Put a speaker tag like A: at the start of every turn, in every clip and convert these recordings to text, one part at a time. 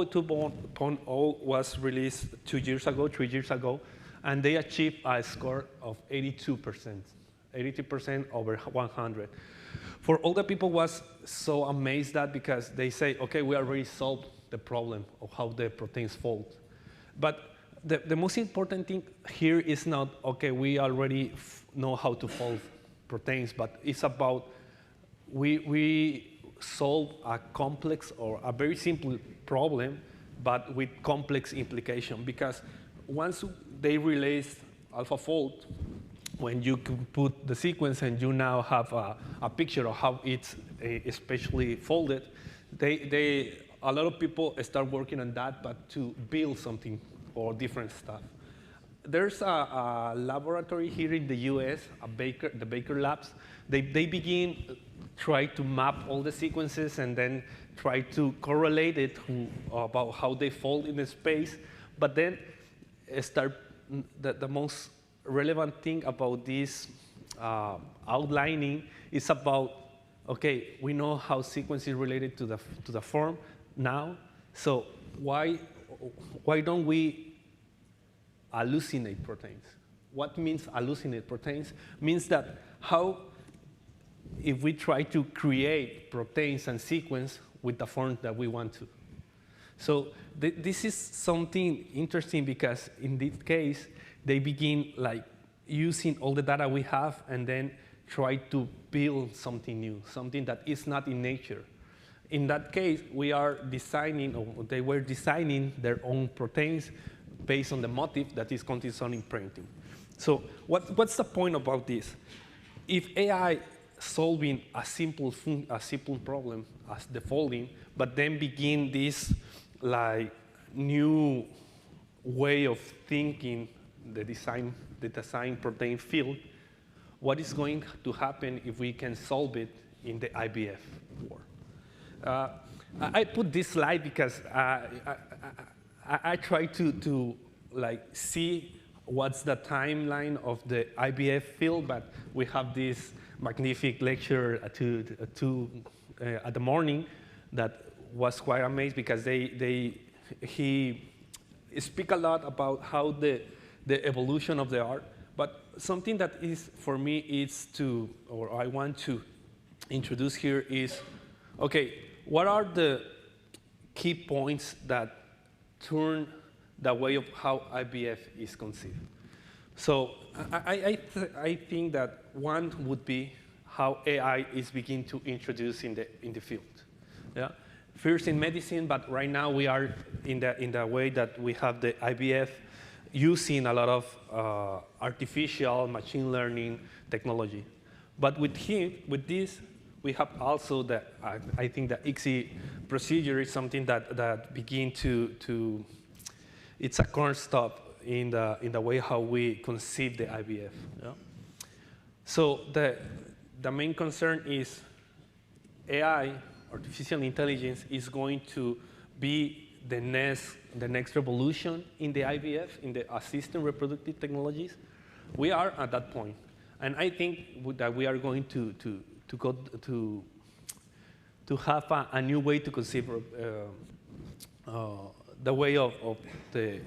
A: 1.2.0 was released 2 years ago, 3 years ago, and they achieved a score of 82%, 82% over 100. For all the people was so amazed that because they say, okay, we already solved the problem of how the proteins fold. But the most important thing here is not, okay, we already know how to fold proteins, but it's about we solve a complex or a very simple problem, but with complex implication. Because once they release AlphaFold, when you can put the sequence and you now have a picture of how it's especially folded, a lot of people start working on that, but to build something or different stuff. There's a laboratory here in the US, the Baker Labs. They begin try to map all the sequences and then try to correlate it about how they fold in the space. But then start the most relevant thing about this outlining is about, okay, we know how sequence is related to the form now, so why don't we hallucinate proteins? What means hallucinate proteins? Means that how, if we try to create proteins and sequence with the form that we want to. So this is something interesting because in this case, they begin like using all the data we have and then try to build something new, something that is not in nature. In that case, we are designing, or they were designing their own proteins based on the motif that is contained in printing. So what's the point about this? If AI solving a simple problem as the folding, but then begin this like new way of thinking the design protein field, what is going to happen if we can solve it in the IBF world? I put this slide because I try to like see what's the timeline of the IBF field, but we have this magnific lecture at the morning that was quite amazed because he speak a lot about how the evolution of the art, but something that is for me is or I want to introduce here is, okay, what are the key points that turn the way of how IBF is conceived? So I think that one would be how AI is beginning to introduce in the field. Yeah? First in medicine, but right now we are in the way that we have the IBF using a lot of artificial machine learning technology. But with this, we have also I think the ICSI procedure is something that begin to it's a cornerstone in the way how we conceive the IBF. Yeah? So the main concern is AI, artificial intelligence, is going to be the next revolution in the IVF, in the assisted reproductive technologies. We are at that point, and I think that we are going to have a new way to conceive the way of the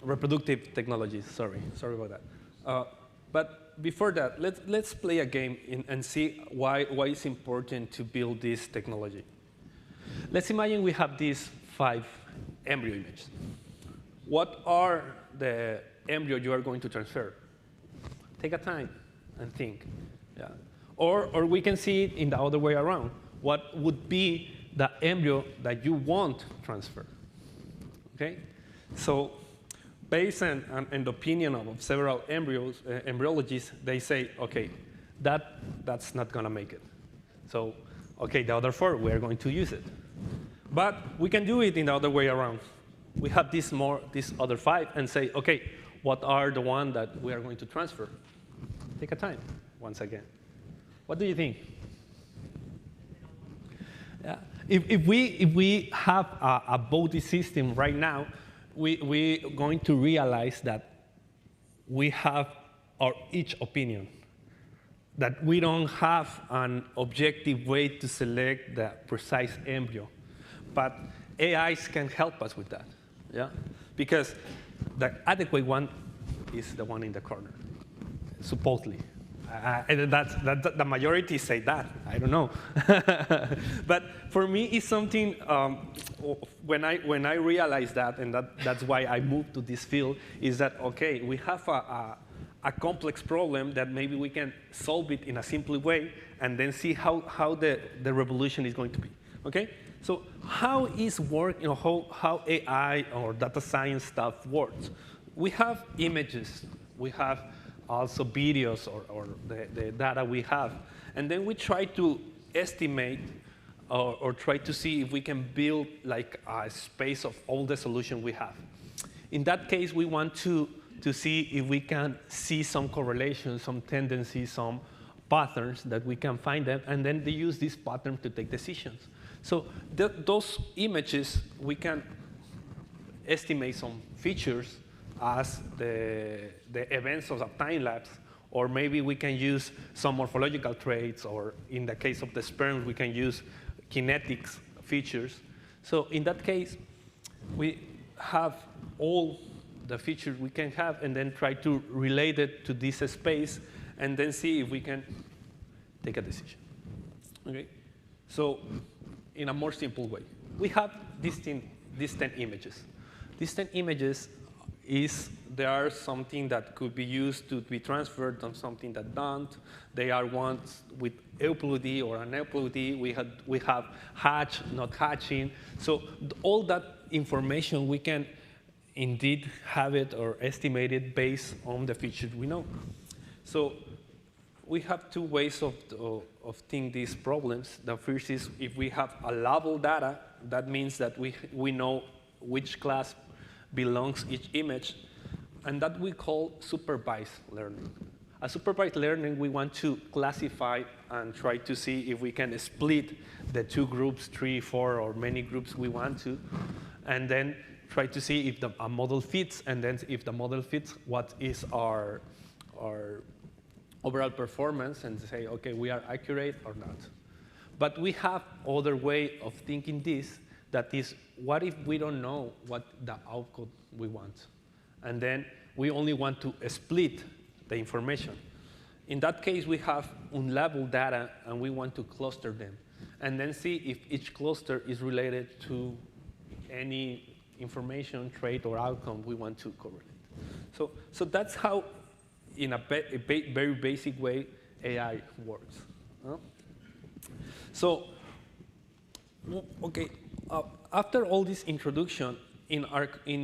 A: reproductive technologies. Sorry about that. But before that, let's play a game and see why it's important to build this technology. Let's imagine we have these 5 embryo images. What are the embryo you are going to transfer? Take a time and think. Yeah. Or we can see it in the other way around. What would be the embryo that you want transfer? Okay? So based on the opinion of several embryologists, they say, okay, that's not going to make it. So, okay, the other 4, we are going to use it. But we can do it in the other way around. We have these other 5 and say, okay, what are the one that we are going to transfer? Take a time, once again. What do you think? Yeah. If we have a body system right now, we're going to realize that we have our each opinion, that we don't have an objective way to select the precise embryo. But AIs can help us with that, yeah? Because the adequate one is the one in the corner, supposedly. And the majority say that. I don't know. But for me, it's something, when I realized that, and that's why I moved to this field, is that, okay, we have a complex problem that maybe we can solve it in a simple way and then see how the revolution is going to be, okay? So how is work, how AI or data science stuff works? We have images, we have also videos or the data we have. And then we try to estimate or try to see if we can build like a space of all the solution we have. In that case, we want to see if we can see some correlations, some tendencies, some patterns that we can find them, and then they use this pattern to take decisions. So those images, we can estimate some features as the events of a time lapse, or maybe we can use some morphological traits, or in the case of the sperm, we can use kinetics features. So in that case, we have all the features we can have and then try to relate it to this space and then see if we can take a decision. Okay? So in a more simple way, we have these 10 images. These 10 images they are something that could be used to be transferred on something that don't. They are ones with euploidy or aneuploidy. We have hatch, not hatching. So all that information, we can indeed have it or estimate it based on the features we know. So we have two ways of thinking these problems. The first is if we have a label data, that means that we know which class belongs each image, and that we call supervised learning. A supervised learning, we want to classify and try to see if we can split the two groups, 3, 4, or many groups we want to, and then try to see if a model fits, and then if the model fits, what is our overall performance, and say, okay, we are accurate or not. But we have other way of thinking this, that is, what if we don't know what the output we want? And then we only want to split the information. In that case, we have unlabeled data, and we want to cluster them, and then see if each cluster is related to any information, trait, or outcome we want to correlate. So that's how, in a very basic way, AI works. So, okay, after all this introduction, in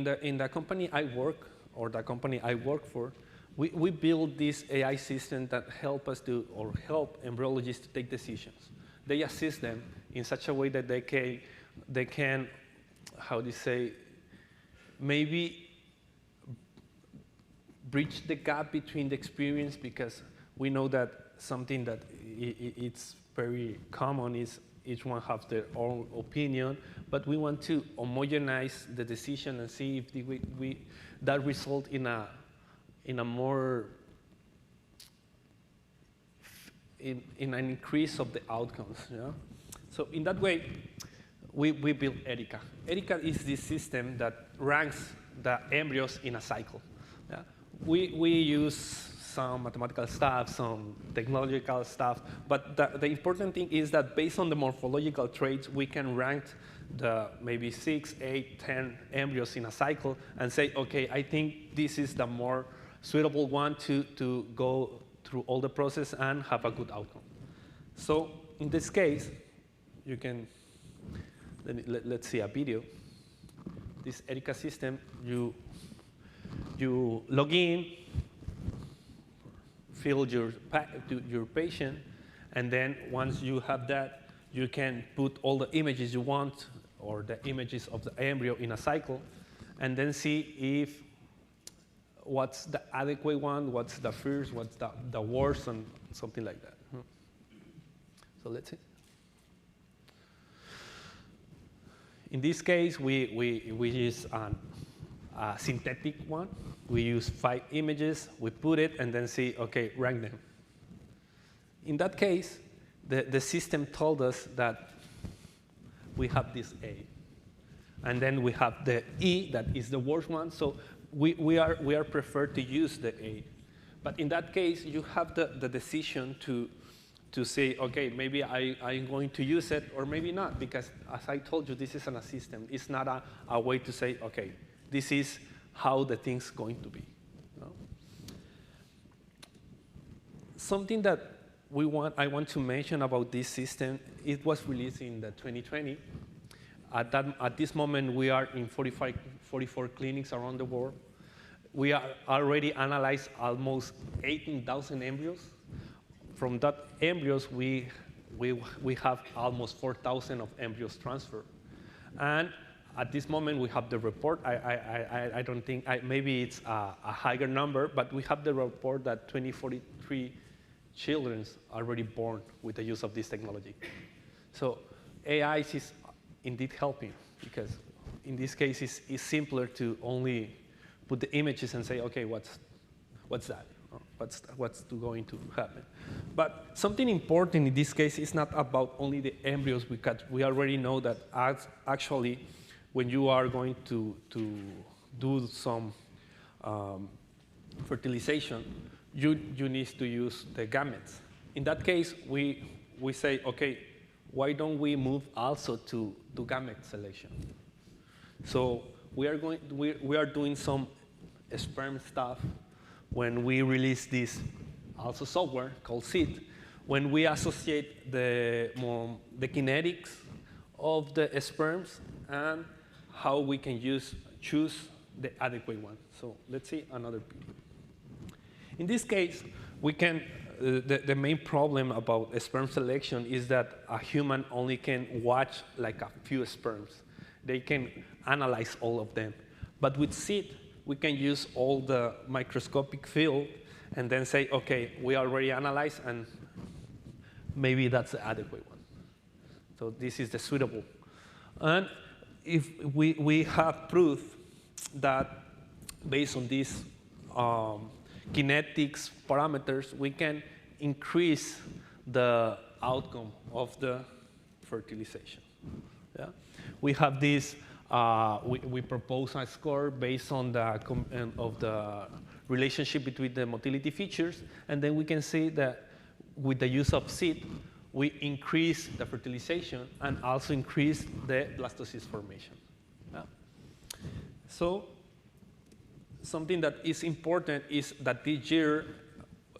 A: the company I work, or the company I work for, we build this AI system that help us to, or help embryologists to take decisions. They assist them in such a way that they can, how do you say, maybe bridge the gap between the experience, because we know that something that it's very common is each one has their own opinion, but we want to homogenize the decision and see if that result in a more in an increase of the outcomes. Yeah? So in that way, we built ERICA. ERICA is this system that ranks the embryos in a cycle. Yeah? We use some mathematical stuff, some technological stuff, but the important thing is that based on the morphological traits, we can rank the maybe 6, 8, 10 embryos in a cycle and say, okay, I think this is the more suitable one to go through all the process and have a good outcome. So in this case, you can, let's see a video. This ERICA system, you log in, fill your patient, and then once you have that, you can put all the images you want, or the images of the embryo in a cycle, and then see if what's the adequate one, what's the first, what's the worst, and something like that. So let's see. In this case, we use a synthetic one. We use 5 images, we put it, and then see, okay, rank them. In that case, the system told us that we have this A. And then we have the E, that is the worst one. So we are preferred to use the A. But in that case, you have the decision to say, okay, maybe I'm going to use it, or maybe not, because as I told you, this is an assistant. It's not a way to say, okay, this is how the thing's going to be. No? Something that I want to mention about this system, it was released in the 2020. At this moment, we are in 44 clinics around the world. We are already analyzed almost 18,000 embryos. From that embryos, we have almost 4,000 of embryos transferred. And at this moment, we have the report. I don't think, maybe it's a higher number, but we have the report that 2043 children are already born with the use of this technology. So AI is indeed helping, because in this case, it's simpler to only put the images and say, okay, what's that? What's going to happen? But something important in this case is not about only the embryos, because we already know that actually, when you are going to do some fertilization, you need to use the gametes. In that case, we say, okay, why don't we move also to gamete selection? So we are doing some sperm stuff when we release this also software called SEED, when we associate the kinetics of the sperms and how we can choose the adequate one. So let's see another video. In this case, we can, the main problem about sperm selection is that a human only can watch like a few sperms. They can analyze all of them. But with SEED, we can use all the microscopic field and then say, okay, we already analyzed, and maybe that's the adequate one. So this is the suitable. And if we have proof that based on these kinetics parameters, we can increase the outcome of the fertilization. Yeah? We have this, we propose a score based on the relationship between the motility features, and then we can see that with the use of SEED, we increase the fertilization and also increase the blastocyst formation. Yeah? So something that is important is that this year,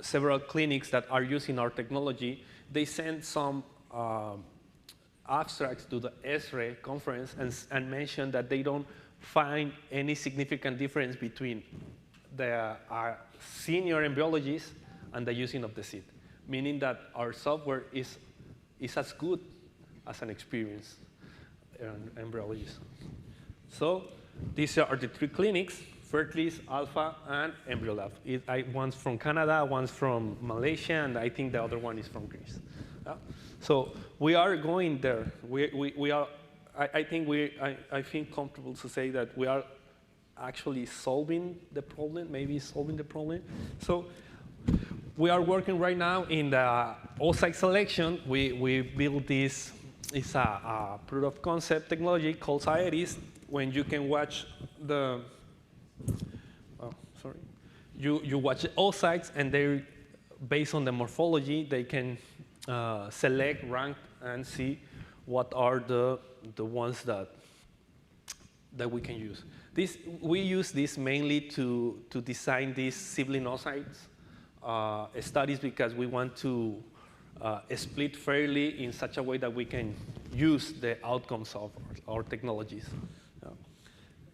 A: several clinics that are using our technology, they send some abstracts to the ESRE conference and mention that they don't find any significant difference between the senior embryologists and the using of the SEED, meaning that our software is as good as an experienced embryologist. So these are the three clinics: Fertilis, Alpha, and EmbryoLab. One's from Canada, one's from Malaysia, and I think the other one is from Greece. Yeah? So we are going there. We are. I feel comfortable to say that we are actually solving the problem, maybe solving the problem. So we are working right now in the oocyte selection. We built this. It's a proof of concept technology called Iris, when you can watch the. You watch the oocytes, and they, based on the morphology, they can select, rank, and see what are the ones that we can use. We use this mainly to design these sibling oocytes studies, because we want to split fairly in such a way that we can use the outcomes of our technologies.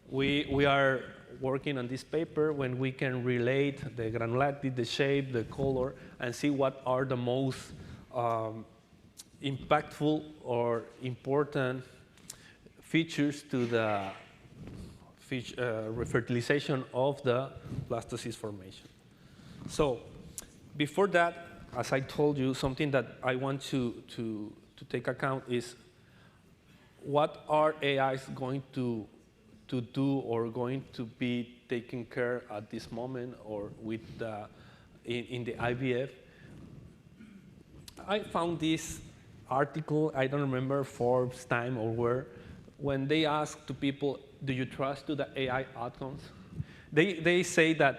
A: We are working on this paper when we can relate the granularity, the shape, the color, and see what are the most impactful or important features to the fertilization of the blastocyst formation. So before that, as I told you, something that I want to take account is what are AIs going to do or going to be taken care at this moment or with in the IVF. I found this article, I don't remember Forbes, Time, or when they ask to people, do you trust to the AI outcomes? They say that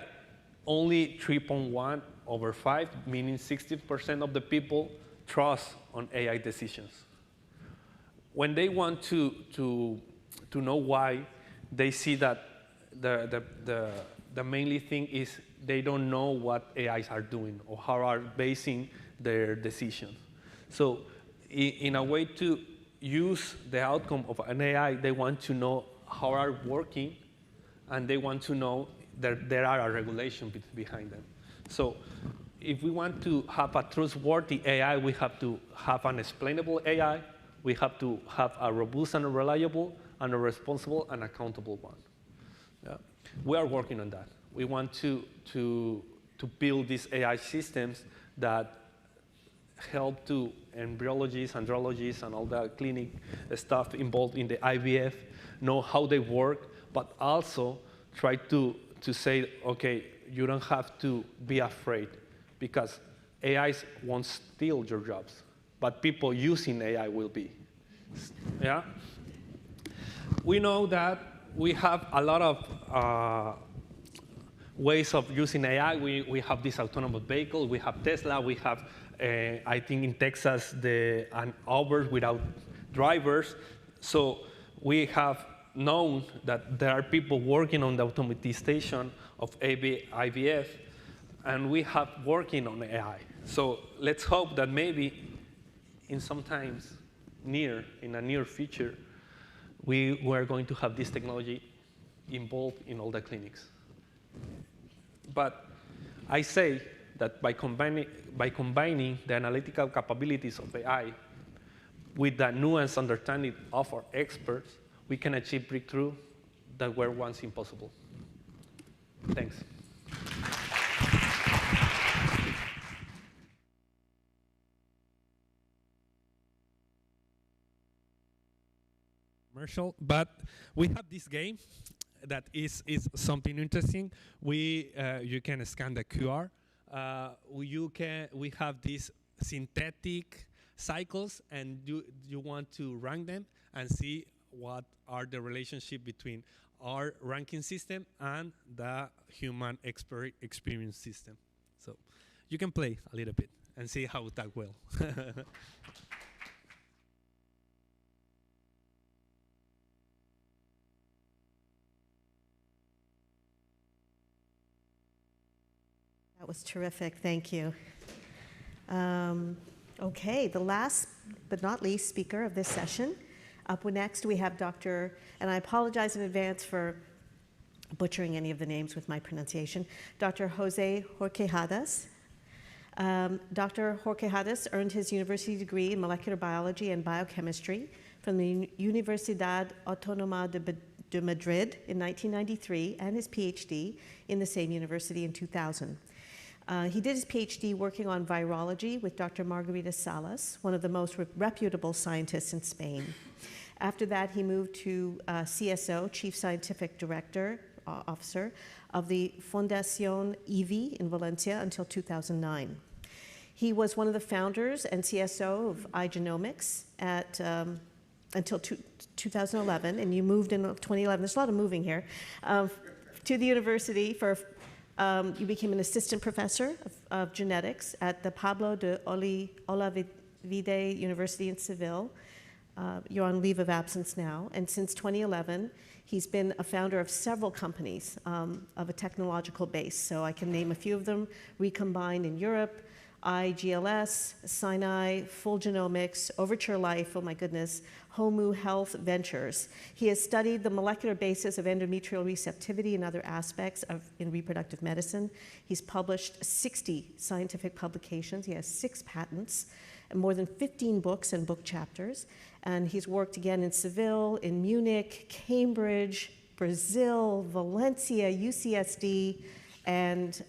A: only 3.1/5, meaning 60% of the people trust on AI decisions. When they want to know why, they see that the mainly thing is they don't know what AIs are doing or how are basing their decisions. So in a way to use the outcome of an AI, they want to know how are working, and they want to know that there are a regulation behind them. So if we want to have a trustworthy AI, we have to have an explainable AI. We have to have a robust and a reliable and a responsible and accountable one. Yeah. We are working on that. We want to build these AI systems that help to embryologists, andrologists, and all the clinic staff involved in the IVF know how they work, but also try to say, okay, you don't have to be afraid, because AIs won't steal your jobs, but people using AI will be. Yeah? We know that we have a lot of ways of using AI. We have this autonomous vehicle. We have Tesla. We have, I think in Texas, an Uber without drivers. So we have known that there are people working on the automatization of IVF, and we have working on AI. So let's hope that maybe in a near future, we are going to have this technology involved in all the clinics. But I say that by combining the analytical capabilities of AI with the nuanced understanding of our experts, we can achieve breakthrough that were once impossible. Thanks. Commercial, but we have this game that is something interesting. You can scan the QR. We have these synthetic cycles, and you want to rank them and see what are the relationship between our ranking system and the human experience system. So you can play a little bit and see how that will.
B: That was terrific, thank you. Okay, the last but not least speaker of this session. Up next we have Dr., and I apologize in advance for butchering any of the names with my pronunciation, Dr. Jose Horquejadas. Dr. Horquejadas earned his university degree in molecular biology and biochemistry from the Universidad Autónoma de Madrid in 1993 and his PhD in the same university in 2000. He did his PhD working on virology with Dr. Margarita Salas, one of the most reputable scientists in Spain. After that, he moved to CSO, Chief Scientific Director, Officer, of the Fundación IVI in Valencia until 2009. He was one of the founders and CSO of iGenomics until 2011, and you moved in 2011. There's a lot of moving here. To the university you became an assistant professor of genetics at the Pablo de Olavide University in Seville. You're on leave of absence now, and since 2011, he's been a founder of several companies of a technological base. So I can name a few of them: Recombine in Europe, IGLS, Sinai, Full Genomics, Overture Life, oh my goodness, Homu Health Ventures. He has studied the molecular basis of endometrial receptivity and other aspects in reproductive medicine. He's published 60 scientific publications. He has 6 patents and more than 15 books and book chapters. And he's worked again in Seville, in Munich, Cambridge, Brazil, Valencia, UCSD, and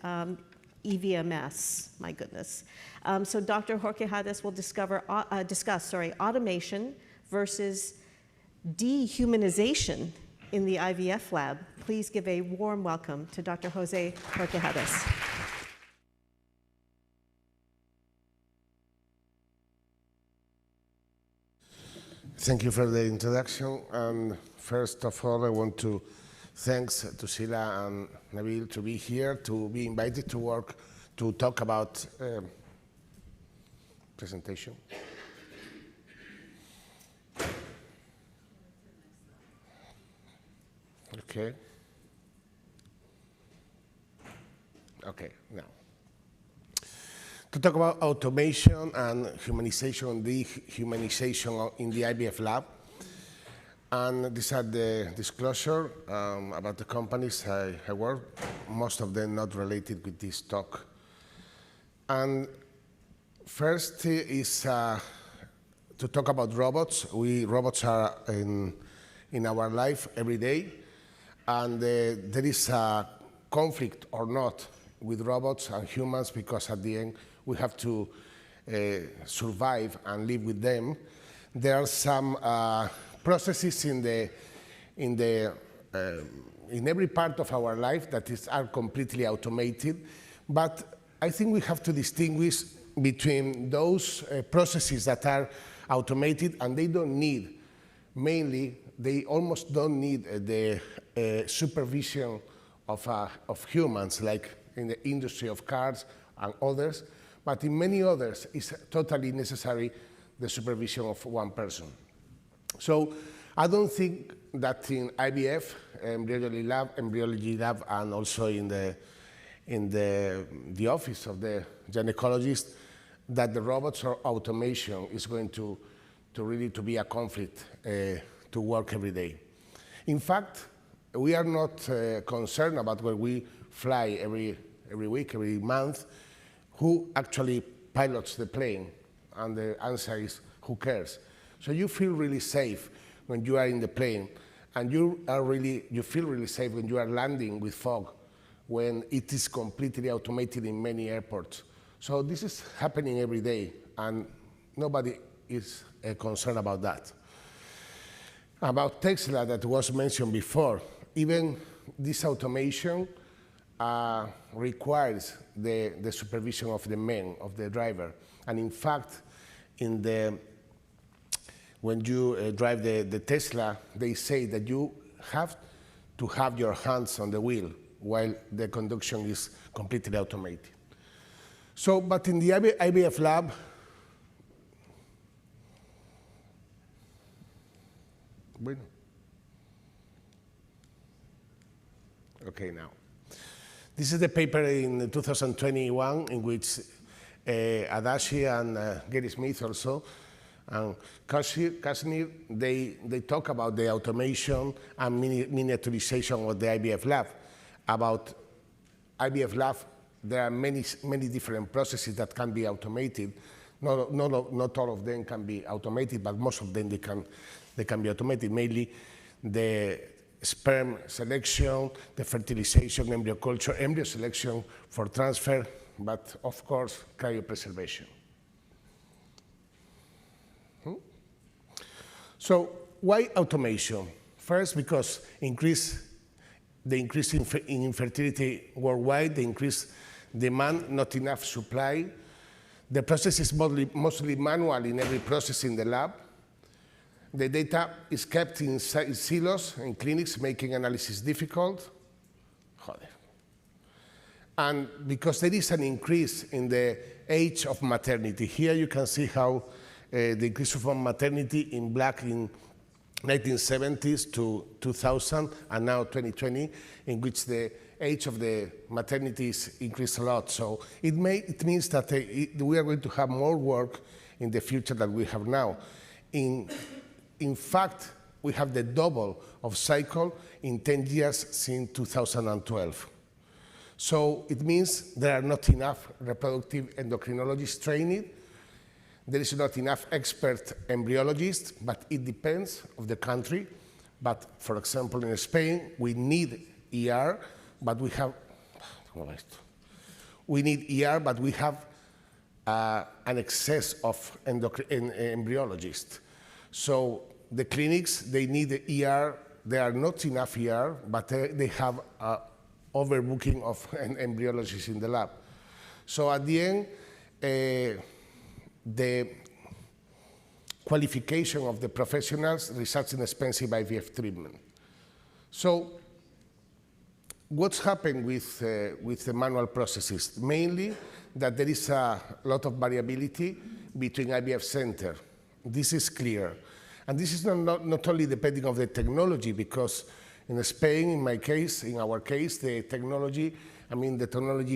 B: EVMS, my goodness. So Dr. Horquejadas will discuss automation versus dehumanization in the IVF lab. Please give a warm welcome to Dr. Jose Horquejadas.
C: Thank you for the introduction. And first of all, I want to thanks to Sheila and Nabil to be here, to be invited to work, to talk about presentation. Okay. Okay, now. To talk about automation and humanization, dehumanization in the IVF lab. And these are the disclosure about the companies I work, most of them not related with this talk. And first is to talk about robots. Robots are in our life every day, and there is a conflict or not with robots and humans, because at the end we have to survive and live with them. There are some processes in every part of our life that are completely automated, but I think we have to distinguish between those processes that are automated and they don't need, mainly, they almost don't need the supervision of humans, like in the industry of cars and others, but in many others, it's totally necessary the supervision of one person. So I don't think that in IVF, embryology lab, and also in the office of the gynecologist, that the robots or automation is going to really to be a conflict to work every day. In fact, we are not concerned about where we fly every week, every month, who actually pilots the plane, and the answer is who cares. So you feel really safe when you are in the plane, and you feel really safe when you are landing with fog, when it is completely automated in many airports. So this is happening every day, and nobody is concerned about that. About Tesla that was mentioned before, even this automation requires the supervision of the man, of the driver. And in fact, when you drive the Tesla, they say that you have to have your hands on the wheel while the conduction is completely automated. So, but in the IVF lab, okay, now. This is the paper in 2021 in which Adachi and Gary Smith also, and Kashmir, they talk about the automation and miniaturization of the IVF lab. About IVF lab, there are many different processes that can be automated. Not all of them can be automated, but most of them they can be automated, mainly the sperm selection, the fertilization, embryo culture, embryo selection for transfer, but of course, cryopreservation. So why automation? First, because the increase in infertility worldwide, the increased demand, not enough supply. The process is mostly manual in every process in the lab. The data is kept in silos in clinics, making analysis difficult. And because there is an increase in the age of maternity. Here you can see how the increase of maternity in black in 1970s to 2000 and now 2020, in which the age of the maternity is increased a lot. So it means that we are going to have more work in the future than we have now. In fact, we have the double of cycle in 10 years since 2012. So it means there are not enough reproductive endocrinologists trained. There is not enough expert embryologists, but it depends on the country. But for example, in Spain, we need ER, but we have an excess of embryologists. So the clinics, they need the ER. There are not enough ER, but they have overbooking of embryologists in the lab. So at the end, the qualification of the professionals results in expensive IVF treatment. So what's happened with the manual processes? Mainly that there is a lot of variability between IVF centers. This is clear. And this is not only depending on the technology, because in Spain, in our case, the technology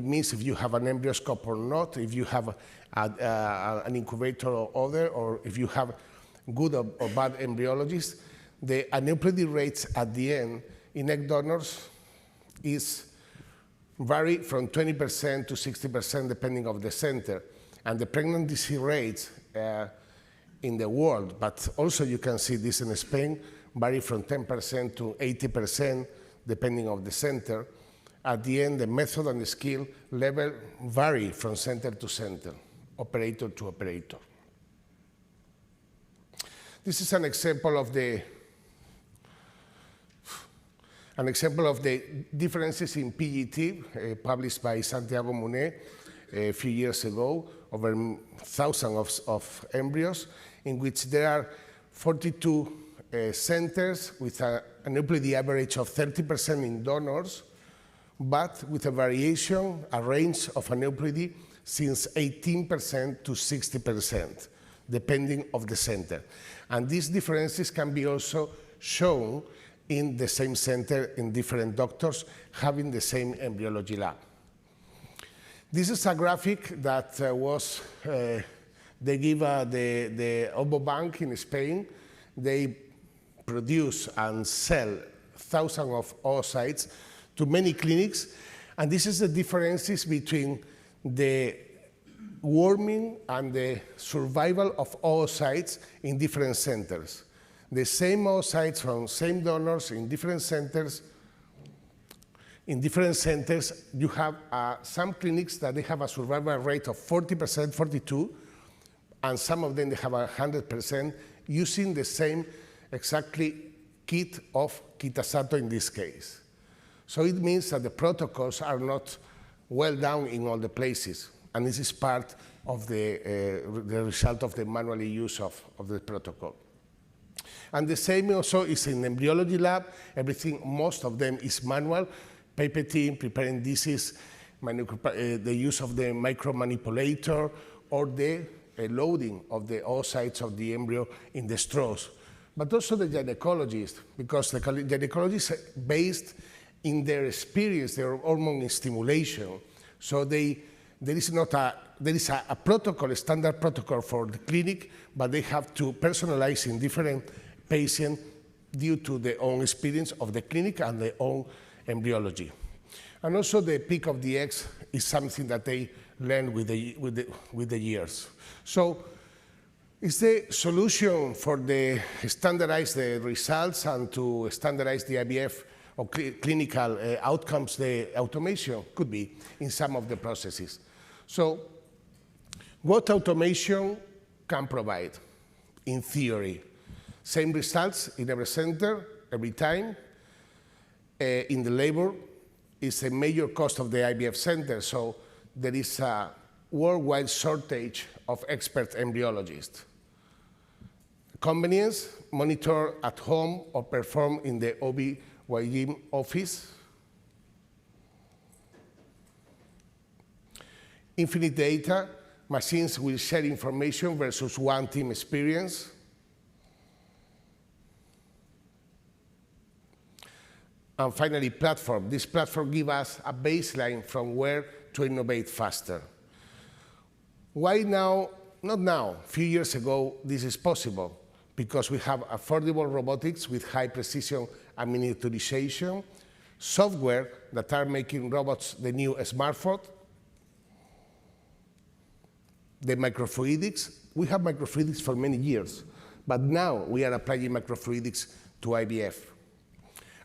C: means if you have an embryoscope or not, if you have an incubator or other, or if you have good or bad embryologists, the aneuploidy rates at the end in egg donors vary from 20% to 60% depending on the center. And the pregnancy rates in the world, but also you can see this in Spain, vary from 10% to 80% depending on the center. At the end, the method and the skill level vary from center to center, operator to operator. This is an example of the differences in PGT published by Santiago Munet a few years ago, over thousands of embryos, in which there are 42 centers with an aneuploidy average of 30% in donors, but with a variation, a range of aneuploidy since 18% to 60%, depending on the center. And these differences can be also shown in the same center in different doctors having the same embryology lab. This is a graphic that they give the Ovo Bank in Spain. They produce and sell thousands of oocytes to many clinics, and this is the differences between the warming and the survival of oocytes in different centers. The same oocytes from same donors in different centers. In different centers, you have some clinics that they have a survival rate of 40%, 42%, and some of them they have 100% using the same exactly kit of Kitasato in this case. So it means that the protocols are not well done in all the places, and this is part of the result of the manual use of the protocol. And the same also is in the embryology lab. Everything, most of them is manual, pipetting, preparing dishes, the use of the micromanipulator, or the loading of the oocytes of the embryo in the straws. But also the gynecologists, because the gynecologists are based in their experience, their hormone stimulation. So there is a protocol, a standard protocol for the clinic, but they have to personalize in different patients due to their own experience of the clinic and their own embryology. And also the peak of the eggs is something that they learn with the years. So is the solution for the standardize the results and to standardize the IVF or clinical outcomes, the automation? Could be in some of the processes. So what automation can provide? In theory, same results in every center, every time. In the labor is a major cost of the IVF center, so there is a worldwide shortage of expert embryologists. Convenience, monitor at home or perform in the OB/GYN office. Infinite data, machines will share information versus one team experience. And finally, platform. This platform gives us a baseline from where to innovate faster. Why now? Not now. A few years ago, this is possible because we have affordable robotics with high precision and miniaturization, software that are making robots the new smartphone, the microfluidics. We have microfluidics for many years, but now we are applying microfluidics to IVF.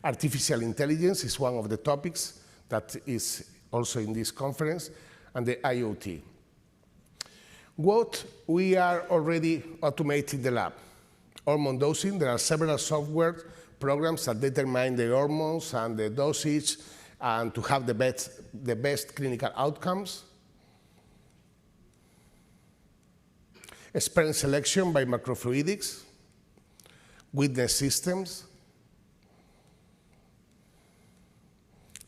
C: Artificial intelligence is one of the topics that is also in this conference, and the IoT. What we are already automating the lab. Hormone dosing, there are several software programs that determine the hormones and the dosage and to have the best clinical outcomes. sperm selection by microfluidics, witness systems,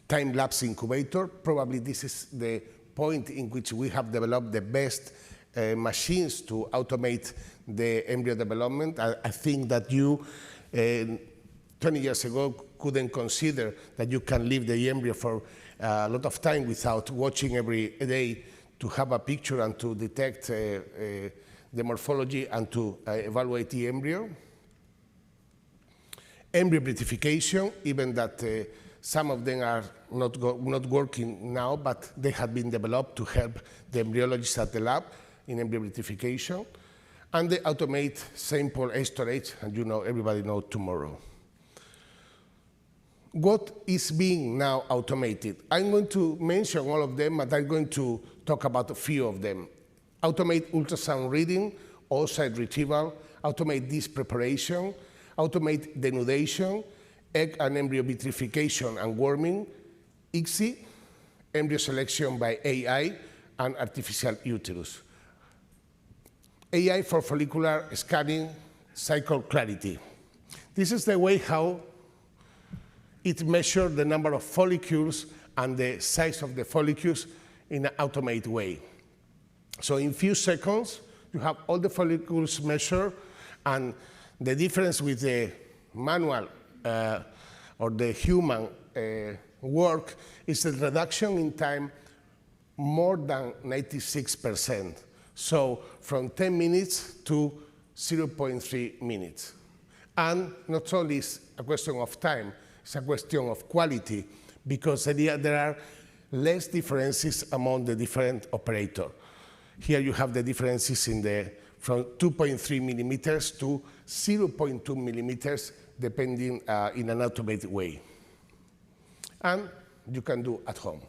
C: time-lapse incubator. Probably this is the point in which we have developed the best machines to automate the embryo development. I think that you, 20 years ago, couldn't consider that you can leave the embryo for a lot of time without watching every day to have a picture and to detect the morphology and to evaluate the embryo. Embryo beautification, even that some of them are not working now, but they have been developed to help the embryologists at the lab in embryo beautification. And the automate sample storage, and you know, everybody knows tomorrow. What is being now automated? I'm going to mention all of them, but I'm going to talk about a few of them. Automate ultrasound reading, oocyte retrieval, automate disc preparation, automate denudation, egg and embryo vitrification and warming, ICSI, embryo selection by AI, and artificial uterus. AI for follicular scanning, cycle clarity. This is the way how it measures the number of follicles and the size of the follicles in an automated way. So in few seconds, you have all the follicles measured, and the difference with the manual or the human work is a reduction in time more than 96%. So from 10 minutes to 0.3 minutes. And not only is a question of time, it's a question of quality, because there are less differences among the different operators. Here you have the differences from 2.3 millimeters to 0.2 millimeters, depending in an automated way. And you can do at home.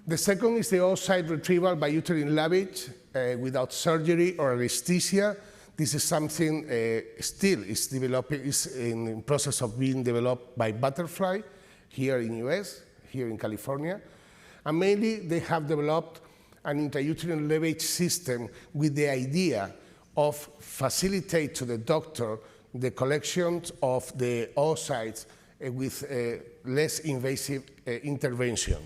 C: The second is the oocyte retrieval by uterine lavage without surgery or anesthesia. This is something still is developing, is in the process of being developed by Butterfly here in US, here in California. And mainly they have developed an intrauterine lavage system with the idea of facilitate to the doctor the collection of the oocytes with less invasive intervention.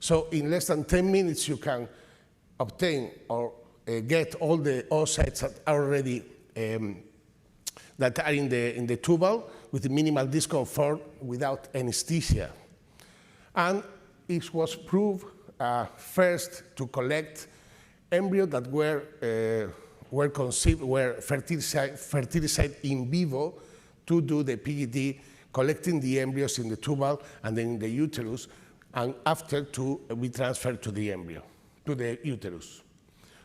C: So in less than 10 minutes, you can obtain or get all the oocytes that are already that are in the tubal with minimal discomfort without anesthesia. And it was proved first to collect embryos that were conceived, were fertilized in vivo to do the PGD, collecting the embryos in the tubal and then in the uterus, and after to be transferred to the embryo, to the uterus.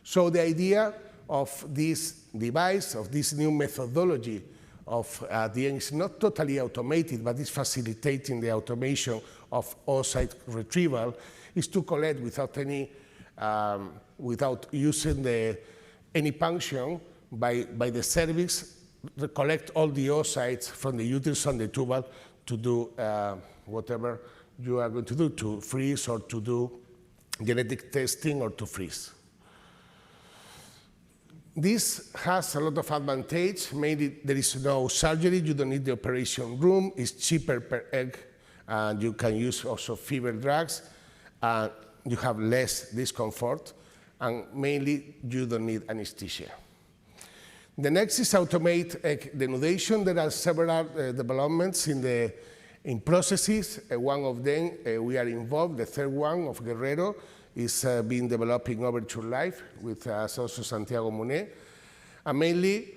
C: So the idea of this device, of this new methodology of the end is not totally automated, but is facilitating the automation of oocyte retrieval, is to collect without any, without using any punction by the cervix, collect all the oocytes from the uterus and the tubal to do whatever you are going to do, to freeze or to do genetic testing or to freeze. This has a lot of advantage. Mainly, there is no surgery. You don't need the operation room. It's cheaper per egg. And you can use also fever drugs. You have less discomfort. And mainly, you don't need anesthesia. The next is automate egg denudation. There are several developments in processes. One of them, we are involved. The third one of Guerrero is being developing Overture Life with also Santiago Munet. And mainly,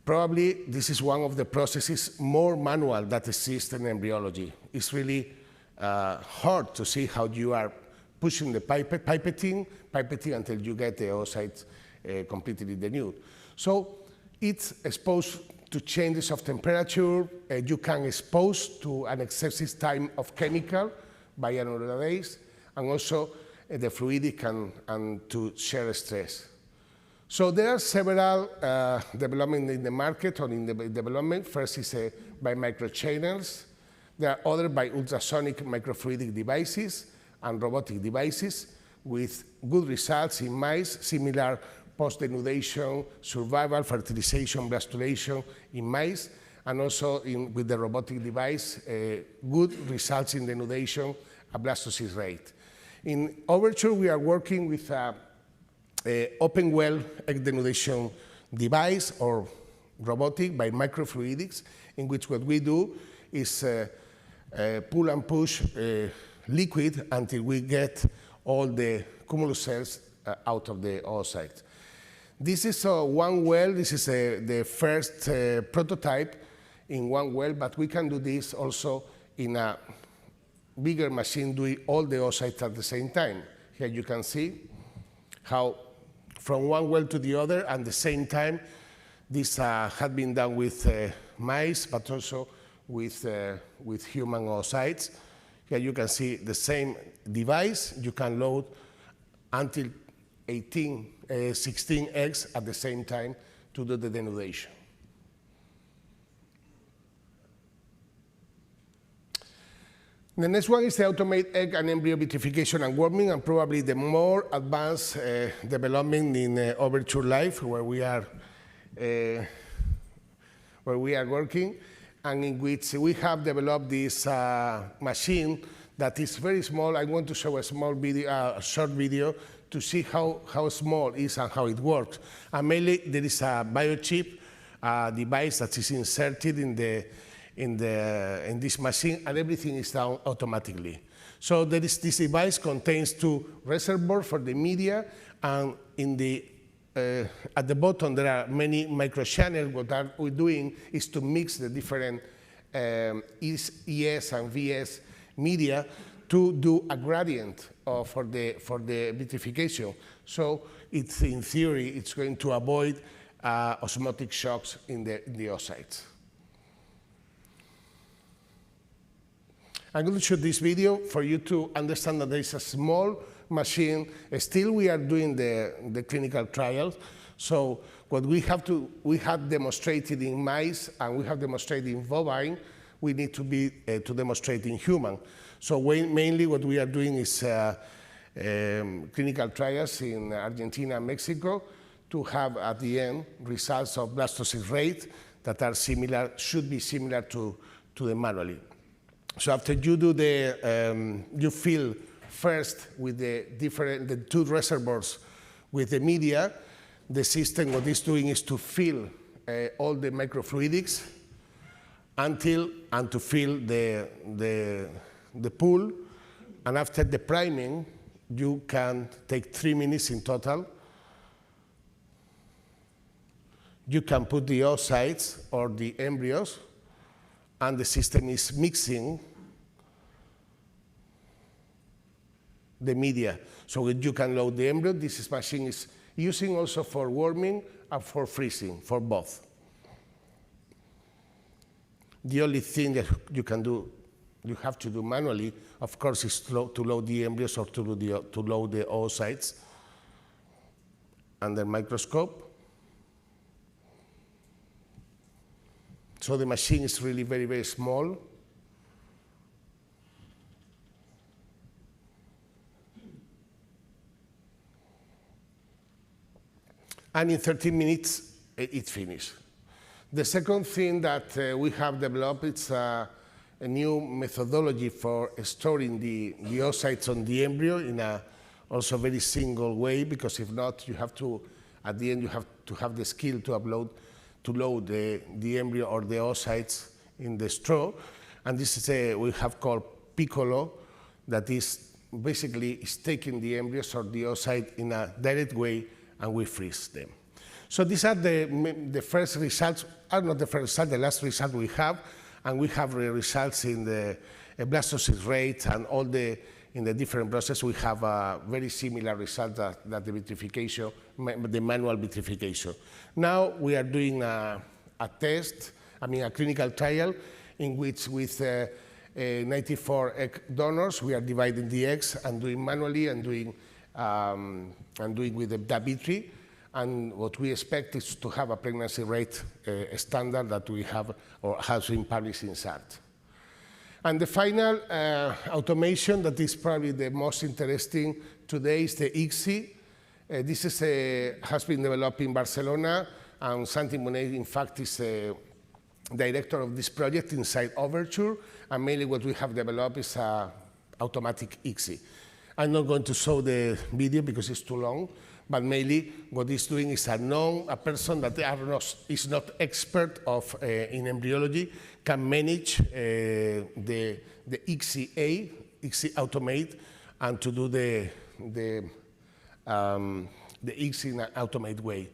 C: probably this is one of the processes more manual that exists in embryology. It's really hard to see how you are pushing the pipetting until you get the oocytes completely denuded. So it's exposed to changes of temperature. You can expose to an excessive time of chemical by hyaluronidase, and also the fluidic and to share stress. So there are several developments in the market or in the development. First is by microchannels. There are other by ultrasonic microfluidic devices and robotic devices with good results in mice, similar post-denudation, survival, fertilization, blastulation in mice, and also with the robotic device, good results in denudation, a blastocyst rate. In Overture, we are working with an open well egg denudation device or robotic by microfluidics, in which what we do is pull and push liquid until we get all the cumulus cells out of the oocyte. This is one well. This is the first prototype in one well, but we can do this also in a bigger machine doing all the oocytes at the same time. Here you can see how from one well to the other at the same time. This had been done with mice, but also with human oocytes. Here you can see the same device. You can load until 16 eggs at the same time to do the denudation. The next one is the automate egg and embryo vitrification and warming, and probably the more advanced development in Overture Life, where we are working, and in which we have developed this machine that is very small. I want to show a small video, a short video, to see how small it is and how it works. And mainly, there is a biochip device that is inserted in this machine, and everything is done automatically. So there is this device contains 2 reservoirs for the media, and at the bottom there are many microchannels. What we're doing is to mix the different ES and VS media to do a gradient for the vitrification. So it's, in theory, it's going to avoid osmotic shocks in the oocytes. I'm going to show this video for you to understand that there is a small machine. Still, we are doing the clinical trials. So what we have demonstrated in mice and we have demonstrated in bovine, we need to demonstrate in human. So mainly what we are doing is clinical trials in Argentina and Mexico to have at the end results of blastocyst rate that are similar, should be similar to the manually. So after you do you fill first with the 2 reservoirs with the media, the system, what it's doing is to fill all the microfluidics and to fill the pool. And after the priming, you can take 3 minutes in total. You can put the oocytes or the embryos, and the system is mixing the media. So you can load the embryo. This machine is using also for warming and for freezing, for both. The only thing that you have to do manually, of course, is to load the embryos or to load the oocytes under microscope. So the machine is really very, very small. And in 13 minutes, it's finished. The second thing that we have developed is a new methodology for storing the oocytes on the embryo in a also very single way, because if not, you have to, at the end, you have to have the skill to load the embryo or the oocytes in the straw. And this is we have called Piccolo, that is basically taking the embryos or the oocyte in a direct way, and we freeze them. So these are the first results, are not the first result, the last result we have, and we have results in the blastocyst rate and all in the different processes. We have a very similar result that the vitrification, the manual vitrification. Now we are doing a test, a clinical trial, in which with 94 egg donors, we are dividing the eggs and doing manually and doing with the Davitri. And what we expect is to have a pregnancy rate standard that we have or has been published in SART. And the final automation that is probably the most interesting today is the ICSI This has been developed in Barcelona, and Santi Monet, in fact, is director of this project inside Overture, and mainly what we have developed is automatic ICSI. I'm not going to show the video because it's too long, but mainly what it's doing is a person that is not expert in embryology can manage the ICSI automate, and to do the ICSI in an automated way.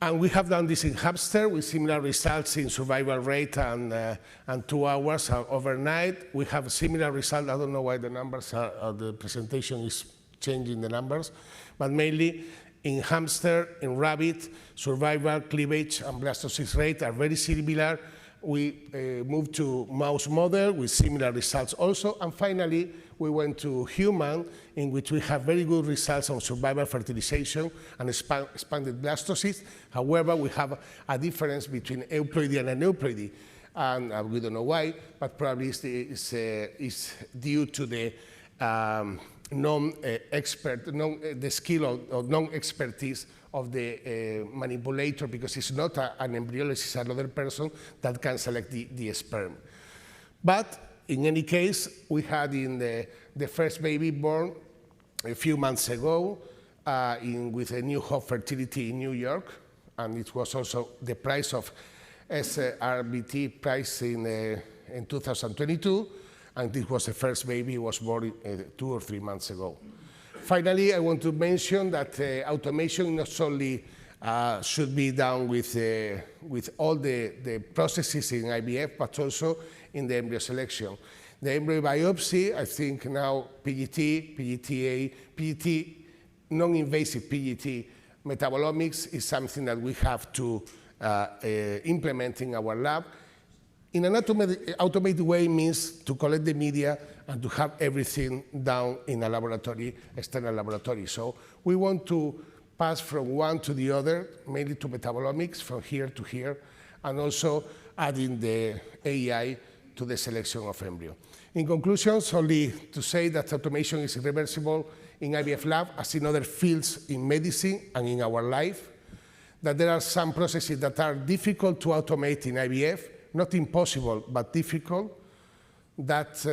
C: And we have done this in hamster with similar results in survival rate and 2 hours overnight. We have a similar result. I don't know why the numbers the presentation is changing the numbers, but mainly in hamster, in rabbit, survival, cleavage, and blastocyst rate are very similar. We moved to mouse model with similar results also. And finally, we went to human, in which we have very good results on survival, fertilization, and expanded blastocysts. However, we have a difference between euploidy and aneuploidy. And we don't know why, but probably it's due to the the skill or non-expertise of the manipulator, because it's not an embryologist, it's another person that can select the sperm. But in any case, we had in the first baby born a few months ago with a New Hope Fertility in New York, and it was also the price of SRBT price in 2022, and it was the first baby was born 2 or 3 months ago. Finally, I want to mention that automation not only should be done with all the processes in IVF, but also in the embryo selection. The embryo biopsy, I think now PGT, PGTA, PGT, non-invasive PGT metabolomics is something that we have to implement in our lab. In an automated way means to collect the media and to have everything down in a laboratory, external laboratory. So we want to pass from one to the other, mainly to metabolomics, from here to here, and also adding the AI to the selection of embryo. In conclusion, only to say that automation is irreversible in IVF lab, as in other fields in medicine and in our life, that there are some processes that are difficult to automate in IVF, not impossible, but difficult, that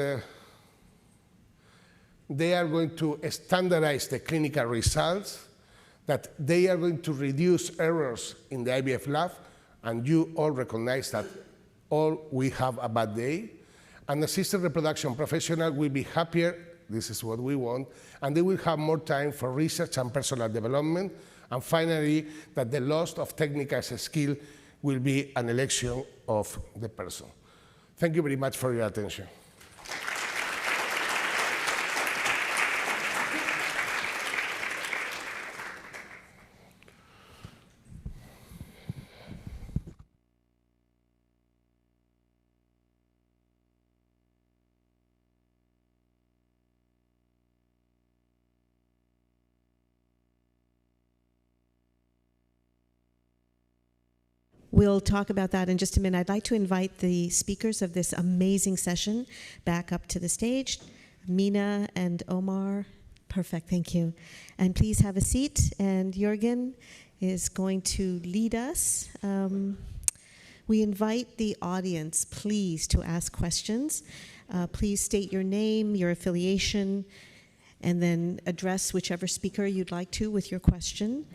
C: they are going to standardize the clinical results, that they are going to reduce errors in the IVF lab, and you all recognize that all we have a bad day, and the assisted reproduction professional will be happier, this is what we want, and they will have more time for research and personal development, and finally, that the loss of technical skill will be an election of the person. Thank you very much for your attention.
B: We'll talk about that in just a minute. I'd like to invite the speakers of this amazing session back up to the stage. Mina and Omar. Perfect, thank you. And please have a seat. And Jürgen is going to lead us. We invite the audience, please, to ask questions. Please state your name, your affiliation, and then address whichever speaker you'd like to with your question.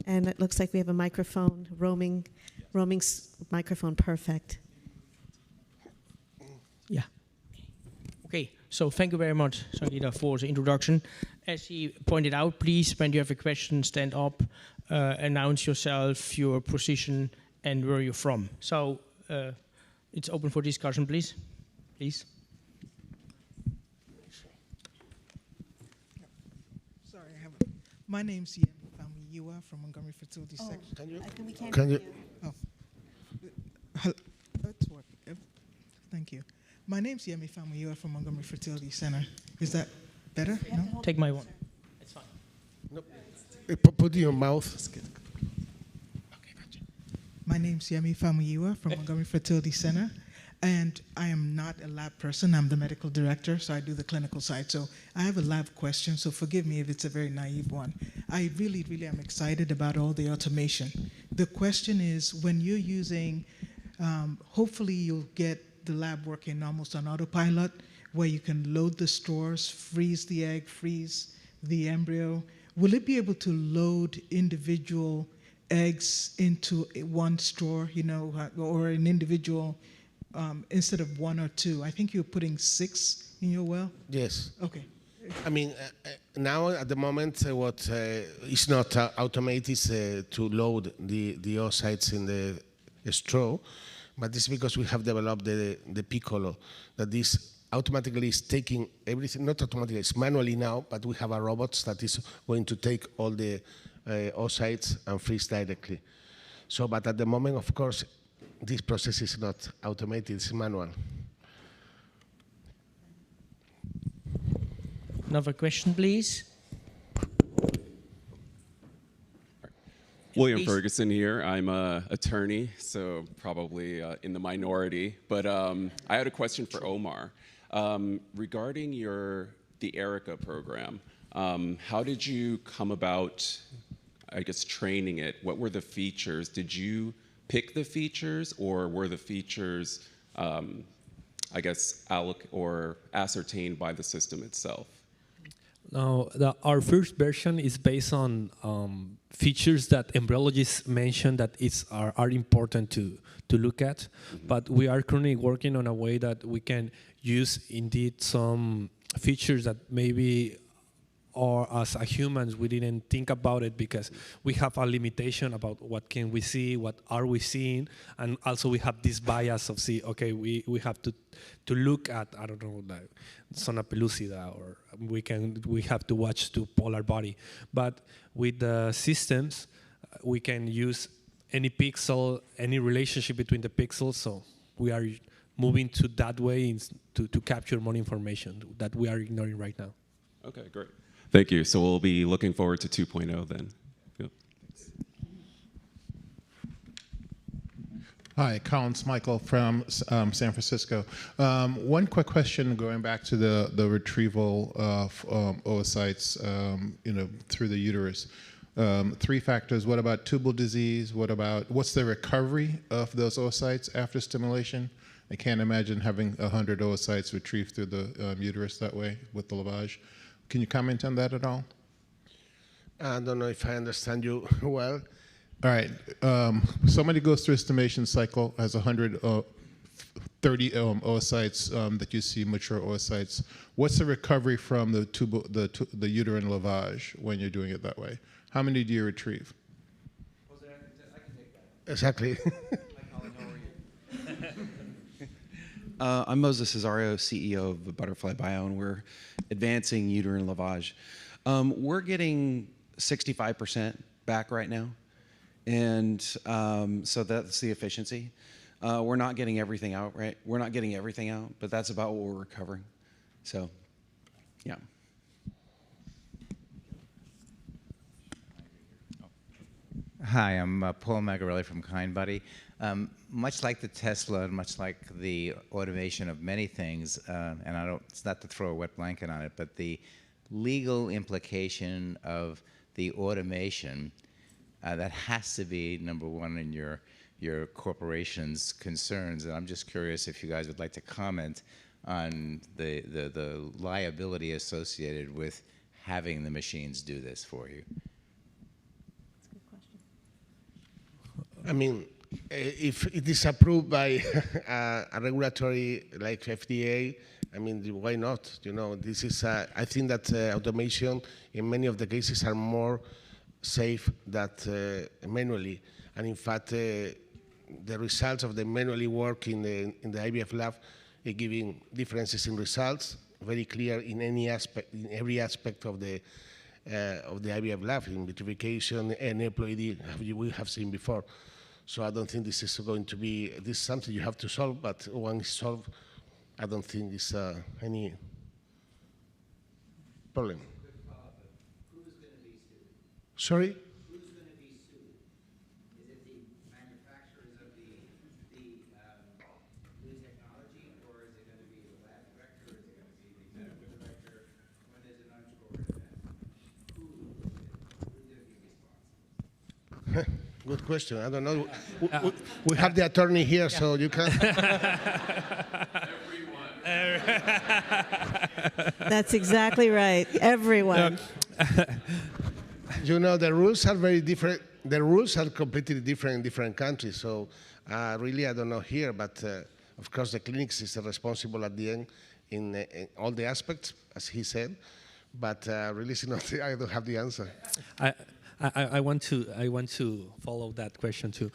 B: And it looks like we have a microphone, roaming microphone, perfect.
D: Yeah. Okay, so thank you very much, Sangeeta, for the introduction. As he pointed out, please, when you have a question, stand up, announce yourself, your position, and where you're from. So it's open for discussion, please. Please.
E: Sorry, my name's Ian. You are from Montgomery Fertility Section.
C: Can you?
E: Oh, that's what. Thank you. My name's Yemi Family. You are from Montgomery Fertility Center. Is that better? No.
D: Take my one. It's fine.
C: No. Put it in your mouth.
E: That's good. Okay, gotcha. My My name's Yemi Famuyiwa from Montgomery Fertility Center. And I am not a lab person. I'm the medical director, so I do the clinical side. So I have a lab question, so forgive me if it's a very naive one. I really, really am excited about all the automation. The question is, when you're using, hopefully you'll get the lab working almost on autopilot, where you can load the stores, freeze the egg, freeze the embryo. Will it be able to load individual eggs into one store, or an individual, instead of one or two? I think you're putting 6 in your well?
C: Yes.
E: Okay.
C: I mean, now at the moment, what is not automated is to load the oocytes in the straw, but it's because we have developed the Piccolo, that this automatically is taking everything, not automatically, it's manually now, but we have a robot that is going to take all the oocytes and freeze directly. So, but at the moment, of course, this process is not automated, it's manual.
D: Another question, please.
F: William
D: Please.
F: Ferguson here. I'm an attorney, so probably in the minority. But I had a question for Omar. Regarding the ERICA program, how did you come about, I guess, training it? What were the features? Did you pick the features, or were the features, I guess, ascertained by the system itself?
A: Now, our first version is based on features that embryologists mentioned that are important to look at. Mm-hmm. But we are currently working on a way that we can use indeed some features that maybe, or as a humans, we didn't think about it because we have a limitation about what can we see, what are we seeing, and also we have this bias of we have to look at, I don't know, like zona pellucida, or we have to watch to polar body. But with the systems, we can use any pixel, any relationship between the pixels, so we are moving to that way to capture more information that we are ignoring right now.
F: Okay, great. Thank you. So we'll be looking forward to 2.0 then. Yep.
G: Hi, Collins Michael from San Francisco. One quick question going back to the retrieval of oocytes through the uterus. 3 factors. What about tubal disease? What's the recovery of those oocytes after stimulation? I can't imagine having 100 oocytes retrieved through the uterus that way with the lavage. Can you comment on that at all?
C: I don't know if I understand you well.
G: All right. Somebody goes through a stimulation cycle, has 130 oocytes that you see, mature oocytes. What's the recovery from the uterine lavage when you're doing it that way? How many do you retrieve?
A: I can take that.
C: Exactly.
H: I'm Moses Cesario, CEO of Butterfly Bio, and we're advancing uterine lavage. We're getting 65% back right now, and so that's the efficiency. We're not getting everything out, right? We're not getting everything out, but that's about what we're recovering. So, yeah.
I: Hi, I'm Paul Magarelli from Kindbody. Much like the Tesla and much like the automation of many things, and it's not to throw a wet blanket on it, but the legal implication of the automation, that has to be number one in your corporation's concerns. And I'm just curious if you guys would like to comment on the liability associated with having the machines do this for you.
C: I mean, if it is approved by a regulatory like FDA, I mean, why not? This is, I think that automation in many of the cases are more safe than manually. And in fact, the results of the manually work in the IVF lab are giving differences in results, very clear in every aspect of the IVF lab, in vitrification and haploidy, we have seen before. So I don't think this is going to be, this is something you have to solve, but once it's solved, I don't think it's any problem.
J: Who's going to be sued?
C: Sorry?
J: Who's going to be sued? Is it the manufacturers
C: Good question. I don't know. We have the attorney here, so you can.
B: That's exactly right. Everyone.
C: You know, the rules are very different. The rules are completely different in different countries. So really, I don't know here, but of course, the clinics is responsible at the end in all the aspects, as he said. But really, it's not, I don't have the answer.
A: I want to follow that question too.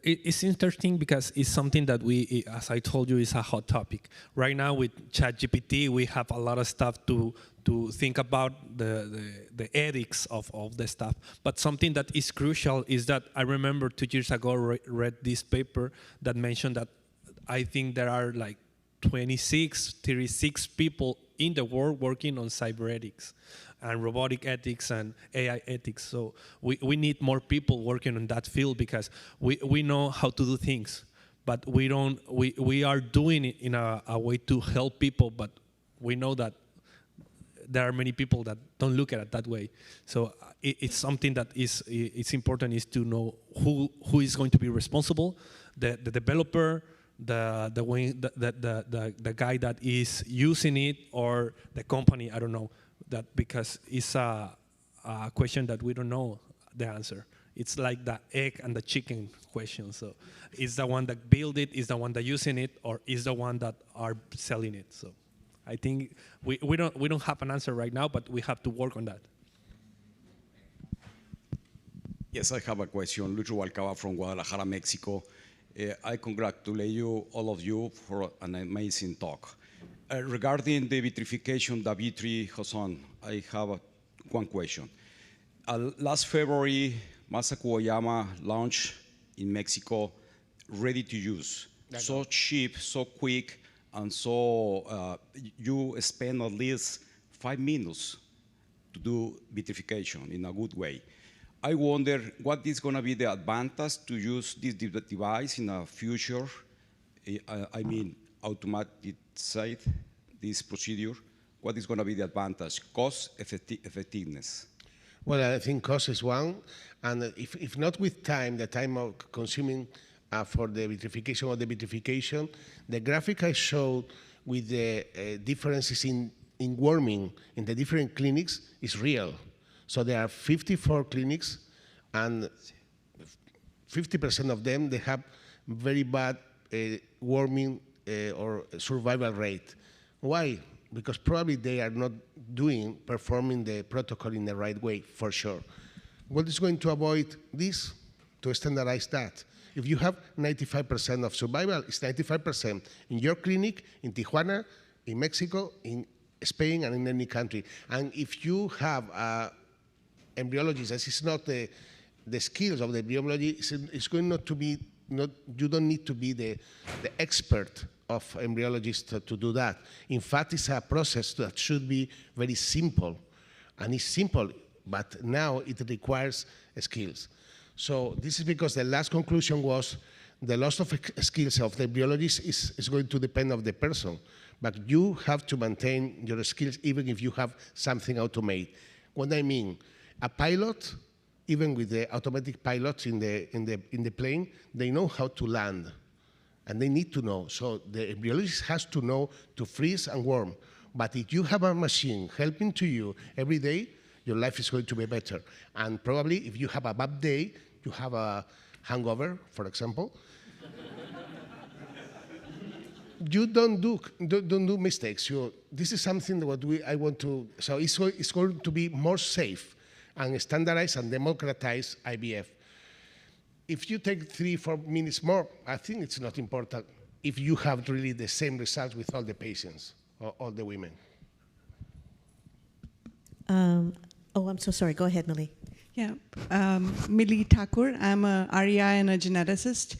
A: It's interesting because it's something that we, as I told you, is a hot topic. Right now with ChatGPT, we have a lot of stuff to think about the ethics of the stuff. But something that is crucial is that I remember 2 years ago read this paper that mentioned that I think there are like 36 people in the world working on cyber ethics and robotic ethics and AI ethics. So we need more people working on that field because we know how to do things, but we are doing it in a way to help people, but we know that there are many people that don't look at it that way. So it's something that it's important is to know who is going to be responsible, the developer, the guy that is using it, or the company. I don't know. That because it's a question that we don't know the answer. It's like the egg and the chicken question. So is the one that build it, is the one that using it, or is the one that are selling it? So I think we don't have an answer right now, but we have to work on that.
K: Yes, I have a question. Lucho Walcaba from Guadalajara, Mexico. I congratulate you, all of you, for an amazing talk. Regarding the vitrification that V3 has on, I have one question. Last February, Masako Oyama launched in Mexico, ready to use. So cheap, so quick, and so you spend at least 5 minutes to do vitrification in a good way. I wonder what is going to be the advantage to use this device in a future, I mean, automated side, this procedure. What is going to be the advantage? Cost, effectiveness?
C: Well, I think cost is one, and if not with time, the time of consuming for the vitrification or the vitrification, the graphic I showed with the differences in warming in the different clinics is real. So there are 54 clinics, and 50% of them, they have very bad warming or survival rate. Why? Because probably they are not performing the protocol in the right way, for sure. What is going to avoid this? To standardize that. If you have 95% of survival, it's 95% in your clinic, in Tijuana, in Mexico, in Spain, and in any country. And if you have embryologists, as it's not the skills of the embryology, it's going not to be, you don't need to be the expert of embryologists to do that. In fact, it's a process that should be very simple. And it's simple, but now it requires skills. So this is because the last conclusion was the loss of skills of the embryologist is going to depend on the person. But you have to maintain your skills even if you have something automated. What I mean, a pilot, even with the automatic pilots in the plane, they know how to land. And they need to know. So the embryologist has to know to freeze and warm. But if you have a machine helping to you every day, your life is going to be better. And probably if you have a bad day, you have a hangover, for example, you don't do mistakes. This is something that I want to, so it's going to be more safe and standardized and democratize IVF. If you take 3-4 minutes more, I think it's not important if you have really the same results with all the patients or all the women.
B: Oh, I'm so sorry. Go ahead, Millie.
L: Yeah, Millie Thakur. I'm a REI and a geneticist.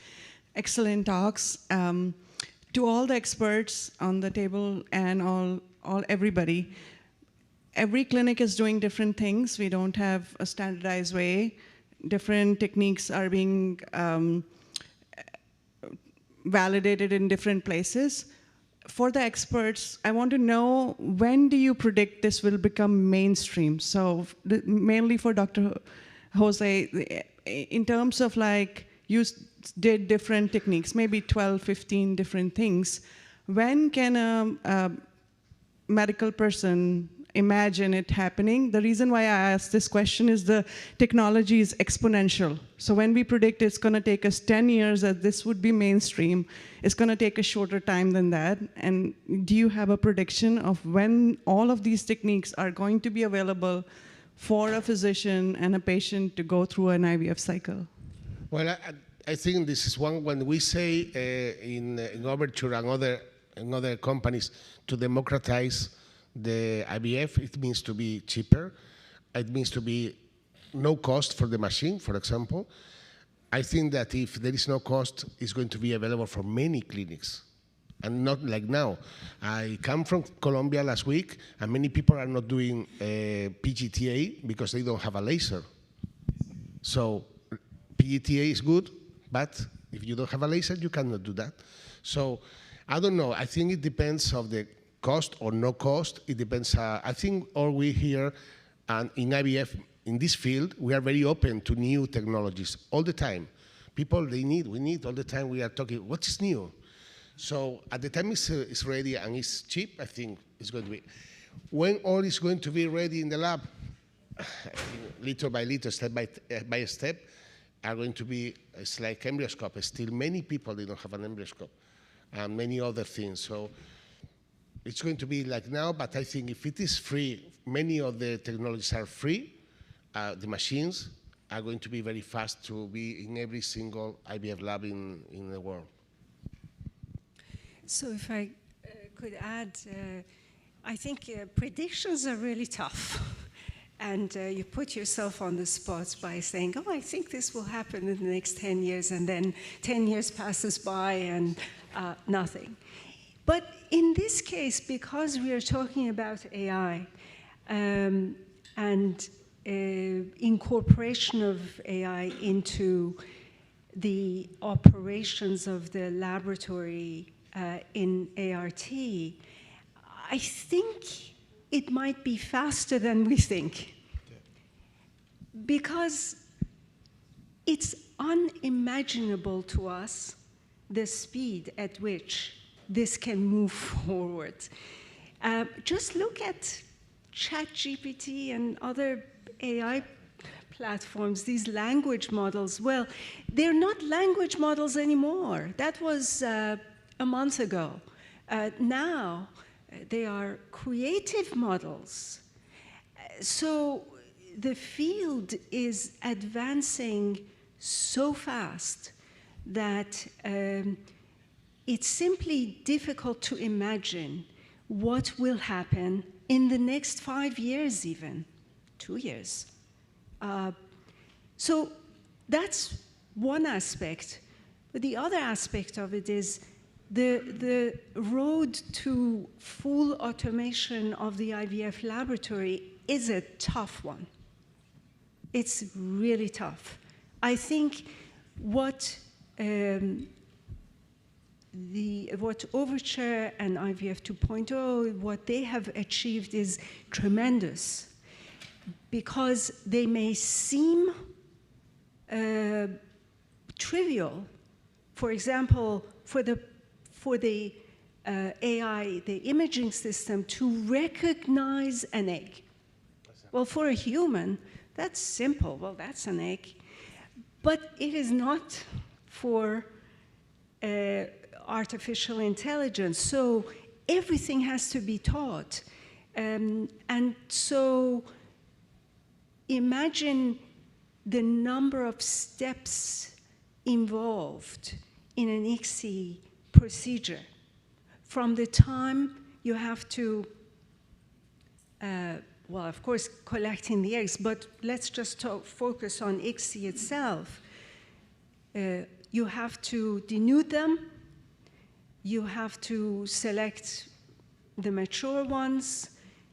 L: Excellent talks. To all the experts on the table and everybody, every clinic is doing different things. We don't have a standardized way. Different techniques are being validated in different places. For the experts, I want to know, when do you predict this will become mainstream? So mainly for Dr. Jose, in terms of like you did different techniques, maybe 12, 15 different things. When can a medical person imagine it happening? The reason why I asked this question is the technology is exponential. So when we predict it's going to take us 10 years that this would be mainstream, it's going to take a shorter time than that. And do you have a prediction of when all of these techniques are going to be available for a physician and a patient to go through an IVF cycle?
C: Well, I think this is one when we say in Overture and other companies to democratize the IVF, it means to be cheaper. It means to be no cost for the machine, for example. I think that if there is no cost, it's going to be available for many clinics, and not like now. I come from Colombia last week, and many people are not doing PGTA because they don't have a laser. So PGTA is good, but if you don't have a laser, you cannot do that. So I don't know. I think it depends of the cost or no cost. It depends. I think all we here and in IVF, in this field, we are very open to new technologies all the time. People, we need all the time. We are talking, what is new? So at the time it's ready and it's cheap, I think it's going to be. When all is going to be ready in the lab, little by little, step by step, are going to be, it's like embryoscope. Still many people, they don't have an embryoscope and many other things. So it's going to be like now, but I think if it is free, many of the technologies are free. The machines are going to be very fast to be in every single IVF lab in the world.
M: So if I could add, I think predictions are really tough. And you put yourself on the spot by saying, oh, I think this will happen in the next 10 years, and then 10 years passes by and nothing. But in this case, because we are talking about AI and incorporation of AI into the operations of the laboratory in ART, I think it might be faster than we think. Because it's unimaginable to us the speed at which this can move forward. Just look at ChatGPT and other AI platforms, these language models. Well, they're not language models anymore. That was a month ago. Now, they are creative models. So the field is advancing so fast that it's simply difficult to imagine what will happen in the next 5 years even, 2 years. So that's one aspect. But the other aspect of it is the road to full automation of the IVF laboratory is a tough one. It's really tough. I think what Overture and IVF 2.0, what they have achieved is tremendous, because they may seem trivial. For example, for the AI, the imaging system, to recognize an egg. Well, for a human, that's simple. Well, that's an egg. But it is not for artificial intelligence. So everything has to be taught. And so imagine the number of steps involved in an ICSI procedure. From the time you have to, well, of course, collecting the eggs, but let's just focus on ICSI itself. You have to denude them. You have to select the mature ones.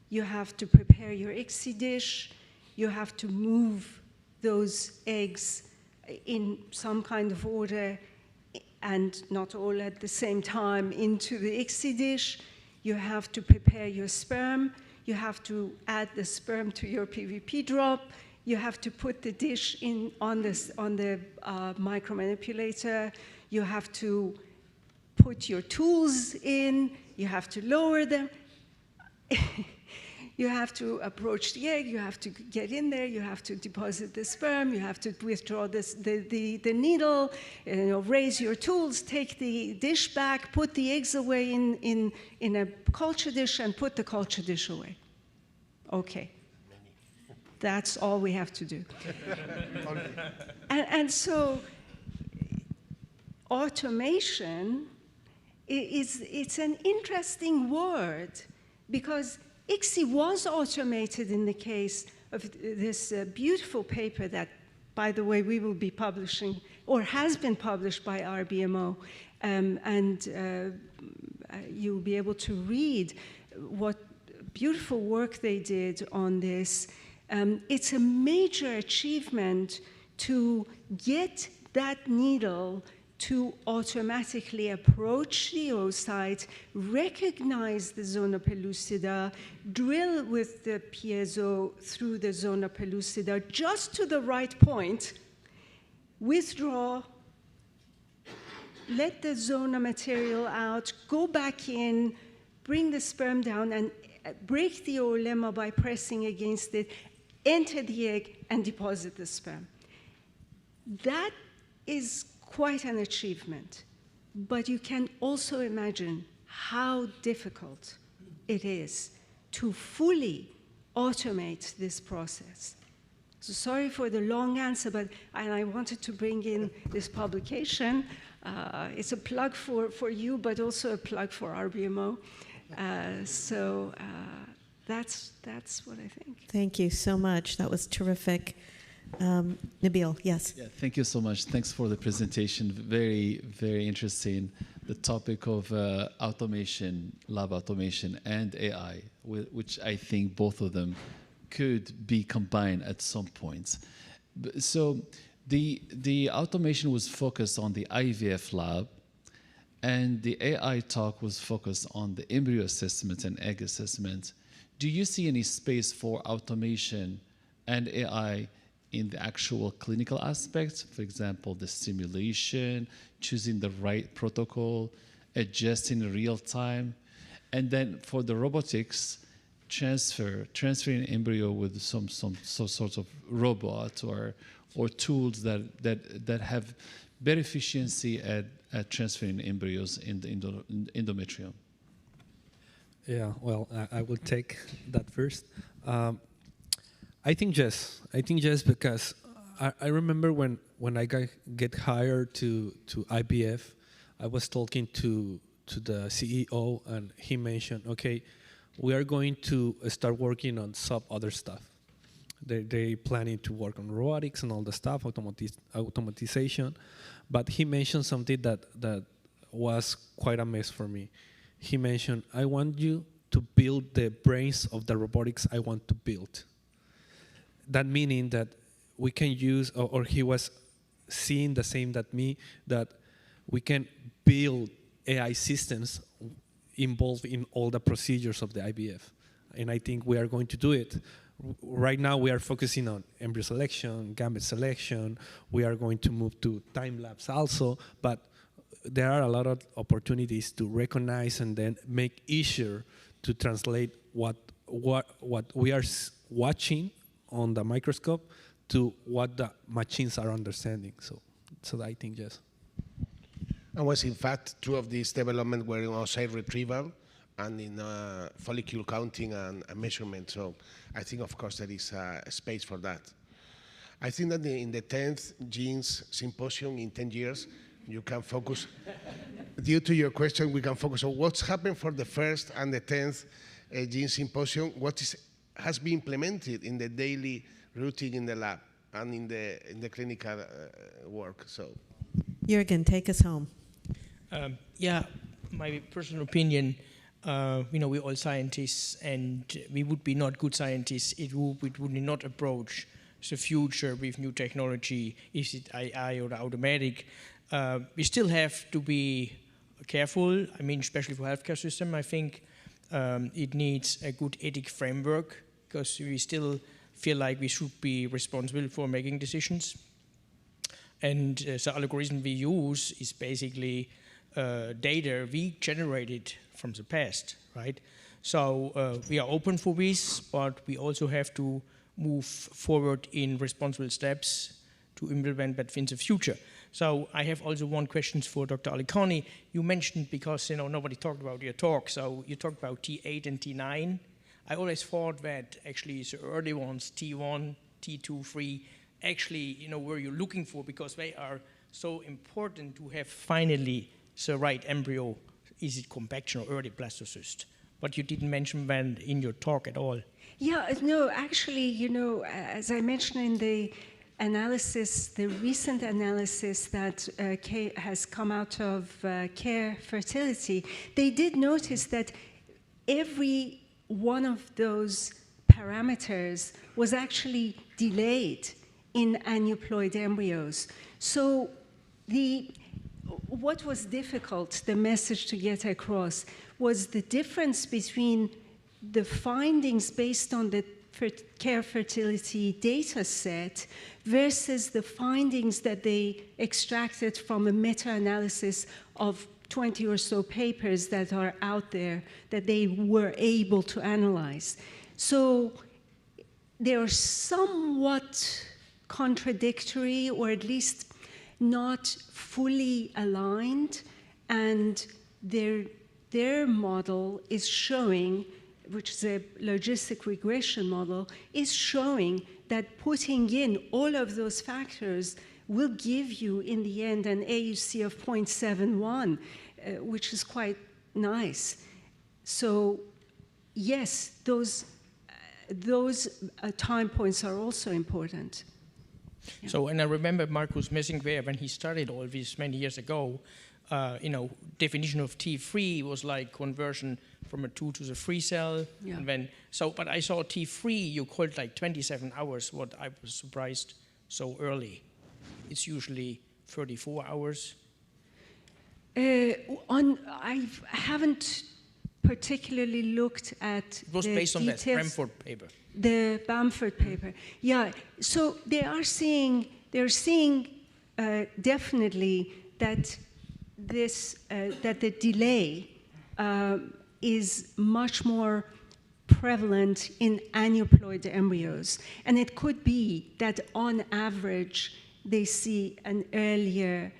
M: You have to prepare your ICSI dish. You have to move those eggs in some kind of order, and not all at the same time, into the ICSI dish. You have to prepare your sperm. You have to add the sperm to your PVP drop. You have to put the dish in on the micromanipulator. You have to put your tools in. You have to lower them. You have to approach the egg. You have to get in there. You have to deposit the sperm. You have to withdraw the needle. Raise your tools. Take the dish back. Put the eggs away in a culture dish and put the culture dish away. Okay. That's all we have to do. and so automation, it's an interesting word because ICSI was automated in the case of this beautiful paper that, by the way, we will be publishing or has been published by RBMO. You'll be able to read what beautiful work they did on this. It's a major achievement to get that needle to automatically approach the oocyte, recognize the zona pellucida, drill with the piezo through the zona pellucida just to the right point, withdraw, let the zona material out, go back in, bring the sperm down, and break the oolemma by pressing against it, enter the egg, and deposit the sperm. That is quite an achievement, but you can also imagine how difficult it is to fully automate this process. So sorry for the long answer, but I wanted to bring in this publication. It's a plug for you, but also a plug for RBMO. That's what I think.
B: Thank you so much. That was terrific. Nabil, yes.
N: Yeah, thank you so much. Thanks for the presentation. Very, very interesting. The topic of automation, lab automation, and AI, which I think both of them could be combined at some point. So the automation was focused on the IVF lab, and the AI talk was focused on the embryo assessment and egg assessment. Do you see any space for automation and AI in the actual clinical aspects? For example, the simulation, choosing the right protocol, adjusting in real time, and then for the robotics, transferring embryo with some sort of robot or tools that have better efficiency at transferring embryos in the endometrium.
A: Yeah, well, I will take that first. I think yes. Because I remember when I get hired to IBF, I was talking to the CEO, and he mentioned, okay, we are going to start working on some other stuff. They planning to work on robotics and all the stuff, automatization. But he mentioned something that was quite a mess for me. He mentioned, I want you to build the brains of the robotics I want to build. That meaning that we can use, or he was seeing the same that me, that we can build AI systems involved in all the procedures of the IVF. And I think we are going to do it. Right now we are focusing on embryo selection, gamete selection. We are going to move to time lapse also, but there are a lot of opportunities to recognize and then make easier to translate what we are watching on the microscope to what the machines are understanding. So I think yes.
C: And was in fact two of these developments were in oocyte retrieval and in follicle counting and measurement. So I think, of course, there is a space for that. I think that in the 10th Genes Symposium in 10 years, you can focus, due to your question, we can focus on what's happened for the first and the 10th Gene Symposium, what has been implemented in the daily routine in the lab and in the clinical work. So,
B: Jürgen, take us home.
D: Yeah, my personal opinion, we're all scientists, and we would be not good scientists if we would not approach the future with new technology, is it AI or automatic. We still have to be careful. I mean, especially for healthcare system, I think it needs a good ethic framework, because we still feel like we should be responsible for making decisions. And the algorithm we use is basically data we generated from the past, right? So we are open for this, but we also have to move forward in responsible steps to implement that in the future. So I have also one question for Dr. Alicani. You mentioned, because nobody talked about your talk, so you talked about T8 and T9. I always thought that actually the early ones, T1, T2, 3, actually, were you looking for, because they are so important to have finally the right embryo. Is it compaction or early blastocyst? But you didn't mention that in your talk at all.
M: Yeah, no, actually, as I mentioned in the analysis, the recent analysis that has come out of Care Fertility, they did notice that every one of those parameters was actually delayed in aneuploid embryos. So what was difficult, the message to get across, was the difference between the findings based on the Care Fertility data set versus the findings that they extracted from a meta-analysis of 20 or so papers that are out there that they were able to analyze. So they are somewhat contradictory, or at least not fully aligned, and their model is showing, which is a logistic regression model, is showing that putting in all of those factors will give you, in the end, an AUC of 0.71, which is quite nice. So yes, those time points are also important. Yeah.
D: So, and I remember Marcus Messinger, when he started all this many years ago, definition of T3 was like conversion from a 2 to the 3 cell. Yeah. And then, but I saw T3, you called like 27 hours, what I was surprised so early. It's usually 34 hours.
M: I haven't particularly looked at
D: it was based on that Bamford paper.
M: The Bamford paper, yeah. So they're seeing definitely that that the delay is much more prevalent in aneuploid embryos, and it could be that on average they see an earlier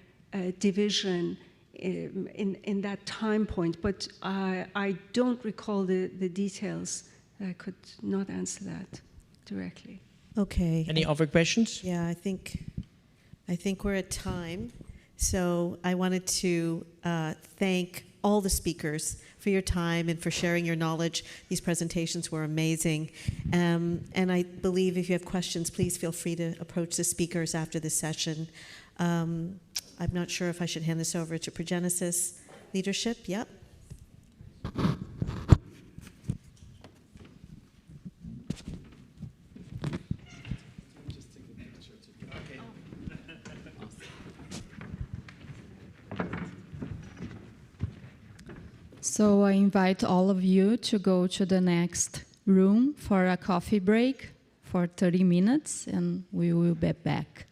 M: division in that time point, but I don't recall the details. I could not answer that directly.
B: Okay.
D: Any other questions?
B: Yeah, I think we're at time. So I wanted to thank all the speakers for your time and for sharing your knowledge. These presentations were amazing. And I believe if you have questions, please feel free to approach the speakers after this session. I'm not sure if I should hand this over to Progenesis leadership. Yep.
O: So I invite all of you to go to the next room for a coffee break for 30 minutes, and we will be back.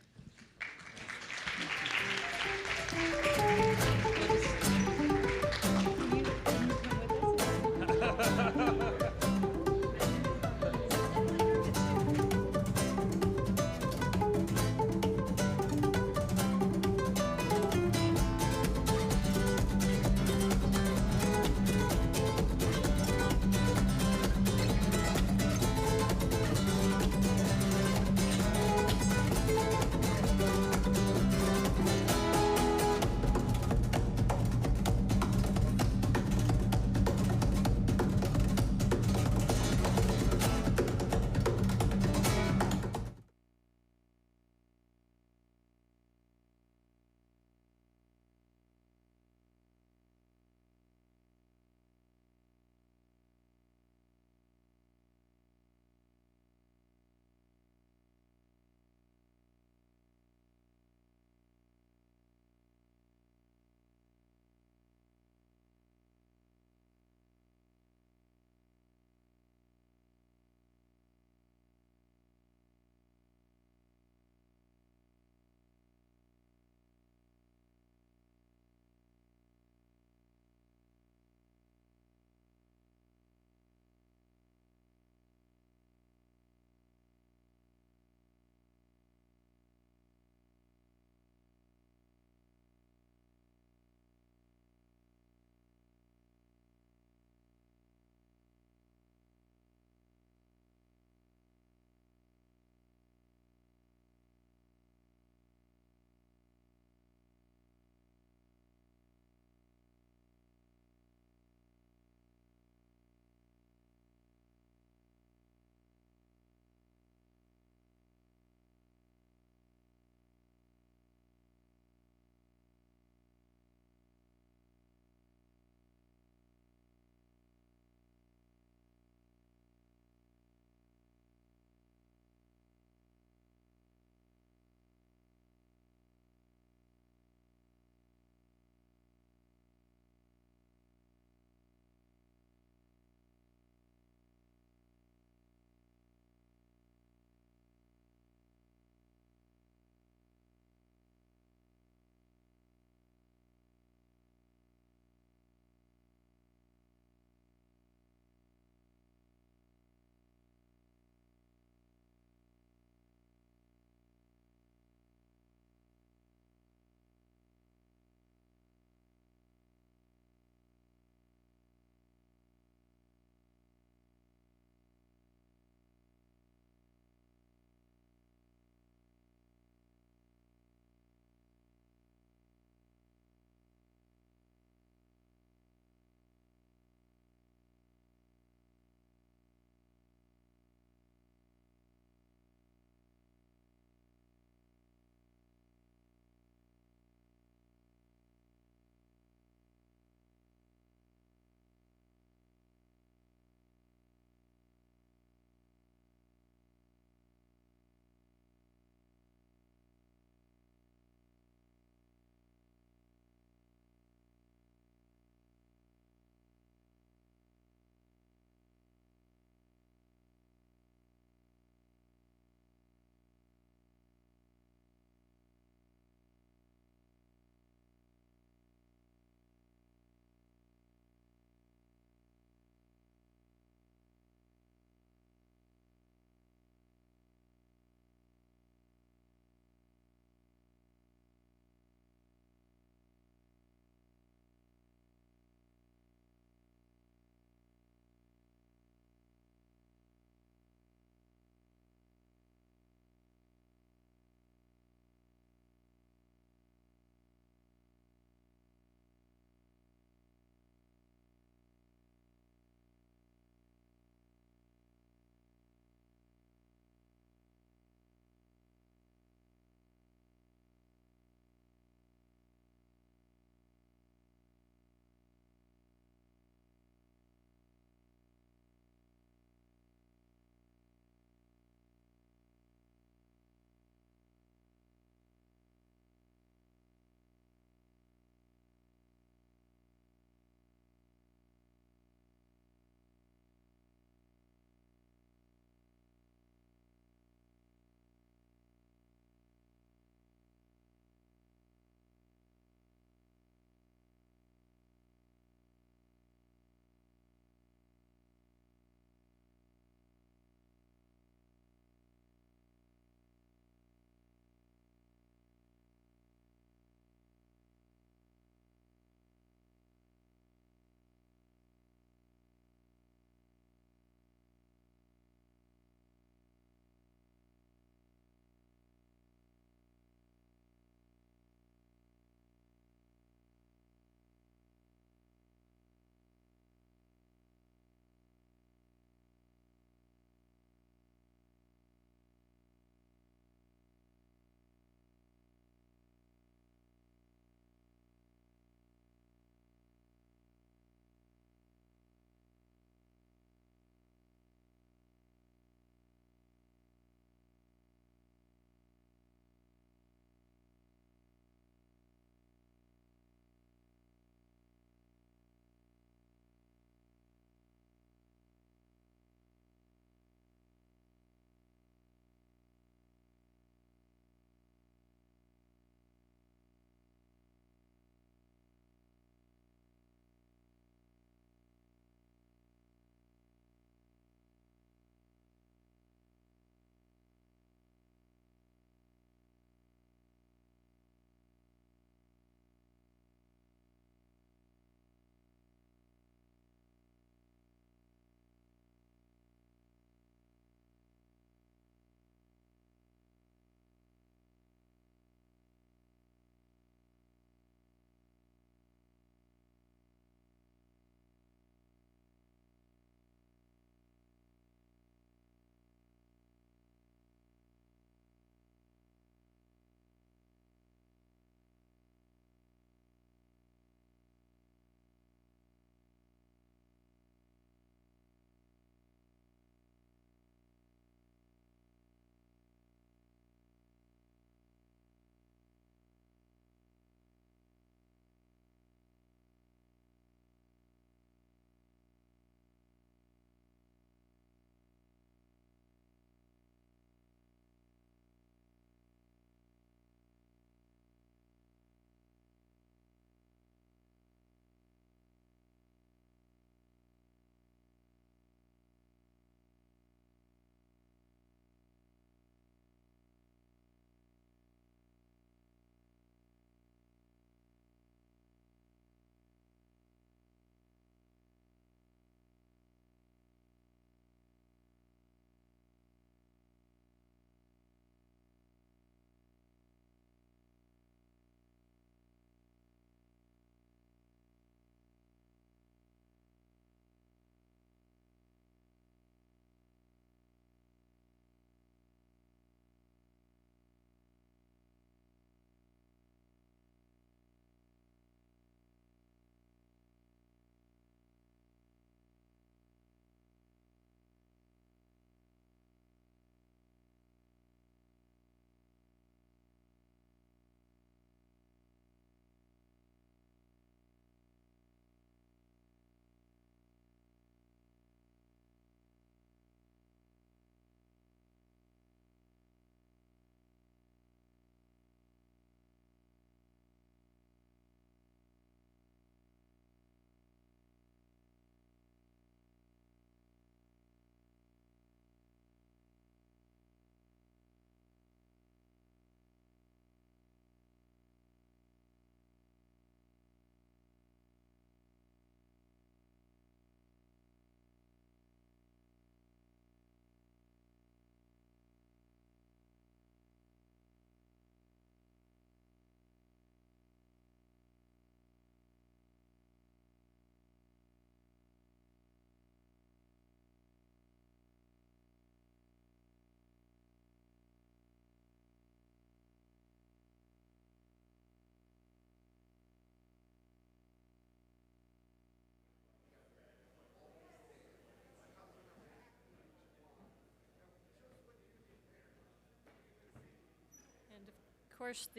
P: course,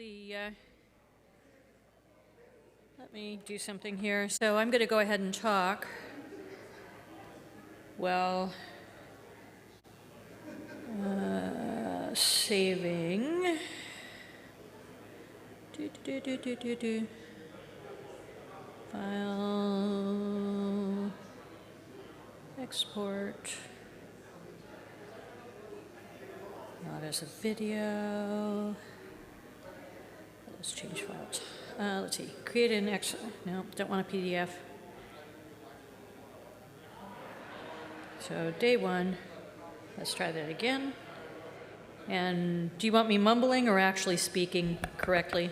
P: let me do something here. So I'm going to go ahead and talk. Well, saving. File. Export. Not as a video. Let's change files. Let's see. Create an no, don't want a PDF. So day one. Let's try that again. And do you want me mumbling or actually speaking correctly?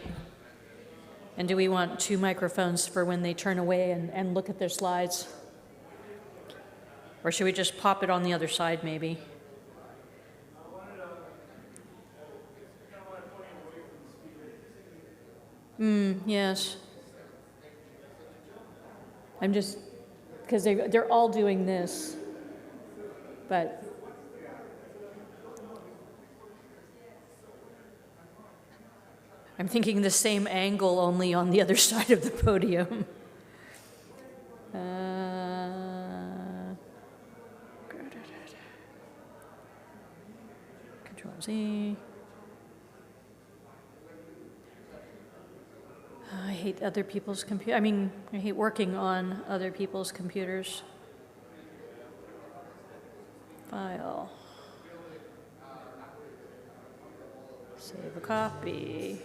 P: And do we want 2 microphones for when they turn away and look at their slides? Or should we just pop it on the other side, maybe? Yes. I'm just, because they're all doing this, but I'm thinking the same angle, only on the other side of the podium. Control Z. I hate other people's I hate working on other people's computers. File. Save a copy.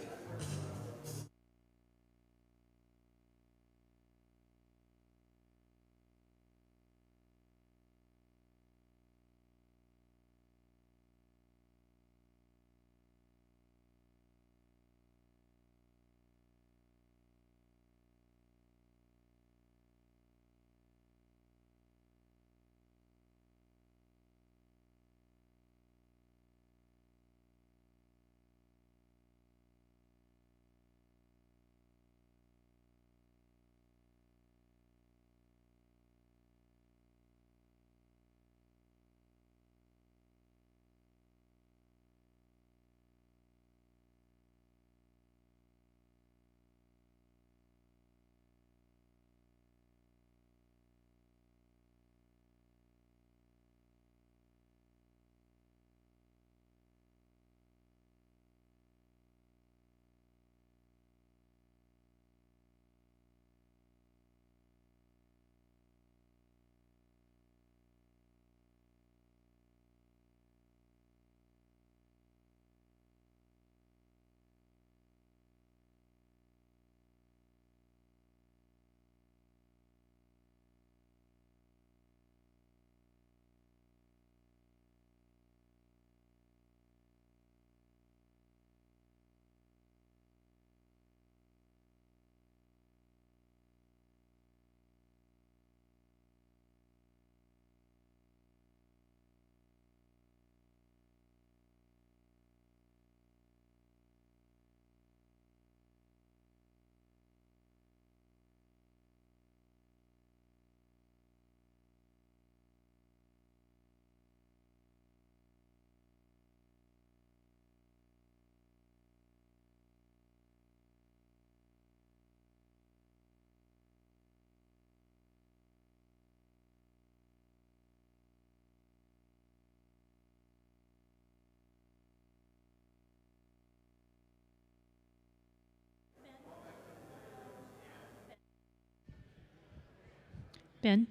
P: Ben,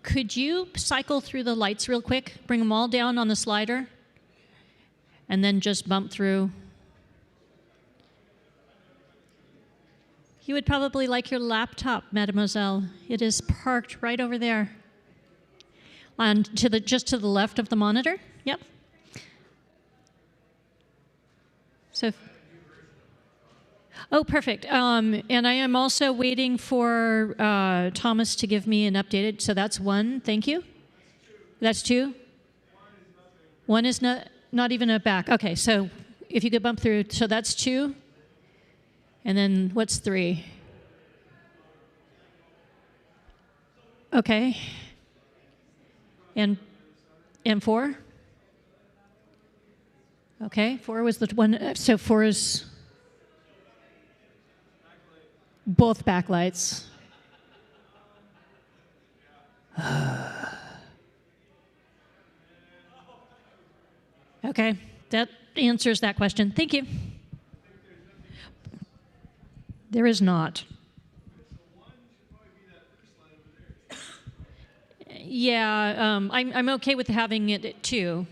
P: could you cycle through the lights real quick? Bring them all down on the slider, and then just bump through. You would probably like your laptop, mademoiselle. It is parked right over there. And just to the left of the monitor. Yep. So. Oh, perfect. And I am also waiting for Thomas to give me an updated. So that's 1. Thank you. That's 2. 1 is not even a back. Okay, so if you could bump through. So that's 2. And then what's 3? Okay. And 4? Okay, 4 was the one. So 4 is both backlights. Okay, that answers that question. Thank you. There is not. Yeah, I'm okay with having it at 2.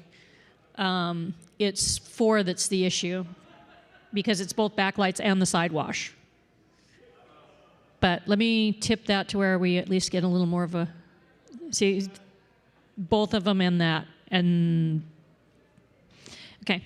P: It's 4 that's the issue because it's both backlights and the side wash. But let me tip that to where we at least get a little more of a, see, both of them in that. And, okay.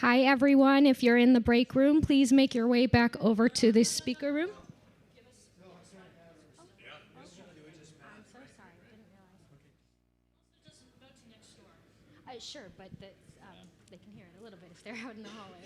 Q: Hi, everyone. If you're in the break room, please make your way back over to the speaker room. Sure, but they can hear it a little bit if they're out in the hallway.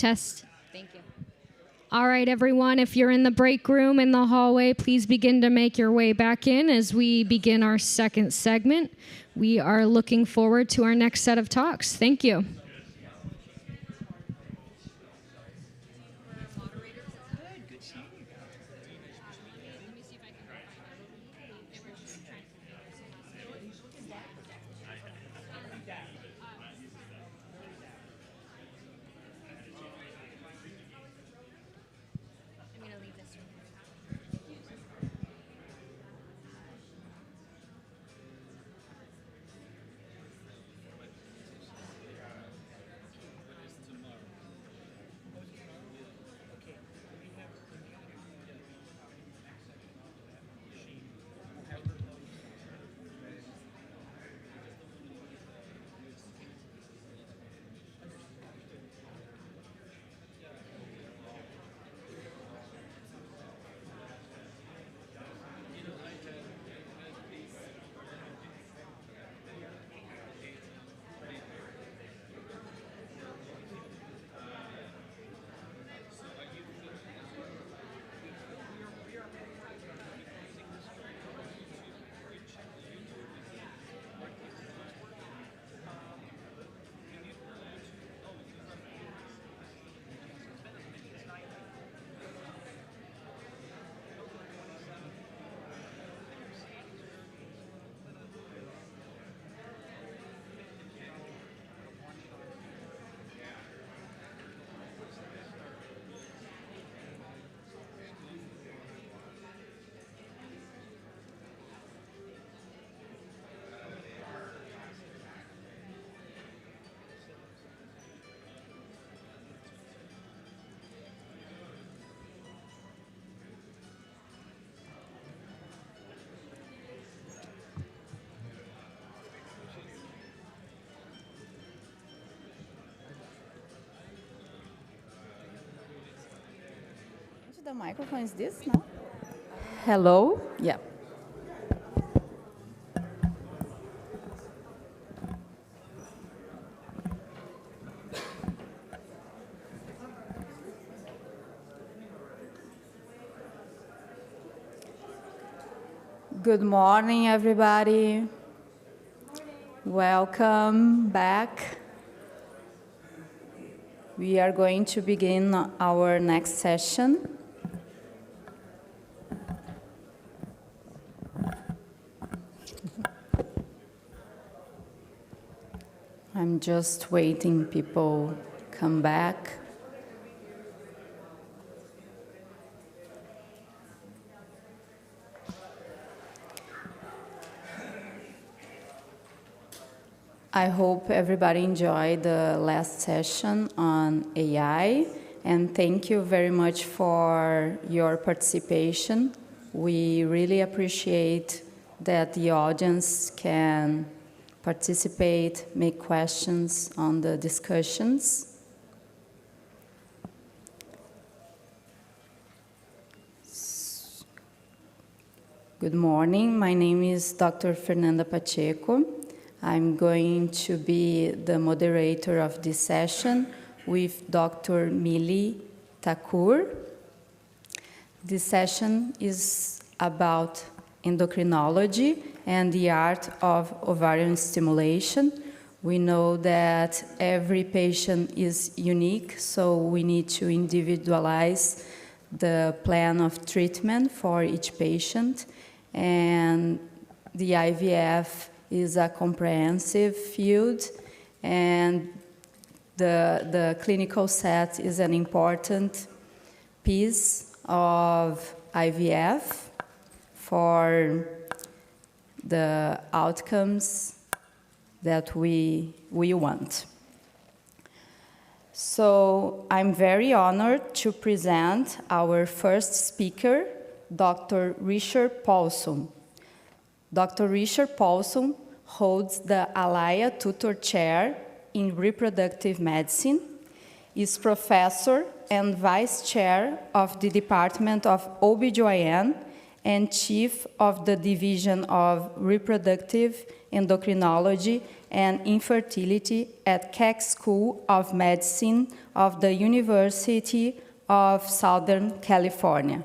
Q: Test. Thank you. All right, everyone, if you're in the break room in the hallway, please begin to make your way back in as we begin our second segment. We are looking forward to our next set of talks. Thank you.
R: The microphone is this, no? Hello? Yeah. Good morning, everybody. Welcome back. We are going to begin our next session. I'm just waiting people come back. I hope everybody enjoyed the last session on AI, and thank you very much for your participation. We really appreciate that the audience can participate, make questions on the discussions. Good morning, my name is Dr. Fernanda Pacheco. I'm going to be the moderator of this session with Dr. Mili Thakur. This session is about endocrinology and the art of ovarian stimulation. We know that every patient is unique, so we need to individualize the plan of treatment for each patient. And the IVF is a comprehensive field, and the clinical set is an important piece of IVF for the outcomes that we want. So I'm very honored to present our first speaker, Dr. Richard Paulson. Dr. Richard Paulson holds the Alaya Tutor Chair in Reproductive Medicine, is professor and vice chair of the Department of OBGYN and Chief of the Division of Reproductive Endocrinology and Infertility at Keck School of Medicine of the University of Southern California.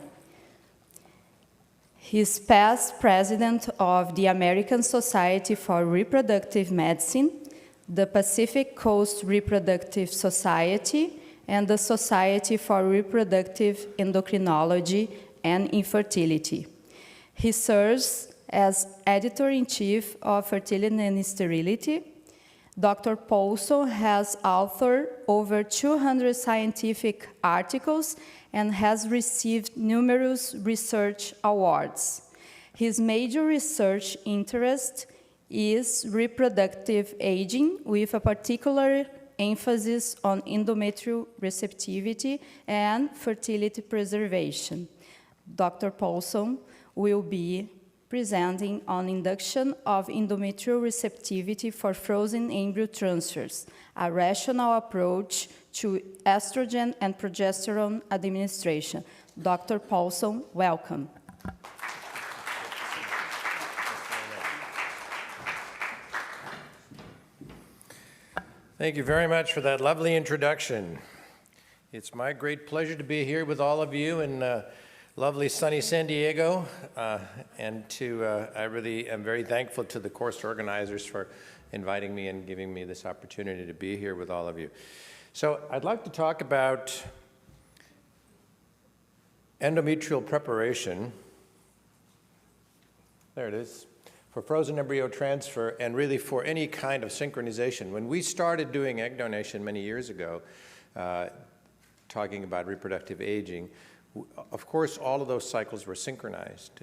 R: He's past president of the American Society for Reproductive Medicine, the Pacific Coast Reproductive Society, and the Society for Reproductive Endocrinology and Infertility. He serves as editor-in-chief of Fertility and Sterility. Dr. Paulson has authored over 200 scientific articles and has received numerous research awards. His major research interest is reproductive aging, with a particular emphasis on endometrial receptivity and fertility preservation. Dr. Paulson will be presenting on induction of endometrial receptivity for frozen embryo transfers, a rational approach to estrogen and progesterone administration. Dr. Paulson, welcome.
S: Thank you very much for that lovely introduction. It's my great pleasure to be here with all of you in lovely sunny San Diego, and I really am very thankful to the course organizers for inviting me and giving me this opportunity to be here with all of you. So I'd like to talk about endometrial preparation. There it is. For frozen embryo transfer, and really for any kind of synchronization. When we started doing egg donation many years ago, talking about reproductive aging, of course, all of those cycles were synchronized.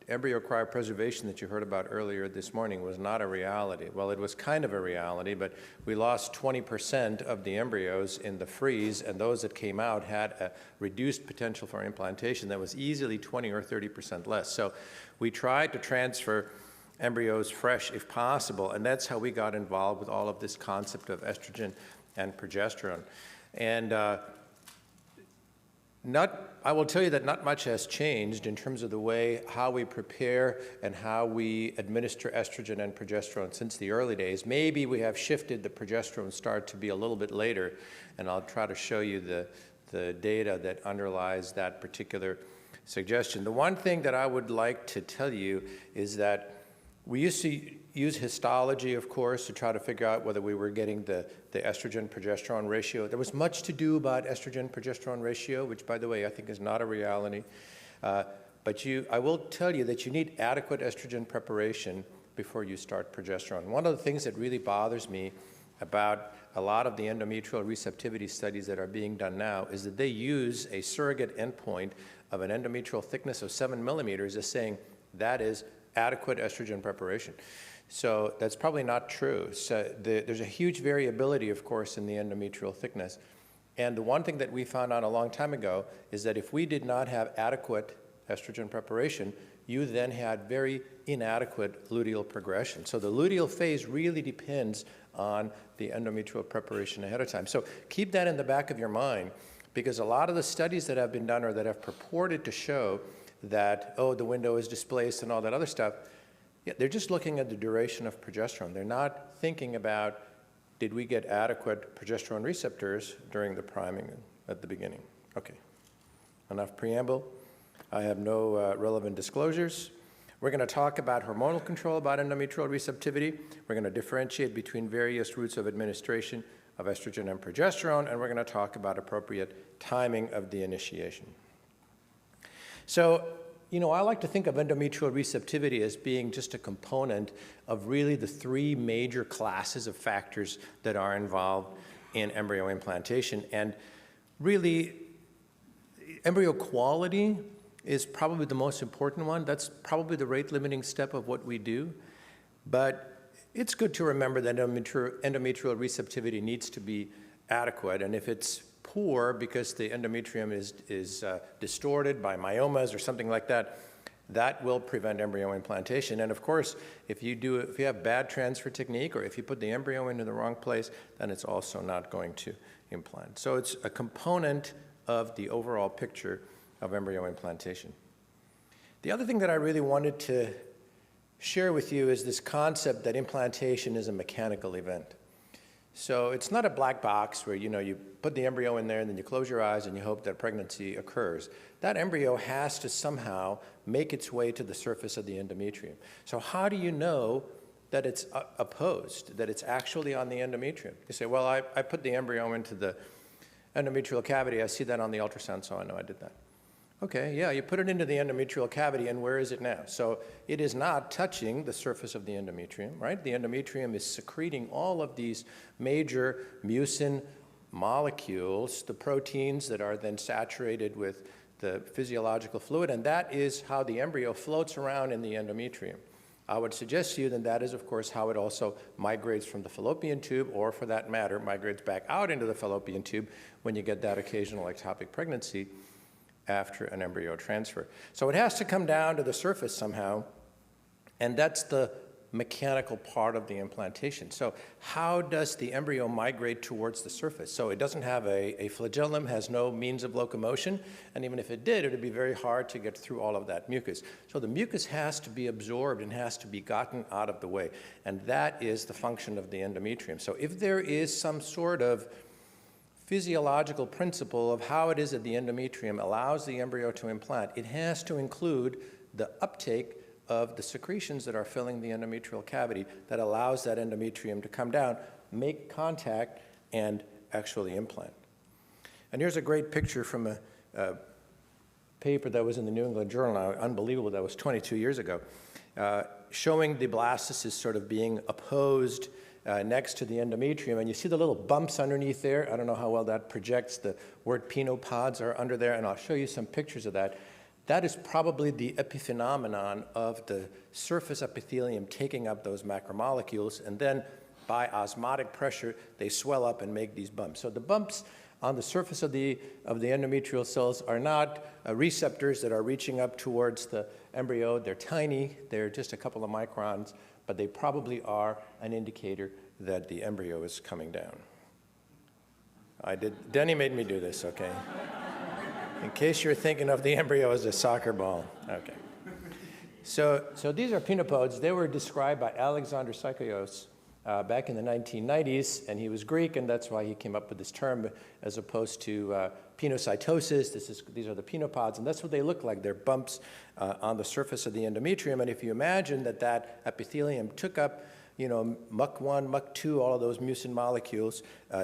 S: Embryo cryopreservation that you heard about earlier this morning was not a reality. Well, it was kind of a reality, but we lost 20% of the embryos in the freeze, and those that came out had a reduced potential for implantation that was easily 20 or 30% less. So we tried to transfer embryos fresh if possible, and that's how we got involved with all of this concept of estrogen and progesterone. And I will tell you that not much has changed in terms of the way how we prepare and how we administer estrogen and progesterone since the early days. Maybe we have shifted the progesterone start to be a little bit later, and I'll try to show you the data that underlies that particular suggestion. The one thing that I would like to tell you is that we used to use histology, of course, to try to figure out whether we were getting the estrogen-progesterone ratio. There was much to do about estrogen-progesterone ratio, which, by the way, I think is not a reality. But I will tell you that you need adequate estrogen preparation before you start progesterone. One of the things that really bothers me about a lot of the endometrial receptivity studies that are being done now is that they use a surrogate endpoint of an endometrial thickness of 7 millimeters as saying that is adequate estrogen preparation. So that's probably not true. So there's a huge variability, of course, in the endometrial thickness. And the one thing that we found out a long time ago is that if we did not have adequate estrogen preparation, you then had very inadequate luteal progression. So the luteal phase really depends on the endometrial preparation ahead of time. So keep that in the back of your mind, because a lot of the studies that have been done or that have purported to show that, oh, the window is displaced and all that other stuff, yeah, they're just looking at the duration of progesterone. They're not thinking about, did we get adequate progesterone receptors during the priming at the beginning? Okay, enough preamble. I have no relevant disclosures. We're going to talk about hormonal control, about endometrial receptivity. We're going to differentiate between various routes of administration of estrogen and progesterone, and we're going to talk about appropriate timing of the initiation. So, you know, I like to think of endometrial receptivity as being just a component of really the three major classes of factors that are involved in embryo implantation. And really, embryo quality is probably the most important one. That's probably the rate-limiting step of what we do. But it's good to remember that endometrial receptivity needs to be adequate. And if it's poor because the endometrium is distorted by myomas or something like that, that will prevent embryo implantation. And of course, if you have bad transfer technique or if you put the embryo into the wrong place, then it's also not going to implant. So it's a component of the overall picture of embryo implantation. The other thing that I really wanted to share with you is this concept that implantation is a mechanical event. So it's not a black box where, you put the embryo in there and then you close your eyes and you hope that pregnancy occurs. That embryo has to somehow make its way to the surface of the endometrium. So how do you know that it's opposed, that it's actually on the endometrium? You say, well, I put the embryo into the endometrial cavity. I see that on the ultrasound, so I know I did that. Okay, yeah, you put it into the endometrial cavity, and where is it now? So it is not touching the surface of the endometrium, right? The endometrium is secreting all of these major mucin molecules, the proteins that are then saturated with the physiological fluid, and that is how the embryo floats around in the endometrium. I would suggest to you that is, of course, how it also migrates from the fallopian tube, or for that matter, migrates back out into the fallopian tube when you get that occasional ectopic pregnancy after an embryo transfer. So it has to come down to the surface somehow, and that's the mechanical part of the implantation. So how does the embryo migrate towards the surface? So it doesn't have a flagellum, has no means of locomotion, and even if it did, it would be very hard to get through all of that mucus. So the mucus has to be absorbed and has to be gotten out of the way, and that is the function of the endometrium. So if there is some sort of physiological principle of how it is that the endometrium allows the embryo to implant, it has to include the uptake of the secretions that are filling the endometrial cavity that allows that endometrium to come down, make contact, and actually implant. And here's a great picture from a paper that was in the New England Journal, now, unbelievable, that was 22 years ago, showing the blastocyst sort of being opposed next to the endometrium, and you see the little bumps underneath there. I don't know how well that projects. The word penopods are under there, and I'll show you some pictures of that. That is probably the epiphenomenon of the surface epithelium taking up those macromolecules, and then by osmotic pressure, they swell up and make these bumps. So the bumps on the surface of the endometrial cells are not receptors that are reaching up towards the embryo. They're tiny. They're just a couple of microns, but they probably are an indicator that the embryo is coming down. Denny made me do this, okay? In case you're thinking of the embryo as a soccer ball. Okay. So these are penopods. They were described by Alexander Psychos back in the 1990s, and he was Greek, and that's why he came up with this term as opposed to penocytosis. These are the penopods, and that's what they look like. They're bumps on the surface of the endometrium, and if you imagine that epithelium took up, MUC1, MUC2, all of those mucin molecules,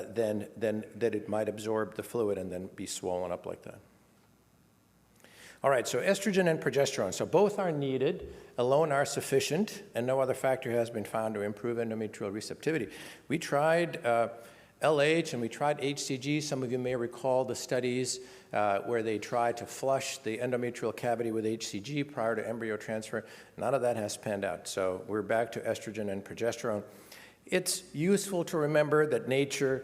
S: then that it might absorb the fluid and then be swollen up like that. All right, so estrogen and progesterone. So both are needed, alone are sufficient, and no other factor has been found to improve endometrial receptivity. We tried LH and we tried HCG. Some of you may recall the studies where they tried to flush the endometrial cavity with HCG prior to embryo transfer. None of that has panned out. So we're back to estrogen and progesterone. It's useful to remember that nature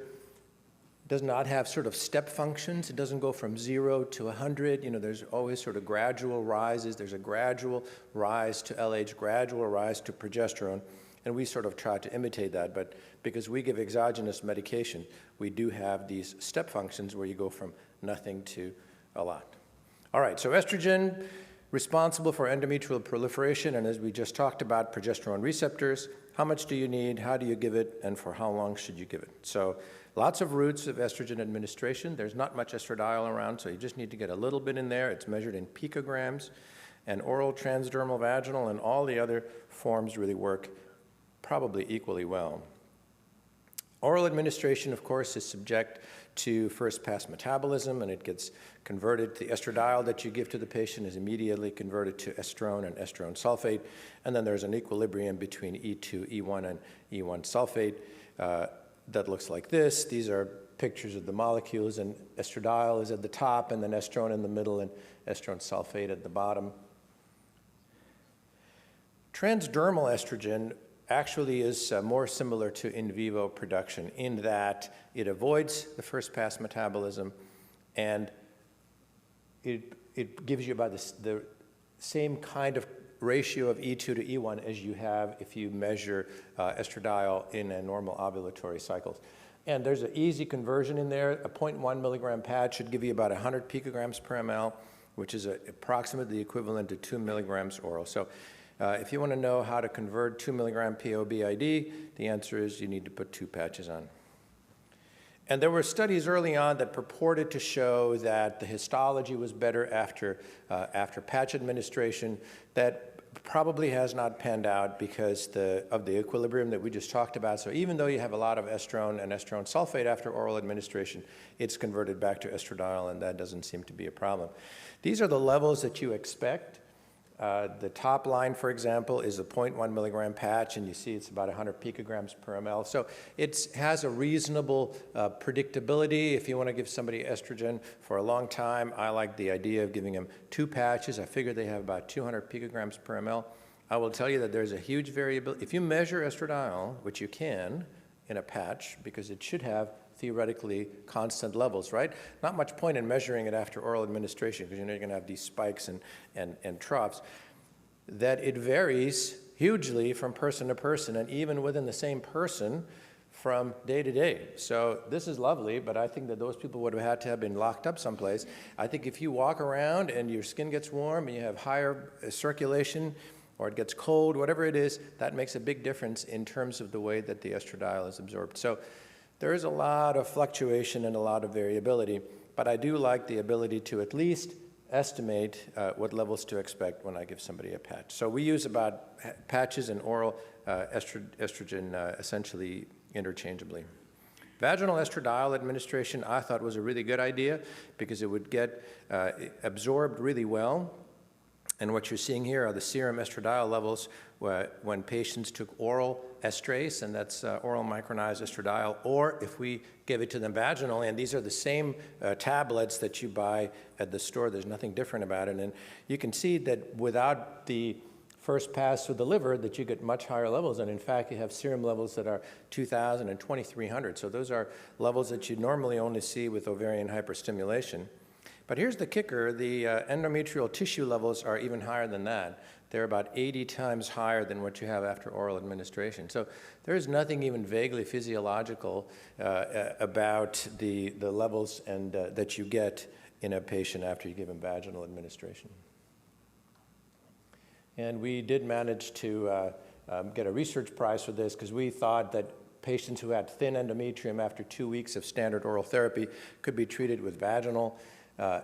S: does not have sort of step functions. It doesn't go from 0 to 100. There's always sort of gradual rises. There's a gradual rise to LH, gradual rise to progesterone. And we sort of try to imitate that, but because we give exogenous medication, we do have these step functions where you go from nothing to a lot. All right, so estrogen, responsible for endometrial proliferation, and as we just talked about, progesterone receptors. How much do you need? How do you give it? And for how long should you give it? So lots of routes of estrogen administration. There's not much estradiol around, so you just need to get a little bit in there. It's measured in picograms, and oral, transdermal, vaginal, and all the other forms really work probably equally well. Oral administration, of course, is subject to first-pass metabolism, and it gets converted. The estradiol that you give to the patient is immediately converted to estrone and estrone sulfate, and then there's an equilibrium between E2, E1, and E1 sulfate that looks like this. These are pictures of the molecules, and estradiol is at the top, and then estrone in the middle, and estrone sulfate at the bottom. Transdermal estrogen actually is more similar to in vivo production in that it avoids the first-pass metabolism, and it gives you about the same kind of ratio of E2 to E1 as you have if you measure estradiol in a normal ovulatory cycles. And there's an easy conversion in there. A 0.1 milligram pad should give you about 100 picograms per ml, which is approximately the equivalent to 2 milligrams oral. So if you want to know how to convert 2 milligram POBID, the answer is you need to put 2 patches on. And there were studies early on that purported to show that the histology was better after patch administration. That probably has not panned out because of the equilibrium that we just talked about. So even though you have a lot of estrone and estrone sulfate after oral administration, it's converted back to estradiol, and that doesn't seem to be a problem. These are the levels that you expect. The top line, for example, is a 0.1 milligram patch, and you see it's about 100 picograms per ml. So it has a reasonable predictability. If you want to give somebody estrogen for a long time, I like the idea of giving them 2 patches. I figure they have about 200 picograms per ml. I will tell you that there's a huge variability. If you measure estradiol, which you can in a patch, because it should have theoretically constant levels, right? Not much point in measuring it after oral administration because you know you're going to have these spikes and troughs. That it varies hugely from person to person and even within the same person from day to day. So this is lovely, but I think that those people would have had to have been locked up someplace. I think if you walk around and your skin gets warm and you have higher circulation or it gets cold, whatever it is, that makes a big difference in terms of the way that the estradiol is absorbed. So there is a lot of fluctuation and a lot of variability, but I do like the ability to at least estimate what levels to expect when I give somebody a patch. So we use about patches and oral estrogen essentially interchangeably. Vaginal estradiol administration I thought was a really good idea because it would get absorbed really well. And what you're seeing here are the serum estradiol levels when patients took oral estrase, and that's oral micronized estradiol, or if we give it to them vaginally, and these are the same tablets that you buy at the store. There's nothing different about it. And you can see that without the first pass through the liver that you get much higher levels. And in fact, you have serum levels that are 2,000 and 2,300. So those are levels that you normally only see with ovarian hyperstimulation. But here's the kicker. The endometrial tissue levels are even higher than that. They're about 80 times higher than what you have after oral administration. So there's nothing even vaguely physiological about the levels and that you get in a patient after you give them vaginal administration. And we did manage to get a research prize for this because we thought that patients who had thin endometrium after 2 weeks of standard oral therapy could be treated with vaginal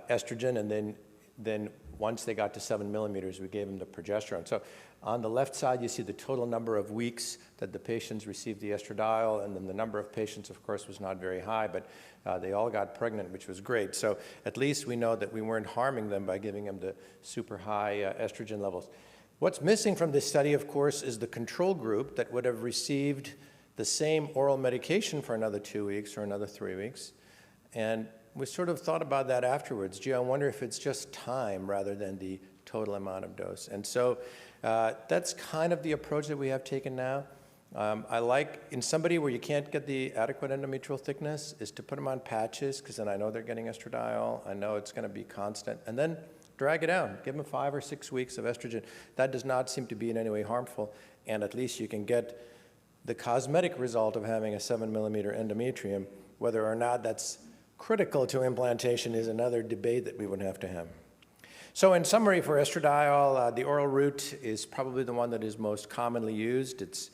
S: estrogen, and then once they got to 7 millimeters, we gave them the progesterone. So on the left side, you see the total number of weeks that the patients received the estradiol, and then the number of patients, of course, was not very high, but they all got pregnant, which was great. So at least we know that we weren't harming them by giving them the super high estrogen levels. What's missing from this study, of course, is the control group that would have received the same oral medication for another 2 weeks or another 3 weeks. And we sort of thought about that afterwards. Gee, I wonder if it's just time rather than the total amount of dose. And so that's kind of the approach that we have taken now. I like, in somebody where you can't get the adequate endometrial thickness, is to put them on patches, because then I know they're getting estradiol. I know it's going to be constant. And then drag it out. Give them 5 or 6 weeks of estrogen. That does not seem to be in any way harmful. And at least you can get the cosmetic result of having a 7 millimeter endometrium. Whether or not that's critical to implantation is another debate that we would have to have. So in summary, for estradiol, the oral route is probably the one that is most commonly used. It's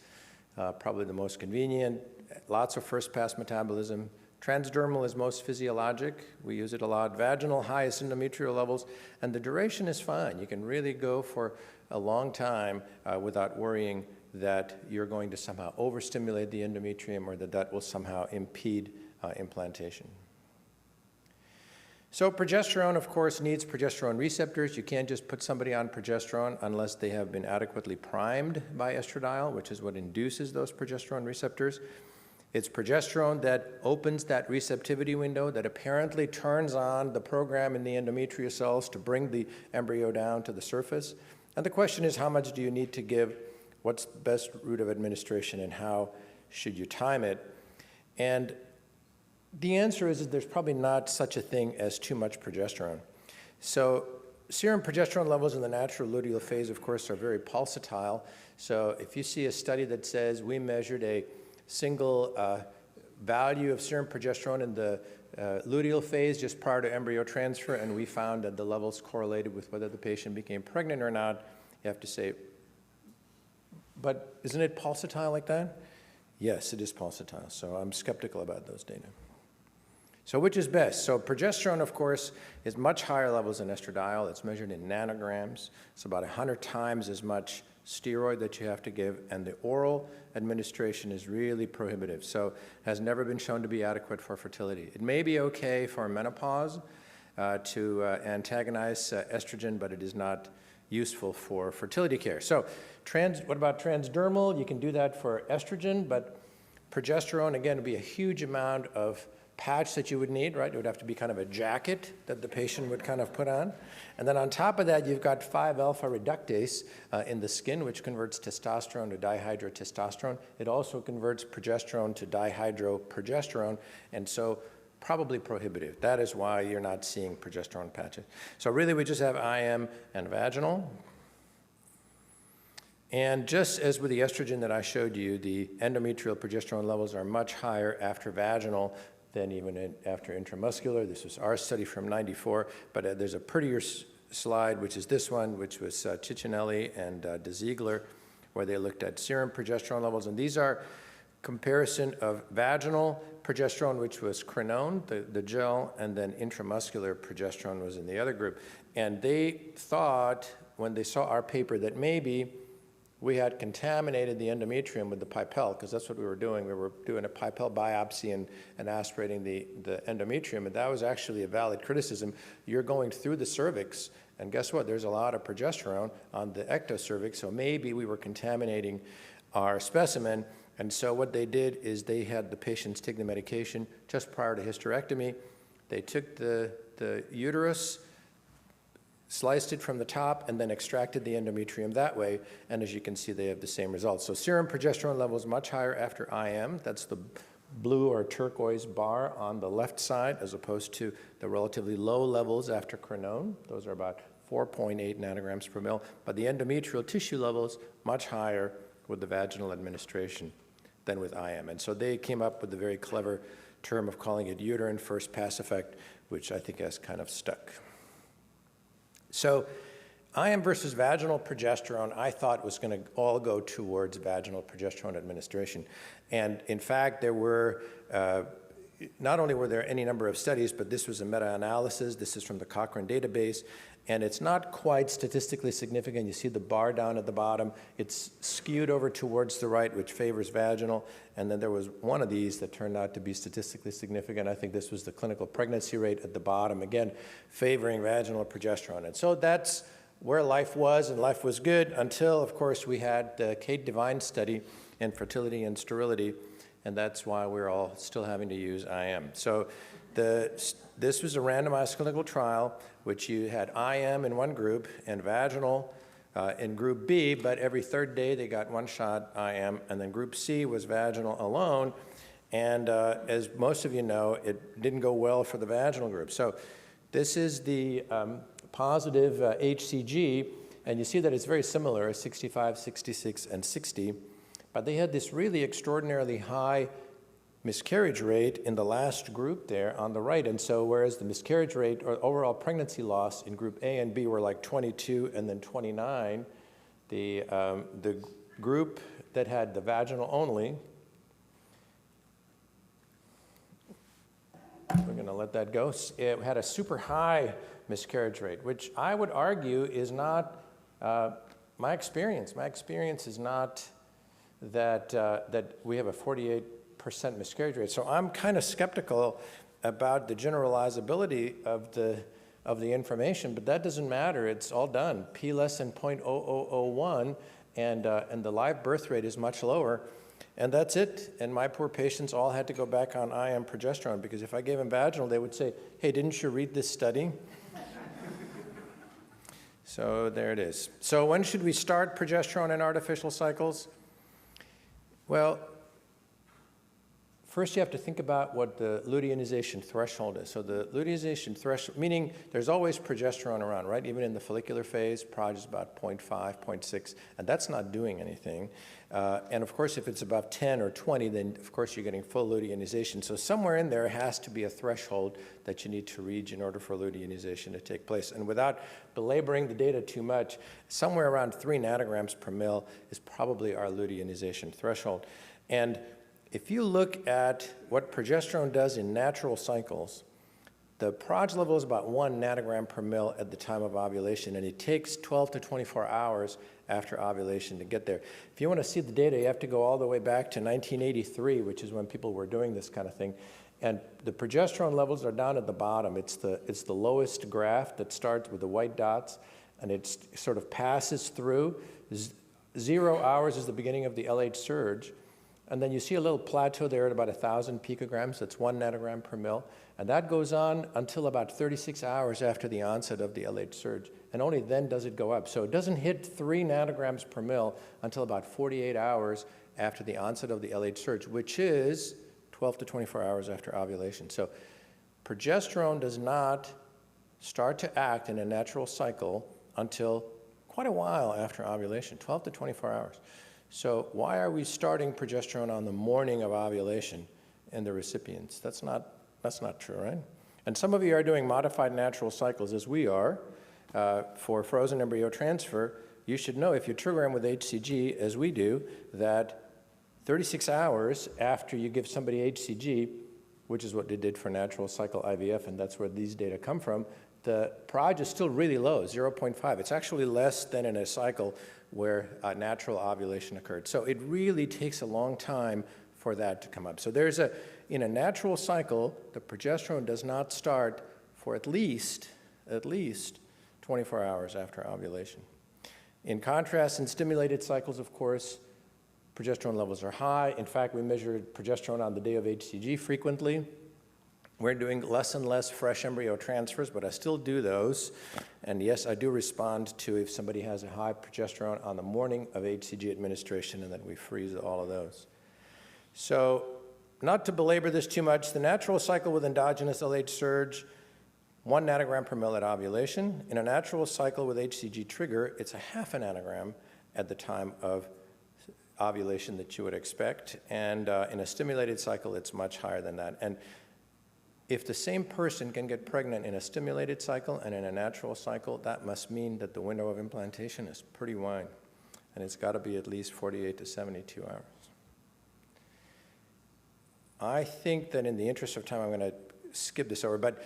S: probably the most convenient, lots of first-pass metabolism. Transdermal is most physiologic. We use it a lot. Vaginal, highest endometrial levels, and the duration is fine. You can really go for a long time without worrying that you're going to somehow overstimulate the endometrium or that will somehow impede implantation. So progesterone, of course, needs progesterone receptors. You can't just put somebody on progesterone unless they have been adequately primed by estradiol, which is what induces those progesterone receptors. It's progesterone that opens that receptivity window that apparently turns on the program in the endometrial cells to bring the embryo down to the surface. And the question is, how much do you need to give? What's the best route of administration, and how should you time it? And the answer is that there's probably not such a thing as too much progesterone. So serum progesterone levels in the natural luteal phase, of course, are very pulsatile. So if you see a study that says we measured a single value of serum progesterone in the luteal phase just prior to embryo transfer, and we found that the levels correlated with whether the patient became pregnant or not. You have to say, but isn't it pulsatile like that? Yes, it is pulsatile, so I'm skeptical about those data. So which is best? So progesterone, of course, is much higher levels than estradiol. It's measured in nanograms. It's about 100 times as much steroid that you have to give, and the oral administration is really prohibitive. So has never been shown to be adequate for fertility. It may be okay for menopause to antagonize estrogen, but it is not useful for fertility care. So what about transdermal? You can do that for estrogen, but progesterone, again, would be a huge amount of patch that you would need, right? It would have to be kind of a jacket that the patient would kind of put on. And then on top of that, you've got 5-alpha reductase in the skin, which converts testosterone to dihydrotestosterone. It also converts progesterone to dihydroprogesterone, and so probably prohibitive. That is why you're not seeing progesterone patches. So really, we just have IM and vaginal. And just as with the estrogen that I showed you, the endometrial progesterone levels are much higher after vaginal than even after intramuscular. This was our study from '94, but there's a prettier slide, which is this one, which was Ciccinelli and De Ziegler, where they looked at serum progesterone levels. And these are comparison of vaginal progesterone, which was crenone, the gel, and then intramuscular progesterone was in the other group. And they thought, when they saw our paper, that maybe we had contaminated the endometrium with the pipelle, because that's what we were doing. We were doing a pipelle biopsy and aspirating the endometrium, and that was actually a valid criticism. You're going through the cervix, and guess what? There's a lot of progesterone on the ectocervix, so maybe we were contaminating our specimen. And so what they did is they had the patients take the medication just prior to hysterectomy. They took the uterus, sliced it from the top, and then extracted the endometrium that way. And as you can see, they have the same results. So serum progesterone levels much higher after IM. That's the blue or turquoise bar on the left side, as opposed to the relatively low levels after crenone. Those are about 4.8 nanograms per mil. But the endometrial tissue levels much higher with the vaginal administration than with IM. And so they came up with the very clever term of calling it uterine first pass effect, which I think has kind of stuck. So IM versus vaginal progesterone, I thought was going to all go towards vaginal progesterone administration. And in fact, there were, not only were there any number of studies, but this was a meta-analysis. This is from the Cochrane database. And it's not quite statistically significant. You see the bar down at the bottom. It's skewed over towards the right, which favors vaginal. And then there was one of these that turned out to be statistically significant. I think this was the clinical pregnancy rate at the bottom, again, favoring vaginal progesterone. And so that's where life was, and life was good until, of course, we had the Kate Devine study in fertility and sterility. And that's why we're all still having to use IM. So this was a randomized clinical trial, which you had IM in one group and vaginal in group B, but every third day they got one shot IM, and then group C was vaginal alone. And as most of you know, it didn't go well for the vaginal group. So this is the positive HCG, and you see that it's very similar, 65, 66, and 60. But they had this really extraordinarily high miscarriage rate in the last group there on the right. And so whereas the miscarriage rate or overall pregnancy loss in group A and B were like 22 and then 29, the group that had the vaginal only, we're going to let that go, it had a super high miscarriage rate, which I would argue is not my experience. My experience is not that we have a 48% miscarriage rate. So I'm kind of skeptical about the generalizability of the information, but that doesn't matter. It's all done. P less than 0.0001, and the live birth rate is much lower, and that's it. And my poor patients all had to go back on IM progesterone, because if I gave them vaginal, they would say, hey, didn't you read this study? So there it is. So when should we start progesterone in artificial cycles? Well, First, you have to think about what the luteinization threshold is. So the luteinization threshold, meaning there's always progesterone around, right? Even in the follicular phase, proj is about 0.5, 0.6, and that's not doing anything. And of course, if it's above 10 or 20, then of course you're getting full luteinization. So somewhere in there has to be a threshold that you need to reach in order for luteinization to take place. And without belaboring the data too much, somewhere around 3 nanograms per mil is probably our luteinization threshold. And if you look at what progesterone does in natural cycles, the proj level is about 1 nanogram per mil at the time of ovulation, and it takes 12 to 24 hours after ovulation to get there. If you want to see the data, you have to go all the way back to 1983, which is when people were doing this kind of thing. And the progesterone levels are down at the bottom. It's the lowest graph that starts with the white dots, and it sort of passes through. 0 hours is the beginning of the LH surge. And then you see a little plateau there at about 1,000 picograms. That's 1 nanogram per mil. And that goes on until about 36 hours after the onset of the LH surge. And only then does it go up. So it doesn't hit 3 nanograms per mil until about 48 hours after the onset of the LH surge, which is 12 to 24 hours after ovulation. So progesterone does not start to act in a natural cycle until quite a while after ovulation, 12 to 24 hours. So why are we starting progesterone on the morning of ovulation in the recipients? That's not true, right? And some of you are doing modified natural cycles, as we are, for frozen embryo transfer. You should know, if you trigger them with HCG, as we do, that 36 hours after you give somebody HCG, which is what they did for natural cycle IVF, and that's where these data come from, the proj is still really low, 0.5. It's actually less than in a cycle where natural ovulation occurred. So it really takes a long time for that to come up. So in a natural cycle, the progesterone does not start for at least 24 hours after ovulation. In contrast, in stimulated cycles, of course, progesterone levels are high. In fact, we measured progesterone on the day of HCG frequently. We're doing less and less fresh embryo transfers, but I still do those. And yes, I do respond to if somebody has a high progesterone on the morning of HCG administration, and then we freeze all of those. So not to belabor this too much, the natural cycle with endogenous LH surge, 1 nanogram per mil at ovulation. In a natural cycle with HCG trigger, it's a 0.5 nanogram at the time of ovulation that you would expect. And in a stimulated cycle, it's much higher than that. And if the same person can get pregnant in a stimulated cycle and in a natural cycle, that must mean that the window of implantation is pretty wide, and it's got to be at least 48 to 72 hours. I think that in the interest of time, I'm going to skip this over, but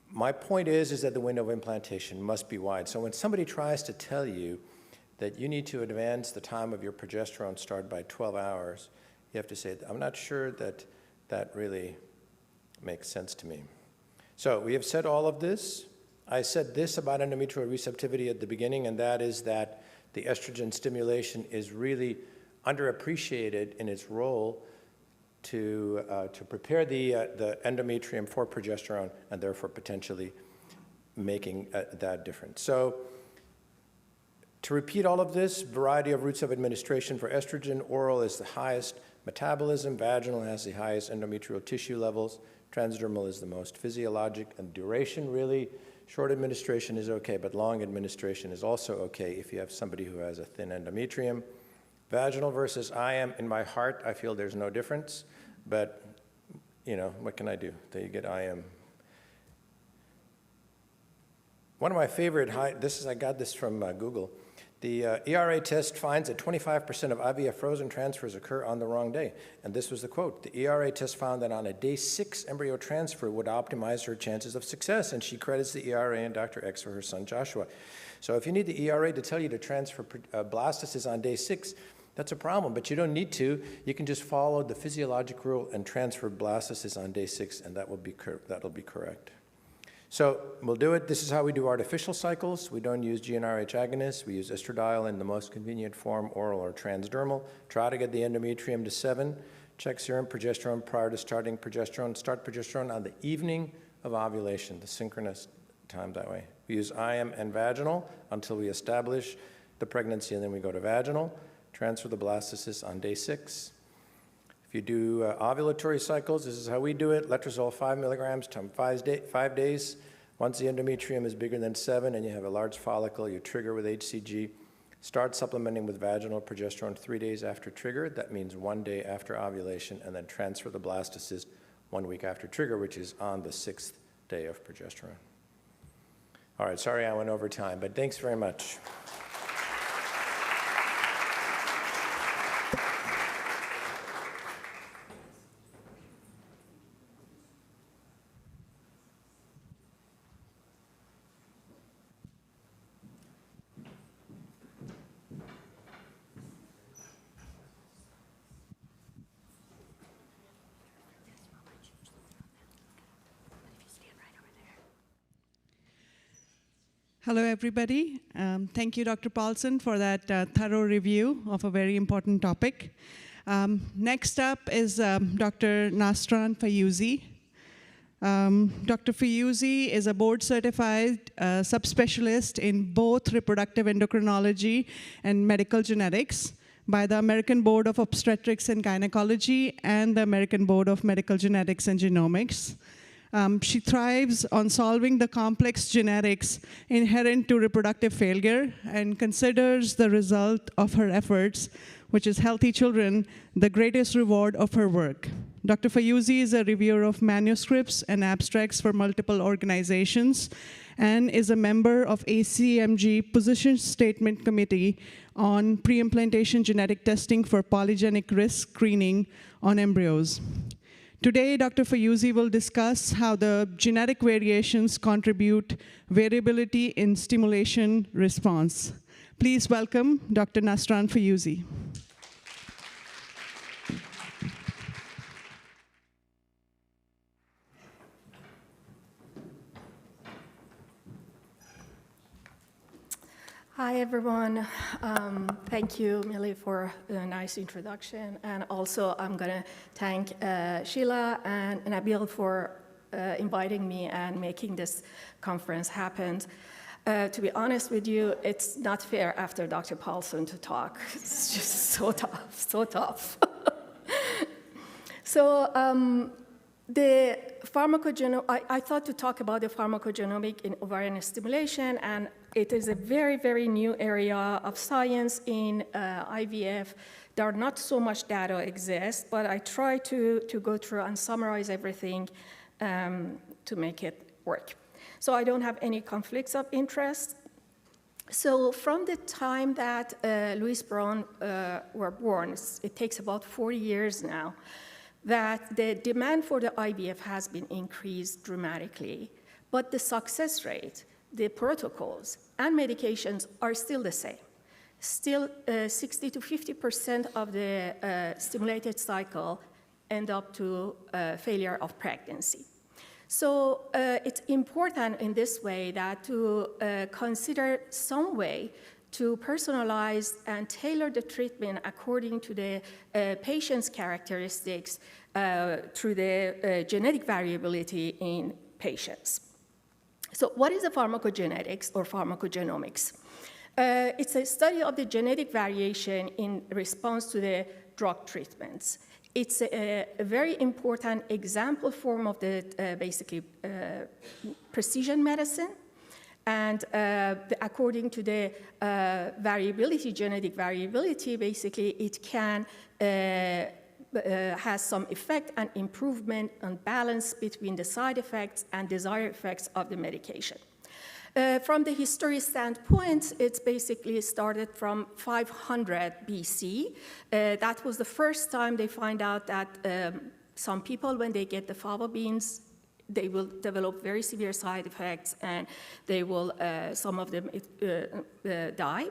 S: my point is that the window of implantation must be wide. So when somebody tries to tell you that you need to advance the time of your progesterone start by 12 hours, you have to say, I'm not sure that that really makes sense to me. So we have said all of this. I said this about endometrial receptivity at the beginning, and that is that the estrogen stimulation is really underappreciated in its role to prepare the endometrium for progesterone and therefore potentially making that difference. So to repeat all of this, variety of routes of administration for estrogen, oral is the highest metabolism, vaginal has the highest endometrial tissue levels, transdermal is the most physiologic, and duration really, short administration is okay, but long administration is also okay if you have somebody who has a thin endometrium. Vaginal versus IM, in my heart, I feel there's no difference, but you know, what can I do? There you get IM. One of my favorite, I got this from Google. The ERA test finds that 25% of IVF frozen transfers occur on the wrong day. And this was the quote. The ERA test found that on a day 6 embryo transfer would optimize her chances of success. And she credits the ERA and Dr. X for her son Joshua. So if you need the ERA to tell you to transfer blastocysts on day 6, that's a problem. But you don't need to. You can just follow the physiologic rule and transfer blastocysts on day 6, and that'll be correct. So we'll do it. This is how we do artificial cycles. We don't use GnRH agonists. We use estradiol in the most convenient form, oral or transdermal. Try to get the endometrium to 7. Check serum progesterone prior to starting progesterone. Start progesterone on the evening of ovulation, the synchronous time that way. We use IM and vaginal until we establish the pregnancy, and then we go to vaginal. Transfer the blastocysts on day 6. If you do ovulatory cycles, this is how we do it. Letrozole 5 milligrams times 5 days. Once the endometrium is bigger than 7 and you have a large follicle, you trigger with HCG. Start supplementing with vaginal progesterone 3 days after trigger. That means 1 day after ovulation, and then transfer the blastocyst 1 week after trigger, which is on the 6th day of progesterone. All right, sorry I went over time, but thanks very much.
L: Hello, everybody. Thank you, Dr. Paulson, for that thorough review of a very important topic. Next up is Dr. Nasran Fayouzi. Dr. Fayouzi is a board-certified subspecialist in both reproductive endocrinology and medical genetics by the American Board of Obstetrics and Gynecology and the American Board of Medical Genetics and Genomics. She thrives on solving the complex genetics inherent to reproductive failure and considers the result of her efforts, which is healthy children, the greatest reward of her work. Dr. Fayouzi is a reviewer of manuscripts and abstracts for multiple organizations and is a member of ACMG Position Statement Committee on pre-implantation genetic testing for polygenic risk screening on embryos. Today, Dr. Fayouzi will discuss how the genetic variations contribute variability in stimulation response. Please welcome Dr. Nasran Fayouzi.
T: Hi, everyone. Thank you, Millie, for a nice introduction. And also, I'm going to thank Sheila and Nabil for inviting me and making this conference happen. To be honest with you, it's not fair after Dr. Paulson to talk. It's just so tough, so tough. So the I thought to talk about the pharmacogenomic in ovarian stimulation, and it is a very, very new area of science in IVF. There are not so much data exists, but I try to go through and summarize everything to make it work. So I don't have any conflicts of interest. So from the time that Louis Brown were born, it takes about 40 years now, that the demand for the IVF has been increased dramatically, but the success rate, the protocols, and medications are still the same. Still, 60 to 50% of the stimulated cycle end up to failure of pregnancy. So it's important in this way that to consider some way to personalize and tailor the treatment according to the patient's characteristics through the genetic variability in patients. So what is the pharmacogenetics or pharmacogenomics? It's a study of the genetic variation in response to the drug treatments. It's a very important example form of the basically precision medicine. And according to the variability, genetic variability, basically it can has some effect and improvement and balance between the side effects and desired effects of the medication. From the history standpoint, it's basically started from 500 BC. That was the first time they find out that some people, when they get the fava beans, they will develop very severe side effects, and they will, some of them die.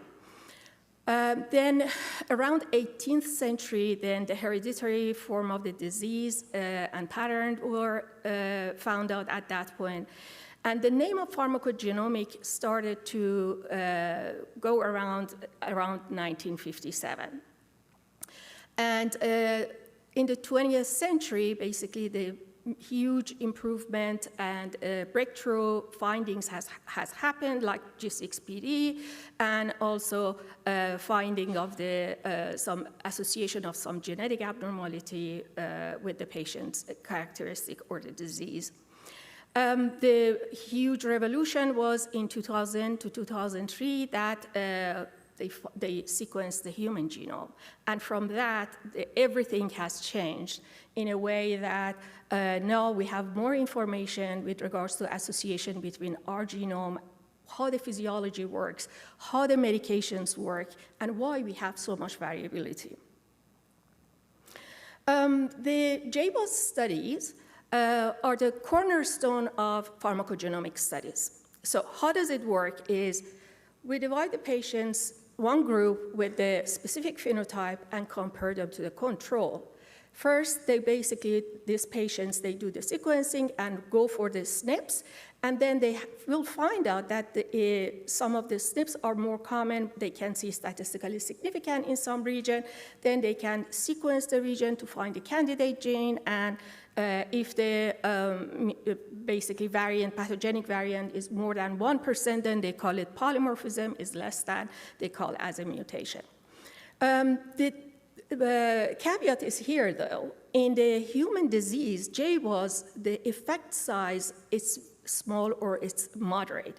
T: Then around 18th century, then the hereditary form of the disease and pattern were found out at that point. And the name of pharmacogenomic started to go around 1957. And in the 20th century, basically huge improvement and breakthrough findings has happened, like G6PD, and also finding of some association of some genetic abnormality with the patient's characteristic or the disease. The huge revolution was in 2000 to 2003 that they sequenced the human genome. And from that, everything has changed in a way that now we have more information with regards to association between our genome, how the physiology works, how the medications work, and why we have so much variability. The JBOS studies are the cornerstone of pharmacogenomic studies. So how does it work is we divide the patients, one group with the specific phenotype, and compare them to the control. First, these patients, they do the sequencing and go for the SNPs, and then they will find out that some of the SNPs are more common. They can see statistically significant in some region. Then they can sequence the region to find the candidate gene, and if the pathogenic variant is more than 1%, then they call it polymorphism. Is less than, they call it as a mutation. The caveat is here, though. In the human disease, JBOS, the effect size is small or it's moderate.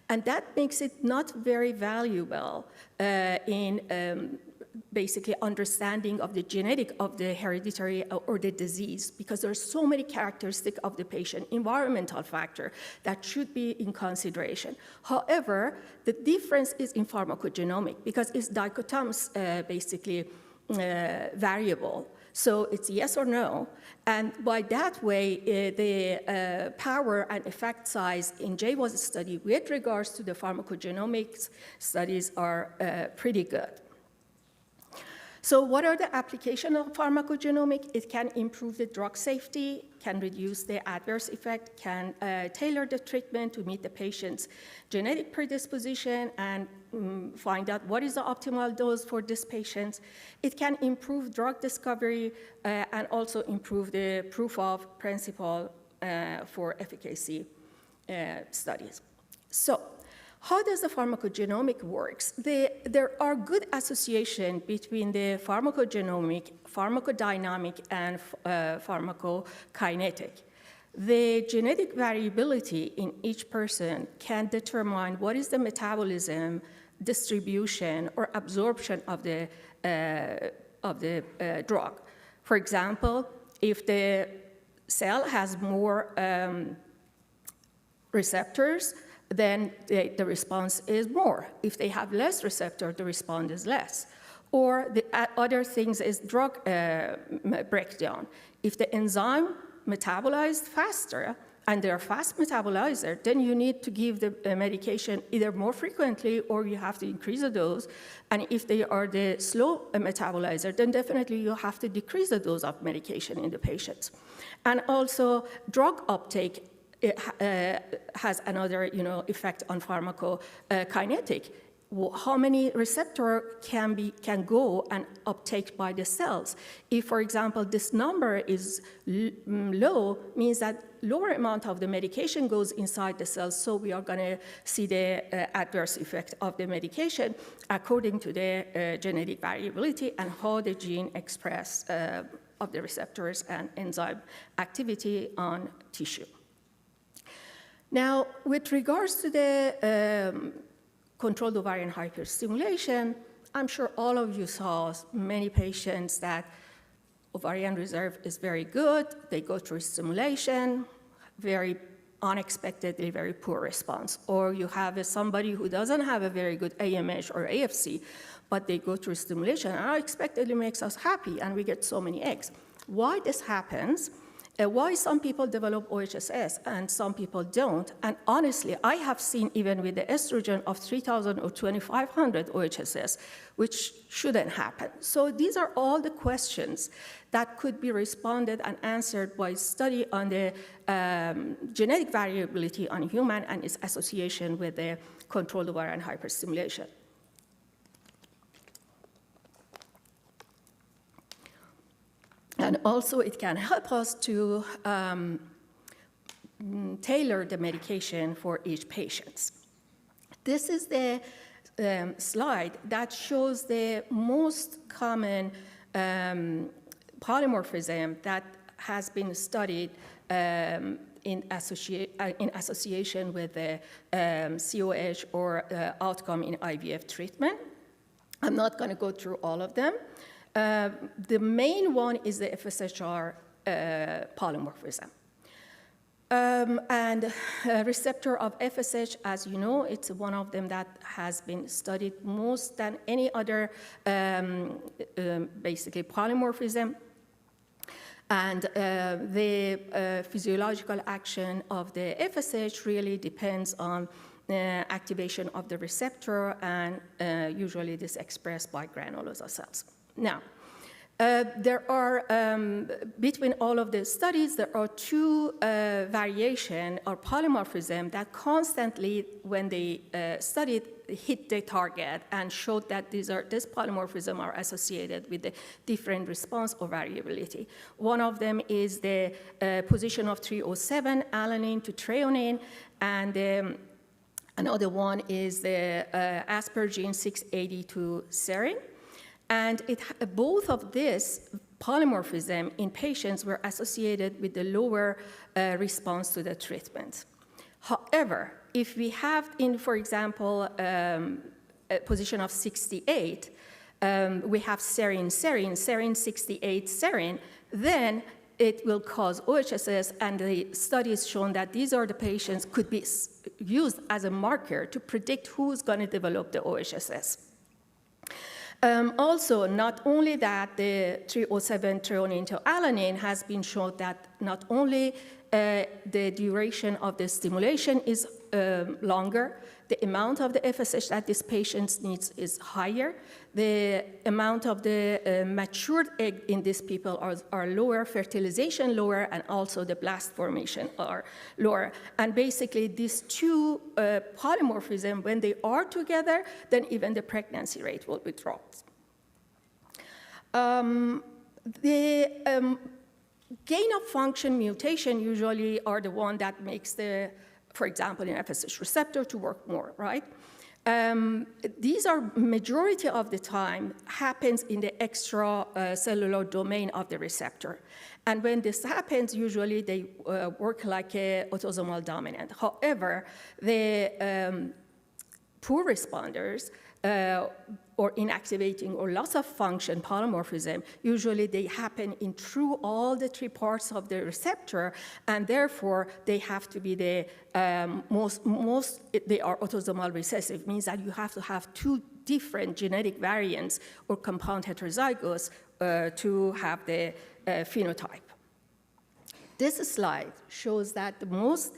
T: And that makes it not very valuable in basically understanding of the genetic of the hereditary or the disease, because there are so many characteristics of the patient, environmental factor, that should be in consideration. However, the difference is in pharmacogenomic, because it's dichotomous, variable. So it's yes or no. And by that way, the power and effect size in JBOS study with regards to the pharmacogenomics studies are pretty good. So what are the applications of pharmacogenomic? It can improve the drug safety, can reduce the adverse effect, can tailor the treatment to meet the patient's genetic predisposition and find out what is the optimal dose for this patient. It can improve drug discovery and also improve the proof of principle for efficacy studies. So, how does the pharmacogenomic works? There are good association between the pharmacogenomic, pharmacodynamic, and pharmacokinetic. The genetic variability in each person can determine what is the metabolism, distribution, or absorption of the drug. For example, if the cell has more receptors, then the response is more. If they have less receptor, the response is less. Or the other things is drug breakdown. If the enzyme metabolized faster, and they're fast metabolizer, then you need to give the medication either more frequently or you have to increase the dose. And if they are the slow metabolizer, then definitely you have to decrease the dose of medication in the patients. And also drug uptake has another effect on pharmacokinetic. How many receptor can go and uptake by the cells? If, for example, this number is low, means that lower amount of the medication goes inside the cells, so we are going to see the adverse effect of the medication according to the genetic variability and how the gene express of the receptors and enzyme activity on tissue. Now, with regards to the controlled ovarian hyperstimulation, I'm sure all of you saw many patients that ovarian reserve is very good. They go through stimulation, very unexpectedly very poor response. Or you have somebody who doesn't have a very good AMH or AFC, but they go through stimulation and unexpectedly makes us happy and we get so many eggs. Why this happens? Why some people develop OHSS and some people don't. And honestly, I have seen even with the estrogen of 3,000 or 2,500 OHSS, which shouldn't happen. So these are all the questions that could be responded and answered by study on the genetic variability on human and its association with the controlled ovarian hyperstimulation. And also it can help us to tailor the medication for each patient. This is the slide that shows the most common polymorphism that has been studied in association with the COH or outcome in IVF treatment. I'm not going to go through all of them. The main one is the FSHR polymorphism. And receptor of FSH, as you know, it's one of them that has been studied most than any other basically polymorphism. And the physiological action of the FSH really depends on activation of the receptor, and usually this expressed by granulosa cells. Now, there are, between all of the studies, there are two variation or polymorphism that constantly, when they studied, hit the target and showed that this polymorphism are associated with the different response or variability. One of them is the position of 307 alanine to threonine, and another one is the aspergine 680 to serine. And both of this polymorphism in patients were associated with the lower response to the treatment. However, if we have for example, a position of 68, we have serine 68 serine, then it will cause OHSS, and the study has shown that these are the patients could be used as a marker to predict who's going to develop the OHSS. Also, not only that, the 307 threonine to alanine has been shown that not only the duration of the stimulation is longer, the amount of the FSH that this patient needs is higher, the amount of the matured egg in these people are lower, fertilization lower, and also the blast formation are lower. And basically, these two polymorphisms, when they are together, then even the pregnancy rate will be dropped. The gain of function mutation usually are the one that makes the, for example, an FSH receptor to work more, right? These are majority of the time happens in the extracellular domain of the receptor. And when this happens, usually they work like a autosomal dominant. However, the poor responders or inactivating or loss of function polymorphism, usually they happen in through all the three parts of the receptor, and therefore they have to be the they are autosomal recessive, means that you have to have two different genetic variants or compound heterozygous to have the phenotype. This slide shows that the most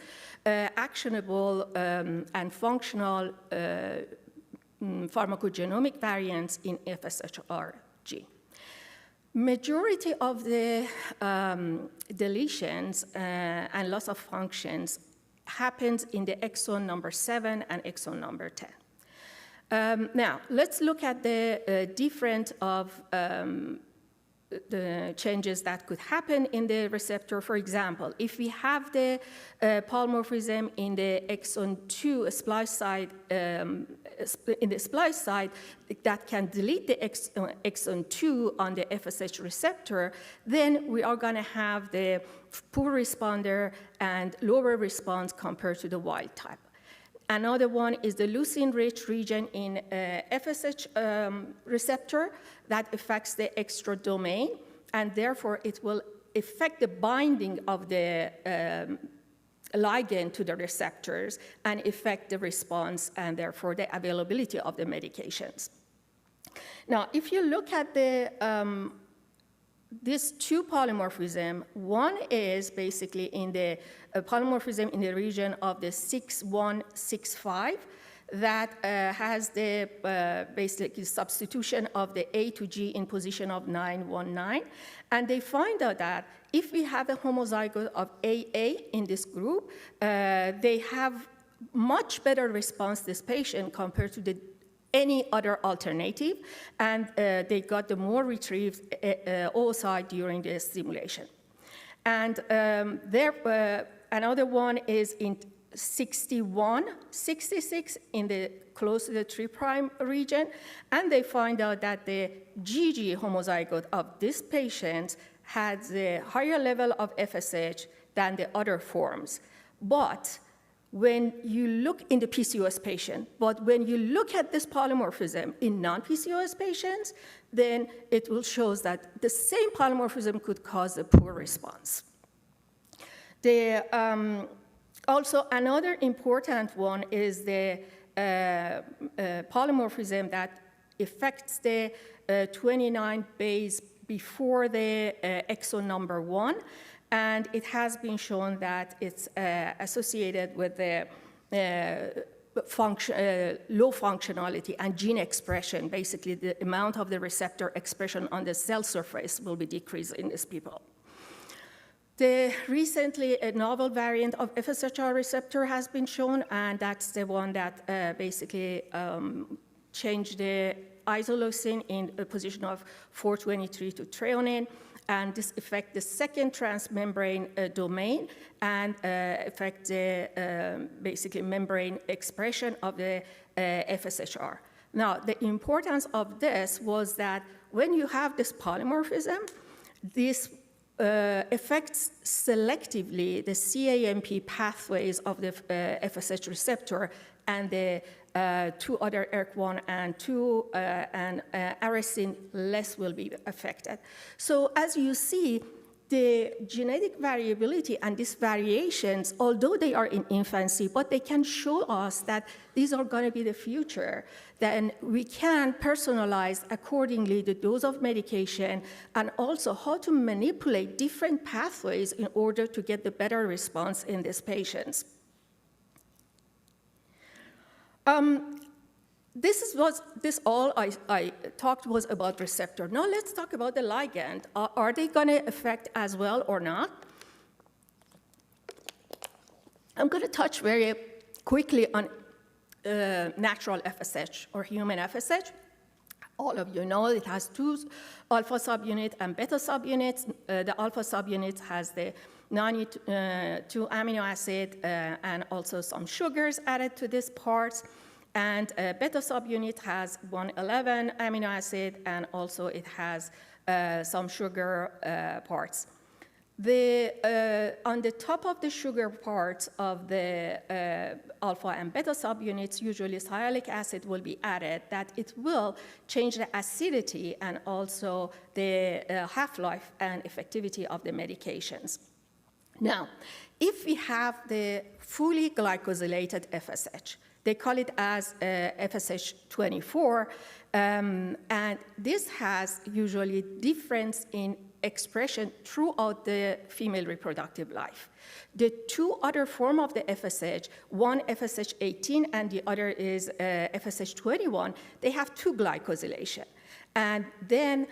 T: actionable and functional pharmacogenomic variants in FSHRG. Majority of the deletions and loss of functions happens in the exon number 7 and exon number 10. Now, let's look at the different of the changes that could happen in the receptor. For example, if we have the polymorphism in the exon 2 splice site, in the splice site that can delete the exon 2 on the FSH receptor, then we are going to have the poor responder and lower response compared to the wild type. Another one is the leucine-rich region in FSH receptor that affects the extra domain, and therefore it will affect the binding of the ligand to the receptors and affect the response and therefore the availability of the medications. Now, if you look at the these two polymorphism, one is basically in the polymorphism in the region of the 6165 that has the basically substitution of the A to G in position of 919. And they find out that if we have a homozygote of AA in this group, they have much better response, this patient, compared to the any other alternative, and they got the more retrieved oocyte during the stimulation. And another one is in 61, 66 in the close to the 3' region, and they find out that the GG homozygote of this patient had a higher level of FSH than the other forms. But when you look in the PCOS patient, but when you look at this polymorphism in non-PCOS patients, then it will show that the same polymorphism could cause a poor response. Also, another important one is the polymorphism that affects the 29 base before the exon number 1, and it has been shown that it's associated with the low functionality and gene expression. Basically, the amount of the receptor expression on the cell surface will be decreased in these people. Recently, a novel variant of FSHR receptor has been shown, and that's the one that basically changed the isoleucine in a position of 423 to threonine, and this affects the second transmembrane domain and affects the basically membrane expression of the FSHR. Now, the importance of this was that when you have this polymorphism, this affects selectively the CAMP pathways of the FSH receptor, and the two other ERK1 and 2 and arrestin less will be affected. So as you see, the genetic variability and these variations, although they are in infancy, but they can show us that these are going to be the future. Then we can personalize accordingly the dose of medication and also how to manipulate different pathways in order to get the better response in these patients. This all I talked was about receptor. Now let's talk about the ligand. Are they going to affect as well or not? I'm going to touch very quickly on natural FSH or human FSH. All of you know it has two alpha subunits and beta subunits. The alpha subunit has the 92 amino acid and also some sugars added to this part. And beta subunit has 111 amino acid, and also it has some sugar parts. On the top of the sugar parts of the alpha and beta subunits, usually sialic acid will be added, that it will change the acidity and also the half-life and effectivity of the medications. Now, if we have the fully glycosylated FSH, they call it as FSH24, and this has usually difference in expression throughout the female reproductive life. The two other forms of the FSH, one FSH18 and the other is FSH21, they have two glycosylation. And then,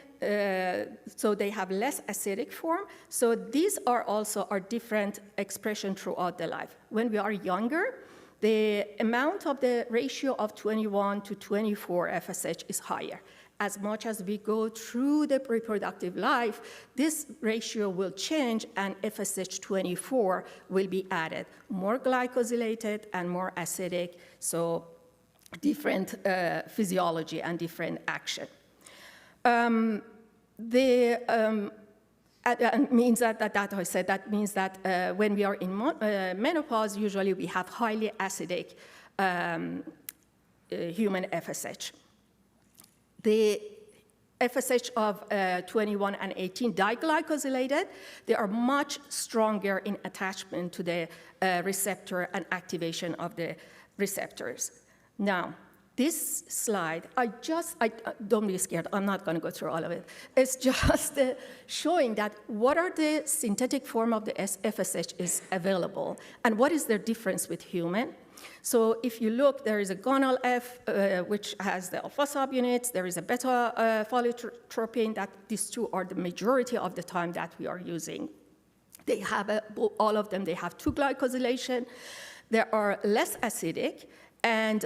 T: so they have less acidic form. So these are also our different expression throughout the life. When we are younger, the amount of the ratio of 21 to 24 FSH is higher. As much as we go through the reproductive life, this ratio will change and FSH24 will be added. More glycosylated and more acidic, so different physiology and different action. Means that I said, that means that when we are in menopause, usually we have highly acidic human FSH. The FSH of 21 and 18 diglycosylated, they are much stronger in attachment to the receptor and activation of the receptors. Now, this slide, don't be scared, I'm not going to go through all of it. It's just showing that what are the synthetic form of the FSH is available, and what is their difference with human. So if you look, there is a gonal F, which has the alpha subunits. There is a beta pholotropin, that these two are the majority of the time that we are using. They have, all of them, they have two glycosylation. They are less acidic, And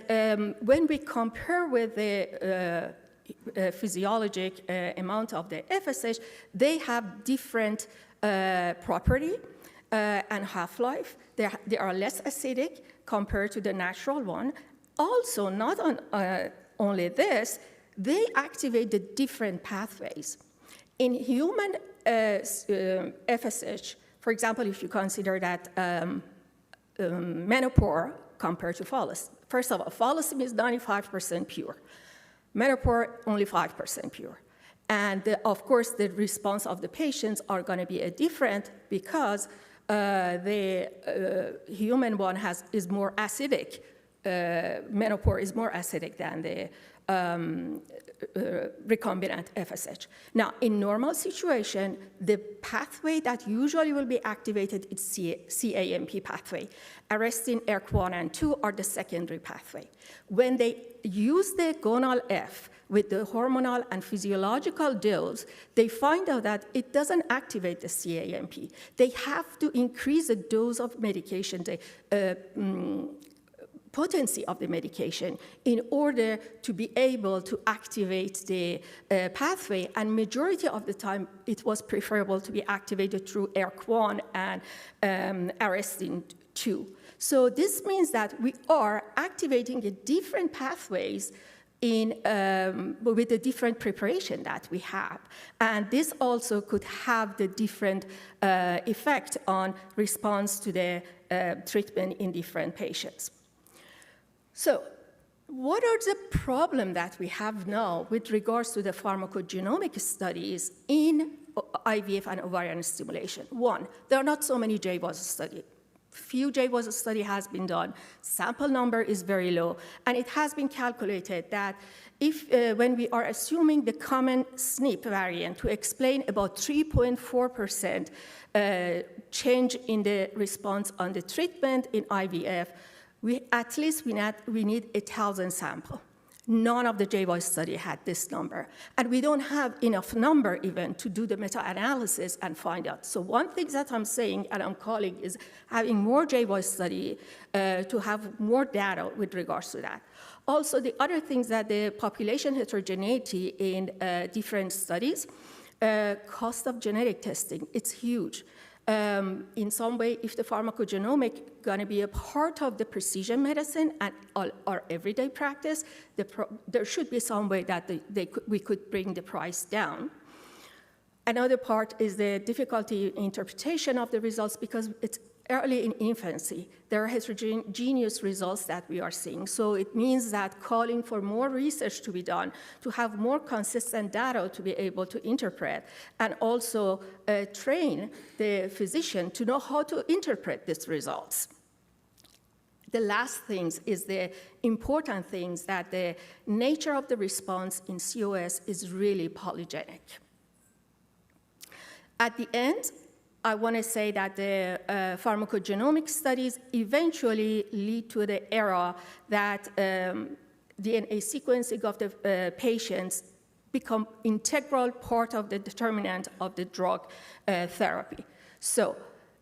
T: when we compare with the physiologic amount of the FSH, they have different property and half-life. They are less acidic compared to the natural one. Also, not only this, they activate the different pathways. In human FSH, for example, if you consider that menopause compared to follicis. First of all, follicis is 95% pure. Menopause, only 5% pure. And of course, the response of the patients are going to be different because the human one is more acidic. Menopause is more acidic than the recombinant FSH. Now, in normal situation, the pathway that usually will be activated is CAMP pathway. Arrestin, ERK1 and 2 are the secondary pathway. When they use the gonal F with the hormonal and physiological dose, they find out that it doesn't activate the CAMP. They have to increase the dose of medication, the potency of the medication, in order to be able to activate the pathway. And majority of the time, it was preferable to be activated through ERK1 and arrestin 2. So this means that we are activating the different pathways with the different preparation that we have. And this also could have the different effect on response to the treatment in different patients. So what are the problems that we have now with regards to the pharmacogenomic studies in IVF and ovarian stimulation? One, there are not so many JWAS studies. Few JWAS study has been done. Sample number is very low. And it has been calculated that if, when we are assuming the common SNP variant to explain about 3.4% change in the response on the treatment in IVF, at least we need 1,000 samples. None of the JVOICE study had this number. And we don't have enough number even to do the meta-analysis and find out. So one thing that I'm saying, and I'm calling, is having more JVOICE study to have more data with regards to that. Also, the other things that the population heterogeneity in different studies, cost of genetic testing, it's huge. In some way, if the pharmacogenomic going to be a part of the precision medicine and our everyday practice, there should be some way that we could bring the price down. Another part is the difficulty in interpretation of the results because it's early in infancy. There are heterogeneous results that we are seeing. So it means that calling for more research to be done, to have more consistent data to be able to interpret, and also train the physician to know how to interpret these results. The last thing is the important things that the nature of the response in COS is really polygenic. At the end, I want to say that the pharmacogenomic studies eventually lead to the era that DNA sequencing of the patients become integral part of the determinant of the drug therapy. So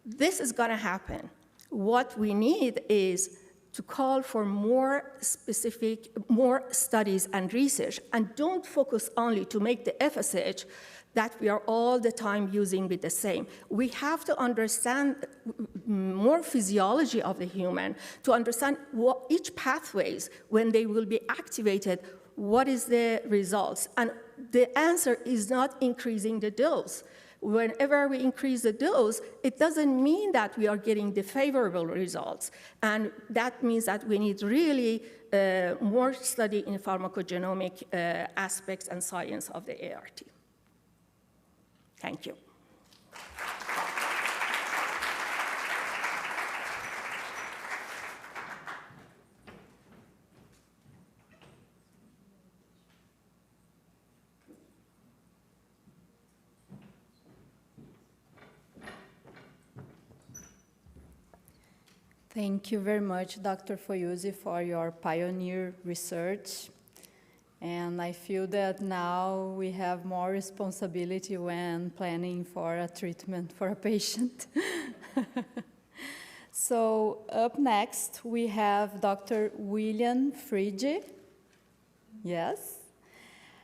T: this is going to happen. What we need is to call for more specific, more studies and research, and don't focus only to make the FSH that we are all the time using with the same. We have to understand more physiology of the human to understand what each pathways, when they will be activated, what is the results. And the answer is not increasing the dose. Whenever we increase the dose, it doesn't mean that we are getting the favorable results. And that means that we need really more study in pharmacogenomic aspects and science of the ART. Thank you.
R: Thank you very much, Dr. Foyuzi, for your pioneer research. And I feel that now we have more responsibility when planning for a treatment for a patient. So up next, we have Dr. William Frege. Yes.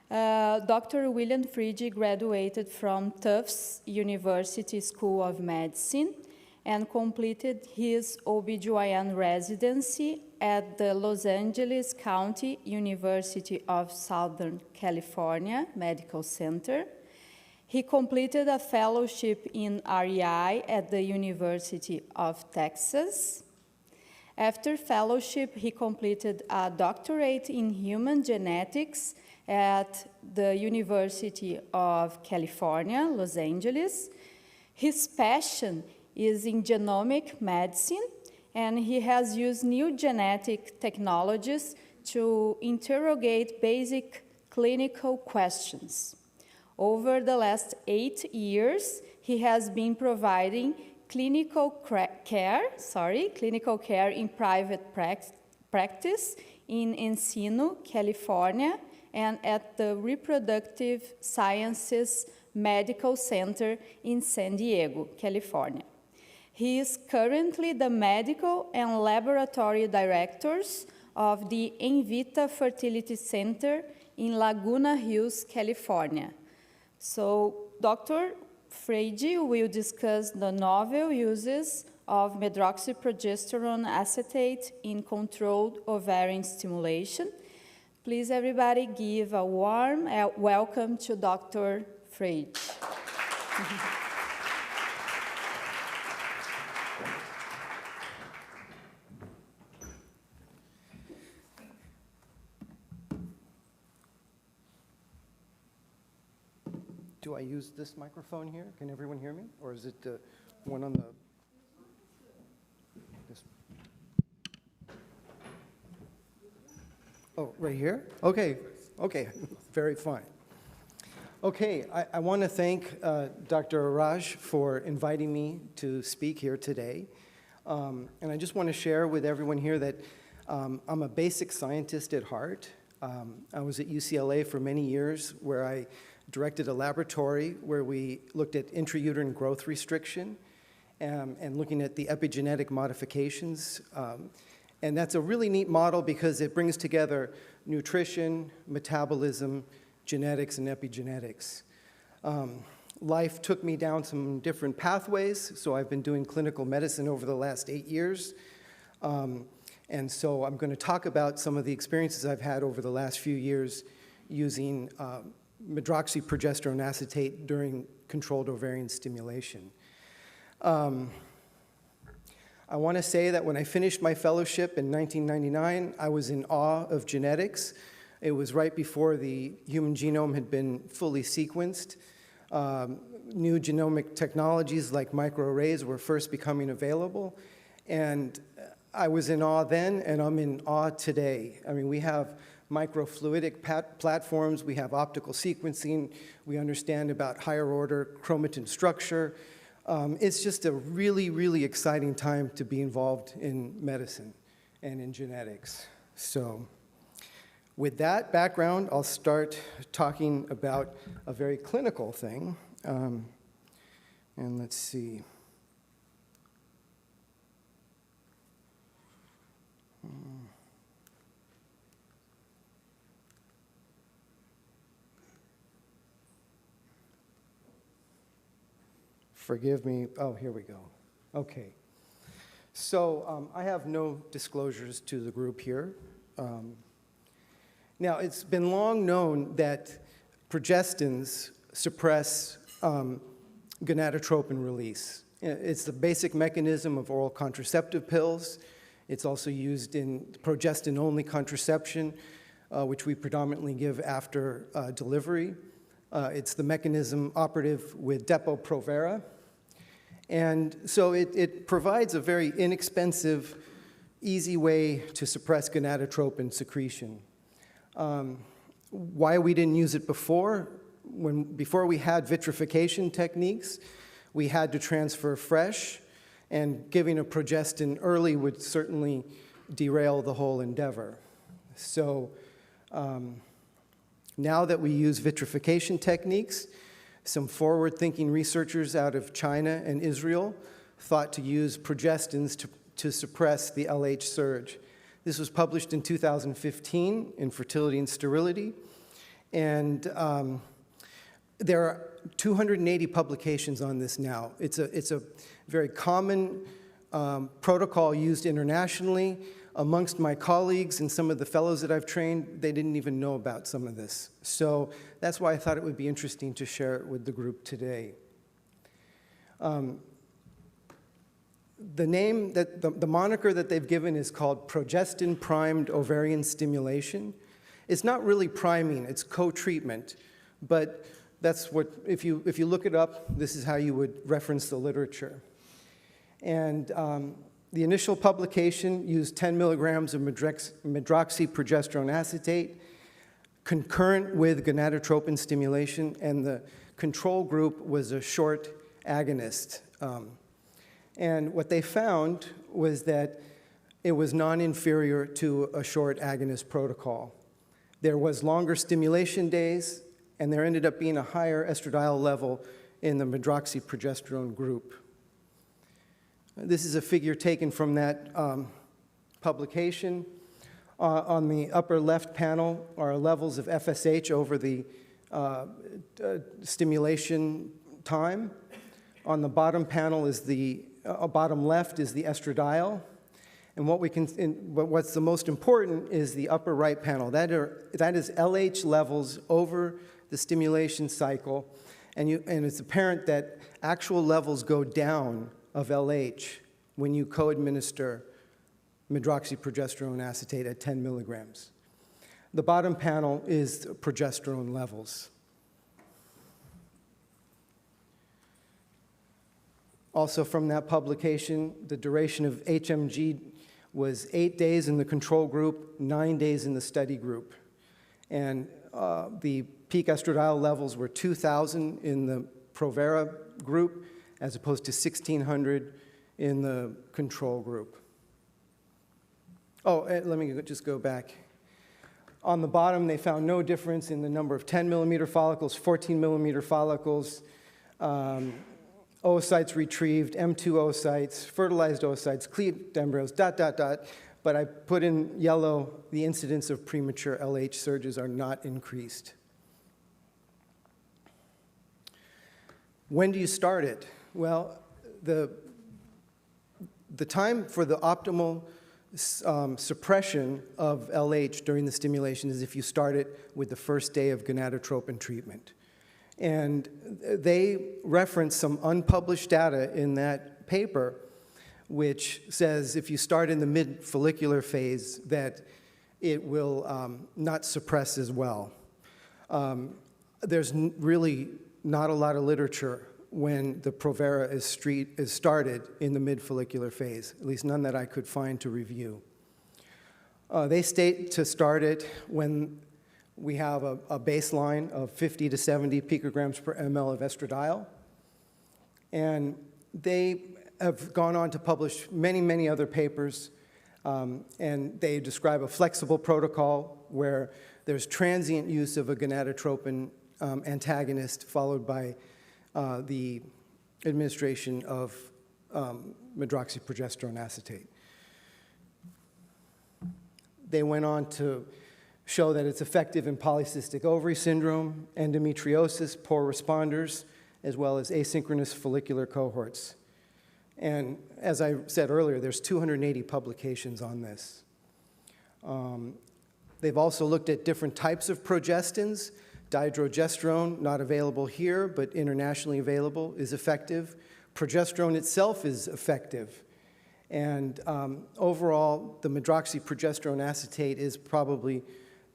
R: Dr. William Frege graduated from Tufts University School of Medicine and completed his OBGYN residency at the Los Angeles County University of Southern California Medical Center. He completed a fellowship in REI at the University of Texas. After fellowship, he completed a doctorate in human genetics at the University of California, Los Angeles. His passion is in genomic medicine, and he has used new genetic technologies to interrogate basic clinical questions. Over the last 8 years, he has been providing clinical care in private practice in Encino, California, and at the Reproductive Sciences Medical Center in San Diego, California. He is currently the medical and laboratory directors of the Envita Fertility Center in Laguna Hills, California. So Dr. Frege will discuss the novel uses of medroxyprogesterone acetate in controlled ovarian stimulation. Please, everybody, give a warm welcome to Dr. Frege.
U: Do I use this microphone here? Can everyone hear me? Or is it the one on the... This? Oh, right here? Okay, okay, very fine. Okay, I want to thank Dr. Raj for inviting me to speak here today. And I just want to share with everyone here that I'm a basic scientist at heart. I was at UCLA for many years where I directed a laboratory where we looked at intrauterine growth restriction and looking at the epigenetic modifications. And that's a really neat model because it brings together nutrition, metabolism, genetics, and epigenetics. Life took me down some different pathways, so I've been doing clinical medicine over the last 8 years. And so I'm going to talk about some of the experiences I've had over the last few years using medroxyprogesterone acetate during controlled ovarian stimulation. I want to say that when I finished my fellowship in 1999, I was in awe of genetics. It was right before the human genome had been fully sequenced. New genomic technologies like microarrays were first becoming available. And I was in awe then, and I'm in awe today. I mean, we have microfluidic platforms, we have optical sequencing, we understand about higher order chromatin structure. It's just a really, really exciting time to be involved in medicine and in genetics. So with that background, I'll start talking about a very clinical thing. And let's see. Forgive me. Oh, here we go. Okay. So I have no disclosures to the group here. Now, it's been long known that progestins suppress gonadotropin release. It's the basic mechanism of oral contraceptive pills. It's also used in progestin-only contraception, which we predominantly give after delivery. It's the mechanism operative with Depo-Provera. And so it provides a very inexpensive, easy way to suppress gonadotropin secretion. Why we didn't use it before? Before we had vitrification techniques, we had to transfer fresh, and giving a progestin early would certainly derail the whole endeavor. So now that we use vitrification techniques, some forward-thinking researchers out of China and Israel thought to use progestins to to suppress the LH surge. This was published in 2015 in Fertility and Sterility, and there are 280 publications on this now. It's a very common protocol used internationally. Amongst my colleagues and some of the fellows that I've trained, they didn't even know about some of this. So that's why I thought it would be interesting to share it with the group today. The moniker that they've given is called progestin-primed ovarian stimulation. It's not really priming, it's co-treatment, but that's what, if you look it up, this is how you would reference the literature. And the initial publication used 10 milligrams of medroxyprogesterone acetate concurrent with gonadotropin stimulation, and the control group was a short agonist. And what they found was that it was non-inferior to a short agonist protocol. There was longer stimulation days, and there ended up being a higher estradiol level in the medroxyprogesterone group. This is a figure taken from that publication. On the upper left panel are levels of FSH over the stimulation time. On the bottom panel is the bottom left is the estradiol. And what's the most important is the upper right panel. That is LH levels over the stimulation cycle. And it's apparent that actual levels go down of LH when you co-administer medroxyprogesterone acetate at 10 milligrams. The bottom panel is progesterone levels. Also from that publication, the duration of HMG was 8 days in the control group, 9 days in the study group. And the peak estradiol levels were 2,000 in the Provera group, as opposed to 1,600 in the control group. Oh, let me just go back. On the bottom, they found no difference in the number of 10 millimeter follicles, 14 millimeter follicles, oocytes retrieved, M2 oocytes, fertilized oocytes, cleaved embryos, ... But I put in yellow, the incidence of premature LH surges are not increased. When do you start it? Well, the time for the optimal suppression of LH during the stimulation is if you start it with the first day of gonadotropin treatment. And they reference some unpublished data in that paper, which says if you start in the mid-follicular phase, that it will not suppress as well. There's really not a lot of literature when the Provera is started in the mid-follicular phase, at least none that I could find to review. They state to start it when we have a baseline of 50 to 70 picograms per ml of estradiol. And they have gone on to publish many, many other papers, and they describe a flexible protocol where there's transient use of a gonadotropin antagonist followed by the administration of medroxyprogesterone acetate. They went on to show that it's effective in polycystic ovary syndrome, endometriosis, poor responders, as well as asynchronous follicular cohorts. And as I said earlier, there's 280 publications on this. They've also looked at different types of progestins. Dihydrogesterone, not available here, but internationally available, is effective. Progesterone itself is effective. And overall, the medroxyprogesterone acetate is probably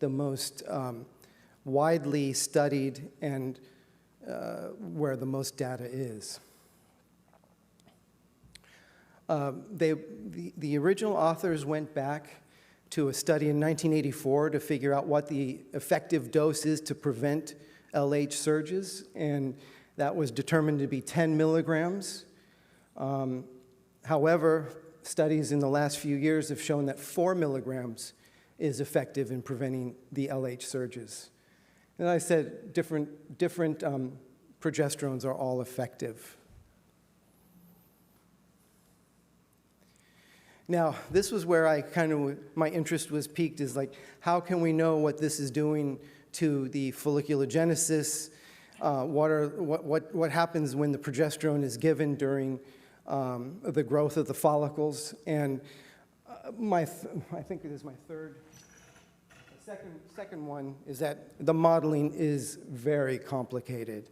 U: the most widely studied and where the most data is. The original authors went back to a study in 1984 to figure out what the effective dose is to prevent LH surges, and that was determined to be 10 milligrams. However, studies in the last few years have shown that 4 milligrams is effective in preventing the LH surges. And I said different progesterones are all effective. Now, this was where my interest was piqued, is like, how can we know what this is doing to the folliculogenesis? What happens when the progesterone is given during the growth of the follicles? And I think it is my third. The second one is that the modeling is very complicated.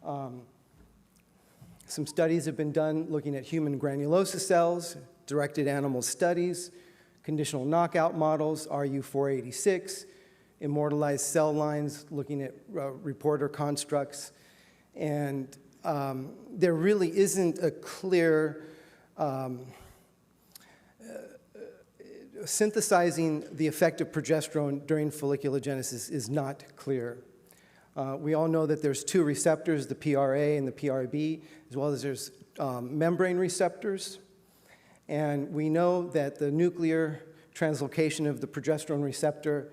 U: Some studies have been done looking at human granulosa cells, directed animal studies, conditional knockout models, RU486, immortalized cell lines, looking at reporter constructs. And there really isn't a clear synthesizing the effect of progesterone during folliculogenesis is not clear. We all know that there's two receptors, the PRA and the PRB, as well as there's membrane receptors. And we know that the nuclear translocation of the progesterone receptor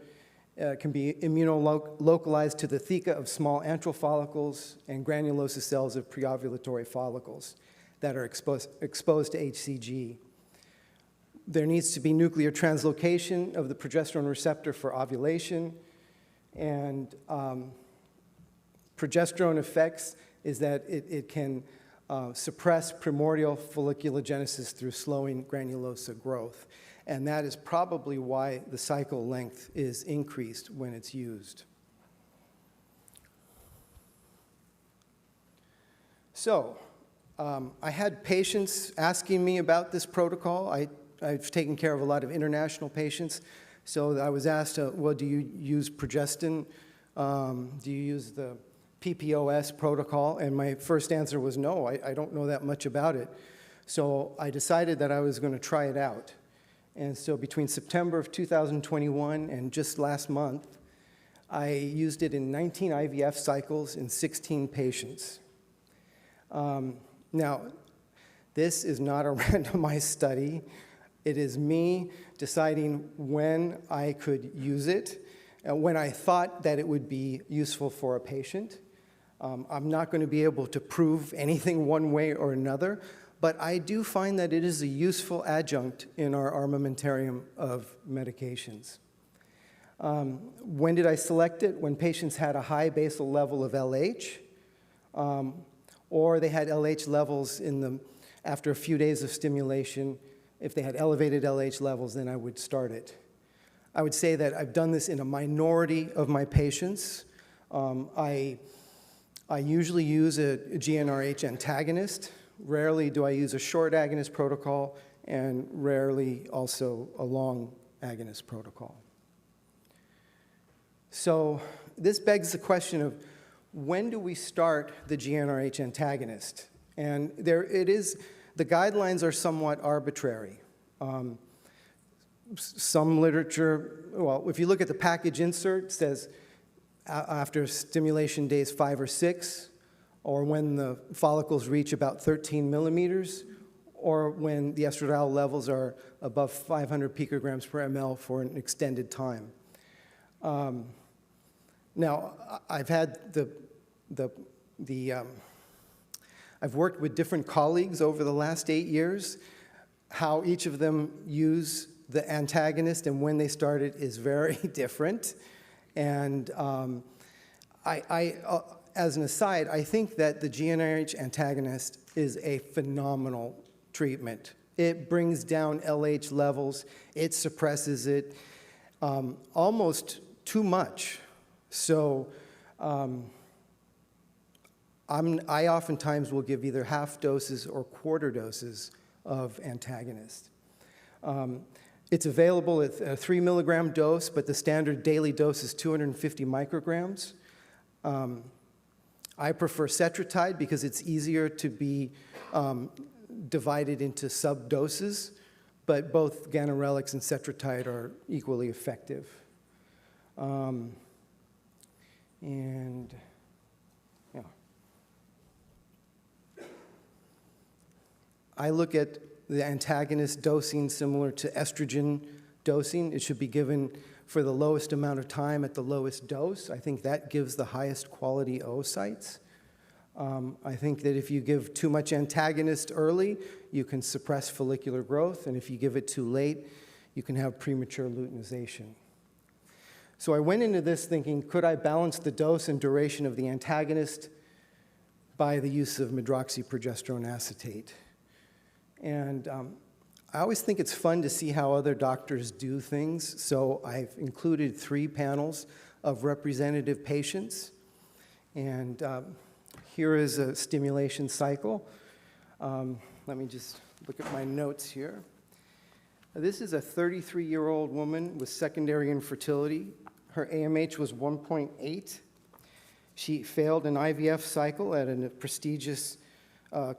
U: can be immunolocalized to the theca of small antral follicles and granulosa cells of preovulatory follicles that are exposed to HCG. There needs to be nuclear translocation of the progesterone receptor for ovulation, and progesterone effects is that it can suppress primordial folliculogenesis through slowing granulosa growth. And that is probably why the cycle length is increased when it's used. So I had patients asking me about this protocol. I've taken care of a lot of international patients. So I was asked, well, do you use progestin? Do you use the PPOS protocol? And my first answer was no, I don't know that much about it. So I decided that I was going to try it out. And so between September of 2021 and just last month, I used it in 19 IVF cycles in 16 patients. Now, this is not a randomized study. It is me deciding when I could use it, when I thought that it would be useful for a patient. I'm not going to be able to prove anything one way or another, but I do find that it is a useful adjunct in our armamentarium of medications. When did I select it? When patients had a high basal level of LH, or they had LH levels after a few days of stimulation. If they had elevated LH levels, then I would start it. I would say that I've done this in a minority of my patients. I usually use a GnRH antagonist. Rarely do I use a short agonist protocol, and rarely also a long agonist protocol. So this begs the question of, when do we start the GnRH antagonist? And the guidelines are somewhat arbitrary. Some literature, well, if you look at the package insert, it says after stimulation days 5 or 6, or when the follicles reach about 13 millimeters, or when the estradiol levels are above 500 picograms per ml for an extended time. Now, I've had I've worked with different colleagues over the last 8 years. How each of them use the antagonist and when they start it is very different. And as an aside, I think that the GnRH antagonist is a phenomenal treatment. It brings down LH levels. It suppresses it almost too much. So I oftentimes will give either half doses or quarter doses of antagonist. It's available at a 3 milligram dose, but the standard daily dose is 250 micrograms. I prefer cetrotide because it's easier to be divided into sub-doses, but both ganirelix and cetrotide are equally effective. I look at the antagonist dosing similar to estrogen dosing. It should be given for the lowest amount of time at the lowest dose. I think that gives the highest quality oocytes. I think that if you give too much antagonist early, you can suppress follicular growth, and if you give it too late, you can have premature luteinization. So I went into this thinking, could I balance the dose and duration of the antagonist by the use of medroxyprogesterone acetate? And I always think it's fun to see how other doctors do things, so I've included 3 panels of representative patients. And here is a stimulation cycle. Let me just look at my notes here. This is a 33-year-old woman with secondary infertility. Her AMH was 1.8. She failed an IVF cycle at a prestigious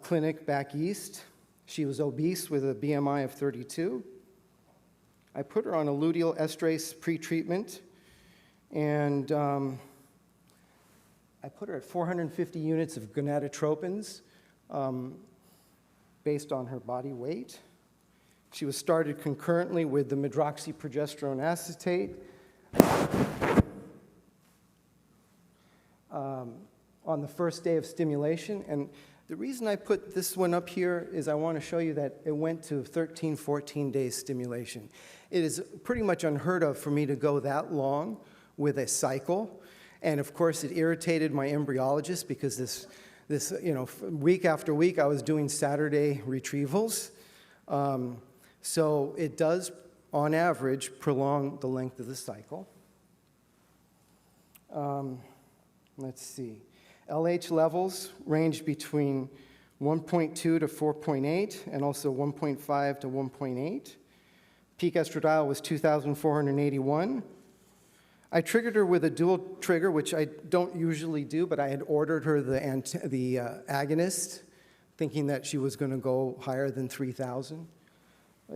U: clinic back east. She was obese with a BMI of 32. I put her on a luteal estrase pretreatment, and I put her at 450 units of gonadotropins based on her body weight. She was started concurrently with the medroxyprogesterone acetate on the first day of stimulation. And the reason I put this one up here is I want to show you that it went to 13, 14 days stimulation. It is pretty much unheard of for me to go that long with a cycle. And of course, it irritated my embryologist because this week after week, I was doing Saturday retrievals. So it does, on average, prolong the length of the cycle. Let's see. LH levels range between 1.2 to 4.8 and also 1.5 to 1.8. Peak estradiol was 2,481. I triggered her with a dual trigger, which I don't usually do, but I had ordered her the agonist, thinking that she was going to go higher than 3,000.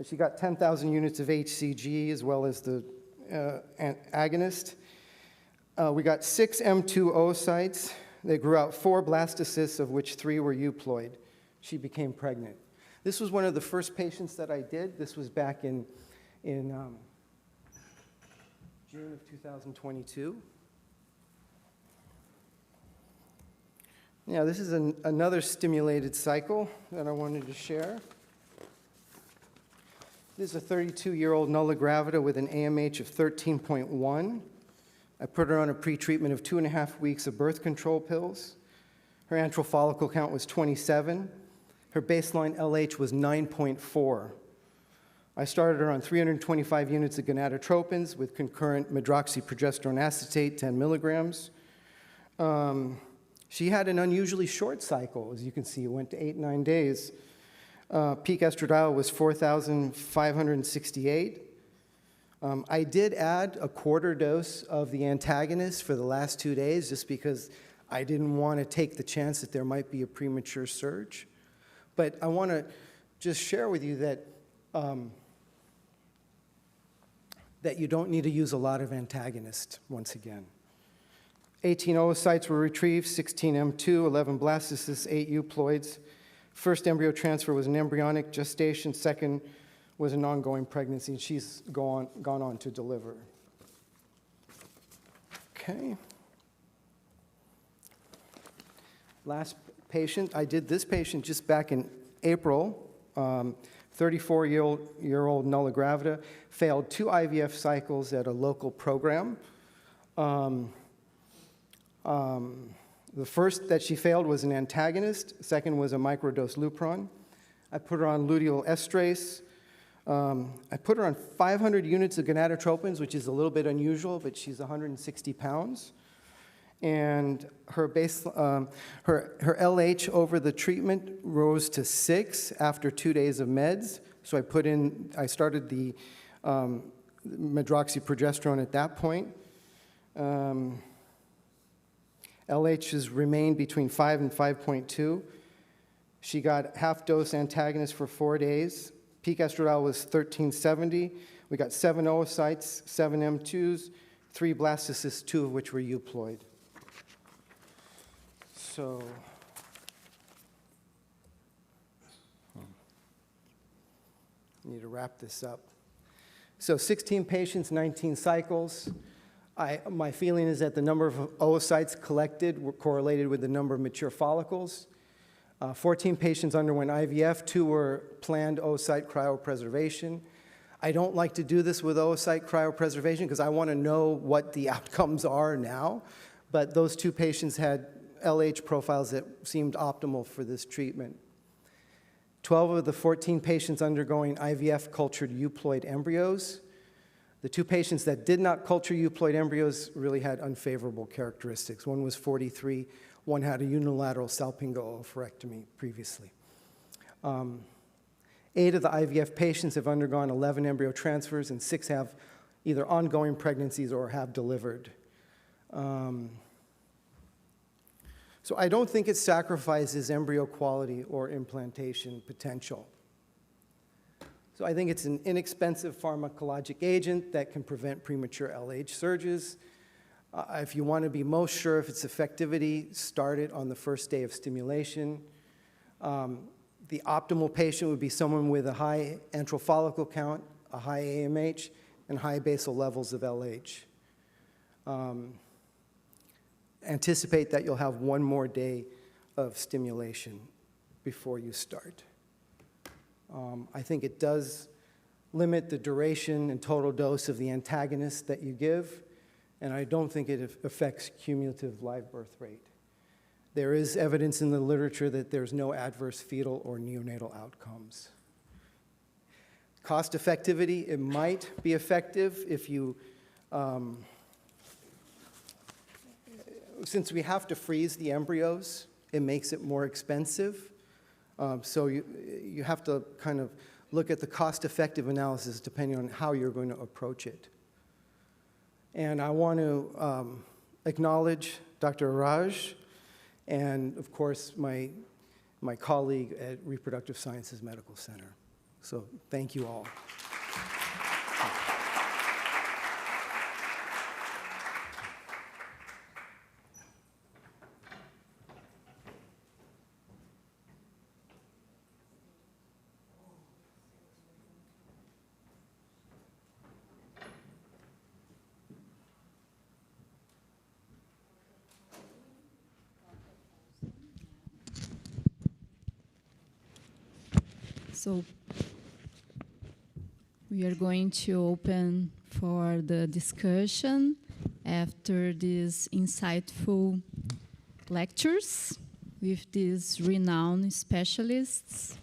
U: She got 10,000 units of HCG as well as the agonist. We got 6 M2 oocytes. They grew out 4 blastocysts, of which 3 were euploid. She became pregnant. This was one of the first patients that I did. This was back in June of 2022. Yeah, this is another stimulated cycle that I wanted to share. This is a 32-year-old nulla gravida with an AMH of 13.1. I put her on a pretreatment of 2.5 weeks of birth control pills. Her antral follicle count was 27. Her baseline LH was 9.4. I started her on 325 units of gonadotropins with concurrent medroxyprogesterone acetate, 10 milligrams. She had an unusually short cycle, as you can see. It went to 8-9 days. Peak estradiol was 4,568. I did add a quarter dose of the antagonist for the last 2 days just because I didn't want to take the chance that there might be a premature surge. But I want to just share with you that that you don't need to use a lot of antagonist once again. 18 oocytes were retrieved, 16 M2, 11 blastocysts, 8 euploids. First embryo transfer was an embryonic gestation. Second was an ongoing pregnancy, and she's gone on to deliver. Okay. Last patient, I did this patient just back in April. 34-year-old nulla gravida, failed 2 IVF cycles at a local program. The first that she failed was an antagonist. Second was a microdose Lupron. I put her on luteal estrase. I put her on 500 units of gonadotropins, which is a little bit unusual, but she's 160 pounds. And her LH over the treatment rose to 6 after 2 days of meds. So I started the medroxyprogesterone at that point. LH has remained between 5 and 5.2. She got half-dose antagonist for 4 days. Peak estradiol was 1370. We got 7 oocytes, 7 M2s, 3 blastocysts, 2 of which were euploid. So, need to wrap this up. So 16 patients, 19 cycles. My feeling is that the number of oocytes collected were correlated with the number of mature follicles. 14 patients underwent IVF, 2 were planned oocyte cryopreservation. I don't like to do this with oocyte cryopreservation because I want to know what the outcomes are now, but those 2 patients had LH profiles that seemed optimal for this treatment. 12 of the 14 patients undergoing IVF cultured euploid embryos. The 2 patients that did not culture euploid embryos really had unfavorable characteristics. One was 43, one had a unilateral salpingo-oophorectomy previously. 8 of the IVF patients have undergone 11 embryo transfers, and 6 have either ongoing pregnancies or have delivered. So I don't think it sacrifices embryo quality or implantation potential. So I think it's an inexpensive pharmacologic agent that can prevent premature LH surges. If you want to be most sure of its effectivity, start it on the first day of stimulation. The optimal patient would be someone with a high antral follicle count, a high AMH, and high basal levels of LH. Anticipate that you'll have 1 more day of stimulation before you start. I think it does limit the duration and total dose of the antagonist that you give, and I don't think it affects cumulative live birth rate. There is evidence in the literature that there's no adverse fetal or neonatal outcomes. Cost effectivity, it might be effective if you, since we have to freeze the embryos, it makes it more expensive. So you have to kind of look at the cost-effective analysis depending on how you're going to approach it. And I want to acknowledge Dr. Raj and, of course, my colleague at Reproductive Sciences Medical Center. So thank you all.
O: So we are going to open for the discussion after these insightful lectures with these renowned specialists.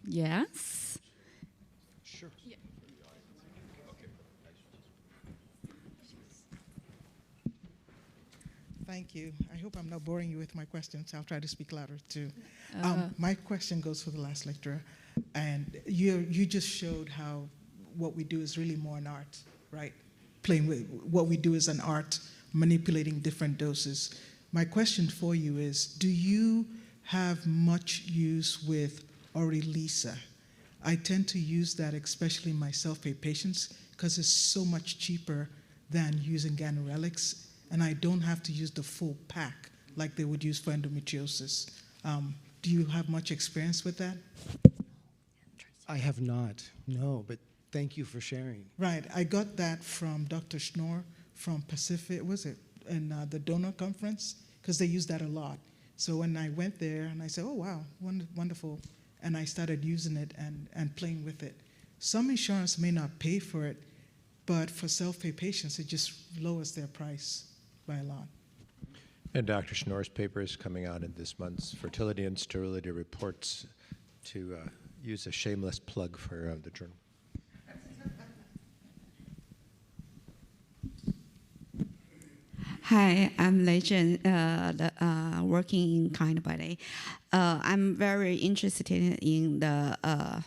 O: Yes?
K: Sure.
O: Yeah.
E: Thank you. I hope I'm not boring you with my questions. I'll try to speak louder too. My question goes for the last lecturer, and you just showed how what we do is really more an art, right? Playing with what we do is an art, manipulating different doses. My question for you is, do you have much use with Orilisa? I tend to use that, especially in my self-pay patients, because it's so much cheaper than using ganirelix, and I don't have to use the full pack like they would use for endometriosis. Do you have much experience with that?
U: I have not, no, but thank you for sharing.
E: Right, I got that from Dr. Schnorr from Pacific, was it, in the donor conference, because they use that a lot. So when I went there and I said, oh wow, wonderful, and I started using it and playing with it. Some insurance may not pay for it, but for self-pay patients, it just lowers their price by a lot.
V: And Dr. Schnorr's paper is coming out in this month's Fertility and Sterility Reports, to use a shameless plug for the journal.
W: Hi, I'm Legend, working in Kindbody. I'm very interested in the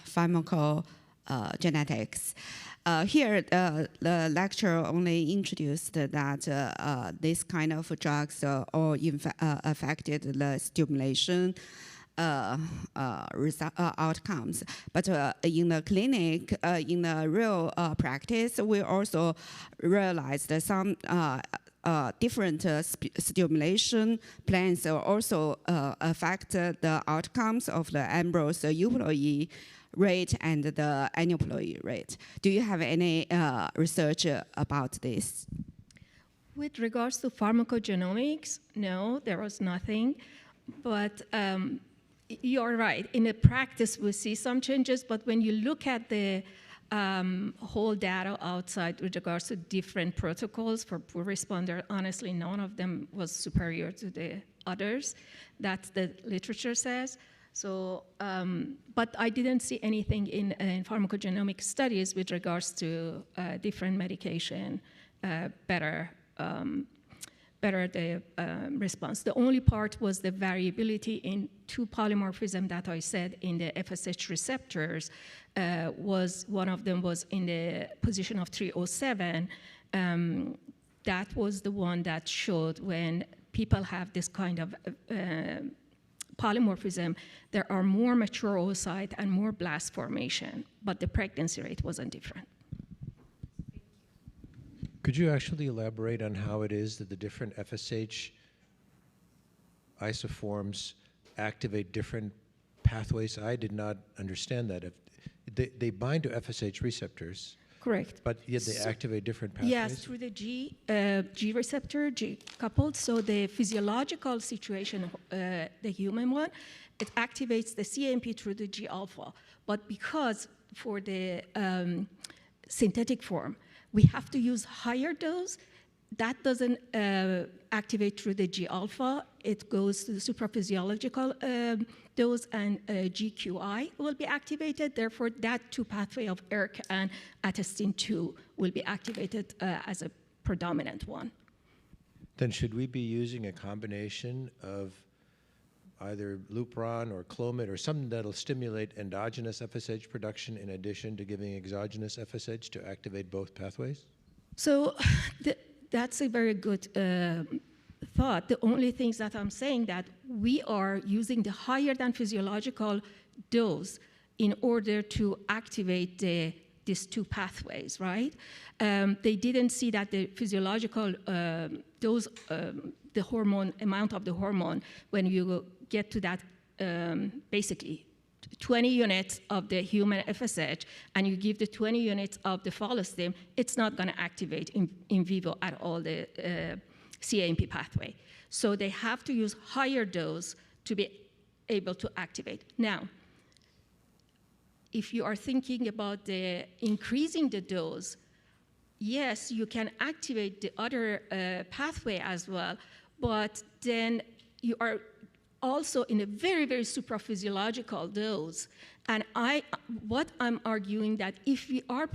W: pharmacogenetics. Here, the lecturer only introduced that this kind of drugs all affected the stimulation outcomes. But in the clinic, in the real practice, we also realized that some different stimulation plans also affect the outcomes of the embryos euploid rate and the aneuploid rate. Do you have any research about this?
F: With regards to pharmacogenomics, no, there was nothing. But you're right. In the practice, we see some changes. But when you look at the whole data outside with regards to different protocols for poor responder, honestly, none of them was superior to the others. That's the literature says. So, but I didn't see anything in pharmacogenomic studies with regards to different medication better the response. The only part was the variability in two polymorphism that I said in the FSH receptors. Was one of them was in the position of 307. That was the one that showed when people have this kind of polymorphism, there are more mature oocyte and more blast formation, but the pregnancy rate wasn't different.
V: Could you actually elaborate on how it is that the different FSH isoforms activate different pathways? I did not understand that. If they bind to FSH receptors.
F: Correct.
V: But yet they activate different pathways?
F: Yes, through the G receptor, G coupled. So the physiological situation, the human one, it activates the CAMP through the G alpha. But because for the synthetic form, we have to use higher dose. That doesn't activate through the G alpha. It goes to the supraphysiological dose, and GQI will be activated. Therefore, that two pathway of ERK and attestin 2 will be activated as a predominant one.
V: Then should we be using a combination of either Lupron or Clomid or something that'll stimulate endogenous FSH production in addition to giving exogenous FSH to activate both pathways?
F: So that's a very good thought. The only things that I'm saying that we are using the higher than physiological dose in order to activate these two pathways, right? They didn't see that the physiological dose, the hormone, amount of the hormone, when you get to that basically 20 units of the human FSH and you give the 20 units of the follistim, it's not going to activate in vivo at all the CAMP pathway. So they have to use higher dose to be able to activate. Now, if you are thinking about the increasing the dose, yes, you can activate the other pathway as well, but then you are also in a very, very supraphysiological dose. And what I'm arguing that if we are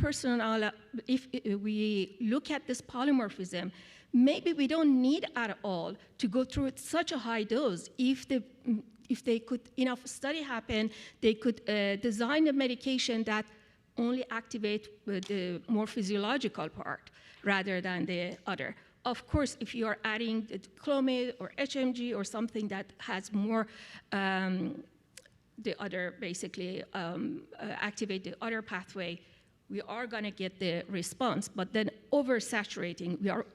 F: if we look at this polymorphism, maybe we don't need at all to go through such a high dose. If they could, enough study happen, they could design a medication that only activate the more physiological part rather than the other. Of course, if you are adding the Clomid or HMG or something that has more the other, basically activate the other pathway, we are going to get the response. But then oversaturating, we are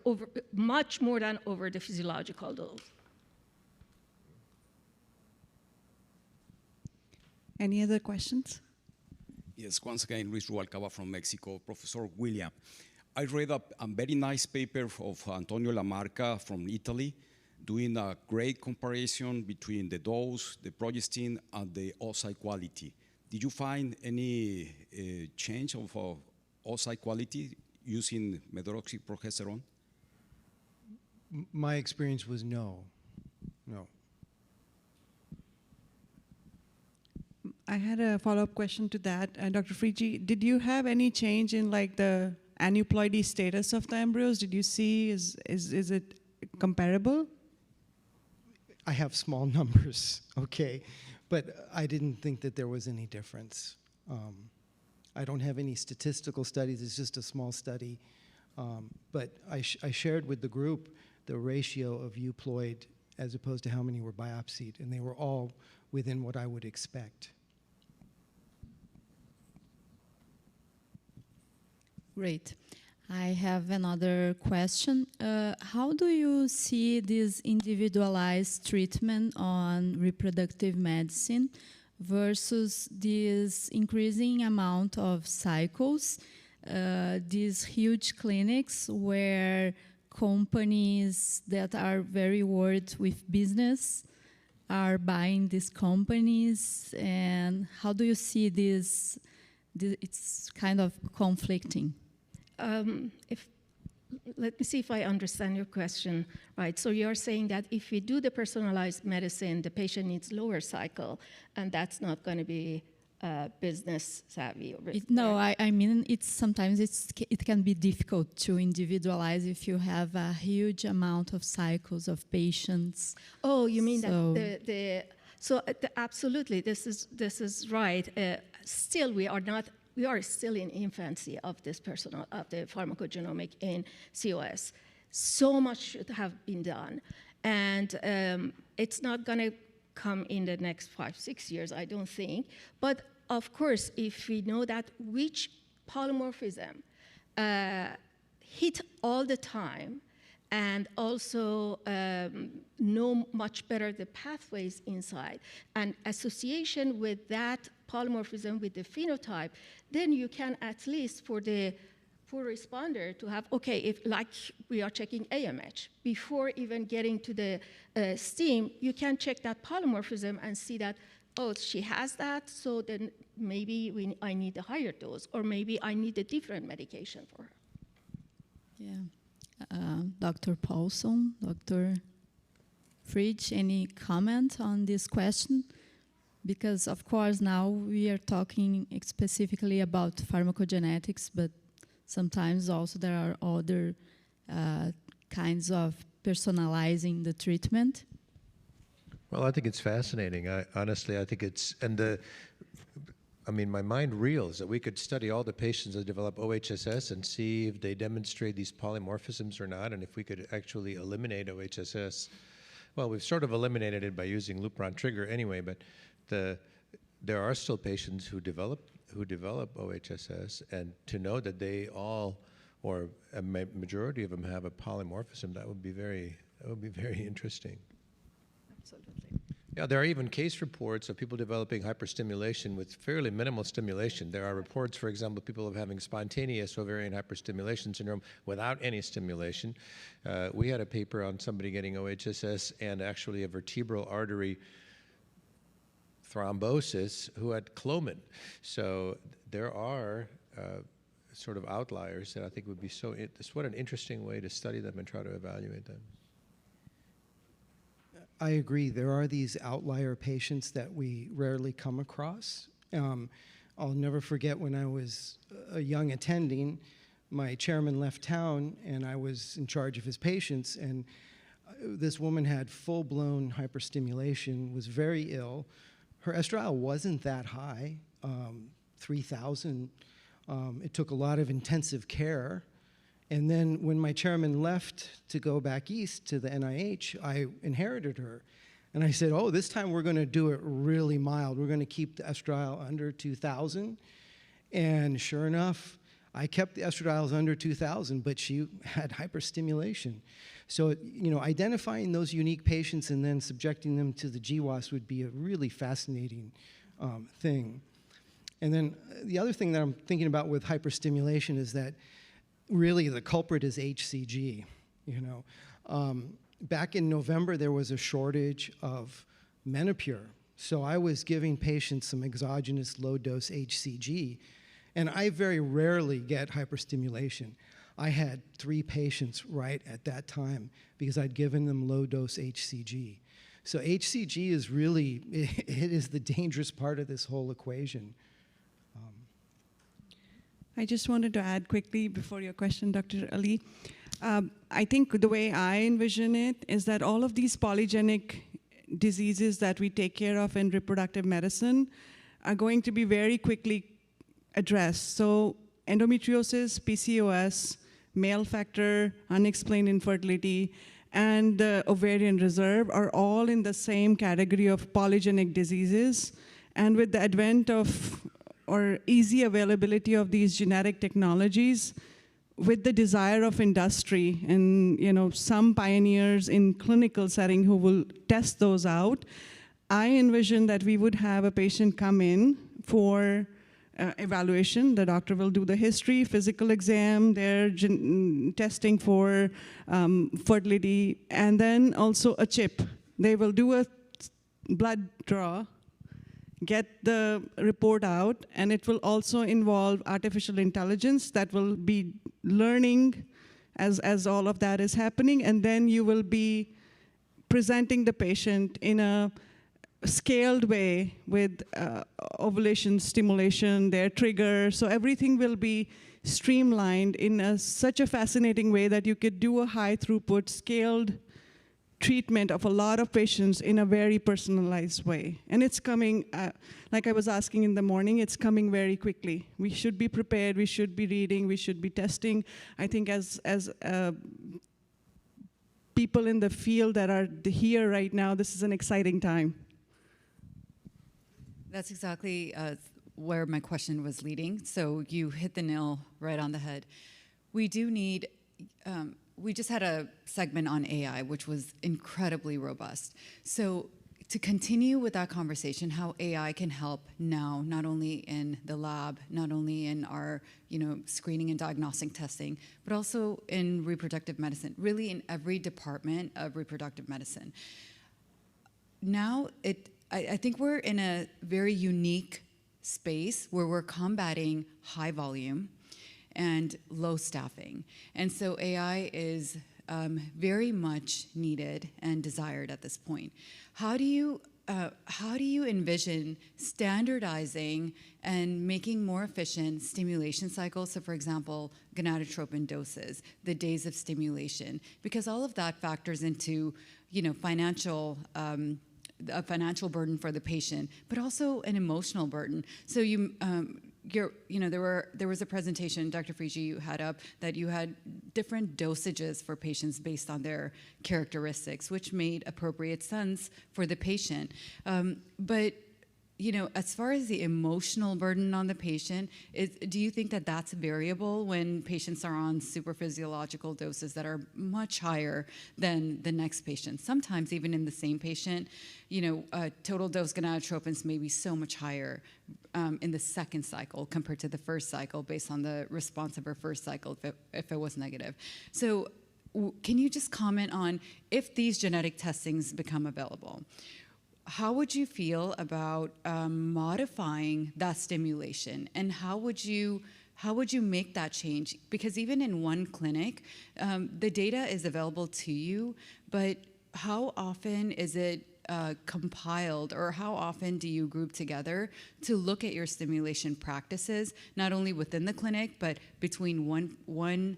F: much more than over the physiological dose.
L: Any other questions?
K: Yes, once again, Luis Rubalcaba from Mexico. Professor William, I read a very nice paper of Antonio Lamarca from Italy doing a great comparison between the dose, the progestin, and the oocyte quality. Did you find any change of oocyte quality using medroxyprogesterone?
U: My experience was no.
L: I had a follow-up question to that. Dr. Frigi, did you have any change in like the aneuploidy status of the embryos? Did you see, is it comparable?
U: I have small numbers, okay, but I didn't think that there was any difference. I don't have any statistical studies, it's just a small study. But I shared with the group the ratio of euploid as opposed to how many were biopsied, and they were all within what I would expect.
O: Great. I have another question. How do you see this individualized treatment on reproductive medicine versus this increasing amount of cycles, these huge clinics where companies that are very worried with business are buying these companies, and how do you see this? It's kind of conflicting.
F: Let me see if I understand your question right. So you're saying that if we do the personalized medicine, the patient needs lower cycle, and that's not going to be business savvy.
O: No, I mean sometimes it can be difficult to individualize if you have a huge amount of cycles of patients.
F: Oh, you mean that absolutely, this is right. Still, we are still in infancy of this of the pharmacogenomic in COS. So much should have been done, and it's not going to come in the next 5-6 years, I don't think. But of course, if we know that which polymorphism hit all the time, and also know much better the pathways inside, and association with that polymorphism with the phenotype, then you can at least for the poor responder to have, okay, if like we are checking AMH, before even getting to the STEAM, you can check that polymorphism and see that, oh, she has that, so then maybe I need a higher dose, or maybe I need a different medication for her.
O: Yeah. Dr. Paulson, Dr. Fridge, any comment on this question? Because of course now we are talking specifically about pharmacogenetics, but sometimes also there are other kinds of personalizing the treatment.
V: Well, I think it's fascinating. Honestly, I think it's, my mind reels that we could study all the patients that develop OHSS and see if they demonstrate these polymorphisms or not, and if we could actually eliminate OHSS. Well, we've sort of eliminated it by using Lupron trigger anyway, but there are still patients who develop OHSS, and to know that they all, or a majority of them, have a polymorphism, that would be very interesting.
F: Absolutely.
V: Yeah, there are even case reports of people developing hyperstimulation with fairly minimal stimulation. There are reports, for example, of people having spontaneous ovarian hyperstimulation syndrome without any stimulation. We had a paper on somebody getting OHSS and actually a vertebral artery thrombosis who had Clomid. So there are sort of outliers that I think would be what an interesting way to study them and try to evaluate them.
U: I agree. There are these outlier patients that we rarely come across. I'll never forget when I was a young attending, my chairman left town and I was in charge of his patients, and this woman had full-blown hyperstimulation, was very ill. Her estradiol wasn't that high, 3,000. It took a lot of intensive care. And then when my chairman left to go back east to the NIH, I inherited her. And I said, oh, this time we're going to do it really mild. We're going to keep the estradiol under 2,000. And sure enough, I kept the estradiols under 2,000, but she had hyperstimulation. So, identifying those unique patients and then subjecting them to the GWAS would be a really fascinating thing. And then the other thing that I'm thinking about with hyperstimulation is that really the culprit is HCG. Back in November, there was a shortage of Menopur. So I was giving patients some exogenous low-dose HCG, and I very rarely get hyperstimulation. I had 3 patients right at that time because I'd given them low-dose HCG. So HCG is really, it is the dangerous part of this whole equation.
L: I just wanted to add quickly before your question, Dr. Ali. I think the way I envision it is that all of these polygenic diseases that we take care of in reproductive medicine are going to be very quickly addressed. So endometriosis, PCOS, male factor, unexplained infertility, and ovarian reserve are all in the same category of polygenic diseases. And with the advent of or easy availability of these genetic technologies, with the desire of industry and some pioneers in clinical setting who will test those out, I envision that we would have a patient come in for evaluation. The doctor will do the history, physical exam, their testing for fertility, and then also a chip. They will do a blood draw, get the report out, and it will also involve artificial intelligence that will be learning as all of that is happening, and then you will be presenting the patient in a scaled way with ovulation stimulation, their trigger, so everything will be streamlined in such a fascinating way that you could do a high throughput, scaled treatment of a lot of patients in a very personalized way. And it's coming, like I was asking in the morning, it's coming very quickly. We should be prepared, we should be reading, we should be testing. I think as people in the field that are here right now, this is an exciting time.
G: That's exactly where my question was leading. So you hit the nail right on the head. We do need, we just had a segment on AI, which was incredibly robust. So to continue with that conversation, how AI can help now, not only in the lab, not only in our screening and diagnostic testing, but also in reproductive medicine, really in every department of reproductive medicine. Now, I think we're in a very unique space where we're combating high volume and low staffing. And so AI is very much needed and desired at this point. How do you envision standardizing and making more efficient stimulation cycles? So for example, gonadotropin doses, the days of stimulation, because all of that factors into a financial burden for the patient, but also an emotional burden. So there was a presentation, Dr. Frigi, you had up that you had different dosages for patients based on their characteristics, which made appropriate sense for the patient. But as far as the emotional burden on the patient, do you think that that's variable when patients are on supraphysiological doses that are much higher than the next patient? Sometimes even in the same patient, total dose gonadotropins may be so much higher in the second cycle compared to the first cycle based on the response of her first cycle if it was negative. So can you just comment on if these genetic testings become available? How would you feel about modifying that stimulation, and how would you make that change? Because even in one clinic, the data is available to you, but how often is it compiled, or how often do you group together to look at your stimulation practices, not only within the clinic, but between one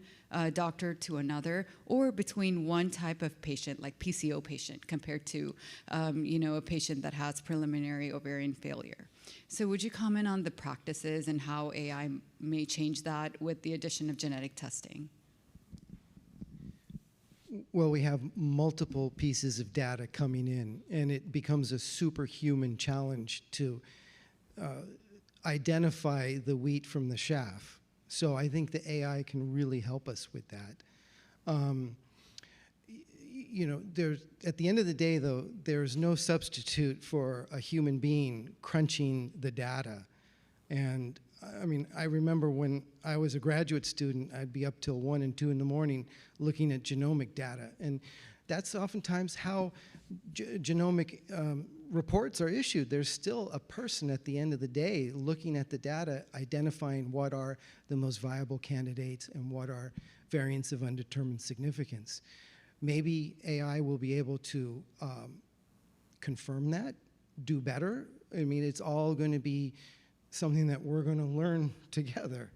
G: doctor to another, or between one type of patient, like PCO patient, compared to a patient that has preliminary ovarian failure? So would you comment on the practices and how AI may change that with the addition of genetic testing?
U: Well, we have multiple pieces of data coming in, and it becomes a superhuman challenge to identify the wheat from the chaff. So I think the AI can really help us with that. At the end of the day, though, there's no substitute for a human being crunching the data. And I mean, I remember when I was a graduate student, I'd be up till 1 and 2 in the morning looking at genomic data. And that's oftentimes how genomic reports are issued. There's still a person at the end of the day looking at the data, identifying what are the most viable candidates and what are variants of undetermined significance. Maybe AI will be able to confirm that, do better. I mean, it's all going to be something that we're going to learn together.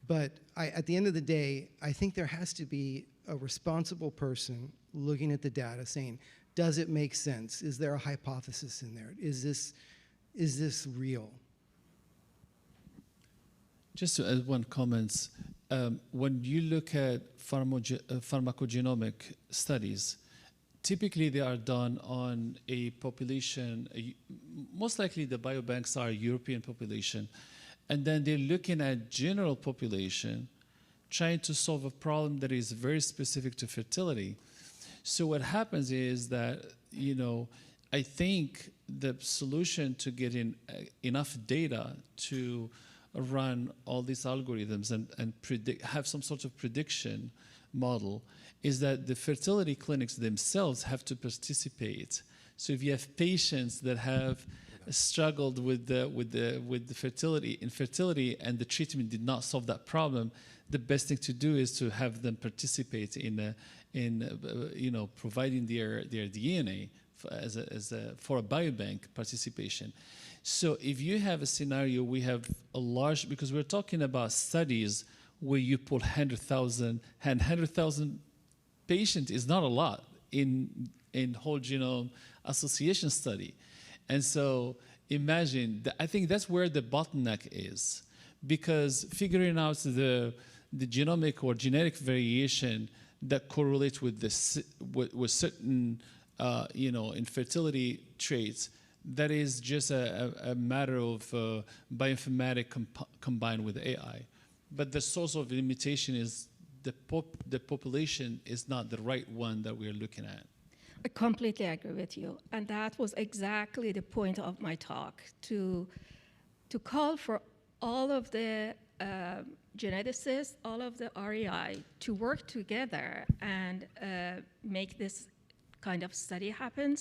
U: But at the end of the day, I think there has to be a responsible person looking at the data saying, does it make sense? Is there a hypothesis in there? Is this real?
N: Just to add one comment, when you look at pharmacogenomic studies, typically they are done on a population, most likely the biobanks are a European population, and then they're looking at general population, trying to solve a problem that is very specific to fertility. So what happens is that, I think the solution to getting enough data to run all these algorithms and have some sort of prediction model is that the fertility clinics themselves have to participate. So if you have patients that have struggled with the infertility, and the treatment did not solve that problem, the best thing to do is to have them participate in providing their DNA for a biobank participation. So if you have a scenario, we have a large, because we're talking about studies where you pull 100,000 patients is not a lot in whole genome association study. And so imagine, I think that's where the bottleneck is, because figuring out the genomic or genetic variation that correlates with certain infertility traits, that is just a matter of bioinformatics combined with AI. But the source of limitation is the population is not the right one that we're looking at.
F: I completely agree with you. And that was exactly the point of my talk, to call for all of the geneticists, all of the REI to work together and make this kind of study happen,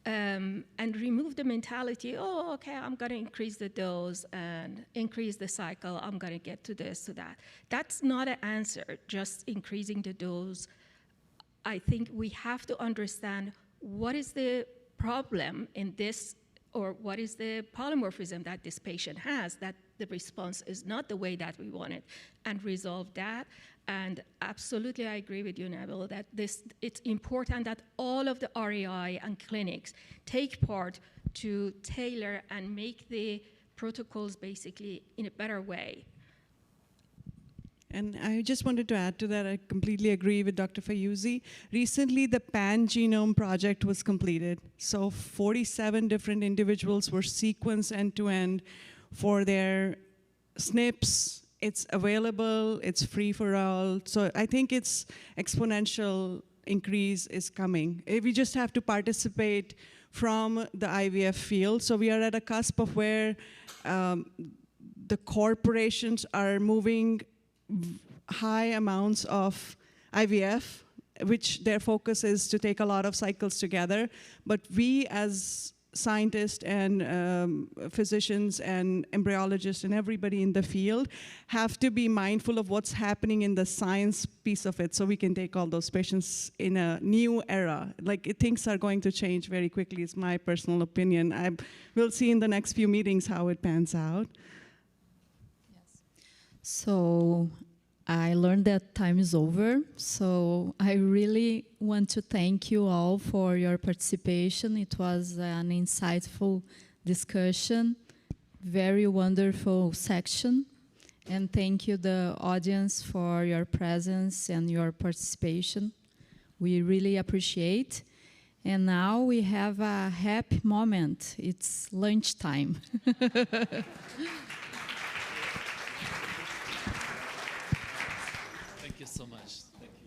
F: and remove the mentality, oh, okay, I'm going to increase the dose and increase the cycle, I'm going to get to this, to that. That's not an answer, just increasing the dose. I think we have to understand what is the problem in this, or what is the polymorphism that this patient has, that the response is not the way that we want it, and resolve that. And absolutely, I agree with you, Nabil, that it's important that all of the REI and clinics take part to tailor and make the protocols basically in a better way.
L: And I just wanted to add to that, I completely agree with Dr. Fayouzi. Recently, the Pan-Genome Project was completed. So 47 different individuals were sequenced end-to-end for their SNPs. It's available, it's free for all. So I think it's exponential increase is coming. We just have to participate from the IVF field. So we are at a cusp of where the corporations are moving high amounts of IVF, which their focus is to take a lot of cycles together. But we as scientists and physicians and embryologists and everybody in the field have to be mindful of what's happening in the science piece of it, so we can take all those patients in a new era. Like, things are going to change very quickly, is my personal opinion. We'll see in the next few meetings how it pans out.
O: So I learned that time is over. So I really want to thank you all for your participation. It was an insightful discussion, very wonderful section. And thank you, the audience, for your presence and your participation. We really appreciate. And now we have a happy moment. It's lunchtime.
N: Thank you so much. Thank you.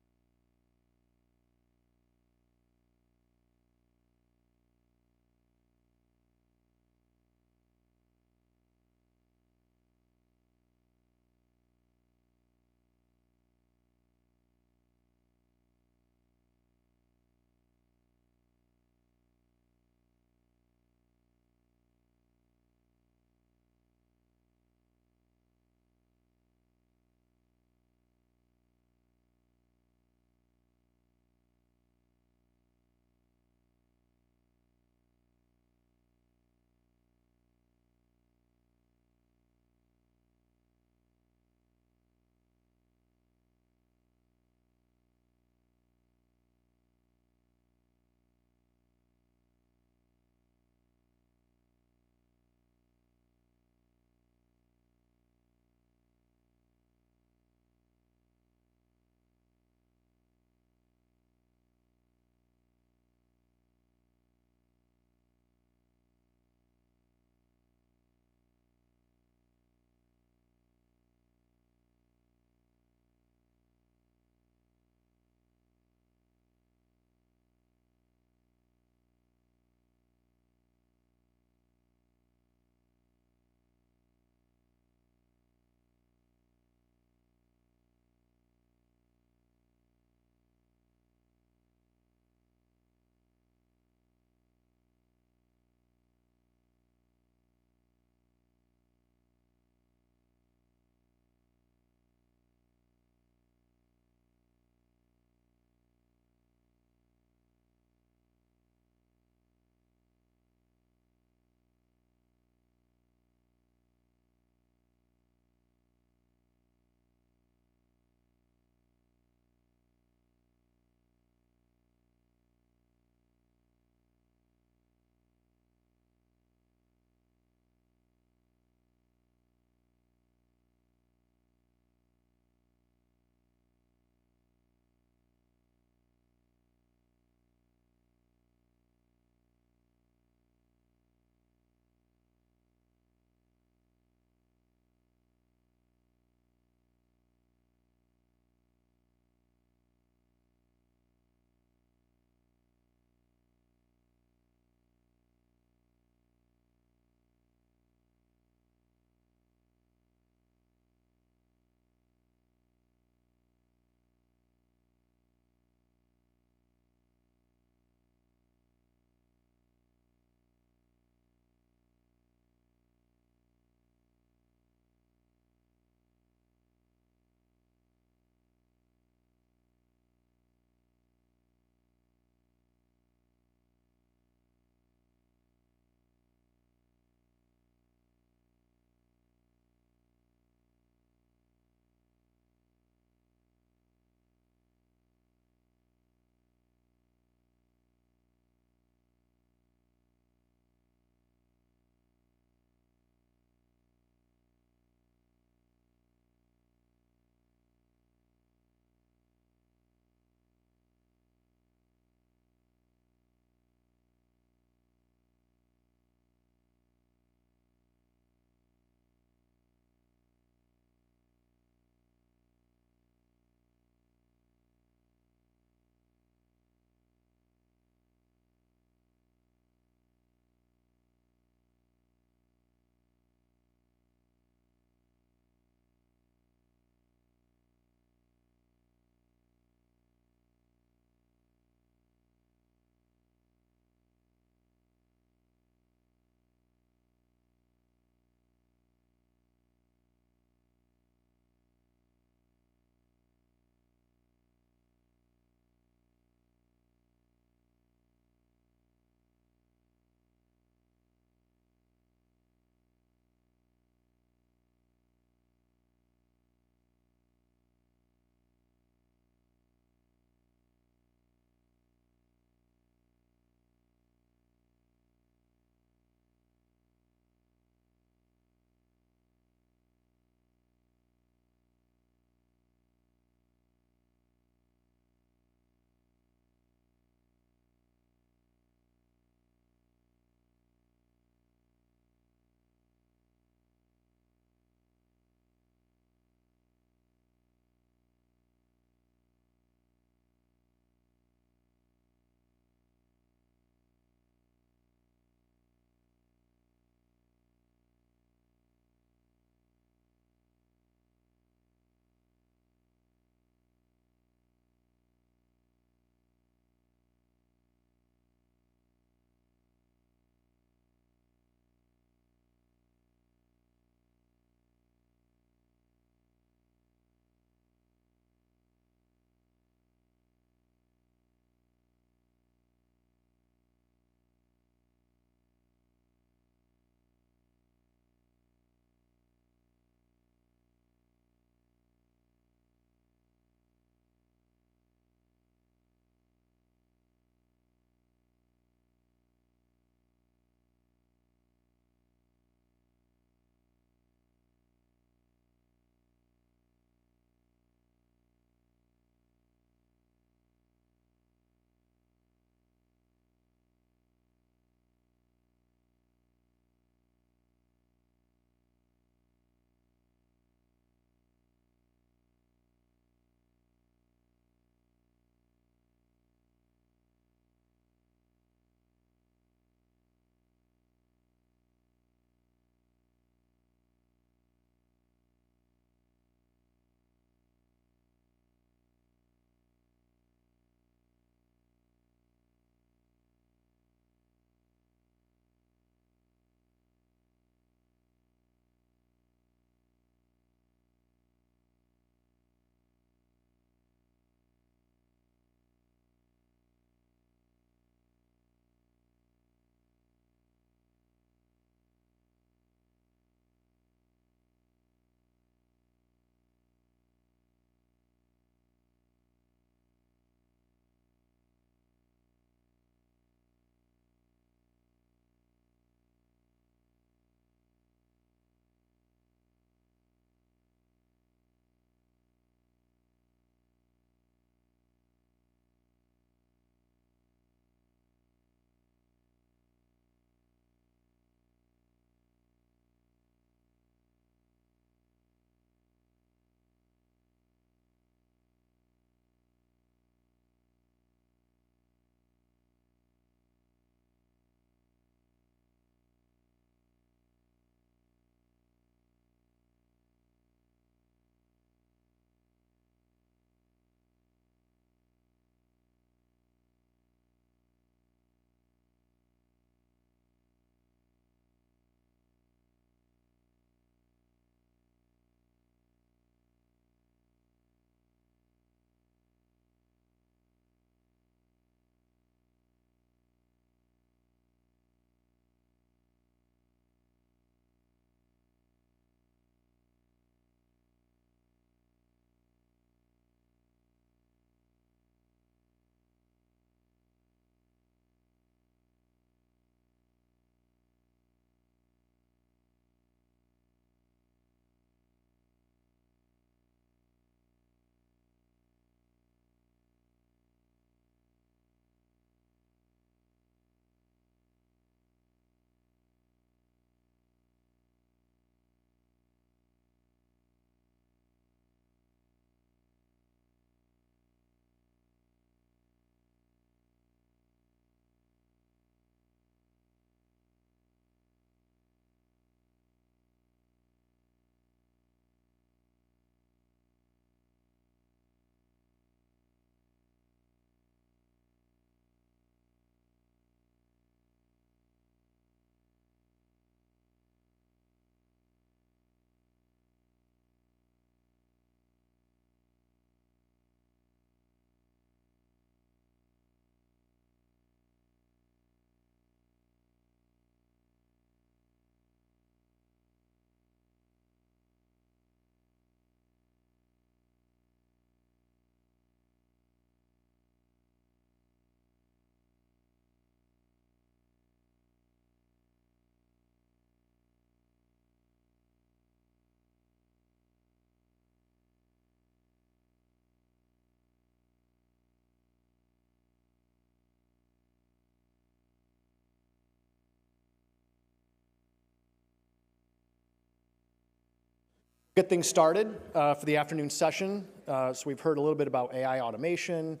H: get things started for the afternoon session. So we've heard a little bit about AI automation,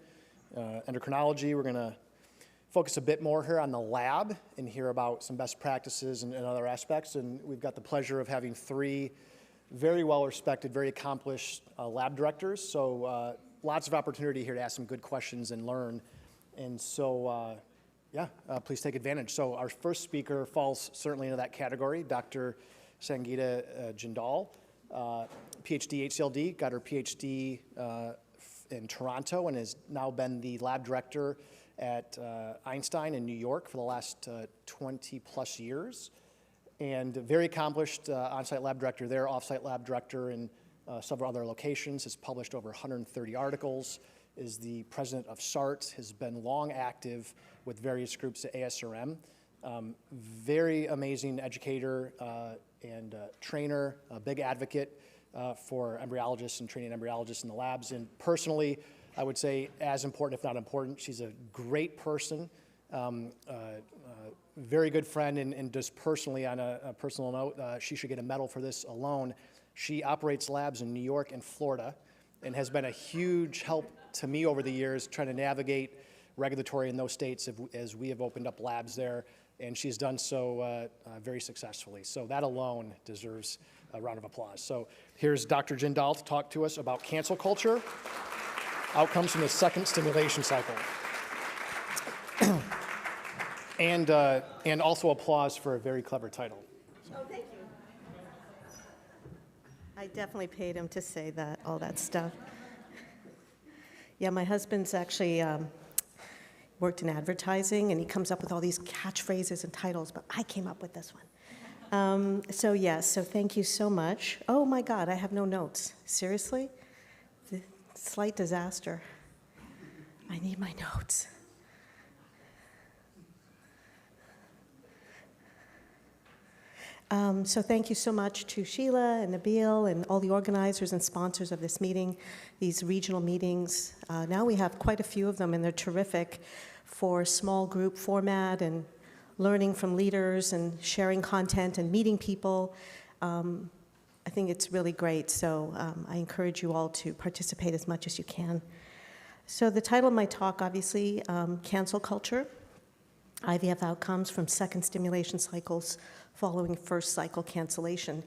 H: endocrinology. We're going to focus a bit more here on the lab and hear about some best practices and other aspects. And we've got the pleasure of having three very well-respected, very accomplished lab directors. So lots of opportunity here to ask some good questions and learn. And so, please take advantage. So our first speaker falls certainly into that category, Dr. Sangeeta Jindal, PhD HCLD, got her PhD in Toronto and has now been the lab director at Einstein in New York for the last 20 plus years. And very accomplished on-site lab director there, off-site lab director in several other locations, has published over 130 articles, is the president of SART, has been long active with various groups at ASRM. Very amazing educator and trainer, a big advocate for embryologists and training embryologists in the labs. And personally, I would say as important, if not important, she's a great person, very good friend, and just personally, on a personal note, she should get a medal for this alone. She operates labs in New York and Florida and has been a huge help to me over the years trying to navigate regulatory in those states as we have opened up labs there, and she's done so very successfully. So that alone deserves a round of applause. So here's Dr. Jindal to talk to us about cancel culture, outcomes from the second stimulation cycle. And also applause for a very clever title.
B: Oh, thank you. I definitely paid him to say that, all that stuff. Yeah, my husband's actually worked in advertising, and he comes up with all these catchphrases and titles, but I came up with this one. So thank you so much. Oh my God, I have no notes. Seriously? Slight disaster. I need my notes. So thank you so much to Sheila and Nabil and all the organizers and sponsors of this meeting, these regional meetings. Now we have quite a few of them, and they're terrific for small group format and learning from leaders and sharing content and meeting people. I think it's really great, so I encourage you all to participate as much as you can. So the title of my talk, obviously, Cancel Culture, IVF Outcomes from Second Stimulation Cycles Following First Cycle Cancellation.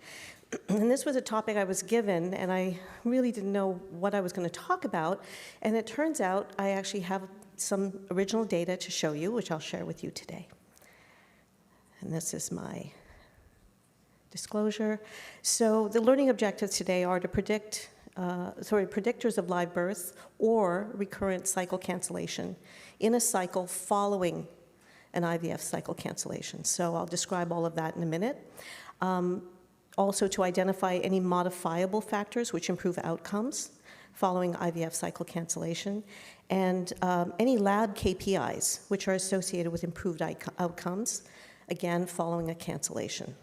B: And this was a topic I was given, and I really didn't know what I was going to talk about. And it turns out I actually have some original data to show you, which I'll share with you today. And this is my disclosure. So the learning objectives today are to predict, predictors of live birth or recurrent cycle cancellation in a cycle following an IVF cycle cancellation. So I'll describe all of that in a minute. Also to identify any modifiable factors which improve outcomes following IVF cycle cancellation, and any lab KPIs which are associated with improved outcomes, again, following a cancellation.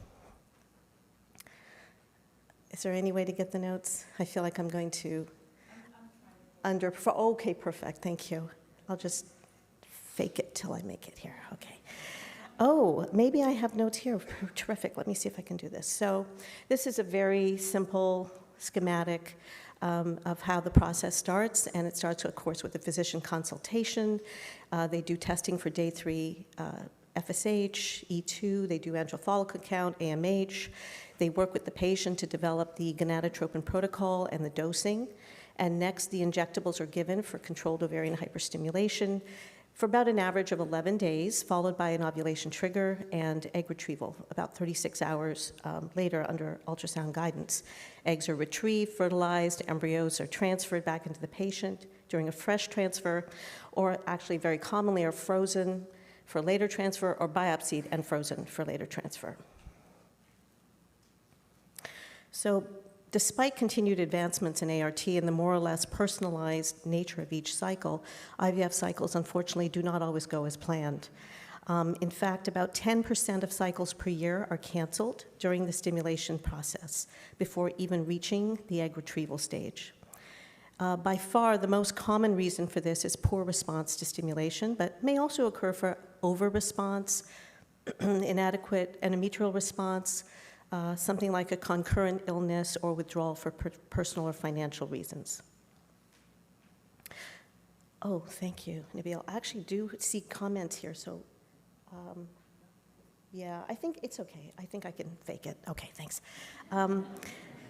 B: Is there any way to get the notes? I feel like I'm going to okay, perfect, thank you. I'll just fake it till I make it here, okay. Oh, maybe I have notes here, terrific, let me see if I can do this. So this is a very simple schematic of how the process starts, and it starts, of course, with a physician consultation. They do testing for day 3 FSH, E2, they do antral follicle count, AMH. They work with the patient to develop the gonadotropin protocol and the dosing. And next, the injectables are given for controlled ovarian hyperstimulation for about an average of 11 days, followed by an ovulation trigger and egg retrieval about 36 hours later under ultrasound guidance. Eggs are retrieved, fertilized, embryos are transferred back into the patient during a fresh transfer, or actually very commonly are frozen for later transfer or biopsied and frozen for later transfer. So despite continued advancements in ART and the more or less personalized nature of each cycle, IVF cycles unfortunately do not always go as planned. In fact, about 10% of cycles per year are canceled during the stimulation process before even reaching the egg retrieval stage. By far, the most common reason for this is poor response to stimulation, but may also occur for over-response, inadequate endometrial response, something like a concurrent illness or withdrawal for personal or financial reasons. Oh, thank you, Nabil. I actually do see comments here, so yeah, I think it's okay. I think I can fake it. Okay, thanks.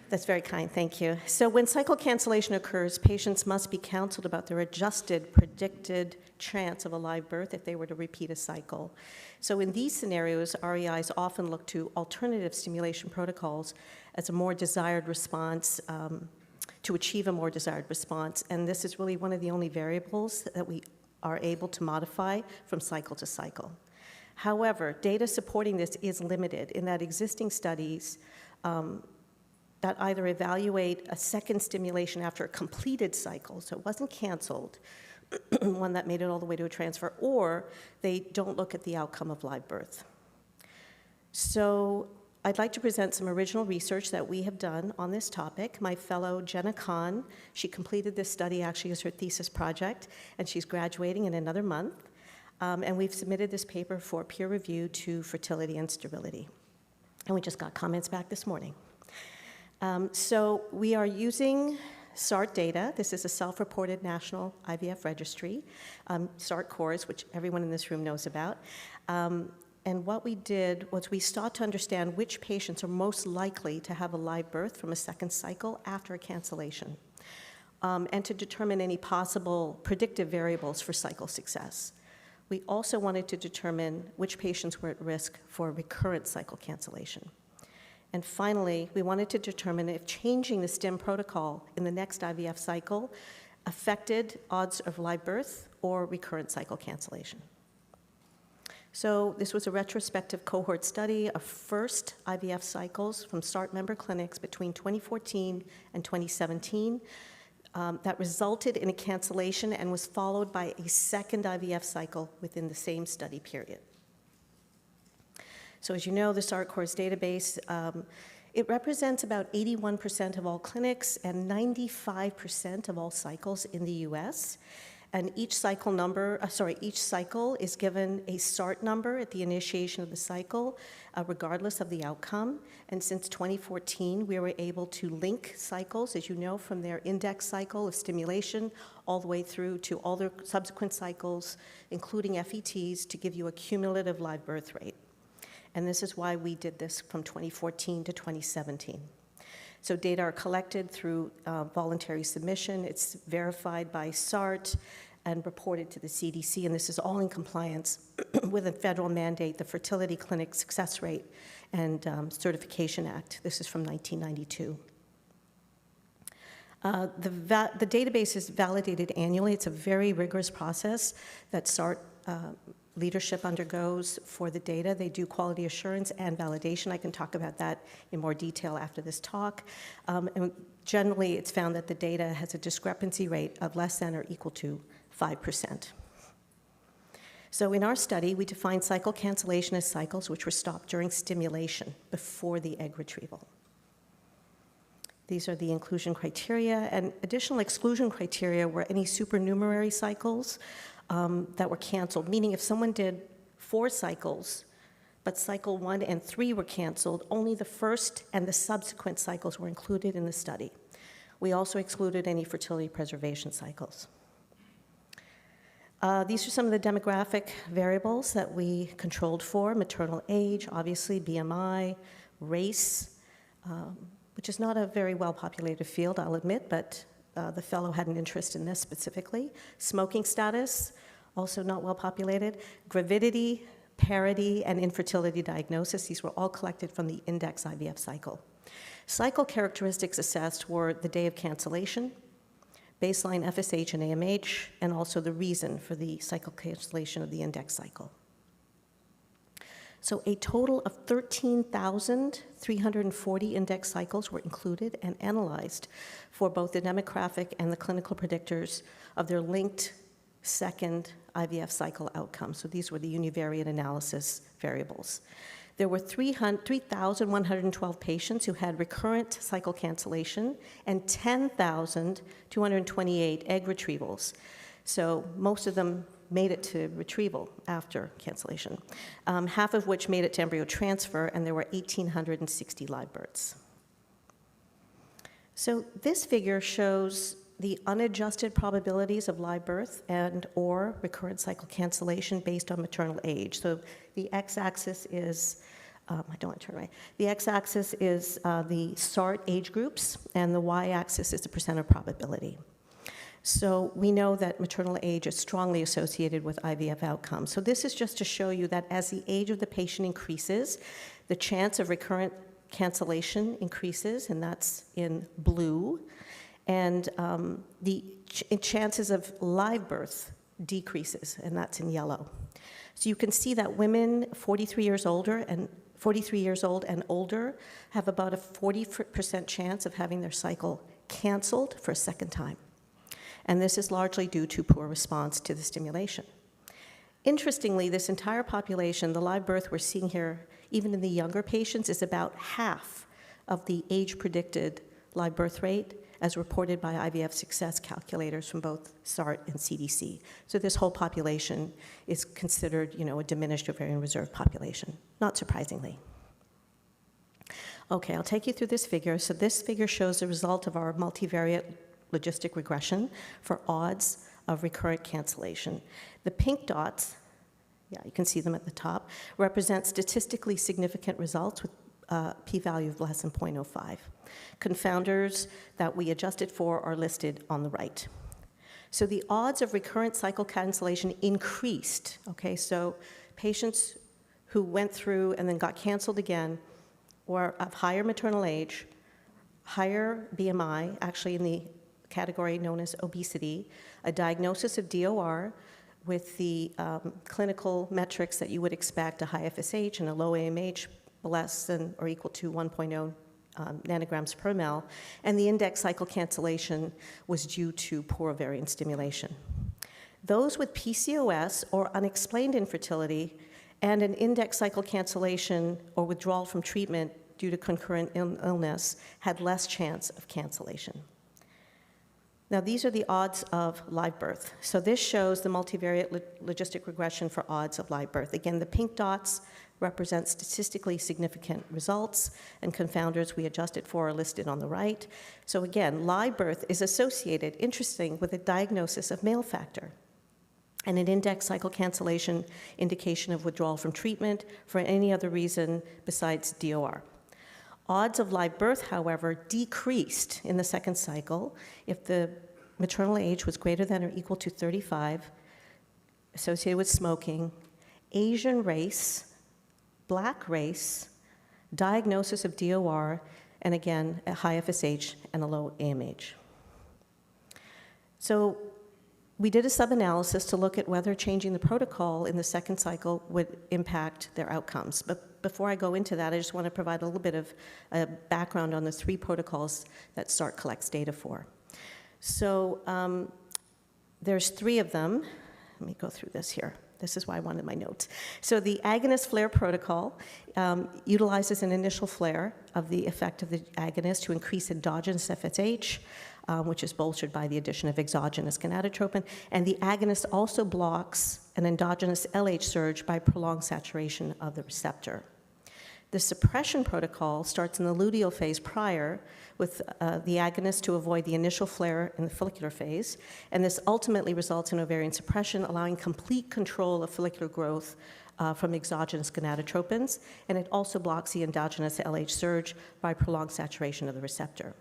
B: That's very kind, thank you. So when cycle cancellation occurs, patients must be counseled about their adjusted predicted chance of a live birth if they were to repeat a cycle. So in these scenarios, REIs often look to alternative stimulation protocols as a more desired response, to achieve a more desired response. And this is really one of the only variables that we are able to modify from cycle to cycle. However, data supporting this is limited in that existing studies that either evaluate a second stimulation after a completed cycle, so it wasn't canceled, one that made it all the way to a transfer, or they don't look at the outcome of live birth. So I'd like to present some original research that we have done on this topic. My fellow Jenna Kahn, she completed this study actually as her thesis project, and she's graduating in another month. And we've submitted this paper for peer review to Fertility and Sterility. And we just got comments back this morning. So we are using SART data. This is a self-reported national IVF registry, SART cores, which everyone in this room knows about. And what we did was we sought to understand which patients are most likely to have a live birth from a second cycle after a cancellation, and to determine any possible predictive variables for cycle success. We also wanted to determine which patients were at risk for recurrent cycle cancellation. And finally, we wanted to determine if changing the STIM protocol in the next IVF cycle affected odds of live birth or recurrent cycle cancellation. So this was a retrospective cohort study of first IVF cycles from SART member clinics between 2014 and 2017 that resulted in a cancellation and was followed by a second IVF cycle within the same study period. So as you know, the SART cores database, it represents about 81% of all clinics and 95% of all cycles in the US. And each cycle is given a SART number at the initiation of the cycle, regardless of the outcome. And since 2014, we were able to link cycles, as you know, from their index cycle of stimulation all the way through to all their subsequent cycles, including FETs, to give you a cumulative live birth rate. And this is why we did this from 2014 to 2017. So data are collected through voluntary submission. It's verified by SART and reported to the CDC, and this is all in compliance with a federal mandate, the Fertility Clinic Success Rate and Certification Act. This is from 1992. The database is validated annually. It's a very rigorous process that SART leadership undergoes for the data. They do quality assurance and validation. I can talk about that in more detail after this talk. And generally, it's found that the data has a discrepancy rate of less than or equal to 5%. So in our study, we defined cycle cancellation as cycles which were stopped during stimulation before the egg retrieval. These are the inclusion criteria, and additional exclusion criteria were any supernumerary cycles that were canceled, meaning if someone did 4 cycles, but cycle 1 and 3 were canceled, only the first and the subsequent cycles were included in the study. We also excluded any fertility preservation cycles. These are some of the demographic variables that we controlled for: maternal age, obviously, BMI, race, which is not a very well-populated field, I'll admit, but the fellow had an interest in this specifically. Smoking status, also not well populated. Gravidity, parity, and infertility diagnosis. These were all collected from the index IVF cycle. Cycle characteristics assessed were the day of cancellation, baseline FSH and AMH, and also the reason for the cycle cancellation of the index cycle. So a total of 13,340 index cycles were included and analyzed for both the demographic and the clinical predictors of their linked second IVF cycle outcomes. So these were the univariate analysis variables. There were 3,112 patients who had recurrent cycle cancellation and 10,228 egg retrievals. So most of them made it to retrieval after cancellation, half of which made it to embryo transfer, and there were 1,860 live births. So this figure shows the unadjusted probabilities of live birth and or recurrent cycle cancellation based on maternal age. So the x-axis is, I don't want to turn away. The x-axis is the SART age groups, and the y-axis is the percent of probability. So we know that maternal age is strongly associated with IVF outcomes. So this is just to show you that as the age of the patient increases, the chance of recurrent cancellation increases, and that's in blue. And the chances of live birth decreases, and that's in yellow. So you can see that women 43 years old and older have about a 40% chance of having their cycle canceled for a second time. And this is largely due to poor response to the stimulation. Interestingly, this entire population, the live birth we're seeing here, even in the younger patients, is about half of the age-predicted live birth rate as reported by IVF success calculators from both SART and CDC. So this whole population is considered, a diminished ovarian reserve population, not surprisingly. Okay, I'll take you through this figure. So this figure shows the result of our multivariate logistic regression for odds of recurrent cancellation. The pink dots, you can see them at the top, represent statistically significant results with p-value of less than 0.05. Confounders that we adjusted for are listed on the right. So the odds of recurrent cycle cancellation increased, okay? So patients who went through and then got canceled again were of higher maternal age, higher BMI, actually in the category known as obesity, a diagnosis of DOR with the clinical metrics that you would expect, a high FSH and a low AMH, less than or equal to 1.0 nanograms per ml, and the index cycle cancellation was due to poor ovarian stimulation. Those with PCOS or unexplained infertility and an index cycle cancellation or withdrawal from treatment due to concurrent illness had less chance of cancellation. Now, these are the odds of live birth. So this shows the multivariate logistic regression for odds of live birth. Again, the pink dots represent statistically significant results, and confounders we adjusted for are listed on the right. So again, live birth is associated, interesting, with a diagnosis of male factor and an index cycle cancellation indication of withdrawal from treatment for any other reason besides DOR. Odds of live birth, however, decreased in the second cycle if the maternal age was greater than or equal to 35, associated with smoking, Asian race, Black race, diagnosis of DOR, and again, a high FSH and a low AMH. So we did a sub-analysis to look at whether changing the protocol in the second cycle would impact their outcomes. But before I go into that, I just want to provide a little bit of a background on the 3 protocols that SART collects data for. So there's 3 of them. Let me go through this here. This is why I wanted my notes. So the agonist flare protocol utilizes an initial flare of the effect of the agonist to increase endogenous FSH, which is bolstered by the addition of exogenous gonadotropin, and the agonist also blocks an endogenous LH surge by prolonged saturation of the receptor. The suppression protocol starts in the luteal phase prior with the agonist to avoid the initial flare in the follicular phase, and this ultimately results in ovarian suppression, allowing complete control of follicular growth from exogenous gonadotropins, and it also blocks the endogenous LH surge by prolonged saturation of the receptor.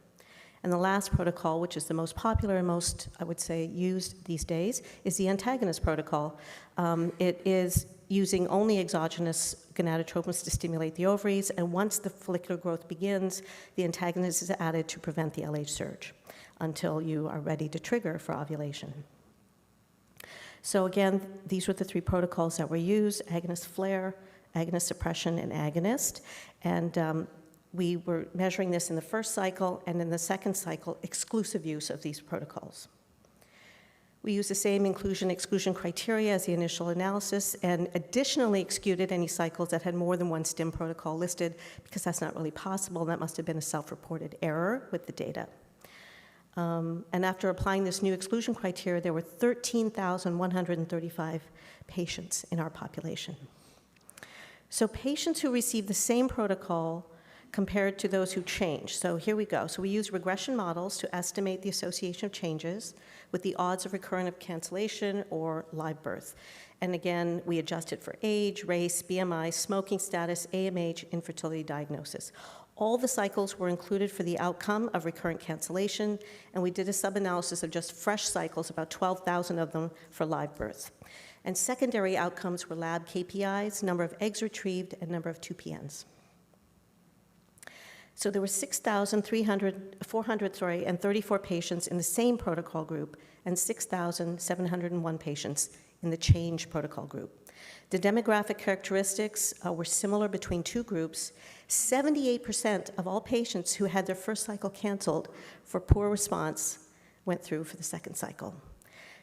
B: And the last protocol, which is the most popular and most, I would say, used these days, is the antagonist protocol. It is using only exogenous gonadotropins to stimulate the ovaries, and once the follicular growth begins, the antagonist is added to prevent the LH surge until you are ready to trigger for ovulation. So again, these were the 3 protocols that were used: agonist flare, agonist suppression, and agonist. And we were measuring this in the first cycle, and in the second cycle, exclusive use of these protocols. We used the same inclusion-exclusion criteria as the initial analysis, and additionally excluded any cycles that had more than 1 STIM protocol listed, because that's not really possible, and that must have been a self-reported error with the data. And after applying this new exclusion criteria, there were 13,135 patients in our population. So patients who received the same protocol compared to those who changed. So here we go. So we use regression models to estimate the association of changes with the odds of recurrence of cancellation or live birth. And again, we adjusted for age, race, BMI, smoking status, AMH, infertility diagnosis. All the cycles were included for the outcome of recurrent cancellation, and we did a sub-analysis of just fresh cycles, about 12,000 of them for live birth. And secondary outcomes were lab KPIs, number of eggs retrieved, and number of 2PNs. So there were 434 patients in the same protocol group and 6,701 patients in the change protocol group. The demographic characteristics were similar between two groups. 78% of all patients who had their first cycle canceled for poor response went through for the second cycle.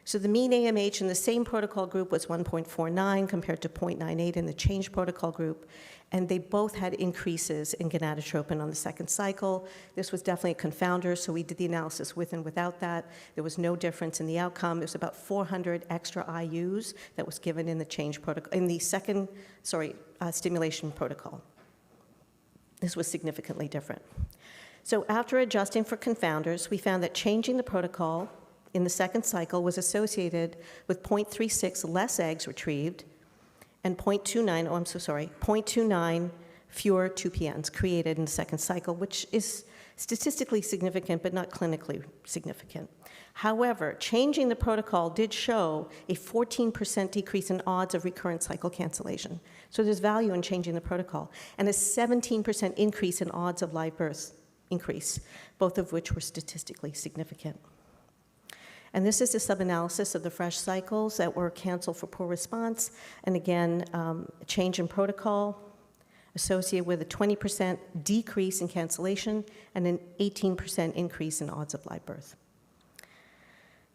B: So the mean AMH in the same protocol group was 1.49 compared to 0.98 in the change protocol group, and they both had increases in gonadotropin on the second cycle. This was definitely a confounder, so we did the analysis with and without that. There was no difference in the outcome. It was about 400 extra IUs that was given in the change protocol, in the second, stimulation protocol. This was significantly different. So after adjusting for confounders, we found that changing the protocol in the second cycle was associated with 0.36 less eggs retrieved and 0.29 fewer 2PNs created in the second cycle, which is statistically significant but not clinically significant. However, changing the protocol did show a 14% decrease in odds of recurrent cycle cancellation. So there's value in changing the protocol, and a 17% increase in odds of live birth increase, both of which were statistically significant. And this is a sub-analysis of the fresh cycles that were canceled for poor response. And again, a change in protocol associated with a 20% decrease in cancellation and an 18% increase in odds of live birth.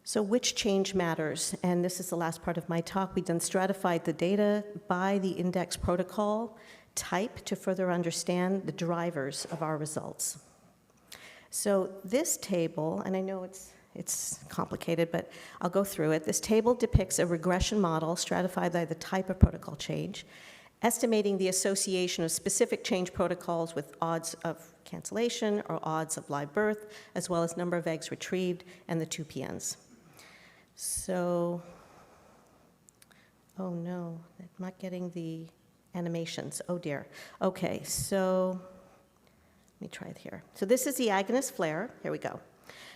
B: So which change matters? And this is the last part of my talk. We then stratified the data by the index protocol type to further understand the drivers of our results. So this table, and I know it's complicated, but I'll go through it. This table depicts a regression model stratified by the type of protocol change, estimating the association of specific change protocols with odds of cancellation or odds of live birth, as well as number of eggs retrieved and the 2PNs. So, oh no, I'm not getting the animations. Oh dear. Okay, so let me try it here. So this is the agonist flare. Here we go.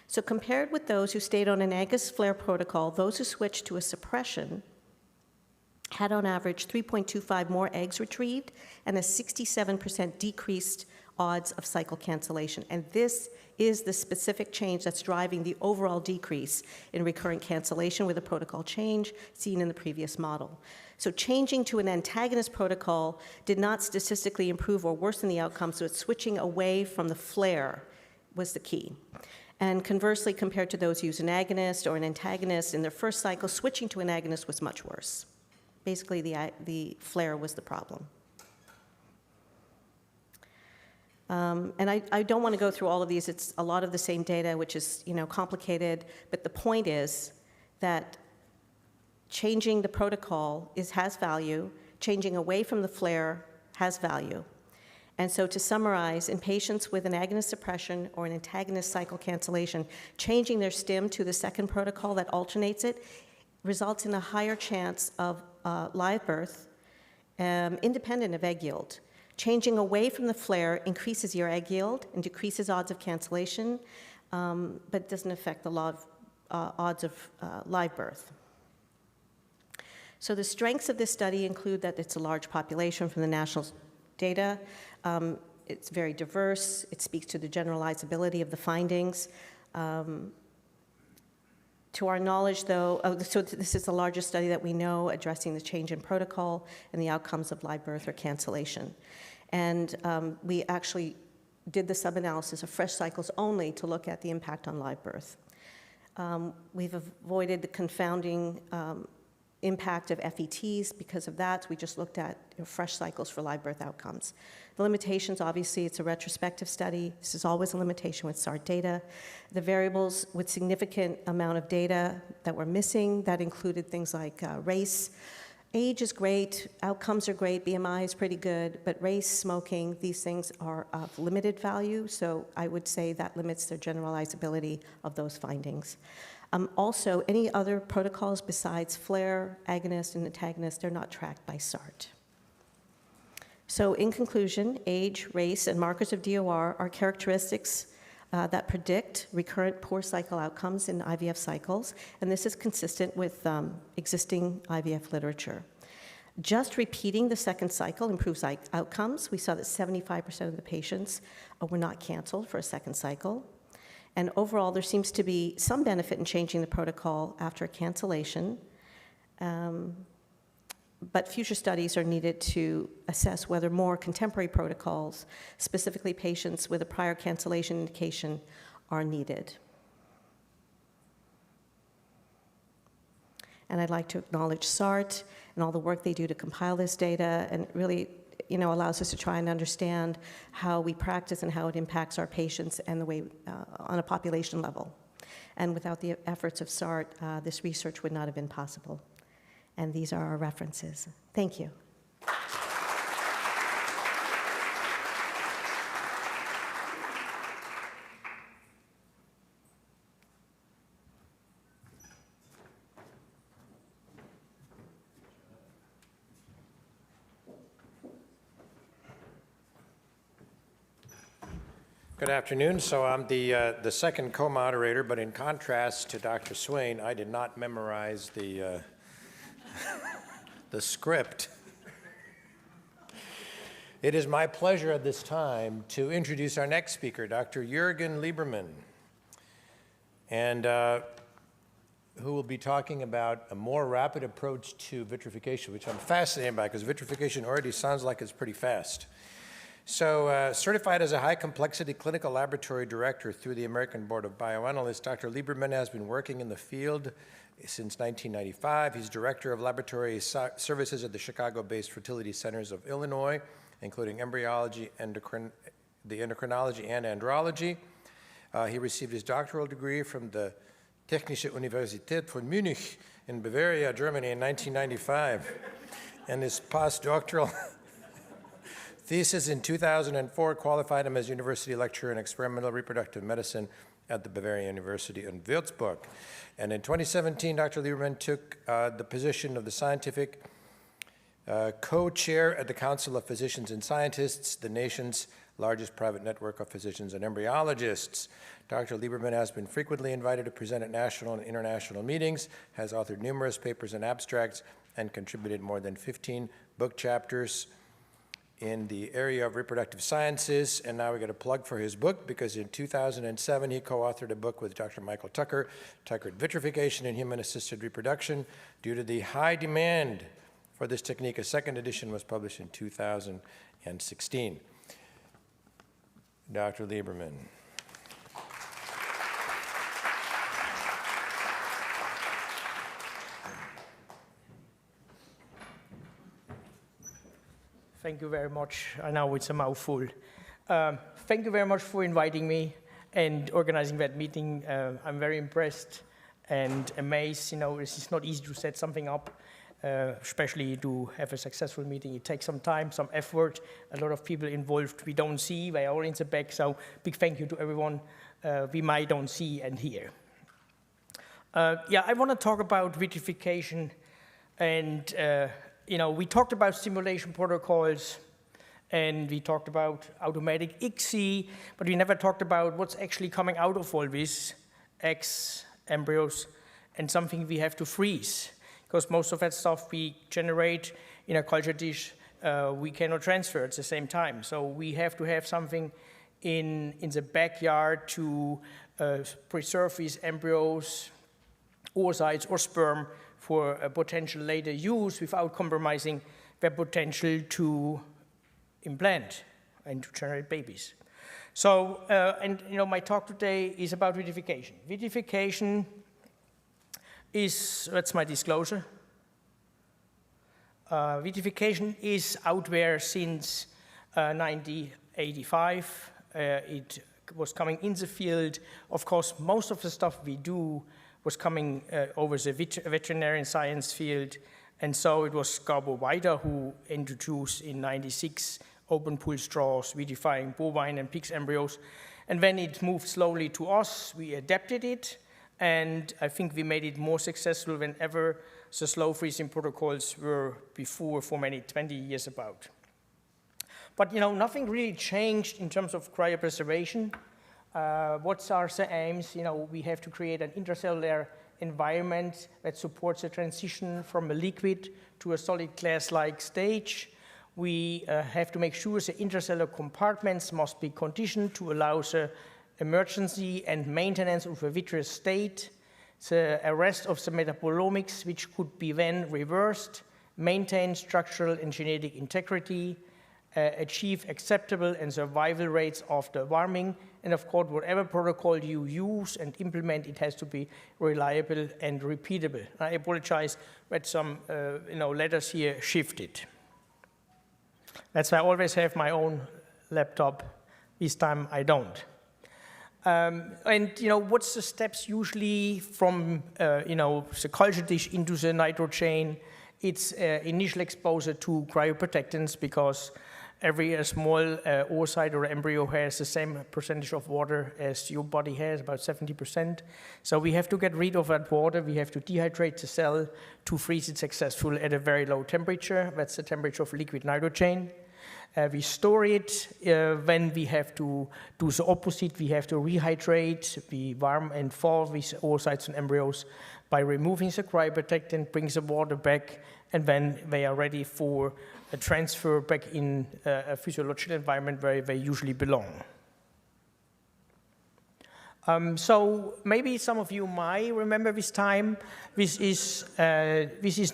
B: So compared with those who stayed on an agonist flare protocol, those who switched to a suppression had on average 3.25 more eggs retrieved and a 67% decreased odds of cycle cancellation. And this is the specific change that's driving the overall decrease in recurrent cancellation with a protocol change seen in the previous model. So changing to an antagonist protocol did not statistically improve or worsen the outcome, so it's switching away from the flare was the key. And conversely, compared to those who use an agonist or an antagonist in their first cycle, switching to an agonist was much worse. Basically, the flare was the problem. And I don't want to go through all of these. It's a lot of the same data, which is complicated. But the point is that changing the protocol has value. Changing away from the flare has value. And so to summarize, in patients with an agonist suppression or an antagonist cycle cancellation, changing their stim to the second protocol that alternates it results in a higher chance of live birth, independent of egg yield. Changing away from the flare increases your egg yield and decreases odds of cancellation, but doesn't affect the odds of live birth. So the strengths of this study include that it's a large population from the national data. It's very diverse. It speaks to the generalizability of the findings. To our knowledge, though, so this is the largest study that we know addressing the change in protocol and the outcomes of live birth or cancellation. And we actually did the sub-analysis of fresh cycles only to look at the impact on live birth. We've avoided the confounding impact of FETs because of that. We just looked at fresh cycles for live birth outcomes. The limitations, obviously, it's a retrospective study. This is always a limitation with SART data. The variables with significant amount of data that were missing, that included things like race. Age is great, outcomes are great, BMI is pretty good, but race, smoking, these things are of limited value, so I would say that limits the generalizability of those findings. Also, any other protocols besides FLAIR, agonist, and antagonist, they're not tracked by SART. So in conclusion, age, race, and markers of DOR are characteristics that predict recurrent poor cycle outcomes in IVF cycles, and this is consistent with existing IVF literature. Just repeating the second cycle improves outcomes. We saw that 75% of the patients were not canceled for a second cycle. And overall, there seems to be some benefit in changing the protocol after a cancellation. But future studies are needed to assess whether more contemporary protocols, specifically patients with a prior cancellation indication, are needed. And I'd like to acknowledge SART and all the work they do to compile this data, and really, allows us to try and understand how we practice and how it impacts our patients and the way on a population level. And without the efforts of SART, this research would not have been possible. And these are our references. Thank you.
S: Good afternoon. So I'm the second co-moderator, but in contrast to Dr. Swain, I did not memorize the script. It is my pleasure at this time to introduce our next speaker, Dr. Jürgen Lieberman, and who will be talking about a more rapid approach to vitrification, which I'm fascinated by because vitrification already sounds like it's pretty fast. So certified as a high-complexity clinical laboratory director through the American Board of Bioanalysts, Dr. Lieberman has been working in the field since 1995. He's director of laboratory services at the Chicago-based fertility centers of Illinois, including embryology, the endocrinology, and andrology. He received his doctoral degree from the Technische Universität von Munich in Bavaria, Germany in 1995, and his postdoctoral thesis in 2004 qualified him as university lecturer in experimental reproductive medicine at the Bavarian University in Würzburg. And in 2017, Dr. Lieberman took the position of the scientific co-chair at the Council of Physicians and Scientists, the nation's largest private network of physicians and embryologists. Dr. Lieberman has been frequently invited to present at national and international meetings, has authored numerous papers and abstracts, and contributed more than 15 book chapters in the area of reproductive sciences. And now we got a plug for his book, because in 2007 he co-authored a book with Dr. Michael Tucker, Vitrification in Human-Assisted Reproduction. Due to the high demand for this technique, a second edition was published in 2016. Dr. Lieberman.
D: Thank you very much. I know it's a mouthful. Thank you very much for inviting me and organizing that meeting. I'm very impressed and amazed. It's not easy to set something up, especially to have a successful meeting. It takes some time, some effort, a lot of people involved we don't see. They are all in the back, so big thank you to everyone we might don't see and hear. I want to talk about vitrification, and we talked about stimulation protocols, and we talked about automatic ICSI, but we never talked about what's actually coming out of all this, eggs, embryos, and something we have to freeze. Because most of that stuff we generate in a culture dish, we cannot transfer at the same time. So we have to have something in the backyard to preserve these embryos, oocytes, or sperm for a potential later use without compromising their potential to implant and to generate babies. So, my talk today is about vitrification. Vitrification is, that's my disclosure. Vitrification is out there since 1985. It was coming in the field. Of course, most of the stuff we do was coming over the veterinary science field. And so it was Garbo Weider who introduced in 96 open pool straws, vitrifying bovine and pig's embryos. And when it moved slowly to us, we adapted it. And I think we made it more successful than ever the slow freezing protocols were before for many 20 years about. But nothing really changed in terms of cryopreservation. What are the aims? We have to create an intracellular environment that supports the transition from a liquid to a solid glass-like stage. We have to make sure the intracellular compartments must be conditioned to allow the emergency and maintenance of a vitreous state, the arrest of the metabolomics, which could be then reversed, maintain structural and genetic integrity, achieve acceptable and survival rates after warming, and of course, whatever protocol you use and implement, it has to be reliable and repeatable. I apologize that some letters here shifted. That's why I always have my own laptop. This time I don't. What's the steps usually from the culture dish into the nitrogen? It's initial exposure to cryoprotectants because every small oocyte or embryo has the same percentage of water as your body has, about 70%. So we have to get rid of that water. We have to dehydrate the cell to freeze it successfully at a very low temperature. That's the temperature of liquid nitrogen. We store it. When we have to do the opposite, we have to rehydrate, we warm and thaw these oocytes and embryos by removing the cryoprotectant, bring the water back, and then they are ready for a transfer back in a physiological environment where they usually belong. So maybe some of you might remember this time. This is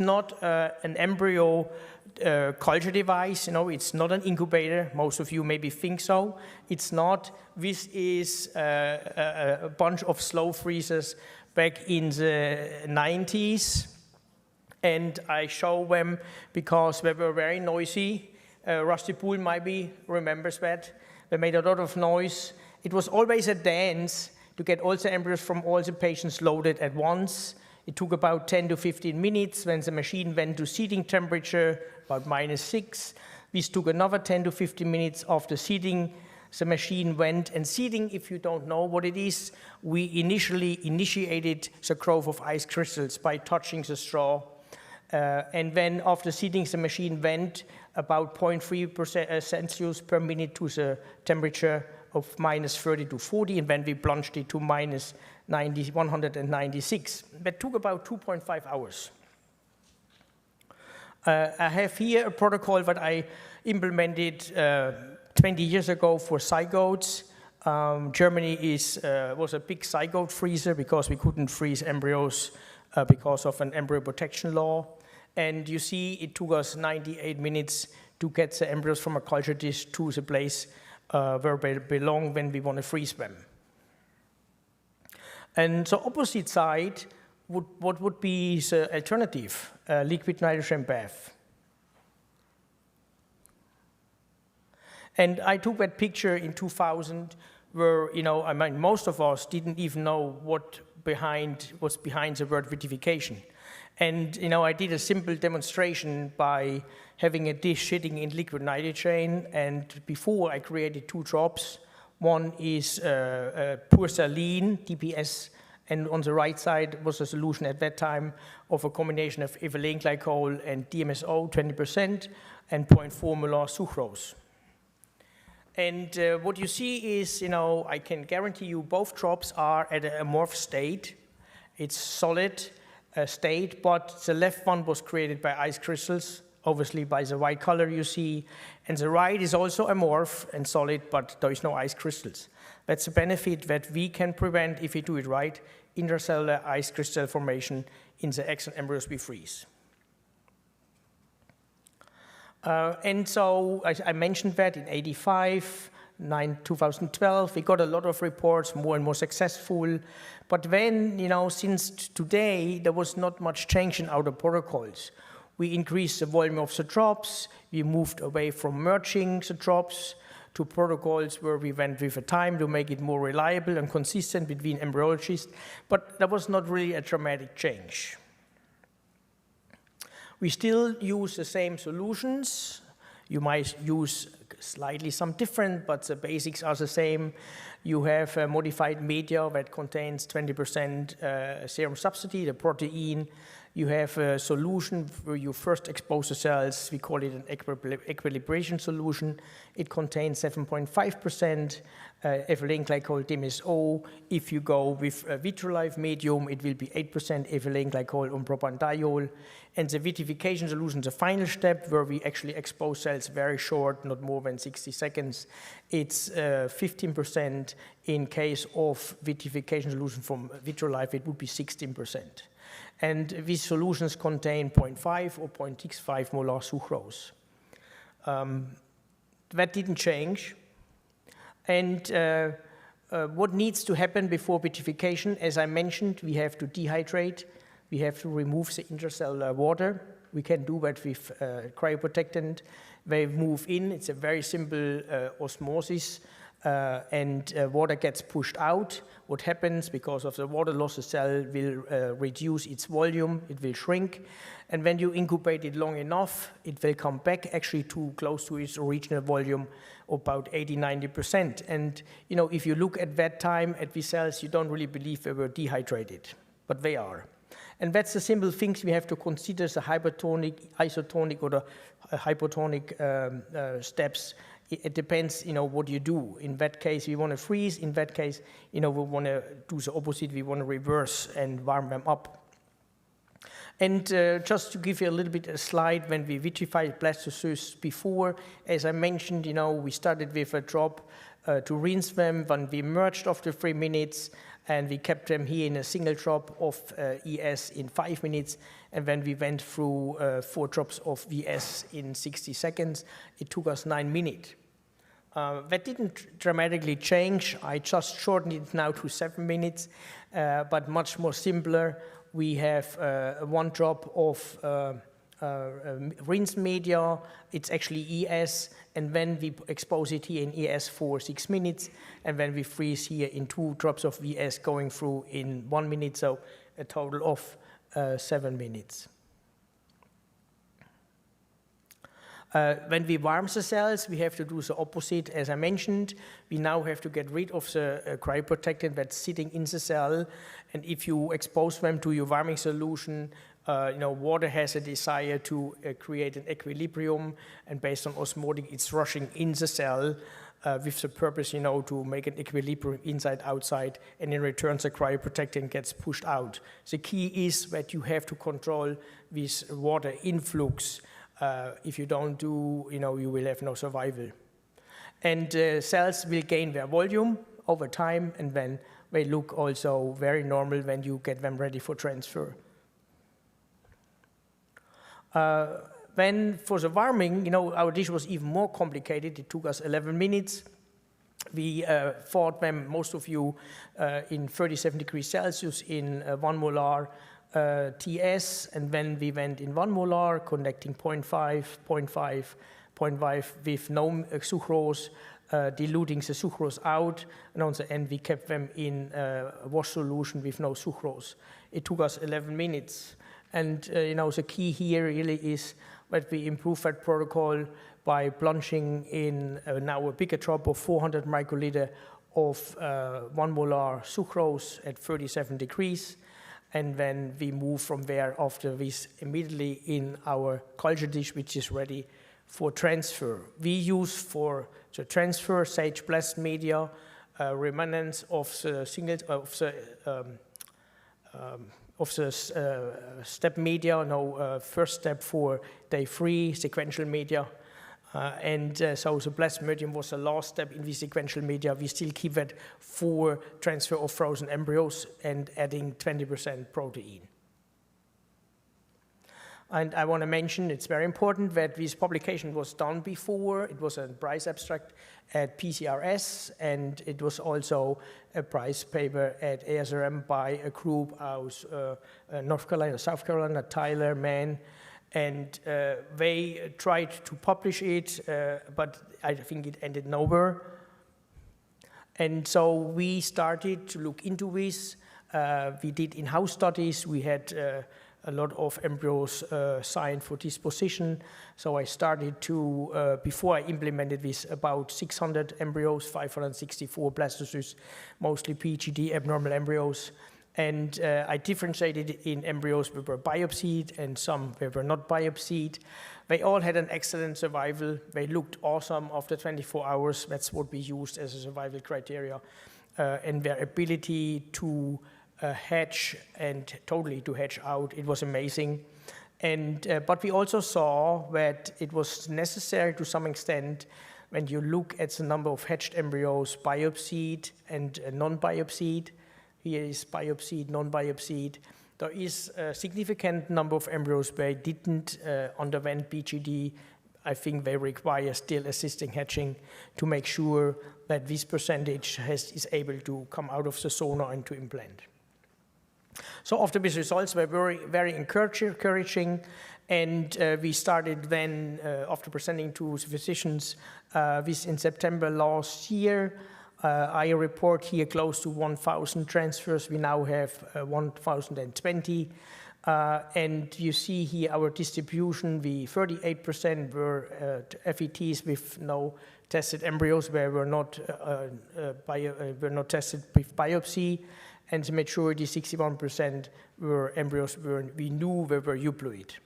D: not an embryo culture device. It's not an incubator. Most of you maybe think so. It's not. This is a bunch of slow freezers back in the 90s. And I show them because they were very noisy. Rusty Pool maybe remembers that. They made a lot of noise. It was always a dance to get all the embryos from all the patients loaded at once. It took about 10 to 15 minutes when the machine went to seating temperature, about -6. This took another 10 to 15 minutes after seating. The machine went, and seating, if you don't know what it is, we initially initiated the growth of ice crystals by touching the straw. And then after seating, the machine went about 0.3% Celsius per minute to the temperature of -30 to 40, and then we plunged it to -196. That took about 2.5 hours. I have here a protocol that I implemented 20 years ago for zygotes. Germany was a big zygote freezer because we couldn't freeze embryos because of an embryo protection law. And you see, it took us 98 minutes to get the embryos from a culture dish to the place where they belong when we want to freeze them. And the opposite side, what would be the alternative? Liquid nitrogen bath. And I took that picture in 2000 where, most of us didn't even know what was behind the word vitrification. And, I did a simple demonstration by having a dish sitting in liquid nitrogen, and before I created 2 drops. One is pure saline, DPS, and on the right side was a solution at that time of a combination of ethylene glycol and DMSO, 20%, and 0.4 molar sucrose. And what you see is, I can guarantee you both drops are at an amorphous state. It's solid state, but the left one was created by ice crystals, obviously by the white color you see. And the right is also amorph and solid, but there is no ice crystals. That's a benefit that we can prevent, if we do it right, intracellular ice crystal formation in the eggs and embryos we freeze. And so I mentioned that in 85, 2012, we got a lot of reports, more and more successful. But then, since today, there was not much change in our protocols. We increased the volume of the drops. We moved away from merging the drops to protocols where we went with a time to make it more reliable and consistent between embryologists, but that was not really a dramatic change. We still use the same solutions. You might use slightly some different, but the basics are the same. You have a modified media that contains 20% serum substrate, the protein. You have a solution where you first expose the cells. We call it an equilibration solution. It contains 7.5% ethylene glycol DMSO. If you go with a vitrolife medium, it will be 8% ethylene glycol and propandiol. And the vitrification solution, the final step, where we actually expose cells very short, not more than 60 seconds, it's 15%. In case of vitrification solution from vitrolife, it would be 16%. And these solutions contain 0.5 or 0.65 molar sucrose. That didn't change. And what needs to happen before vitrification? As I mentioned, we have to dehydrate. We have to remove the intracellular water. We can do that with cryoprotectant. They move in. It's a very simple osmosis. And water gets pushed out. What happens because of the water loss, the cell will reduce its volume, it will shrink. And when you incubate it long enough, it will come back actually too close to its original volume, about 80–90%. And if you look at that time at these cells, you don't really believe they were dehydrated, but they are. And that's the simple things we have to consider: the hypertonic, isotonic, or the hypotonic steps. It depends, what you do. In that case, we want to freeze. In that case, we want to do the opposite. We want to reverse and warm them up. And just to give you a little bit of a slide, when we vitrified blastocysts before, as I mentioned, we started with a drop to rinse them. When we merged after 3 minutes, and we kept them here in a single drop of ES in 5 minutes. And when we went through 4 drops of VS in 60 seconds, it took us 9 minutes. That didn't dramatically change. I just shortened it now to 7 minutes, but much more simpler. We have 1 drop of rinse media. It's actually ES, and then we expose it here in ES for 6 minutes, and then we freeze here in 2 drops of VS going through in 1 minute, so a total of 7 minutes. When we warm the cells, we have to do the opposite. As I mentioned, we now have to get rid of the cryoprotectant that's sitting in the cell. And if you expose them to your warming solution, water has a desire to create an equilibrium, and based on osmotic, it's rushing in the cell with the purpose, to make an equilibrium inside-outside, and in return, the cryoprotectant gets pushed out. The key is that you have to control this water influx. If you don't do, you will have no survival. And cells will gain their volume over time, and then they look also very normal when you get them ready for transfer. Then for the warming, our dish was even more complicated. It took us 11 minutes. We thawed them, most of you, in 37 degrees Celsius in 1 molar TS, and then we went in 1 molar, connecting 0.5, 0.5, 0.5 with no sucrose, diluting the sucrose out, and on the end we kept them in a wash solution with no sucrose. It took us 11 minutes. And the key here really is that we improve that protocol by plunging in now a bigger drop of 400 microliter of 1 molar sucrose at 37 degrees. And then we move from there after this immediately in our culture dish, which is ready for transfer. We use for the transfer sage blast media, remnants of the step media, first step for day 3, sequential media. So the blast medium was the last step in the sequential media. We still keep it for transfer of frozen embryos and adding 20% protein. And I want to mention, it's very important that this publication was done before. It was a prize abstract at PCRS, and it was also a prize paper at ASRM by a group out of North Carolina, South Carolina, Tyler, Mann, And they tried to publish it, but I think it ended nowhere. And so we started to look into this. We did in-house studies. We had a lot of embryos signed for this position. So I started to, before I implemented this, about 600 embryos, 564 blastocysts, mostly PGD abnormal embryos. And I differentiated in embryos that were biopsied and some that were not biopsied. They all had an excellent survival. They looked awesome after 24 hours. That's what we used as a survival criteria. And their ability to hatch and totally to hatch out, it was amazing. And but we also saw that it was necessary to some extent when you look at the number of hatched embryos, biopsied and non-biopsied. Here is biopsied, non-biopsied. There is a significant number of embryos where didn't underwent BGD. I think they require still assisting hatching to make sure that this percentage is able to come out of the sonar and to implant. So after these results were very encouraging, and we started then, after presenting to physicians, this in September last year. I report here close to 1,000 transfers. We now have 1,020. And you see here our distribution. The 38% were FETs with no tested embryos, where were not tested with biopsy. And the majority, 61%, were embryos where we knew they were euploid.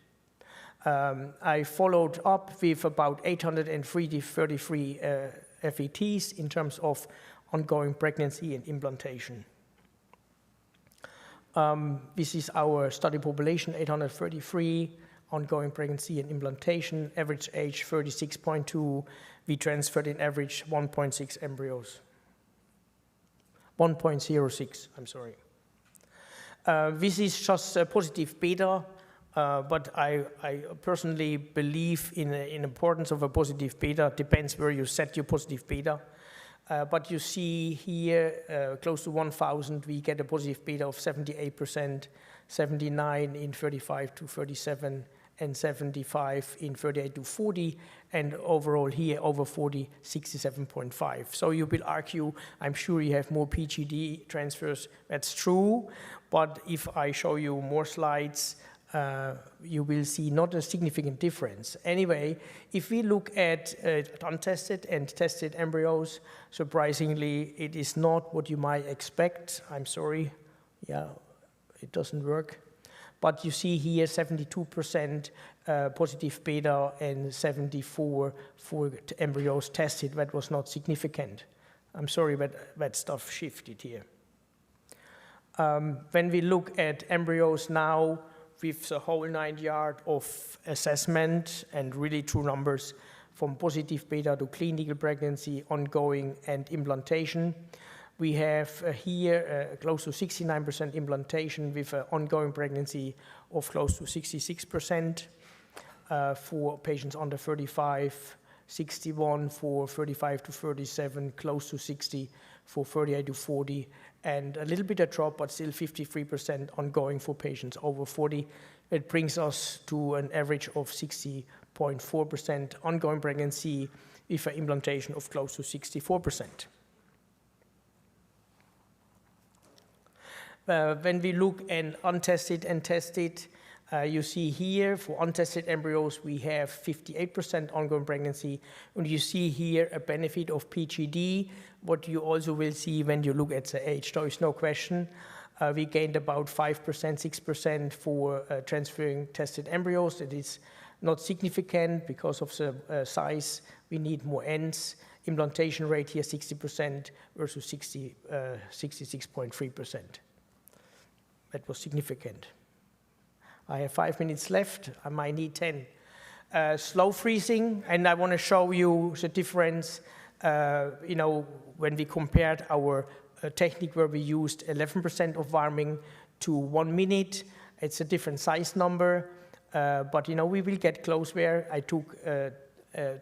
D: I followed up with about 833 FETs in terms of ongoing pregnancy and implantation. This is our study population, 833, ongoing pregnancy and implantation, average age 36.2. We transferred in average 1.6 embryos. 1.06, I'm sorry. This is just a positive beta, but I personally believe in the importance of a positive beta. Depends where you set your positive beta. But you see here, close to 1,000, we get a positive beta of 78%, 79 in 35 to 37, and 75 in 38 to 40, and overall here, over 40, 67.5. So you will argue, I'm sure you have more PGD transfers. That's true, but if I show you more slides, you will see not a significant difference. Anyway, if we look at untested and tested embryos, surprisingly, it is not what you might expect. I'm sorry. Yeah, it doesn't work. But you see here 72% positive beta and 74 for embryos tested. That was not significant. I'm sorry, but that stuff shifted here. When we look at embryos now, with the whole 9 yards of assessment and really true numbers from positive beta to clinical pregnancy, ongoing, and implantation. We have here close to 69% implantation with ongoing pregnancy of close to 66% for patients under 35, 61 for 35 to 37, close to 60 for 38 to 40, and a little bit of drop, but still 53% ongoing for patients over 40. It brings us to an average of 60.4% ongoing pregnancy with an implantation of close to 64%. When we look at untested and tested, you see here for untested embryos, we have 58% ongoing pregnancy. And you see here a benefit of PGD, what you also will see when you look at the age. There is no question. We gained about 5%, 6% for transferring tested embryos. It is not significant because of the size. We need more ends. Implantation rate here 60% versus 66.3%. That was significant. I have 5 minutes left. I might need 10. Slow freezing, and I want to show you the difference. When we compared our technique where we used 11% of warming to 1 minute, it's a different size number. But we will get close there. I took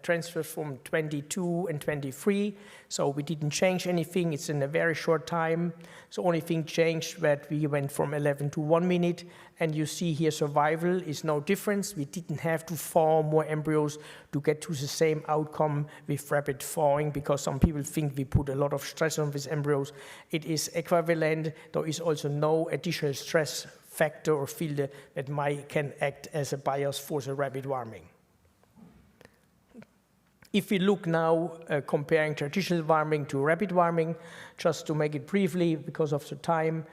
D: transfer from 22 and 23, so we didn't change anything. It's in a very short time. So only thing changed that we went from 11 to 1 minute, and you see here survival is no difference. We didn't have to form more embryos to get to the same outcome with rapid thawing, because some people think we put a lot of stress on these embryos. It is equivalent. There is also no additional stress factor or filter that can act as a bias for the rapid warming. If we look now comparing traditional warming to rapid warming, just to make it briefly because of the time,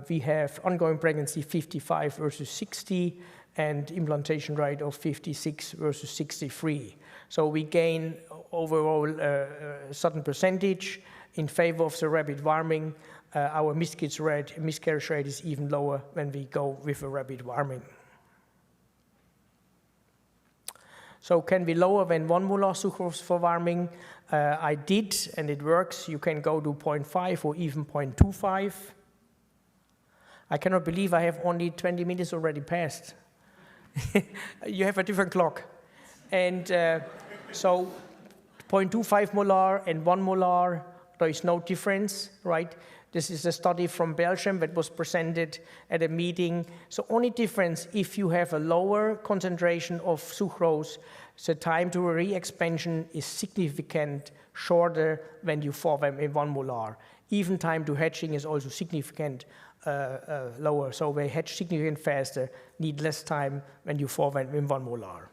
D: we have ongoing pregnancy 55 versus 60 and implantation rate of 56 versus 63. So we gain overall a certain percentage in favor of the rapid warming. Our miscarriage rate is even lower when we go with a rapid warming. So can we lower than 1 molar sucrose for warming? I did, and it works. You can go to 0.5 or even 0.25. I cannot believe I have only 20 minutes already passed. You have a different clock. And so 0.25 molar and 1 molar, there is no difference, right? This is a study from Belgium that was presented at a meeting. So only difference, if you have a lower concentration of sucrose, the time to re-expansion is significant shorter when you form them in 1 molar. Even time to hatching is also significant lower. So they hatch significantly faster, need less time when you form them in 1 molar.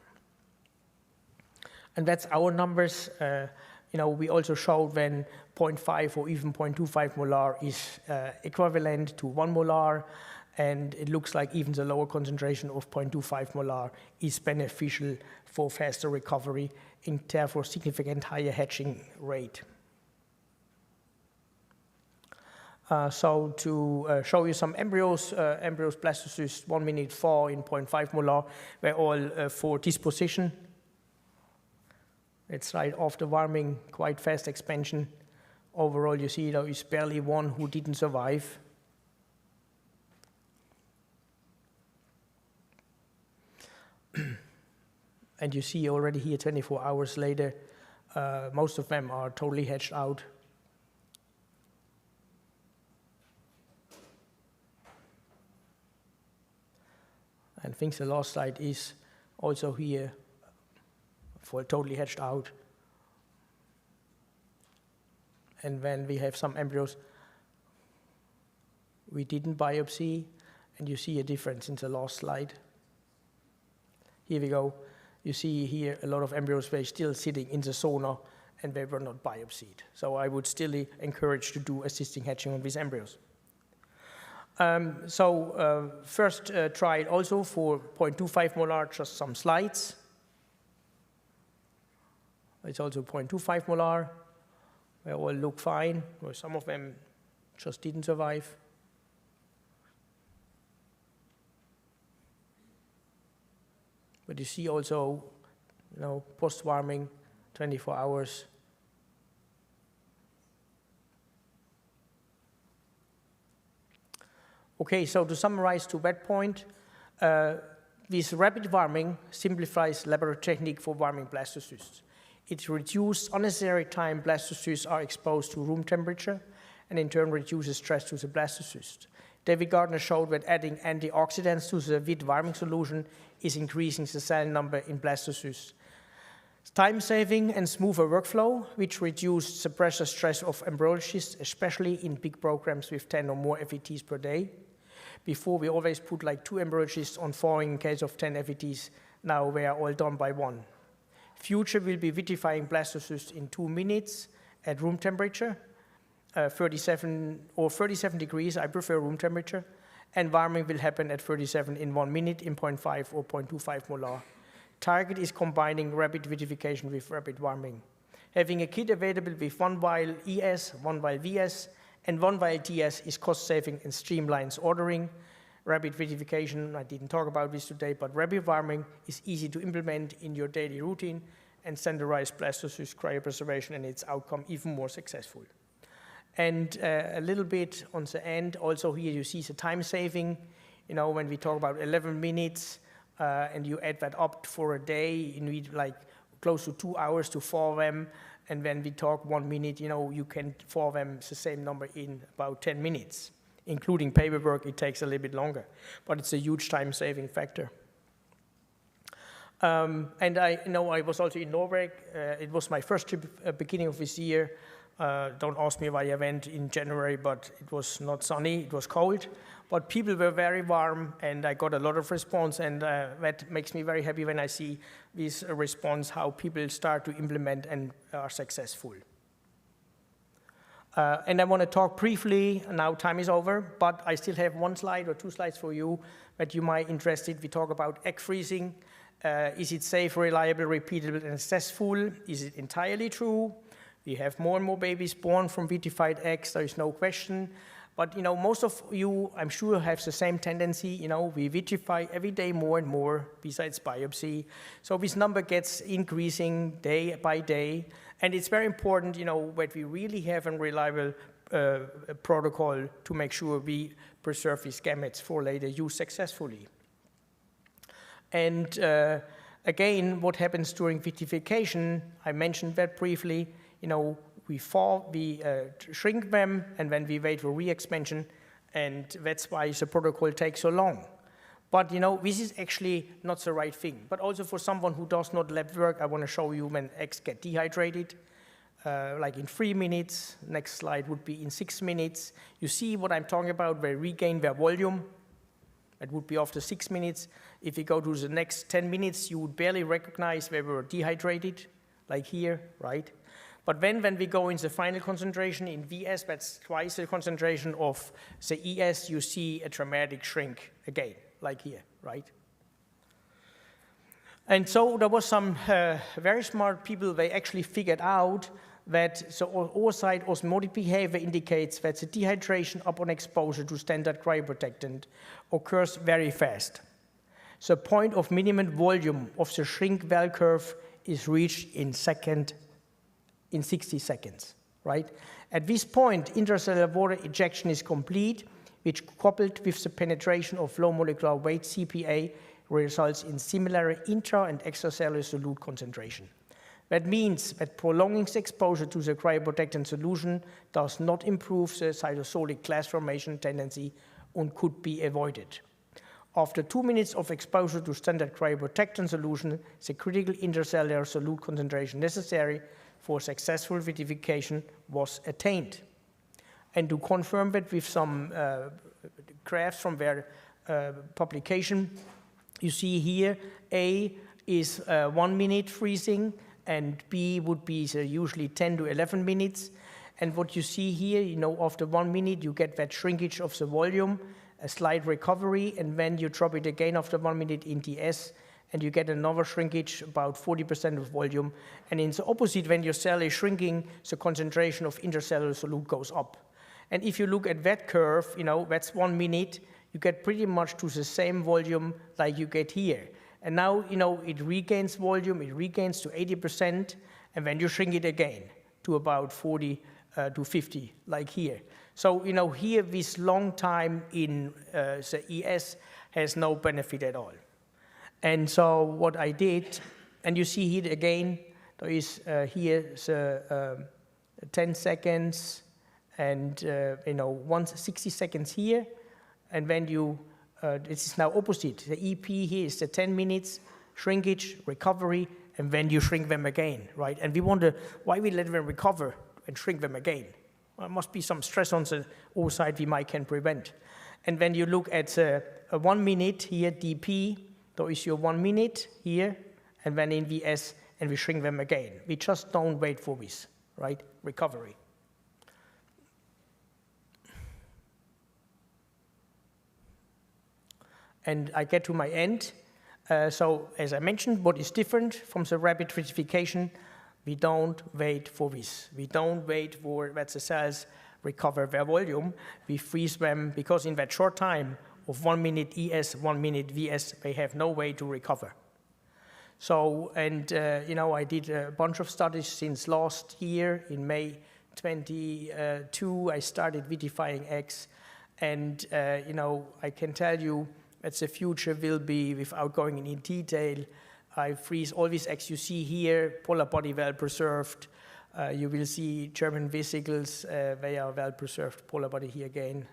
D: And that's our numbers. We also showed when 0.5 or even 0.25 molar is equivalent to 1 molar, and it looks like even the lower concentration of 0.25 molar is beneficial for faster recovery and therefore significant higher hatching rate. So to show you some embryos, embryos blastocysts 1 minute 4 in 0.5 molar, were all for disposition. It's right after warming, quite fast expansion. Overall, you see there is barely one who didn't survive. And you see already here 24 hours later, most of them are totally hatched out. And I think the last slide is also here for totally hatched out. And when we have some embryos we didn't biopsy, and you see a difference in the last slide. Here we go. You see here a lot of embryos were still sitting in the zona and they were not biopsied. So I would still encourage to do assisting hatching on these embryos. First tried also for 0.25 molar, just some slides. It's also 0.25 molar. They all look fine, or some of them just didn't survive. But you see also, post-warming, 24 hours. Okay, so to summarize to that point, this rapid warming simplifies laboratory technique for warming blastocysts. It reduces unnecessary time blastocysts are exposed to room temperature, and in turn reduces stress to the blastocyst. David Gardner showed that adding antioxidants to the wet warming solution is increasing the cell number in blastocysts. Time-saving and smoother workflow, which reduced the pressure stress of embryologists, especially in big programs with 10 or more FETs per day. Before, we always put like 2 embryologists on thawing in case of 10 FETs. Now they are all done by 1. Future will be vitrifying blastocysts in 2 minutes at room temperature, 37 degrees, I prefer room temperature, and warming will happen at 37 in 1 minute in 0.5 or 0.25 molar. Target is combining rapid vitrification with rapid warming. Having a kit available with 1 vial ES, 1 vial VS, and 1 vial TS is cost-saving and streamlines ordering. Rapid vitrification, I didn't talk about this today, but rapid warming is easy to implement in your daily routine and standardize blastocyst cryopreservation, and its outcome even more successful. And a little bit on the end, also here you see the time saving. When we talk about 11 minutes and you add that up for a day, you need like close to 2 hours to form them. And when we talk 1 minute, you can form them the same number in about 10 minutes. Including paperwork, it takes a little bit longer, but it's a huge time-saving factor. And I was also in Norway. It was my first trip at the beginning of this year. Don't ask me why I went in January, but it was not sunny, it was cold. But people were very warm, and I got a lot of response, and that makes me very happy when I see this response, how people start to implement and are successful. And I want to talk briefly, now time is over, but I still have 1 slide or 2 slides for you that you might be interested. We talk about egg freezing. Is it safe, reliable, repeatable, and successful? Is it entirely true? We have more and more babies born from vitrified eggs, there is no question. But most of you, I'm sure, have the same tendency. We vitrify every day more and more, besides biopsy. So this number gets increasing day by day. And it's very important, that we really have a reliable protocol to make sure we preserve these gametes for later use successfully. And again, what happens during vitrification, I mentioned that briefly. We shrink them, and then we wait for re-expansion, and that's why the protocol takes so long. But this is actually not the right thing. But also for someone who does not lab work, I want to show you when eggs get dehydrated, like in 3 minutes. Next slide would be in 6 minutes. You see what I'm talking about, they regain their volume. It would be after 6 minutes. If you go to the next 10 minutes, you would barely recognize they were dehydrated, like here, right? But then when we go in the final concentration in VS, that's twice the concentration of the ES, you see a dramatic shrink again, like here, right? And so there was some very smart people, they actually figured out that the oocyte osmotic behavior indicates that the dehydration upon exposure to standard cryoprotectant occurs very fast. The point of minimum volume of the shrink bell curve is reached in 60 seconds, right? At this point, intracellular water ejection is complete, which coupled with the penetration of low molecular weight CPA results in similar intra- and extracellular solute concentration. That means that prolonging the exposure to the cryoprotectant solution does not improve the cytosolic class formation tendency and could be avoided. After 2 minutes of exposure to standard cryoprotectant solution, the critical intracellular solute concentration necessary for successful vitrification was attained. And to confirm that with some graphs from their publication, you see here A is 1 minute freezing, and B would be usually 10 to 11 minutes. And what you see here, after 1 minute, you get that shrinkage of the volume, a slight recovery, and then you drop it again after 1 minute in TS, and you get another shrinkage, about 40% of volume. And in the opposite, when your cell is shrinking, the concentration of intracellular solute goes up. And if you look at that curve, that's 1 minute, you get pretty much to the same volume like you get here. And now, it regains volume, it regains to 80%, and then you shrink it again to about 40 to 50, like here. So, here, this long time in the ES has no benefit at all. And so what I did, and you see here again, there is here the 10 seconds, and 60 seconds here, and when you, this is now opposite. The EP here is the 10 minutes, shrinkage, recovery, and then you shrink them again, right? And we wonder why we let them recover and shrink them again. Well, there must be some stress on the oocyte we can prevent. And when you look at 1 minute here, DP, there is your 1 minute here, and then in VS, and we shrink them again. We just don't wait for this, right? Recovery. And I get to my end. So as I mentioned, what is different from the rapid vitrification, we don't wait for this. We don't wait for that the cells recover their volume. We freeze them because in that short time of 1 minute ES, 1 minute VS, they have no way to recover. So, and I did a bunch of studies since last year. In May 22, I started vitrifying eggs. And, I can tell you that the future will be, without going into detail, I freeze all these eggs you see here, polar body well preserved. You will see German vesicles, they are well preserved, polar body here again.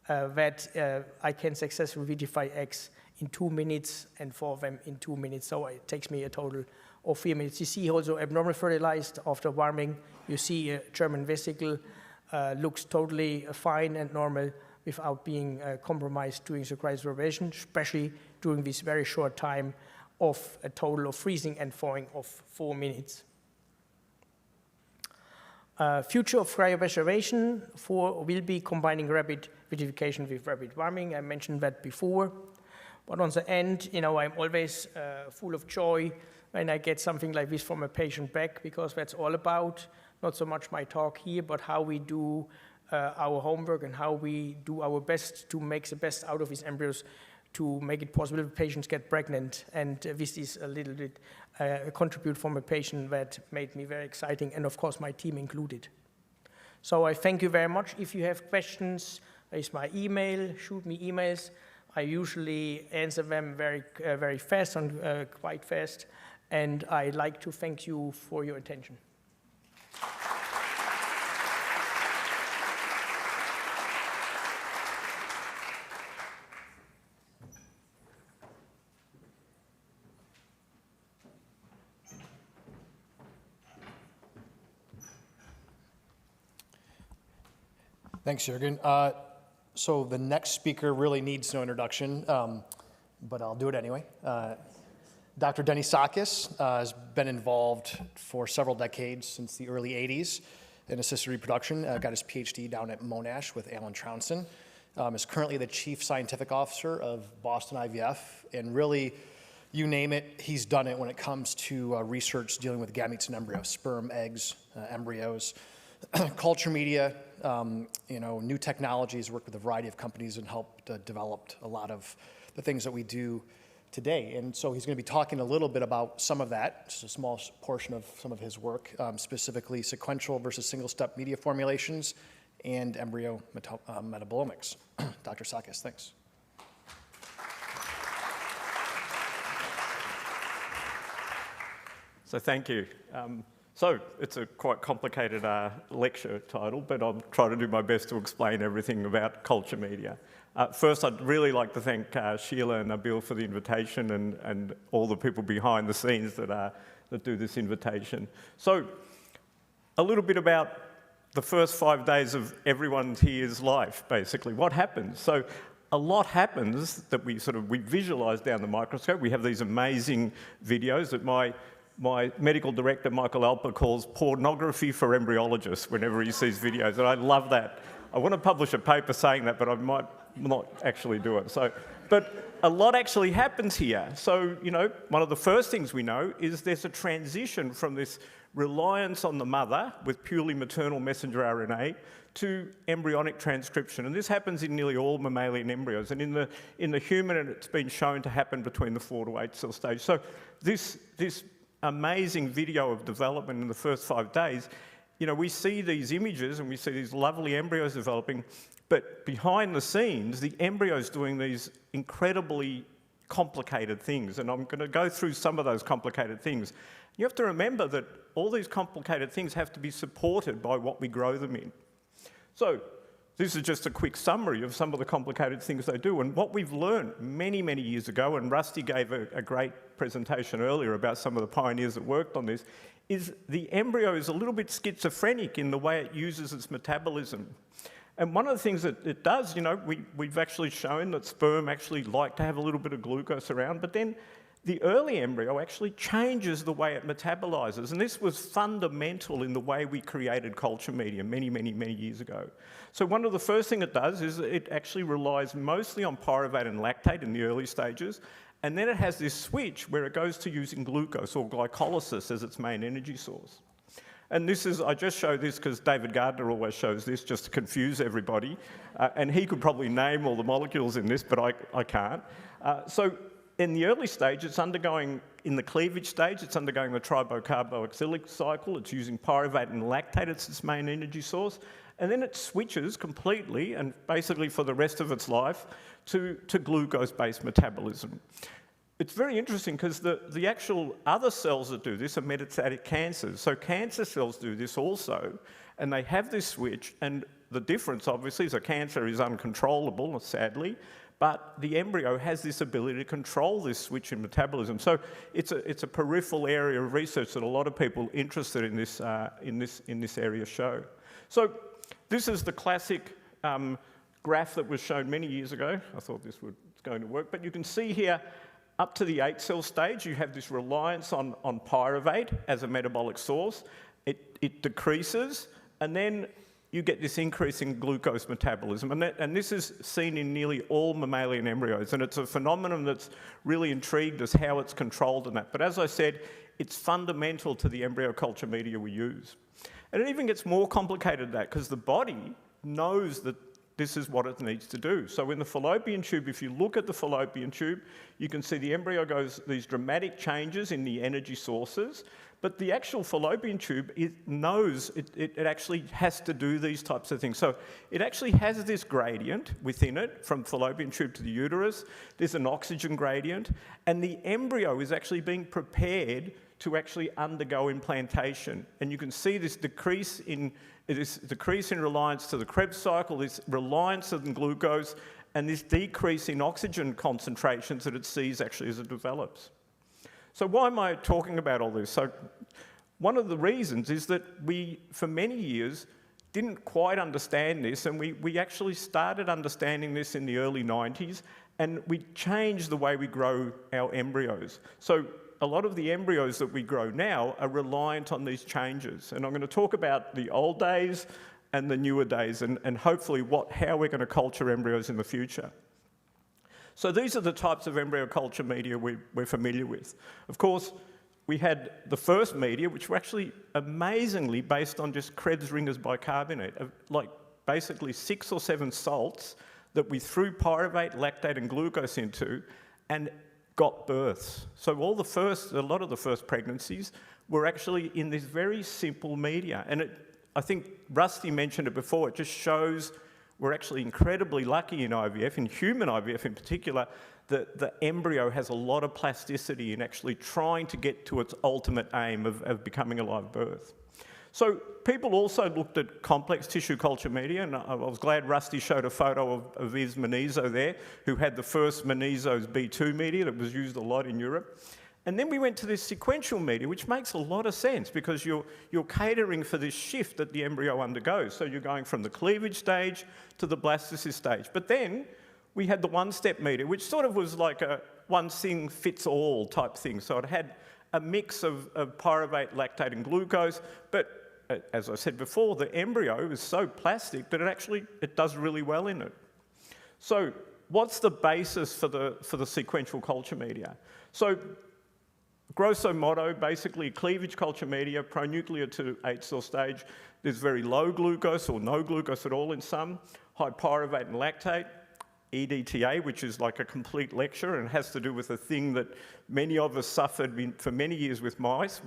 D: I can successfully vitrify eggs in 2 minutes and for them in 2 minutes, so it takes me a total of 3 minutes. You see also abnormal fertilized after warming. You see a German vesicle looks totally fine and normal without being compromised during the cryopreservation, especially during this very short time of a total of freezing and thawing of 4 minutes. Future of cryopreservation will be combining rapid vitrification with rapid warming. I mentioned that before. But on the end, I'm always full of joy when I get something like this from a patient back, because that's all about, not so much my talk here, but how we do our homework and how we do our best to make the best out of these embryos to make it possible that patients get pregnant. And this is a little bit a contribute from a patient that made me very exciting, and of course my team included. So I thank you very much. If you have questions, there's my email, shoot me emails. I usually answer them very fast and quite fast. And I'd like to thank you for your attention.
H: Thanks, Jürgen. So the next speaker really needs no introduction, but I'll do it anyway. Dr. Denisakis has been involved for several decades, since the early 80s, in assisted reproduction. Got his PhD down at Monash with Alan Trounson. Is currently the Chief Scientific Officer of Boston IVF, and really, you name it, he's done it when it comes to research dealing with gametes and embryos, sperm, eggs, embryos, culture media, new technologies, worked with a variety of companies and helped develop a lot of the things that we do today. And so he's going to be talking a little bit about some of that, just a small portion of some of his work, specifically sequential versus single-step media formulations and embryo metabolomics. Dr. Sakis, thanks.
A: So thank you. So it's a quite complicated lecture title, but I'll try to do my best to explain everything about culture media. First, I'd really like to thank Sheila and Nabil for the invitation and all the people behind the scenes that do this invitation. So a little bit about the first 5 days of everyone here's life, basically. What happens? So a lot happens that we visualize down the microscope. We have these amazing videos that my medical director, Michael Alper, calls pornography for embryologists whenever he sees videos, and I love that. I want to publish a paper saying that, but I might not actually do it. But a lot actually happens here. So, one of the first things we know is there's a transition from this reliance on the mother with purely maternal messenger RNA to embryonic transcription. And this happens in nearly all mammalian embryos. And in the human, it's been shown to happen between the 4 to 8 cell stage. So this amazing video of development in the first 5 days, we see these images and we see these lovely embryos developing, but behind the scenes, the embryo's doing these incredibly complicated things, and I'm going to go through some of those complicated things. You have to remember that all these complicated things have to be supported by what we grow them in. So this is just a quick summary of some of the complicated things they do, and what we've learned many, many years ago, and Rusty gave a great presentation earlier about some of the pioneers that worked on this, is the embryo is a little bit schizophrenic in the way it uses its metabolism. And one of the things that it does, we've actually shown that sperm actually like to have a little bit of glucose around, but then the early embryo actually changes the way it metabolizes. And this was fundamental in the way we created culture media many, many, many years ago. So one of the first things it does is it actually relies mostly on pyruvate and lactate in the early stages. And then it has this switch where it goes to using glucose or glycolysis as its main energy source. And this is, I just show this because David Gardner always shows this just to confuse everybody. And he could probably name all the molecules in this, but I can't. So in the early stage, it's undergoing, in the cleavage stage, it's undergoing the tribocarboxylic cycle. It's using pyruvate and lactate as its main energy source. And then it switches completely, and basically for the rest of its life, to glucose-based metabolism. it's very interesting because the actual other cells that do this are metastatic cancers. So cancer cells do this also, and they have this switch, and the difference obviously is a cancer is uncontrollable, sadly, but the embryo has this ability to control this switch in metabolism. So it's a peripheral area of research that a lot of people interested in this area show. So this is the classic graph that was shown many years ago. I thought this was going to work, but you can see here, up to the 8-cell stage, you have this reliance on pyruvate as a metabolic source. It decreases, and then you get this increase in glucose metabolism. And this is seen in nearly all mammalian embryos, and it's a phenomenon that's really intrigued us how it's controlled in that. But as I said, it's fundamental to the embryo culture media we use. And it even gets more complicated than that, because the body knows that this is what it needs to do. So in the fallopian tube, if you look at the fallopian tube, you can see the embryo goes these dramatic changes in the energy sources, but the actual fallopian tube, it knows it actually has to do these types of things. So it actually has this gradient within it, from fallopian tube to the uterus. There's an oxygen gradient, and the embryo is actually being prepared to actually undergo implantation. And you can see this decrease in reliance to the Krebs cycle, this reliance on glucose, and this decrease in oxygen concentrations that it sees actually as it develops. So why am I talking about all this? So one of the reasons is that we, for many years, didn't quite understand this, and we actually started understanding this in the early 90s, and we changed the way we grow our embryos. So a lot of the embryos that we grow now are reliant on these changes. And I'm going to talk about the old days and the newer days, and hopefully how we're going to culture embryos in the future. So these are the types of embryo culture media we're familiar with. Of course, we had the first media, which were actually amazingly based on just Krebs ringers bicarbonate, like basically 6 or 7 salts that we threw pyruvate, lactate, and glucose into, and got births. So a lot of the first pregnancies were actually in this very simple media. And I think Rusty mentioned it before, it just shows we're actually incredibly lucky in IVF, in human IVF in particular, that the embryo has a lot of plasticity in actually trying to get to its ultimate aim of becoming a live birth. So people also looked at complex tissue culture media, and I was glad Rusty showed a photo of Iz Manizo there, who had the first Manizo's B2 media that was used a lot in Europe. And then we went to this sequential media, which makes a lot of sense because you're catering for this shift that the embryo undergoes. So you're going from the cleavage stage to the blastocyst stage. But then we had the one-step media, which sort of was like a one-thing-fits-all type thing. So it had a mix of pyruvate, lactate, and glucose, but as I said before, the embryo is so plastic that it does really well in it. So what's the basis for the sequential culture media? So grosso modo, basically cleavage culture media, pronuclear to 8-cell stage, there's very low glucose or no glucose at all in some, high pyruvate and lactate, EDTA, which is like a complete lecture and has to do with a thing that many of us suffered for many years with mice,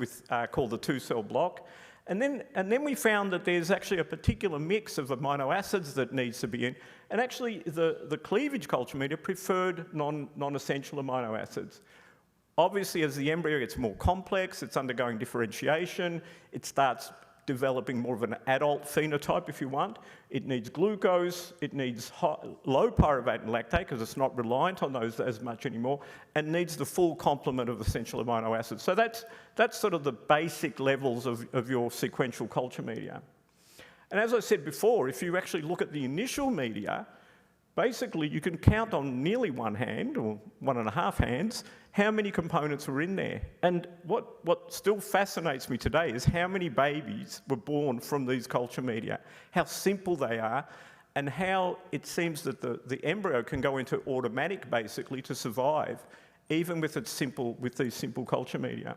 A: called the 2-cell block. And then we found that there's actually a particular mix of amino acids that needs to be in, and actually the cleavage culture media preferred non-essential amino acids. Obviously, as the embryo gets more complex, it's undergoing differentiation, it starts developing more of an adult phenotype, if you want. It needs glucose, it needs low pyruvate and lactate, because it's not reliant on those as much anymore, and needs the full complement of essential amino acids. So that's sort of the basic levels of your sequential culture media. And as I said before, if you actually look at the initial media, basically you can count on nearly one hand, or 1.5 hands, how many components were in there. And what still fascinates me today is how many babies were born from these culture media, how simple they are, and how it seems that the embryo can go into automatic, basically, to survive, even with these simple culture media.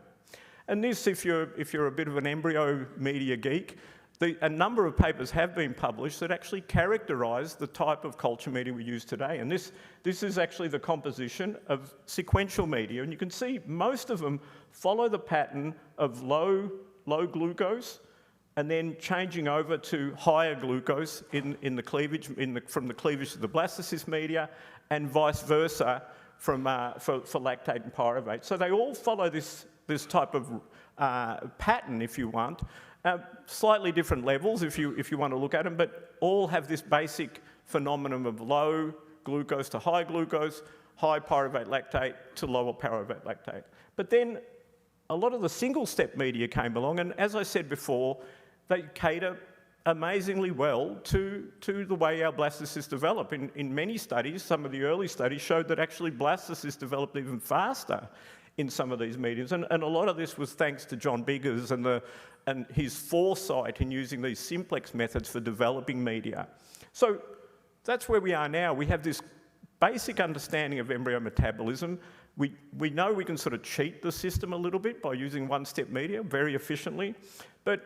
A: And this, if you're a bit of an embryo media geek, a number of papers have been published that actually characterise the type of culture media we use today. And this is actually the composition of sequential media. And you can see most of them follow the pattern of low glucose and then changing over to higher glucose in the cleavage, from the cleavage to the blastocyst media, and vice versa for lactate and pyruvate. So they all follow this type of pattern, if you want. Slightly different levels, if you want to look at them, but all have this basic phenomenon of low glucose to high glucose, high pyruvate lactate to lower pyruvate lactate. But then a lot of the single-step media came along, and as I said before, they cater amazingly well to the way our blastocysts develop. In many studies, some of the early studies showed that actually blastocysts developed even faster in some of these mediums, and a lot of this was thanks to John Biggers and his foresight in using these simplex methods for developing media. So that's where we are now. We have this basic understanding of embryo metabolism. We know we can sort of cheat the system a little bit by using one-step media very efficiently, but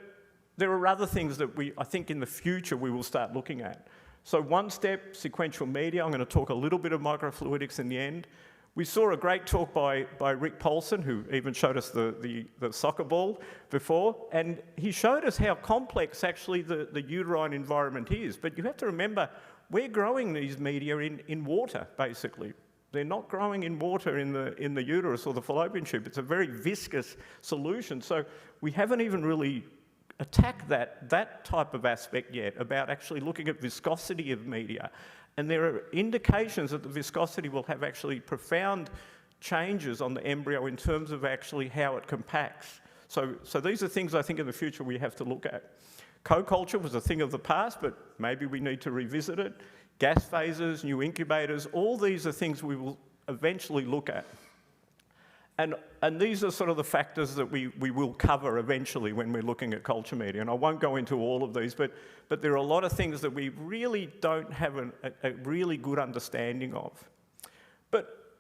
A: there are other things that I think in the future we will start looking at. So one-step sequential media, I'm going to talk a little bit of microfluidics in the end. We saw a great talk by Rick Paulson, who even showed us the soccer ball before, and he showed us how complex actually the uterine environment is. But you have to remember, we're growing these media in water, basically. They're not growing in water in the uterus or the fallopian tube. It's a very viscous solution. So we haven't even really attacked that type of aspect yet, about actually looking at viscosity of media. And there are indications that the viscosity will have actually profound changes on the embryo in terms of actually how it compacts. So these are things I think in the future we have to look at. Co-culture was a thing of the past, but maybe we need to revisit it. Gas phases, new incubators, all these are things we will eventually look at. And these are sort of the factors that we will cover eventually when we're looking at culture media. And I won't go into all of these, but there are a lot of things that we really don't have a really good understanding of. But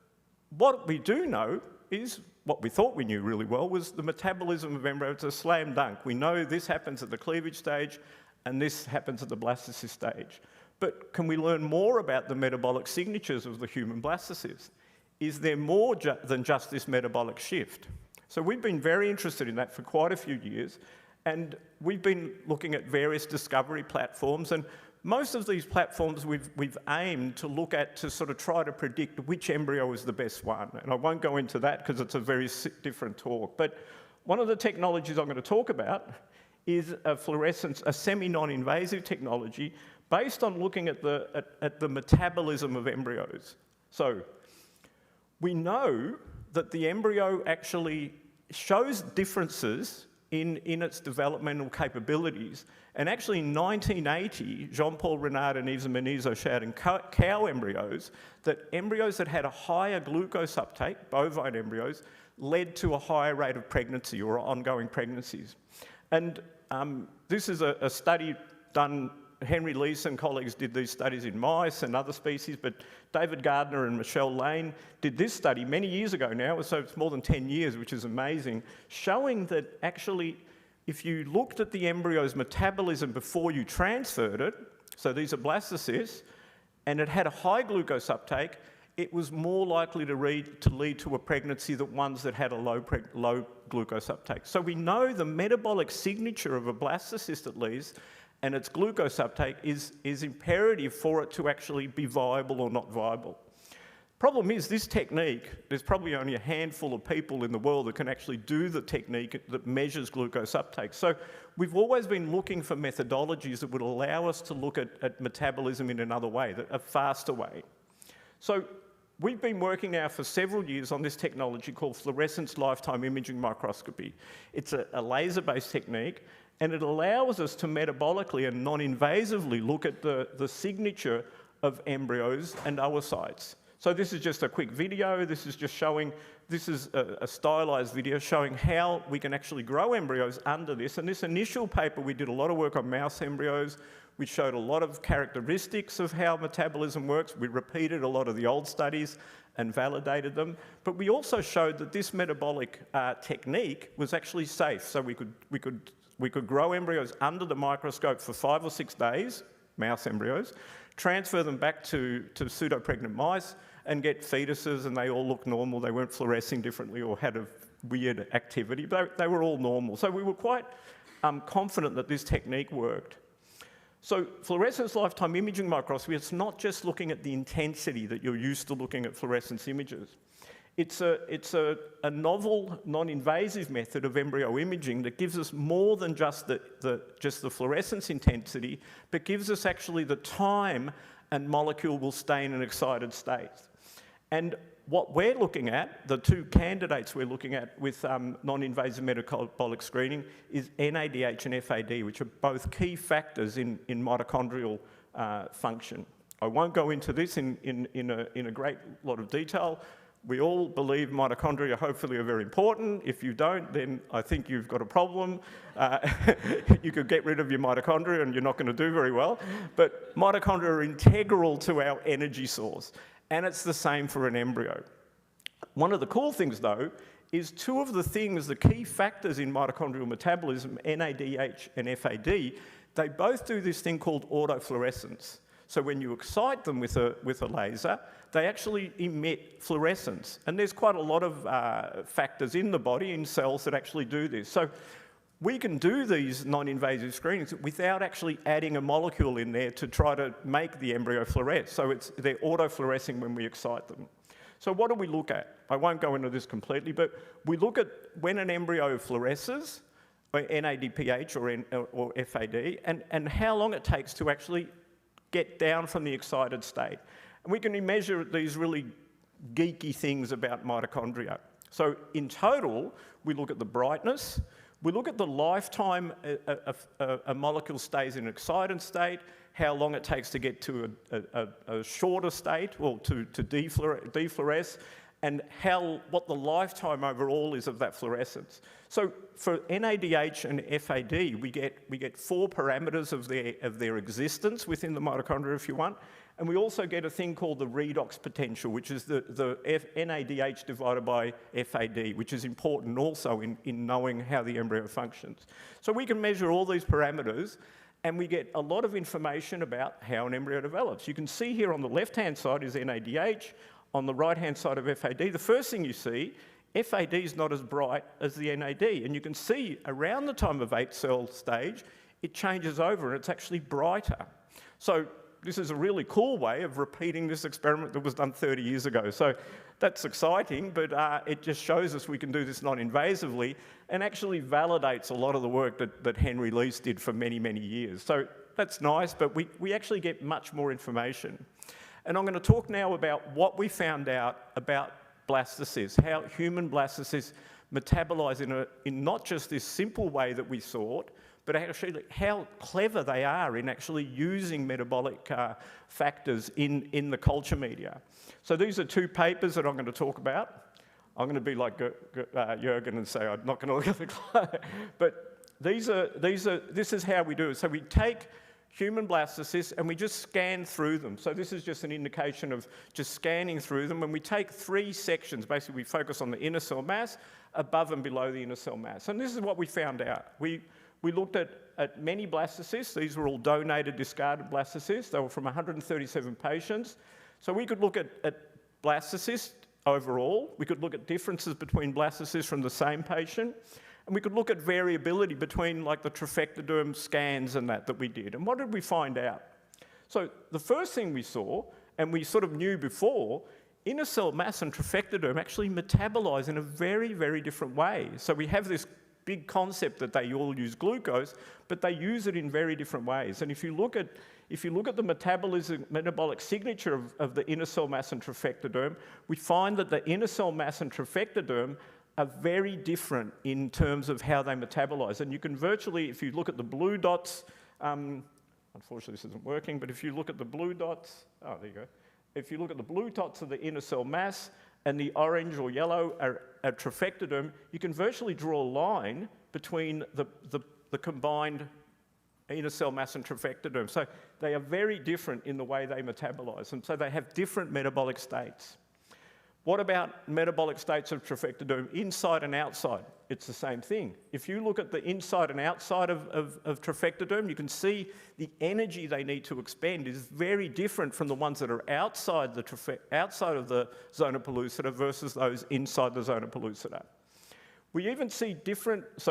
A: what we do know is, what we thought we knew really well, was the metabolism of embryo. It's a slam dunk. We know this happens at the cleavage stage and this happens at the blastocyst stage. But can we learn more about the metabolic signatures of the human blastocyst? Is there more than just this metabolic shift? So we've been very interested in that for quite a few years, and we've been looking at various discovery platforms, and most of these platforms we've aimed to look at to sort of try to predict which embryo is the best one. And I won't go into that because it's a very different talk. But one of the technologies I'm going to talk about is a fluorescence, a semi-non-invasive technology based on looking at the metabolism of embryos. So we know that the embryo actually shows differences in its developmental capabilities. And actually in 1980, Jean-Paul Renard and Yves Menizo showed in cow embryos that embryos that had a higher glucose uptake, bovine embryos, led to a higher rate of pregnancy or ongoing pregnancies. And this is a study done. Henry Leese and colleagues did these studies in mice and other species, but David Gardner and Michelle Lane did this study many years ago now, so it's more than 10 years, which is amazing, showing that actually if you looked at the embryo's metabolism before you transferred it, so these are blastocysts, and it had a high glucose uptake, it was more likely to lead to a pregnancy than ones that had a low glucose uptake. So we know the metabolic signature of a blastocyst at least, and its glucose uptake is imperative for it to actually be viable or not viable. Problem is, this technique, there's probably only a handful of people in the world that can actually do the technique that measures glucose uptake. So we've always been looking for methodologies that would allow us to look at metabolism in another way, a faster way. So we've been working now for several years on this technology called fluorescence lifetime imaging microscopy. It's a laser-based technique, and it allows us to metabolically and non-invasively look at the signature of embryos and oocytes. So this is just a quick video. This is just showing, this is a stylized video showing how we can actually grow embryos under this. And this initial paper, we did a lot of work on mouse embryos. We showed a lot of characteristics of how metabolism works. We repeated a lot of the old studies and validated them. But we also showed that this metabolic technique was actually safe. So we could grow embryos under the microscope for 5 or 6 days, mouse embryos, transfer them back to pseudo-pregnant mice and get fetuses, and they all looked normal. They weren't fluorescing differently or had a weird activity, but they were all normal. So we were quite confident that this technique worked. So fluorescence lifetime imaging microscopy, it's not just looking at the intensity that you're used to looking at fluorescence images. It's a novel, non-invasive method of embryo imaging that gives us more than just the fluorescence intensity, but gives us actually the time a molecule will stay in an excited state. And what we're looking at, the two candidates we're looking at with non-invasive metabolic screening is NADH and FAD, which are both key factors in mitochondrial function. I won't go into this in a great lot of detail. We all believe mitochondria hopefully are very important. If you don't, then I think you've got a problem. You could get rid of your mitochondria and you're not going to do very well. But mitochondria are integral to our energy source. And it's the same for an embryo. One of the cool things, though, is two of the things, the key factors in mitochondrial metabolism, NADH and FAD, they both do this thing called autofluorescence. So when you excite them with a laser, they actually emit fluorescence. And there's quite a lot of factors in the body, in cells, that actually do this. So we can do these non-invasive screenings without actually adding a molecule in there to try to make the embryo fluoresce. So they're autofluorescing when we excite them. So what do we look at? I won't go into this completely, but we look at when an embryo fluoresces, or NADPH or FAD, and how long it takes to actually get down from the excited state. And we can measure these really geeky things about mitochondria. So in total, we look at the brightness, we look at the lifetime a molecule stays in an excited state, how long it takes to get to a shorter state, or to defluoresce, and what the lifetime overall is of that fluorescence. So for NADH and FAD, we get 4 parameters of their existence within the mitochondria, if you want, and we also get a thing called the redox potential, which is the NADH divided by FAD, which is important also in knowing how the embryo functions. So we can measure all these parameters, and we get a lot of information about how an embryo develops. You can see here on the left-hand side is NADH, on the right-hand side of FAD. The first thing you see, FAD is not as bright as the NAD, and you can see around the time of 8-cell stage, it changes over and it's actually brighter. So this is a really cool way of repeating this experiment that was done 30 years ago. So that's exciting, but it just shows us we can do this non-invasively and actually validates a lot of the work that Henry Leese did for many, many years. So that's nice, but we actually get much more information. And I'm going to talk now about what we found out about blastocysts, how human blastocysts metabolize in not just this simple way that we thought, but actually how clever they are in actually using metabolic factors in the culture media. So these are 2 papers that I'm going to talk about. I'm going to be like Jürgen and say I'm not going to look at the clock. But this is how we do it. So we take human blastocysts and we just scan through them. So this is just an indication of just scanning through them. And we take 3 sections. Basically, we focus on the inner cell mass, above and below the inner cell mass. And this is what we found out. We looked at many blastocysts. These were all donated, discarded blastocysts. They were from 137 patients. So we could look at blastocysts overall. We could look at differences between blastocysts from the same patient. And we could look at variability between like the trophectoderm scans and that we did. And what did we find out? So the first thing we saw, and we sort of knew before, inner cell mass and trophectoderm actually metabolize in a very, very different way. So we have this big concept that they all use glucose, but they use it in very different ways. And if you look at the metabolic signature of the inner cell mass and trophectoderm, we find that the inner cell mass and trophectoderm are very different in terms of how they metabolize. And you can virtually, if you look at the blue dots, unfortunately this isn't working, but if you look at the blue dots, oh, there you go. If you look at the blue dots of the inner cell mass and the orange or yellow are trophectoderm, you can virtually draw a line between the combined inner cell mass and trophectoderm. So they are very different in the way they metabolize, and so they have different metabolic states. What about metabolic states of trophectoderm inside and outside? It's the same thing. If you look at the inside and outside of trophectoderm, you can see the energy they need to expend is very different from the ones that are outside of the zona pellucida versus those inside the zona pellucida. We even see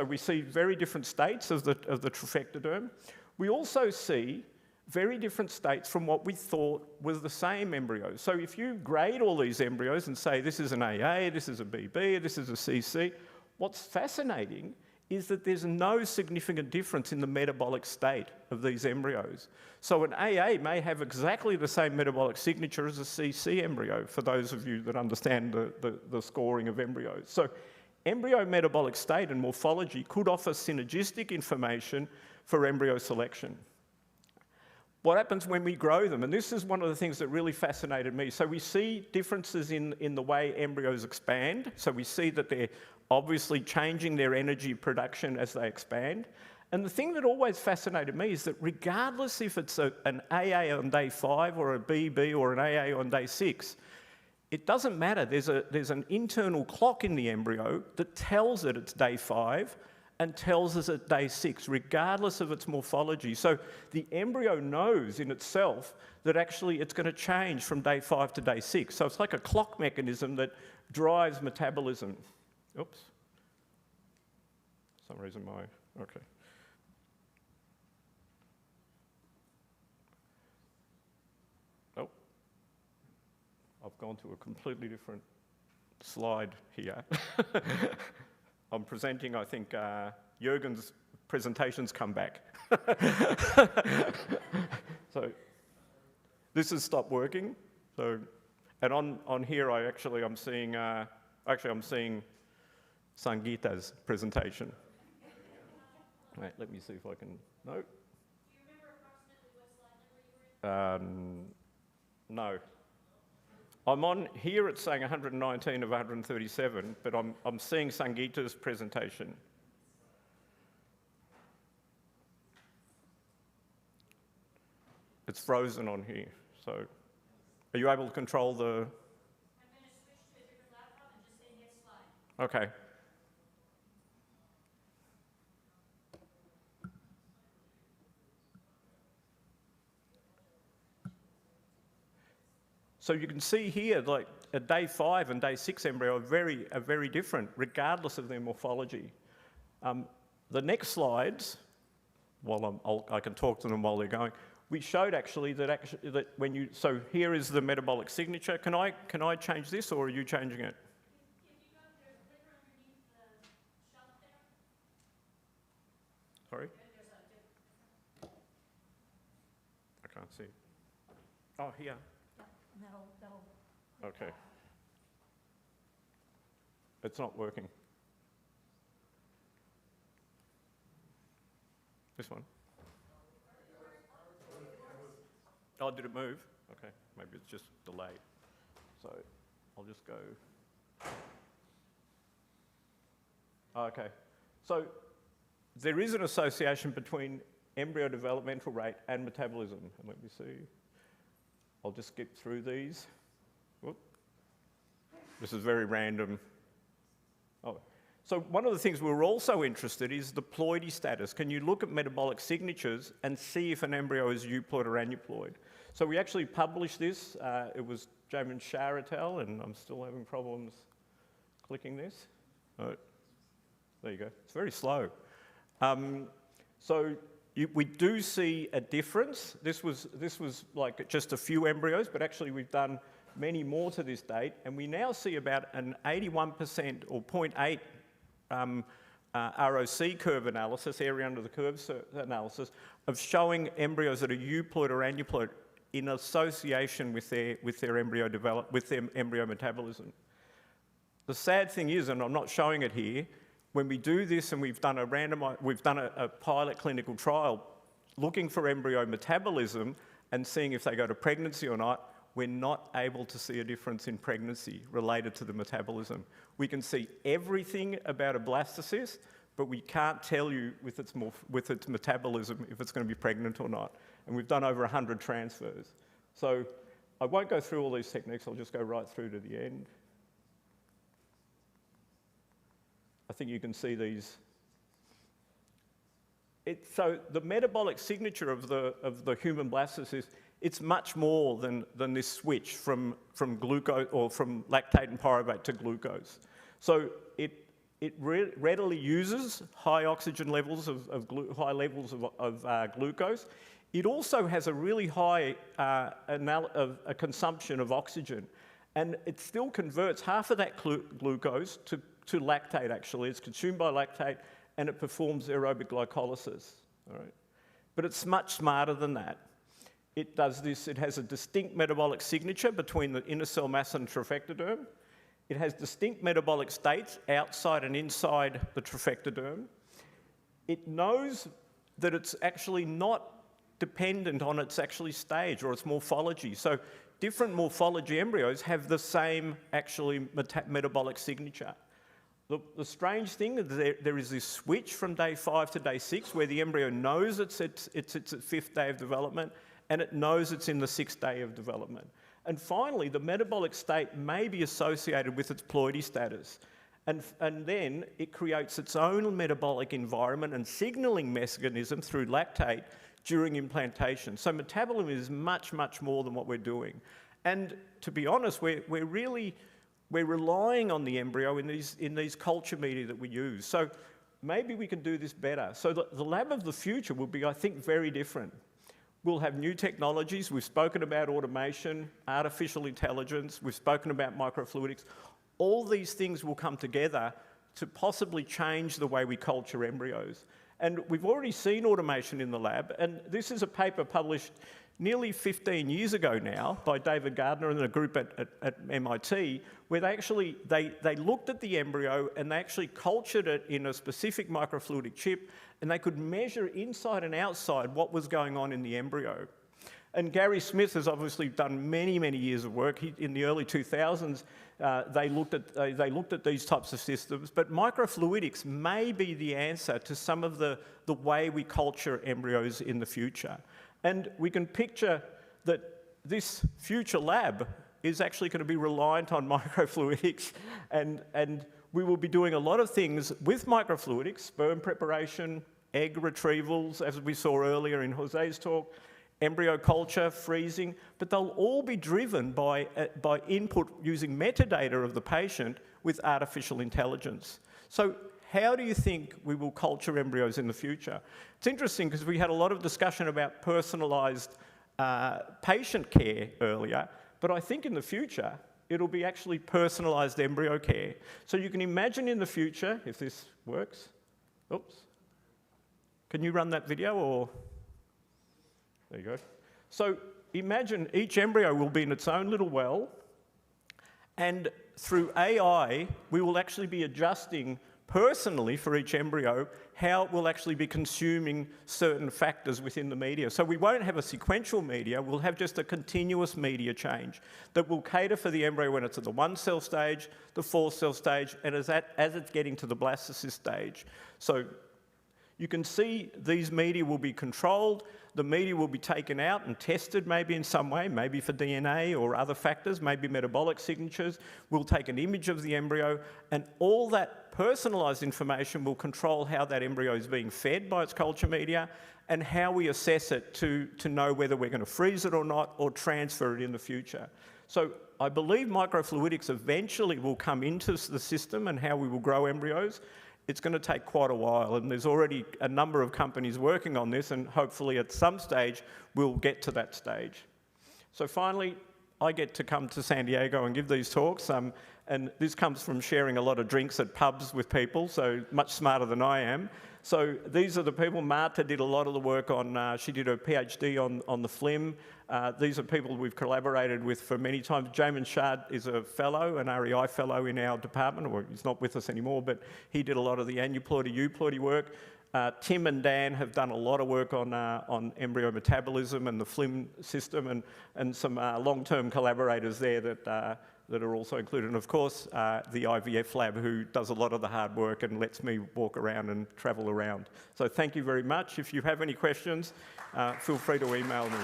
A: we see very different states of the trophectoderm. We also see very different states from what we thought was the same embryos. So if you grade all these embryos and say this is an AA, this is a BB, this is a CC, what's fascinating is that there's no significant difference in the metabolic state of these embryos. So an AA may have exactly the same metabolic signature as a CC embryo, for those of you that understand the scoring of embryos. So embryo metabolic state and morphology could offer synergistic information for embryo selection. What happens when we grow them? And this is one of the things that really fascinated me. So we see differences in the way embryos expand. So we see that they're obviously changing their energy production as they expand. And the thing that always fascinated me is that regardless if it's an AA on day 5 or a BB or an AA on day 6, it doesn't matter. There's an internal clock in the embryo that tells it it's day 5 and tells us at day 6, regardless of its morphology. So the embryo knows in itself that actually it's going to change from day 5 to day 6. So it's like a clock mechanism that drives metabolism. Oops. For some reason okay. Oh. I've gone to a completely different slide here. I'm presenting, I think, Jürgen's presentation's come back. So this has stopped working. So, and on here, I'm seeing Sangeeta's presentation. Wait, let me see if I can, no. Do you remember approximately what slide number you were in? No. I'm on here, it's saying 119 of 137, but I'm seeing Sangeeta's presentation. It's frozen on here, so are you able to control the... I'm going to switch to a different laptop and just say next slide. Okay. So you can see here, like a day 5 and day 6 embryo are very different, regardless of their morphology. The next slides, I can talk to them while they're going. We showed actually that when you, so here is the metabolic signature. Can I change this, or are you changing it? Sorry? I can't see. Oh, here. Okay. It's not working. This one. Oh, did it move? Okay, maybe it's just delayed. So I'll just go. Okay, so there is an association between embryo developmental rate and metabolism. And let me see. I'll just skip through these. Whoop. This is very random. Oh. So one of the things we were also interested in is the ploidy status. Can you look at metabolic signatures and see if an embryo is euploid or aneuploid? So we actually published this. It was Jamin Shah et al., and I'm still having problems clicking this. Oh, there you go. It's very slow. We do see a difference. This was like just a few embryos, but actually we've done many more to this date, and we now see about an 81% or 0.8 ROC curve analysis, area under the curve analysis, of showing embryos that are euploid or aneuploid in association with their embryo metabolism. The sad thing is, and I'm not showing it here, when we do this and we've done a pilot clinical trial looking for embryo metabolism and seeing if they go to pregnancy or not, we're not able to see a difference in pregnancy related to the metabolism. We can see everything about a blastocyst, but we can't tell you with its metabolism if it's going to be pregnant or not. And we've done over 100 transfers. So I won't go through all these techniques, I'll just go right through to the end. I think you can see these. So the metabolic signature of the human blastocyst, it's much more than this switch from glucose or from lactate and pyruvate to glucose. So it readily uses high oxygen levels high levels of glucose. it also has a really high consumption of oxygen. And it still converts half of that glucose to lactate, actually. It's consumed by lactate, and it performs aerobic glycolysis. All right? But it's much smarter than that. It does this, it has a distinct metabolic signature between the inner cell mass and trophectoderm. It has distinct metabolic states outside and inside the trophectoderm. It knows that it's actually not dependent on its actually stage or its morphology. So different morphology embryos have the same actually metabolic signature. The strange thing is there is this switch from day 5 to day 6 where the embryo knows it's its 5th day of development, and it knows it's in the 6th day of development. And finally, the metabolic state may be associated with its ploidy status. And then it creates its own metabolic environment and signaling mechanism through lactate during implantation. So metabolism is much, much more than what we're doing. And to be honest, we're relying on the embryo in these culture media that we use. So maybe we can do this better. So the lab of the future will be, I think, very different. We'll have new technologies. We've spoken about automation, artificial intelligence. We've spoken about microfluidics. All these things will come together to possibly change the way we culture embryos. And we've already seen automation in the lab. And this is a paper published nearly 15 years ago now by David Gardner and a group at MIT, where they looked at the embryo and they actually cultured it in a specific microfluidic chip, and they could measure inside and outside what was going on in the embryo. And Gary Smith has obviously done many, many years of work. In the early 2000s, they looked at these types of systems, but microfluidics may be the answer to some of the way we culture embryos in the future. And we can picture that this future lab is actually going to be reliant on microfluidics, and we will be doing a lot of things with microfluidics, sperm preparation, egg retrievals, as we saw earlier in Jose's talk, embryo culture, freezing, but they'll all be driven by input using metadata of the patient with artificial intelligence. So how do you think we will culture embryos in the future? It's interesting because we had a lot of discussion about personalised patient care earlier, but I think in the future, it'll be actually personalised embryo care. So you can imagine in the future, if this works, oops, can you run that video or? There you go. So imagine each embryo will be in its own little well, and through AI, we will actually be adjusting personally for each embryo how it will actually be consuming certain factors within the media. So we won't have a sequential media, we'll have just a continuous media change that will cater for the embryo when it's at the 1-cell stage, the 4-cell stage, and as it's getting to the blastocyst stage. So you can see these media will be controlled, the media will be taken out and tested maybe in some way, maybe for DNA or other factors, maybe metabolic signatures. We'll take an image of the embryo, and all that personalised information will control how that embryo is being fed by its culture media and how we assess it to know whether we're going to freeze it or not or transfer it in the future. So I believe microfluidics eventually will come into the system and how we will grow embryos. It's going to take quite a while, and there's already a number of companies working on this, and hopefully at some stage we'll get to that stage. So finally, I get to come to San Diego and give these talks, and this comes from sharing a lot of drinks at pubs with people, so much smarter than I am. So these are the people. Marta did a lot of the work on, she did her PhD on the phlegm. These are people we've collaborated with for many times. Jamin Shad is a fellow, an REI fellow in our department, or he's not with us anymore, but he did a lot of the aneuploidy, euploidy work. Tim and Dan have done a lot of work on embryo metabolism and the phlegm system, and some long-term collaborators there that are also included. And of course, the IVF lab, who does a lot of the hard work and lets me walk around and travel around. So thank you very much. If you have any questions, feel free to email me.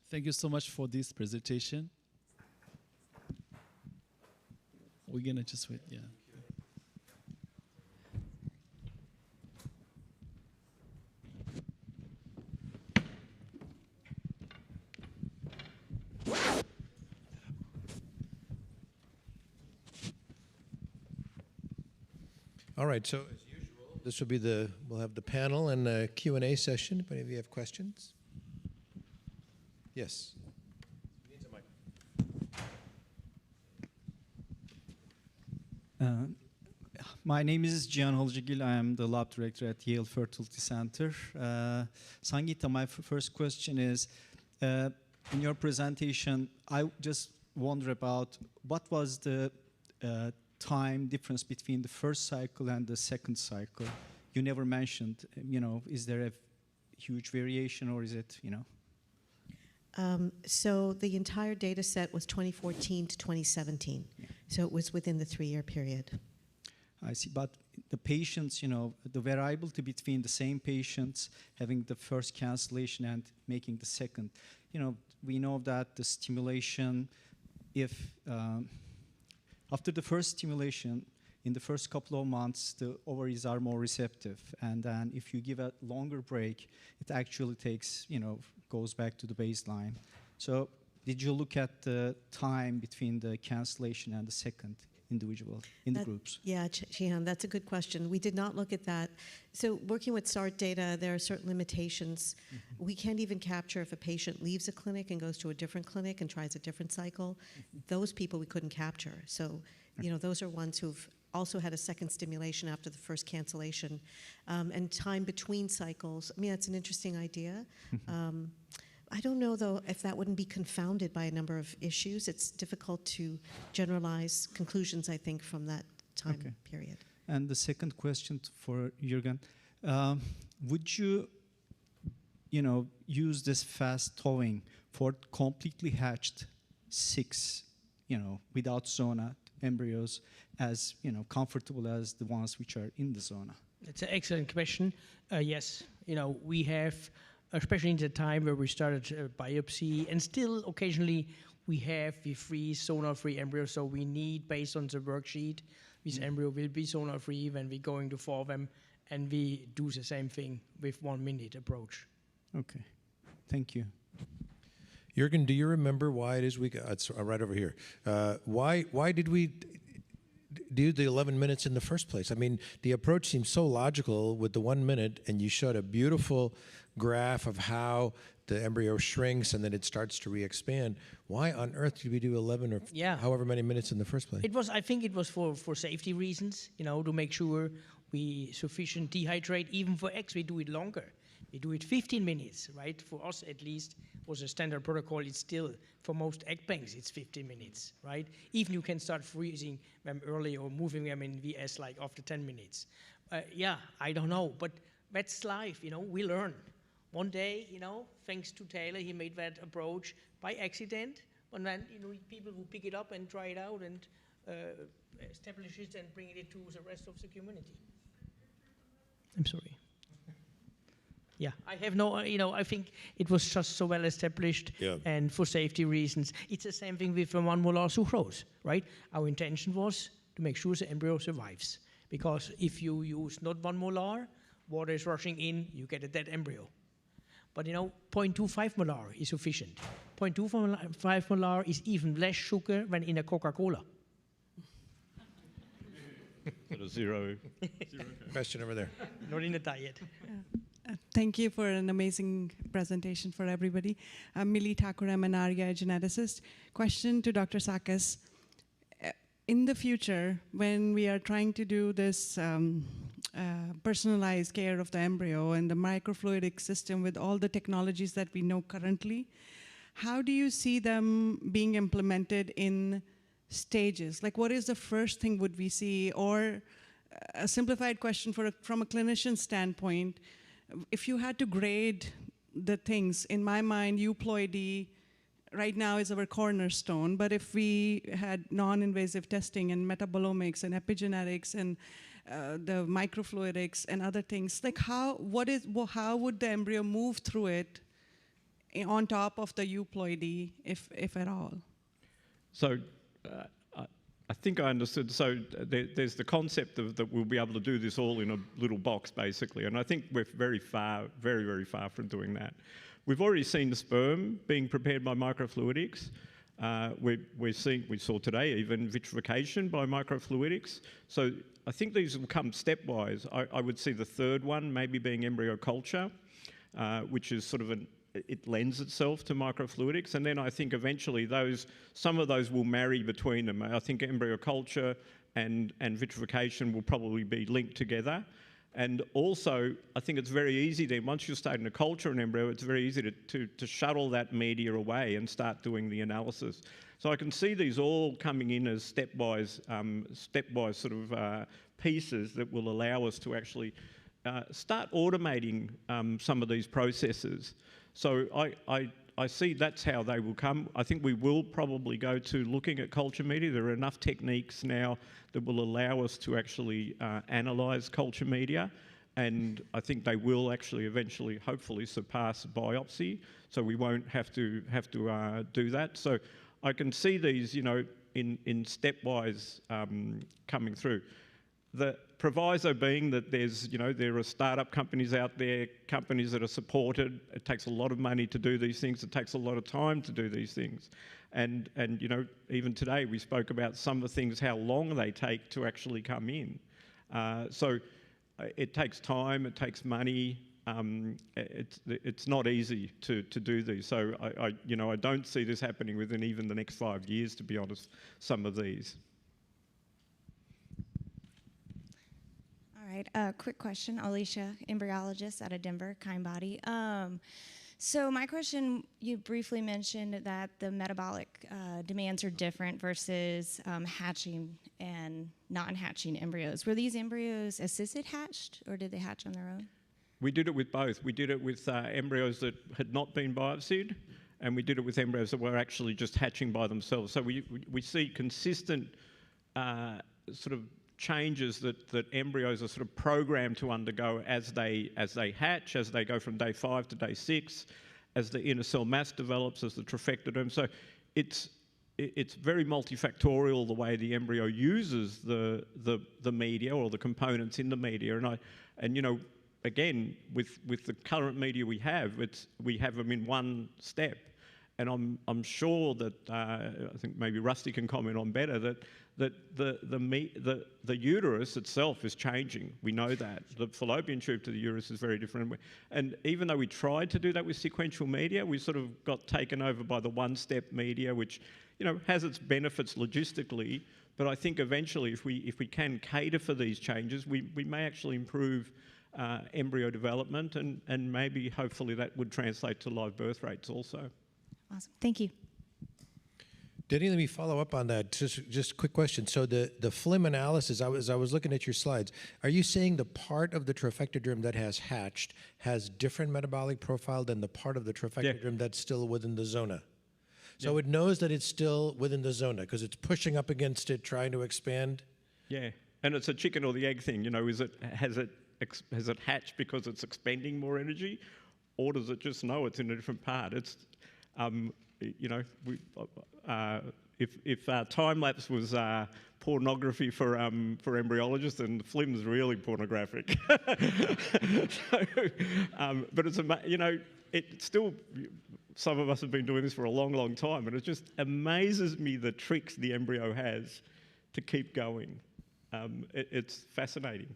N: Thank you so much for this presentation. We're gonna just wait, yeah.
V: All right, so as usual, this will be we'll have the panel and the Q&A session, if any of you have questions. Yes.
C: My name is Cihan Holcagil. I am the lab director at Yale Fertility Center. Sangeeta, my first question is, in your presentation, I just wonder about what was the time difference between the first cycle and the second cycle. You never mentioned, is there a huge variation or is it,
B: So the entire data set was 2014 to 2017. Yeah. So it was within the 3-year period.
C: I see, but the patients, the variability between the same patients having the first cancellation and making the second, we know that the stimulation, if after the first stimulation, in the first couple of months, the ovaries are more receptive. And then if you give a longer break, it actually takes, goes back to the baseline. So did you look at the time between the cancellation and the second individual in the groups?
B: Yeah, Cihan, that's a good question. We did not look at that. So working with SART data, there are certain limitations. Mm-hmm. We can't even capture if a patient leaves a clinic and goes to a different clinic and tries a different cycle. Mm-hmm. Those people we couldn't capture. So, those are ones who've also had a second stimulation after the first cancellation. And time between cycles, that's an interesting idea. I don't know, though, if that wouldn't be confounded by a number of issues. It's difficult to generalize conclusions, I think, from that time period.
C: And the second question for Jürgen, would you, use this fast thawing for completely hatched 6, without zona embryos as, comfortable as the ones which are in the zona?
D: It's an excellent question. Yes, we have, especially in the time where we started biopsy, and still occasionally we freeze zona-free embryos, so we need, based on the worksheet, this embryo will be zona-free when we're going to thaw them, and we do the same thing with 1-minute approach.
C: Okay, thank you.
V: Jürgen, do you remember why it is we got, it's right over here, why did we do the 11 minutes in the first place? The approach seems so logical with the 1 minute, and you showed a beautiful graph of how the embryo shrinks and then it starts to re-expand. Why on earth did we do 11 or however many minutes in the first place?
D: I think it was for safety reasons, to make sure we sufficient dehydrate. Even for eggs, we do it longer. We do it 15 minutes, right? For us, at least, was a standard protocol. It's still, for most egg banks, it's 15 minutes, right? Even you can start freezing them early or moving them in VS like after 10 minutes. I don't know, but that's life, we learn. One day, thanks to Taylor, he made that approach by accident, and then, people will pick it up and try it out and establish it and bring it to the rest of the community. I'm sorry. Yeah, I have no, I think it was just so well established, and for safety reasons. It's the same thing with 1 molar sucrose, right? Our intention was to make sure the embryo survives, because if you use not 1 molar, water is rushing in, you get a dead embryo. But 0.25 molar is sufficient. 0.25 molar is even less sugar than in a Coca-Cola.
A: Sort of zero.
V: Question over there.
D: Not in a diet.
L: Thank you for an amazing presentation for everybody. I'm Millie Thakur, I'm an REI geneticist. Question to Dr. Sakis. In the future, when we are trying to do this personalized care of the embryo and the microfluidic system with all the technologies that we know currently, how do you see them being implemented in stages? Like, what is the first thing would we see? Or a simplified question from a clinician standpoint, if you had to grade the things, in my mind, euploidy right now is our cornerstone, but if we had non-invasive testing and metabolomics and epigenetics and the microfluidics and other things, like how would the embryo move through it on top of the euploidy, if at all?
A: So I think I understood. So there's the concept of that we'll be able to do this all in a little box, basically. And I think we're very, very far from doing that. We've already seen the sperm being prepared by microfluidics. We saw today even vitrification by microfluidics. So I think these will come stepwise. I would see the third one maybe being embryo culture, which is sort of it lends itself to microfluidics, and then I think eventually some of those will marry between them. I think embryo culture and vitrification will probably be linked together. And also, I think it's very easy then, once you're starting to culture an embryo, it's very easy to shuttle that media away and start doing the analysis. So I can see these all coming in as stepwise sort of pieces that will allow us to actually start automating some of these processes. So I see that's how they will come. I think we will probably go to looking at culture media. There are enough techniques now that will allow us to actually analyse culture media, and I think they will actually eventually, hopefully, surpass biopsy. So we won't have to do that. So I can see these, in stepwise coming through. The proviso being that there are startup companies out there, companies that are supported. It takes a lot of money to do these things. It takes a lot of time to do these things. And even today we spoke about some of the things, how long they take to actually come in. So it takes time, it takes money. It's not easy to do these. So I don't see this happening within even the next 5 years, to be honest, some of these.
I: All right, quick question. Alicia, embryologist out of Denver, Kindbody. So my question, you briefly mentioned that the metabolic demands are different versus hatching and non-hatching embryos. Were these embryos assisted hatched, or did they hatch on their own?
A: We did it with both. We did it with embryos that had not been biopsied, and we did it with embryos that were actually just hatching by themselves. So we see consistent sort of changes that embryos are sort of programmed to undergo as they hatch, as they go from day 5 to day 6, as the inner cell mass develops, as the trifectoderm. So it's very multifactorial the way the embryo uses the media or the components in the media. And again, with the current media we have them in one step. And I'm sure that I think maybe Rusty can comment on better that the uterus itself is changing. We know that the fallopian tube to the uterus is very different. And even though we tried to do that with sequential media, we sort of got taken over by the one-step media, which has its benefits logistically. But I think eventually, if we can cater for these changes, we may actually improve embryo development, and maybe hopefully that would translate to live birth rates also.
I: Awesome. Thank you.
V: Denny, let me follow up on that. Just a quick question. So the FLIM analysis, I was looking at your slides. Are you saying the part of the trifectoderm that has hatched has different metabolic profile than the part of the trifectoderm that's still within the zona? So it knows that it's still within the zona because it's pushing up against it, trying to expand?
A: Yeah, and it's a chicken or the egg thing. Has it hatched because it's expending more energy, or does it just know it's in a different part? It's if time lapse was pornography for embryologists, then FLIM is really pornographic. But it's still. Some of us have been doing this for a long, long time, and it just amazes me the tricks the embryo has to keep going. It's fascinating.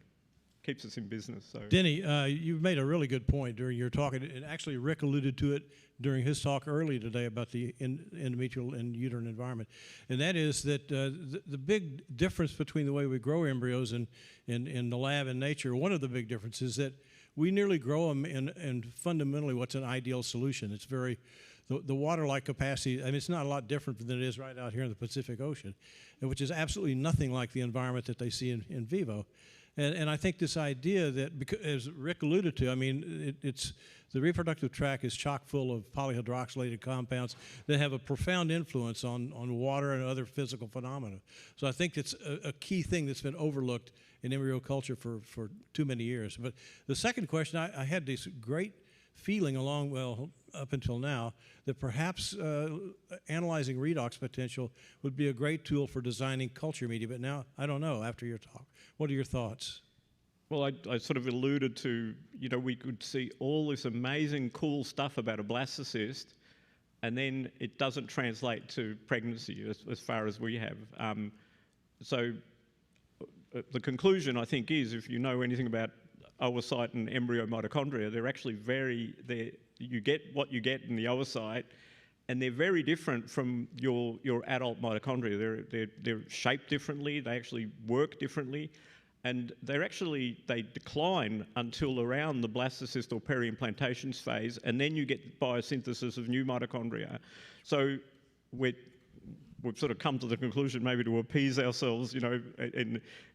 A: Keeps us in business. So,
J: Denny, you made a really good point during your talk, and actually Rick alluded to it during his talk earlier today about the endometrial and uterine environment, and that is that the big difference between the way we grow embryos in the lab and nature, one of the big differences is that we nearly grow them in fundamentally what's an ideal solution. It's the water-like capacity, I mean, it's not a lot different than it is right out here in the Pacific Ocean, which is absolutely nothing like the environment that they see in vivo. And I think this idea that, because, as Rick alluded to, I mean, it's the reproductive tract is chock full of polyhydroxylated compounds that have a profound influence on water and other physical phenomena. So I think it's a key thing that's been overlooked in embryo culture for too many years. But the second question, I had this great feeling up until now, that perhaps analyzing redox potential would be a great tool for designing culture media. But now, I don't know, after your talk. What are your thoughts?
A: Well, I sort of alluded to, we could see all this amazing, cool stuff about a blastocyst, and then it doesn't translate to pregnancy as far as we have. So the conclusion, I think, is if you know anything about oocyte and embryo mitochondria, they're actually you get what you get in the oocyte, and they're very different from your adult mitochondria. They're shaped differently, they actually work differently, and they decline until around the blastocyst or peri-implantations phase, and then you get biosynthesis of new mitochondria. So we've sort of come to the conclusion, maybe to appease ourselves, you know,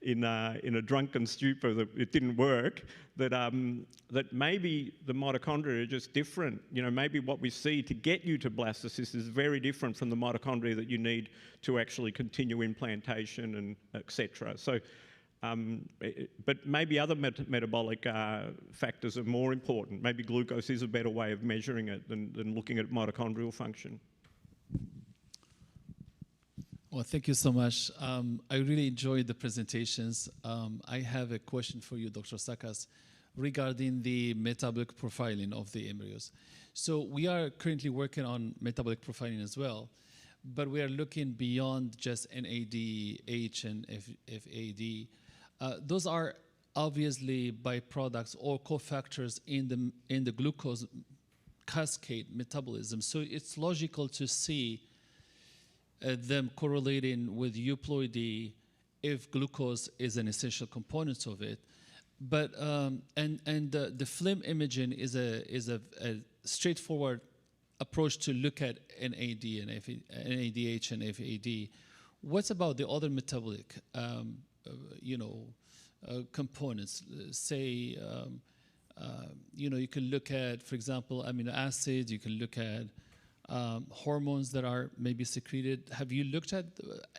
A: in a drunken stupor that it didn't work, that maybe the mitochondria are just different. You know, maybe what we see to get you to blastocyst is very different from the mitochondria that you need to actually continue implantation and etc. So, but maybe other metabolic factors are more important. Maybe glucose is a better way of measuring it than looking at mitochondrial function.
N: Well, thank you so much. I really enjoyed the presentations. I have a question for you, Dr. Sakas, regarding the metabolic profiling of the embryos. So we are currently working on metabolic profiling as well, but we are looking beyond just NADH and FAD. Those are obviously byproducts or cofactors in the glucose cascade metabolism. So it's logical to see them correlating with euploidy if glucose is an essential component of it. But the FLIM imaging is a straightforward approach to look at NAD and NADH and FAD. What about the other metabolic components? Say you can look at, for example, amino acids. You can look at hormones that are maybe secreted. Have you looked at,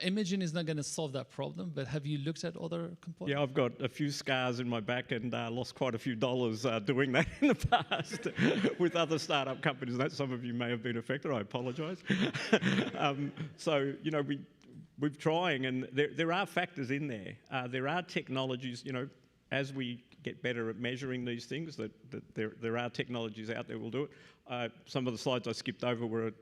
N: imaging is not going to solve that problem, but have you looked at other components?
A: Yeah, I've got a few scars in my back and lost quite a few dollars doing that in the past with other startup companies. That some of you may have been affected. I apologise. So, you know, we're trying, and there are factors in there. There are technologies, you know, as we get better at measuring these things, that there are technologies out there will do it. Some of the slides I skipped over were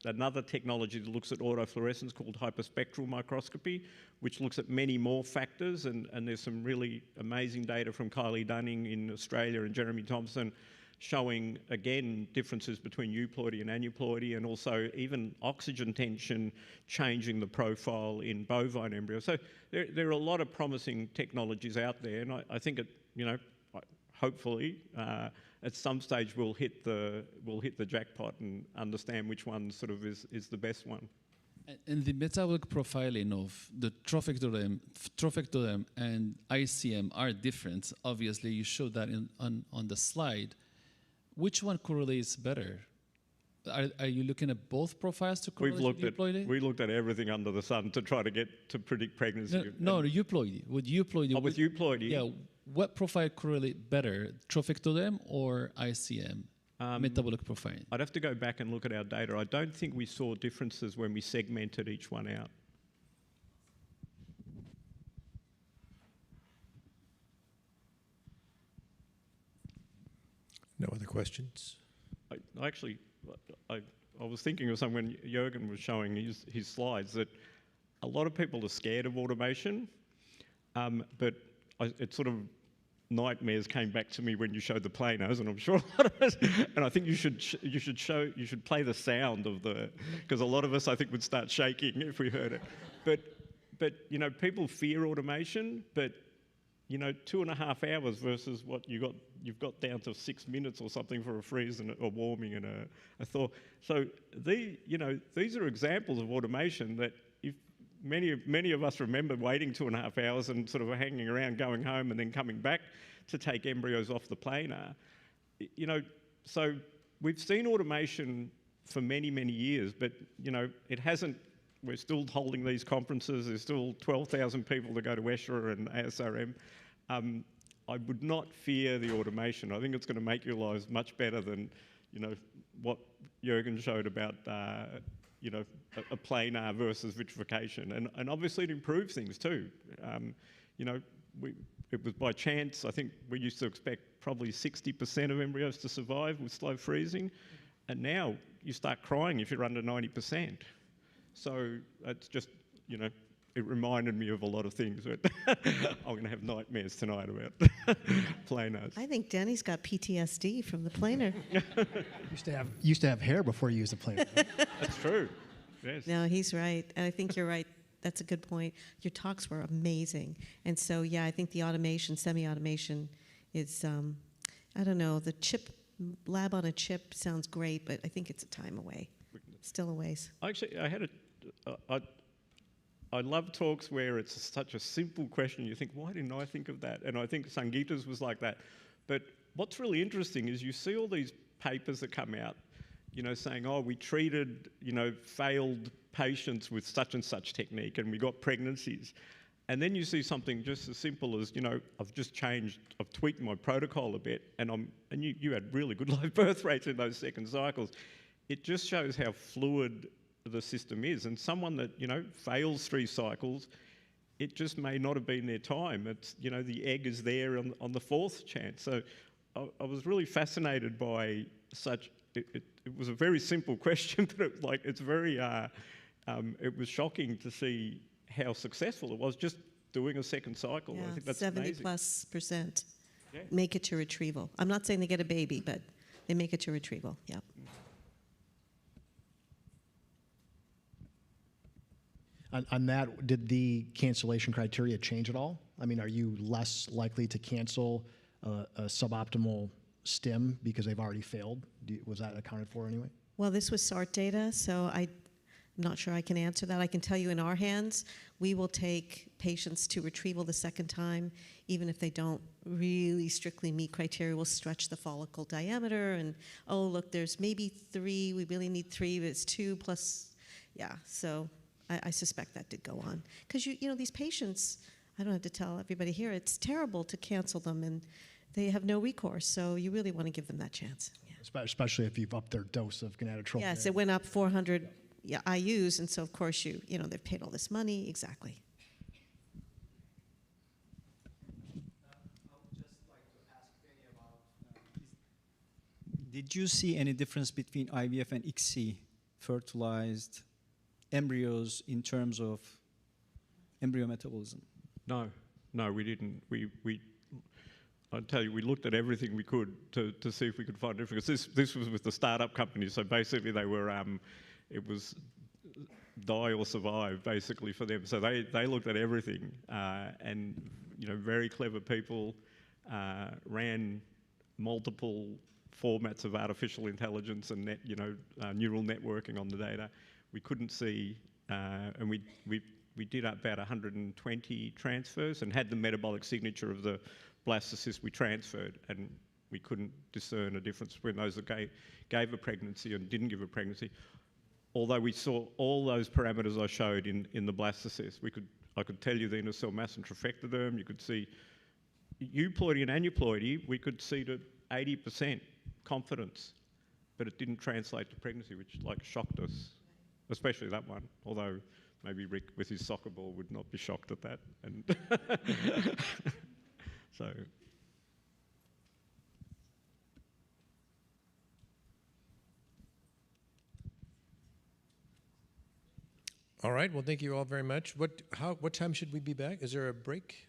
A: another technology that looks at autofluorescence called hyperspectral microscopy, which looks at many more factors, and there's some really amazing data from Kylie Dunning in Australia and Jeremy Thompson showing, again, differences between euploidy and aneuploidy, and also even oxygen tension changing the profile in bovine embryos. So there are a lot of promising technologies out there, and I think hopefully at some stage we'll hit the jackpot and understand which one sort of is the best one.
N: And the metabolic profiling of the trophectoderm and ICM are different. Obviously, you showed that on the slide. Which one correlates better? Are you looking at both profiles to correlate with euploidy?
A: We looked at everything under the sun to try to predict pregnancy.
N: No, euploidy. With euploidy.
A: Oh, with euploidy.
N: Yeah. What profile correlate better, trophectoderm or ICM? Metabolic profiling.
A: I'd have to go back and look at our data. I don't think we saw differences when we segmented each one out.
V: No other questions?
A: I was thinking of something when Jürgen was showing his slides, that a lot of people are scared of automation, but it sort of nightmares came back to me when you showed the planars, and I'm sure a lot of us, and I think you should play the sound of because a lot of us I think would start shaking if we heard it. But you know, people fear automation, but you know, 2.5 hours versus what you've got down to 6 minutes or something for a freeze and a warming and a thaw. So these are examples of automation that if many of us remember waiting 2.5 hours and sort of hanging around, going home and then coming back to take embryos off the planar. You know, so we've seen automation for many, many years, but you know, it hasn't. We're still holding these conferences. There's still 12,000 people to go to ESHRE and ASRM. I would not fear the automation. I think it's going to make your lives much better than, you know, what Jürgen showed about, you know, a planar versus vitrification. And obviously it improves things too. You know, it was by chance. I think we used to expect probably 60% of embryos to survive with slow freezing. And now you start crying if you're under 90%. So it's just, you know, it reminded me of a lot of things. But I'm going to have nightmares tonight about planars.
B: I think Denny's got PTSD from the planar.
M: Used to have hair before you used a planar.
A: That's true. Yes.
B: No, he's right. And I think you're right. That's a good point. Your talks were amazing. And so, yeah, I think the automation, semi-automation is, I don't know, the chip, lab on a chip sounds great, but I think it's a time away. Still a ways.
A: Actually, I love talks where it's such a simple question. You think, why didn't I think of that? And I think Sangeeta's was like that. But what's really interesting is you see all these papers that come out, you know, saying, oh, we treated, you know, failed patients with such and such technique and we got pregnancies. And then you see something just as simple as, you know, I've tweaked my protocol a bit and you had really good live birth rates in those second cycles. It just shows how fluid the system is. And someone that, you know, fails 3 cycles, it just may not have been their time. It's, you know, the egg is there on the 4th chance. So I was really fascinated by such, it was a very simple question, but it was like, it's very, it was shocking to see how successful it was just doing a second cycle.
B: Yeah,
A: I think that's
B: 70+%
A: yeah.
B: make it to retrieval. I'm not saying they get a baby, but they make it to retrieval, yeah.
M: On that, did the cancellation criteria change at all? I mean, are you less likely to cancel a suboptimal stim because they've already failed? Was that accounted for anyway?
B: Well, this was SART data, so I'm not sure I can answer that. I can tell you in our hands, we will take patients to retrieval the second time, even if they don't really strictly meet criteria. We'll stretch the follicle diameter and, oh, look, there's maybe 3, we really need 3, but it's 2 plus, yeah, so I suspect that did go on. Because, you know, these patients, I don't have to tell everybody here, it's terrible to cancel them and they have no recourse, so you really want to give them that chance. Yeah.
M: Especially if you've upped their dose of gonadotropin.
B: Yes, it went up 400 IUs, and so of course you know, they've paid all this money, exactly.
C: Did you see any difference between IVF and ICSI fertilized embryos in terms of embryo metabolism?
A: No, we didn't. I'll tell you, we looked at everything we could to see if we could find a difference. This was with the startup company, so basically they were, it was die or survive basically for them. So they looked at everything, and you know, very clever people ran multiple formats of artificial intelligence and neural networking on the data. We couldn't see, and we did about 120 transfers and had the metabolic signature of the blastocyst we transferred, and we couldn't discern a difference between those that gave a pregnancy and didn't give a pregnancy. Although we saw all those parameters I showed in the blastocyst, I could tell you the inner cell mass and trophectoderm. You could see euploidy and aneuploidy. We could see to 80% confidence, but it didn't translate to pregnancy, which shocked us, especially that one. Although maybe Rick with his soccer ball would not be shocked at that. And so.
V: All right. Well, thank you all very much. What time should we be back? Is there a break?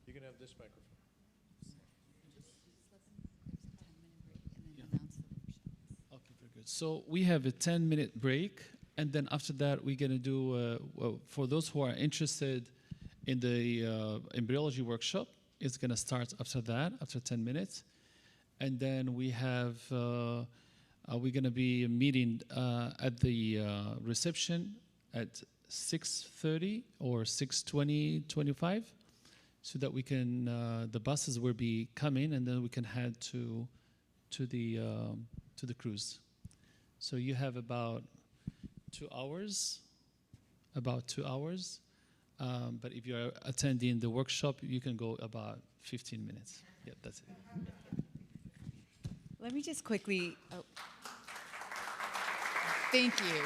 V: You can have this microphone.
N: Okay, very good. So we have a 10-minute break, and then after that, we're going to do, for those who are interested in the embryology workshop, it's going to start after that, after 10 minutes. And then we have, we're going to be meeting at the reception at 6:30 or 6:25, so that we can, the buses will be coming, and then we can head to the cruise. So you have about 2 hours, but if you're attending the workshop, you can go about 15 minutes. Yep, that's it.
G: Let me just quickly, thank you.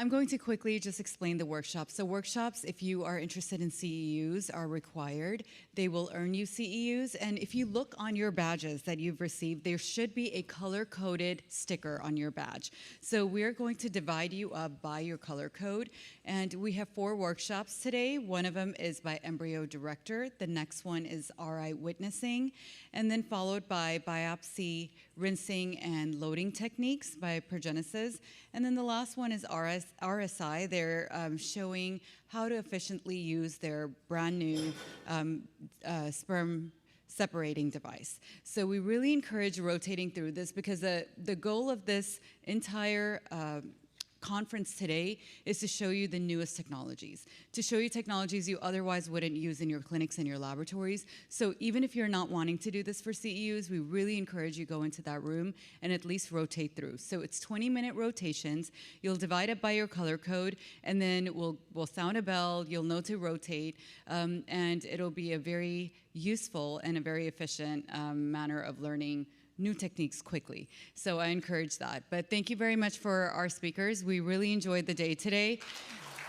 G: I'm going to quickly just explain the workshops. So workshops, if you are interested in CEUs, are required. They will earn you CEUs. And if you look on your badges that you've received, there should be a color-coded sticker on your badge. So we're going to divide you up by your color code. And we have 4 workshops today. One of them is by embryo director. The next one is RI witnessing. And then followed by biopsy, rinsing, and loading techniques by Progenesis. And then the last one is RSI. They're showing how to efficiently use their brand new sperm separating device. So we really encourage rotating through this because the goal of this entire conference today is to show you the newest technologies, to show you technologies you otherwise wouldn't use in your clinics and your laboratories. So even if you're not wanting to do this for CEUs, we really encourage you go into that room and at least rotate through. So it's 20-minute rotations. You'll divide it by your color code, and then we'll sound a bell. You'll know to rotate, and it'll be a very useful and a very efficient manner of learning new techniques quickly. So I encourage that. But thank you very much for our speakers. We really enjoyed the day today.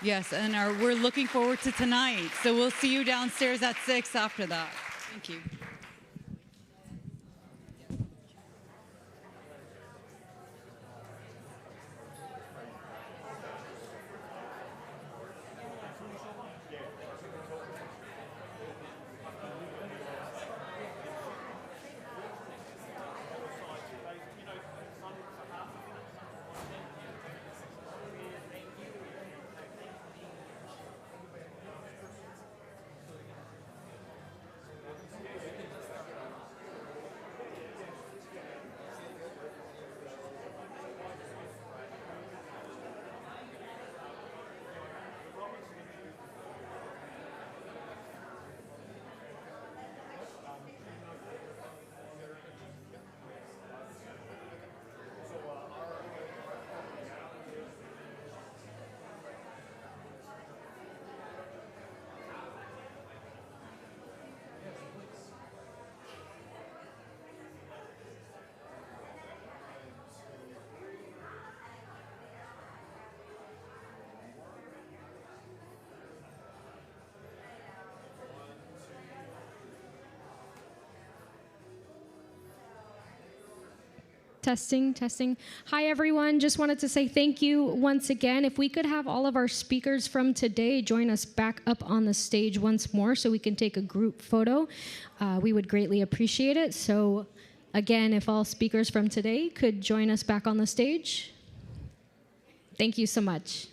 G: Yes, and we're looking forward to tonight. So we'll see you downstairs at 6 after that. Thank you.
P: Testing, testing. Hi, everyone. Just wanted to say thank you once again. If we could have all of our speakers from today join us back up on the stage once more so we can take a group photo, we would greatly appreciate it. So again, if all speakers from today could join us back on the stage. Thank you so much.